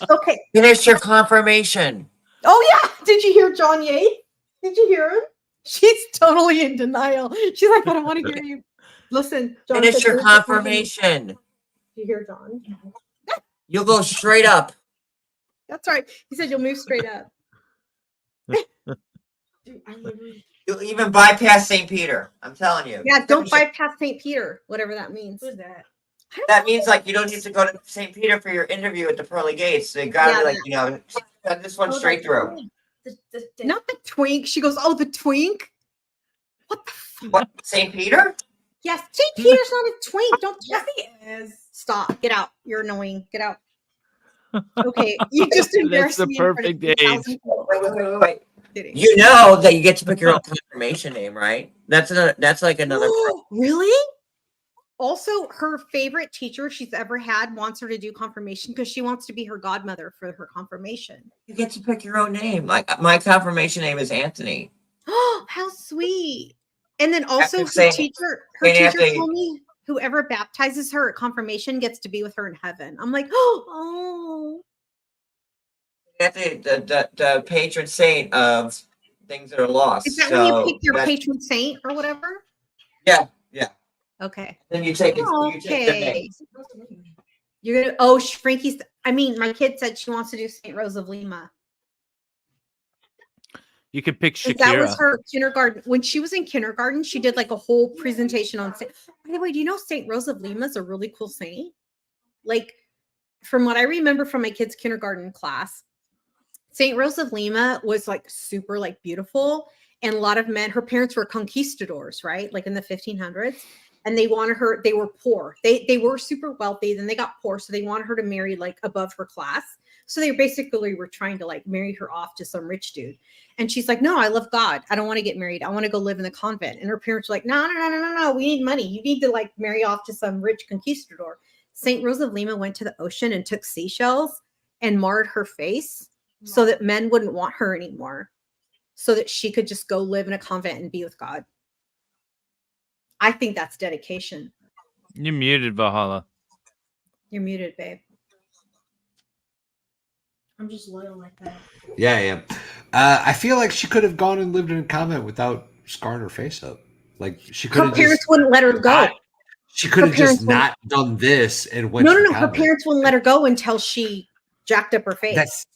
Okay. Finish your confirmation. Oh yeah. Did you hear John Yates? Did you hear him? She's totally in denial. She's like, I don't want to hear you. Listen, John. Finish your confirmation. Did you hear John? You'll go straight up. That's right. He said you'll move straight up. You'll even bypass St. Peter. I'm telling you. Yeah, don't bypass St. Peter, whatever that means. Who's that? That means like you don't need to go to St. Peter for your interview at the pearly gates. They gotta be like, send this one straight through. Not the twink. She goes, oh, the twink. What the What? St. Peter? Yes, St. Peter's not a twink. Don't yes, he is. Stop. Get out. You're annoying. Get out. Okay, you just embarrassed That's the me. perfect age. Wait. You know that you get to pick your own confirmation name, right? That's like another. Really? Also, her favorite teacher she's ever had wants her to do confirmation because she wants to be her godmother for her confirmation. You get to pick your own name. Like my confirmation name is Anthony. Oh, how sweet! And then also her teacher told me whoever baptizes her at confirmation gets to be with her in heaven. I'm like, oh. The patron saint of things that are lost. Is that when you pick your patron saint or whatever? Yeah. Okay. Then you take it. Okay. You're gonna. Oh, Frankie's. I mean, my kid said she wants to do Saint Rose of Lima. You could pick Shakira. That was her kindergarten. When she was in kindergarten, she did like a whole presentation on Saint. By the way, do you know Saint Rose of Lima is a really cool saint? Like, from what I remember from my kid's kindergarten class, Saint Rose of Lima was like super like beautiful, and a lot of men. Her parents were conquistadors, right? Like in the 1500s. And they wanted her, they were poor. They were super wealthy, then they got poor. So they wanted her to marry like above her class. So they basically were trying to like marry her off to some rich dude. And she's like, no, I love God. I don't want to get married. I want to go live in the convent. And her parents were like, no. We need money. You need to like marry off to some rich conquistador. St. Rose of Lima went to the ocean and took seashells and marred her face so that men wouldn't want her anymore. So that she could just go live in a convent and be with God. I think that's dedication. You're muted, Valhalla. You're muted, babe. I'm just loyal like that. Yeah, I am. I feel like she could have gone and lived in a convent without scarring her face up. Like she could. Her parents wouldn't let her go. She could have just not done this and went. No. Her parents wouldn't let her go until she jacked up her face.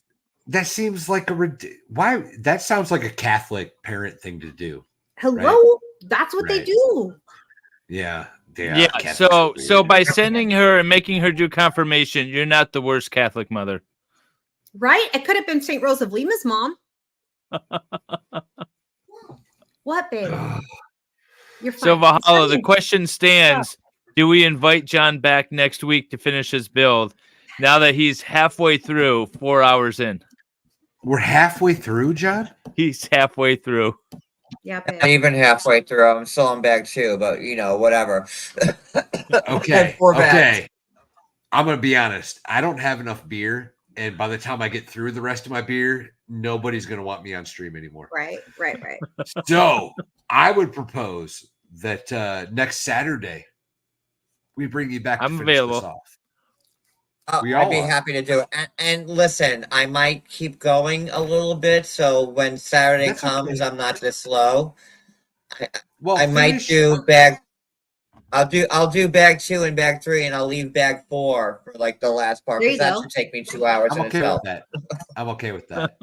That seems like why? That sounds like a Catholic parent thing to do. Hello, right? That's what they do. Yeah. So by sending her and making her do confirmation, you're not the worst Catholic mother. Right? It could have been St. Rose of Lima's mom. What, babe? You're fine. So Valhalla, the question stands: do we invite John back next week to finish his build? Now that he's halfway through, 4 hours in. We're halfway through, John? He's halfway through. Yeah, babe. Not even halfway through. I'm still on bag 2, but whatever. Okay. I'm gonna be honest. I don't have enough beer, and by the time I get through the rest of my beer, nobody's gonna want me on stream anymore. Right. So I would propose that next Saturday we bring you back. I'm available. This off. I'd be happy to do it. And listen, I might keep going a little bit, so when Saturday comes, I'm not this slow. I might do bag. I'll do bag 2 and bag 3, and I'll leave bag 4 for like the last part, because that should take me 2 hours. I'm okay with that. I'm okay with that.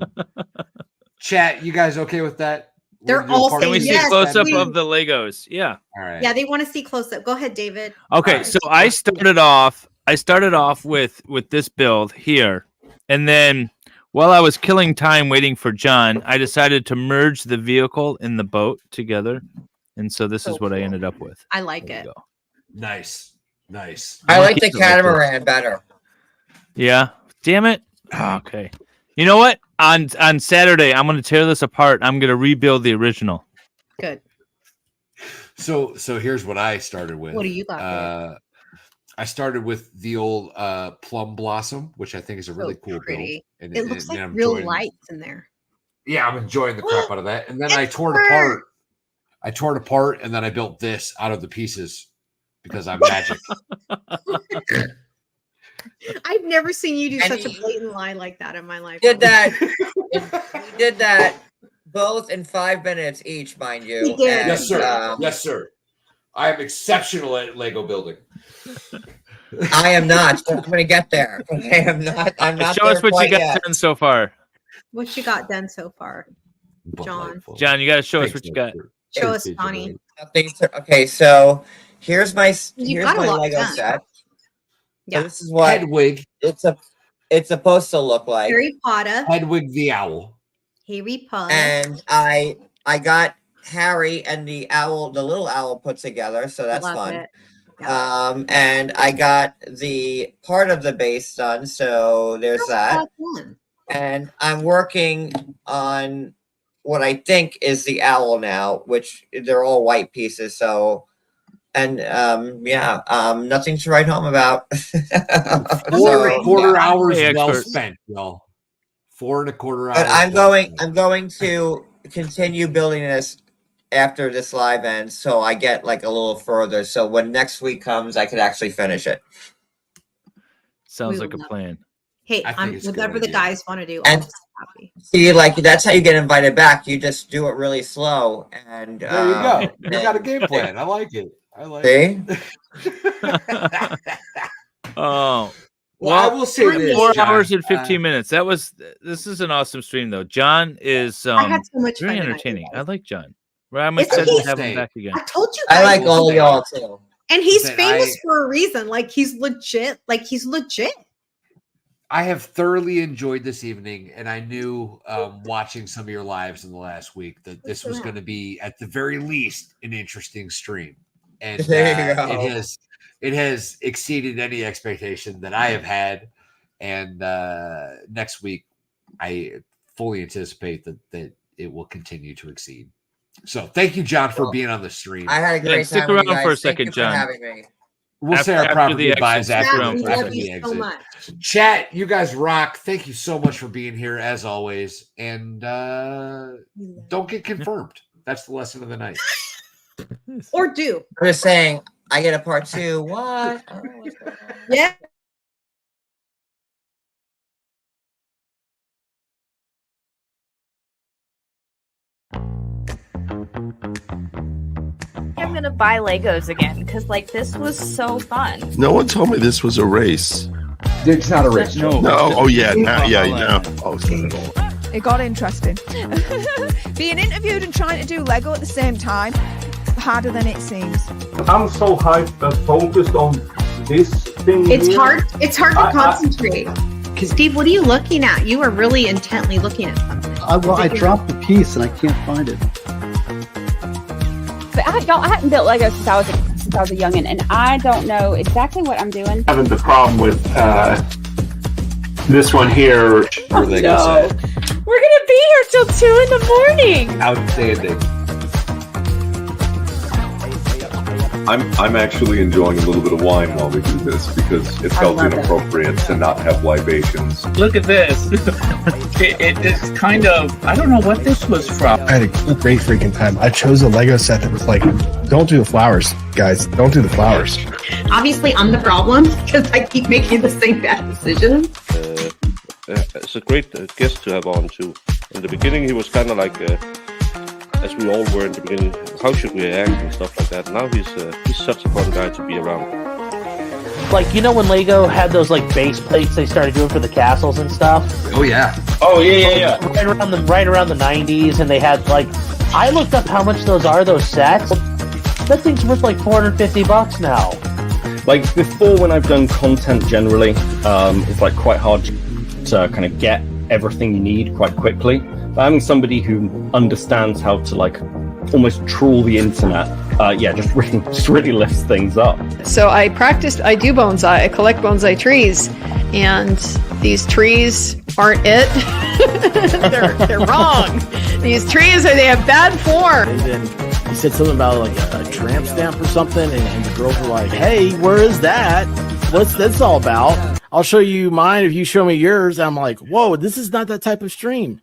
Chat, you guys okay with that? They're all saying Can we see close up of the Legos? Yeah. All right. Yeah, they want to see close up. Go ahead, David. Okay, so I started off with this build here, and then while I was killing time waiting for John, I decided to merge the vehicle and the boat together, and so this is what I ended up with. I like it. Nice. I like the catamaran better. Yeah. Damn it. Okay. You know what? On Saturday, I'm going to tear this apart. I'm going to rebuild the original. Good. So here's what I started with. What do you got? I started with the old Plum Blossom, which I think is a really cool build. And it looks like real lights in there. Yeah, I'm enjoying the crap out of that. And then I tore it apart. And then I built this out of the pieces because I'm magic. I've never seen you do such a blatant lie like that in my life. We did that both in 5 minutes each, mind you. We did. Yes, sir. Yes, sir. I am exceptional at Lego building. I am not. I'm going to get there. I am not. I'm not. Show us what you got done so far. What you got done so far, John? John, you got to show us what you got. Show us, Johnny. Okay, so here's my Lego set. Yeah. So this is what Hedwig. It's supposed to look like. Harry Potter. Hedwig the owl. Harry Potter. And I got Harry and the little owl put together, so that's fun. Yeah. And I got the part of the base done, so there's that. And I'm working on what I think is the owl now, which they're all white pieces. So, and nothing to write home about. 4.25 hours well spent, y'all. 4.25 hours. But I'm going to continue building this after this live ends, so I get like a little further. So when next week comes, I could actually finish it. Sounds like a plan. Hey, I'm whatever the guys want to do. And see, like that's how you get invited back. You just do it really slow, and there you go. You got a game plan. I like it. See? Oh. Well, I will say this, 4 John, hours and 15 minutes. This is an awesome stream, though. John is I had so much very fun entertaining. I like John. Well, I'm excited to have him back again. I told you I guys. like all of y'all too. And he's famous for a reason. Like he's legit. I have thoroughly enjoyed this evening, and I knew watching some of your lives in the last week that this was going to be, at the very least, an interesting stream. And it has exceeded any expectation that I have had. And next week, I fully anticipate that it will continue to exceed. So thank you, John, for being on the stream. I had a great time. Stick around for a second, John. Having me. We'll say our proper goodbyes after We love the you exit. so much. Chat, you guys rock. Thank you so much for being here, as always. And don't get confirmed. That's the lesson of the night. Or do. I'm just saying, I get a part 2. What? Yeah. I'm gonna buy Legos again because like this was so fun. No one told me this was a race. It's not a race. No. Oh yeah. Now. Oh, It got interesting. Being interviewed and trying to do Lego at the same time, harder than it seems. I'm so hyped and focused on this thing. It's here. hard. It's hard to concentrate. Steve, what are you looking at? You are really intently looking at something. I dropped the piece and I can't find it. But I hadn't built Legos since I was a youngin', and I don't know exactly what I'm doing. Having the problem with this one here. We're gonna be here till 2 in the morning. Outstanding. I'm actually enjoying a little bit of wine while we do this because it felt inappropriate to not have libations. Look at this. It's kind of, I don't know what this was from. I had a great freaking time. I chose a Lego set that was like, don't do the flowers, guys. Don't do the flowers. Obviously, I'm the problem because I keep making the same bad decisions. It's a great guest to have on too. In the beginning, he was kind of like, as we all were in the beginning, how should we act and stuff like that. Now he's such a fun guy to be around. Like, you know when Lego had those like base plates they started doing for the castles and stuff? Oh yeah. Oh yeah. Right around the 90s, and they had like, I looked up how much those sets. That thing's worth like $450 now. Like before, when I've done content generally, it's like quite hard to kind of get everything you need quite quickly. But having somebody who understands how to like almost trawl the internet, just really lifts things up. So I do bonsai. I collect bonsai trees, and these trees aren't it. they're wrong. These trees they have bad form. And then he said something about like a tramp stamp or something, and the girls were like, "Hey, where is that? What's this all about? I'll show you mine if you show me yours." And I'm like, "Whoa, this is not that type of stream."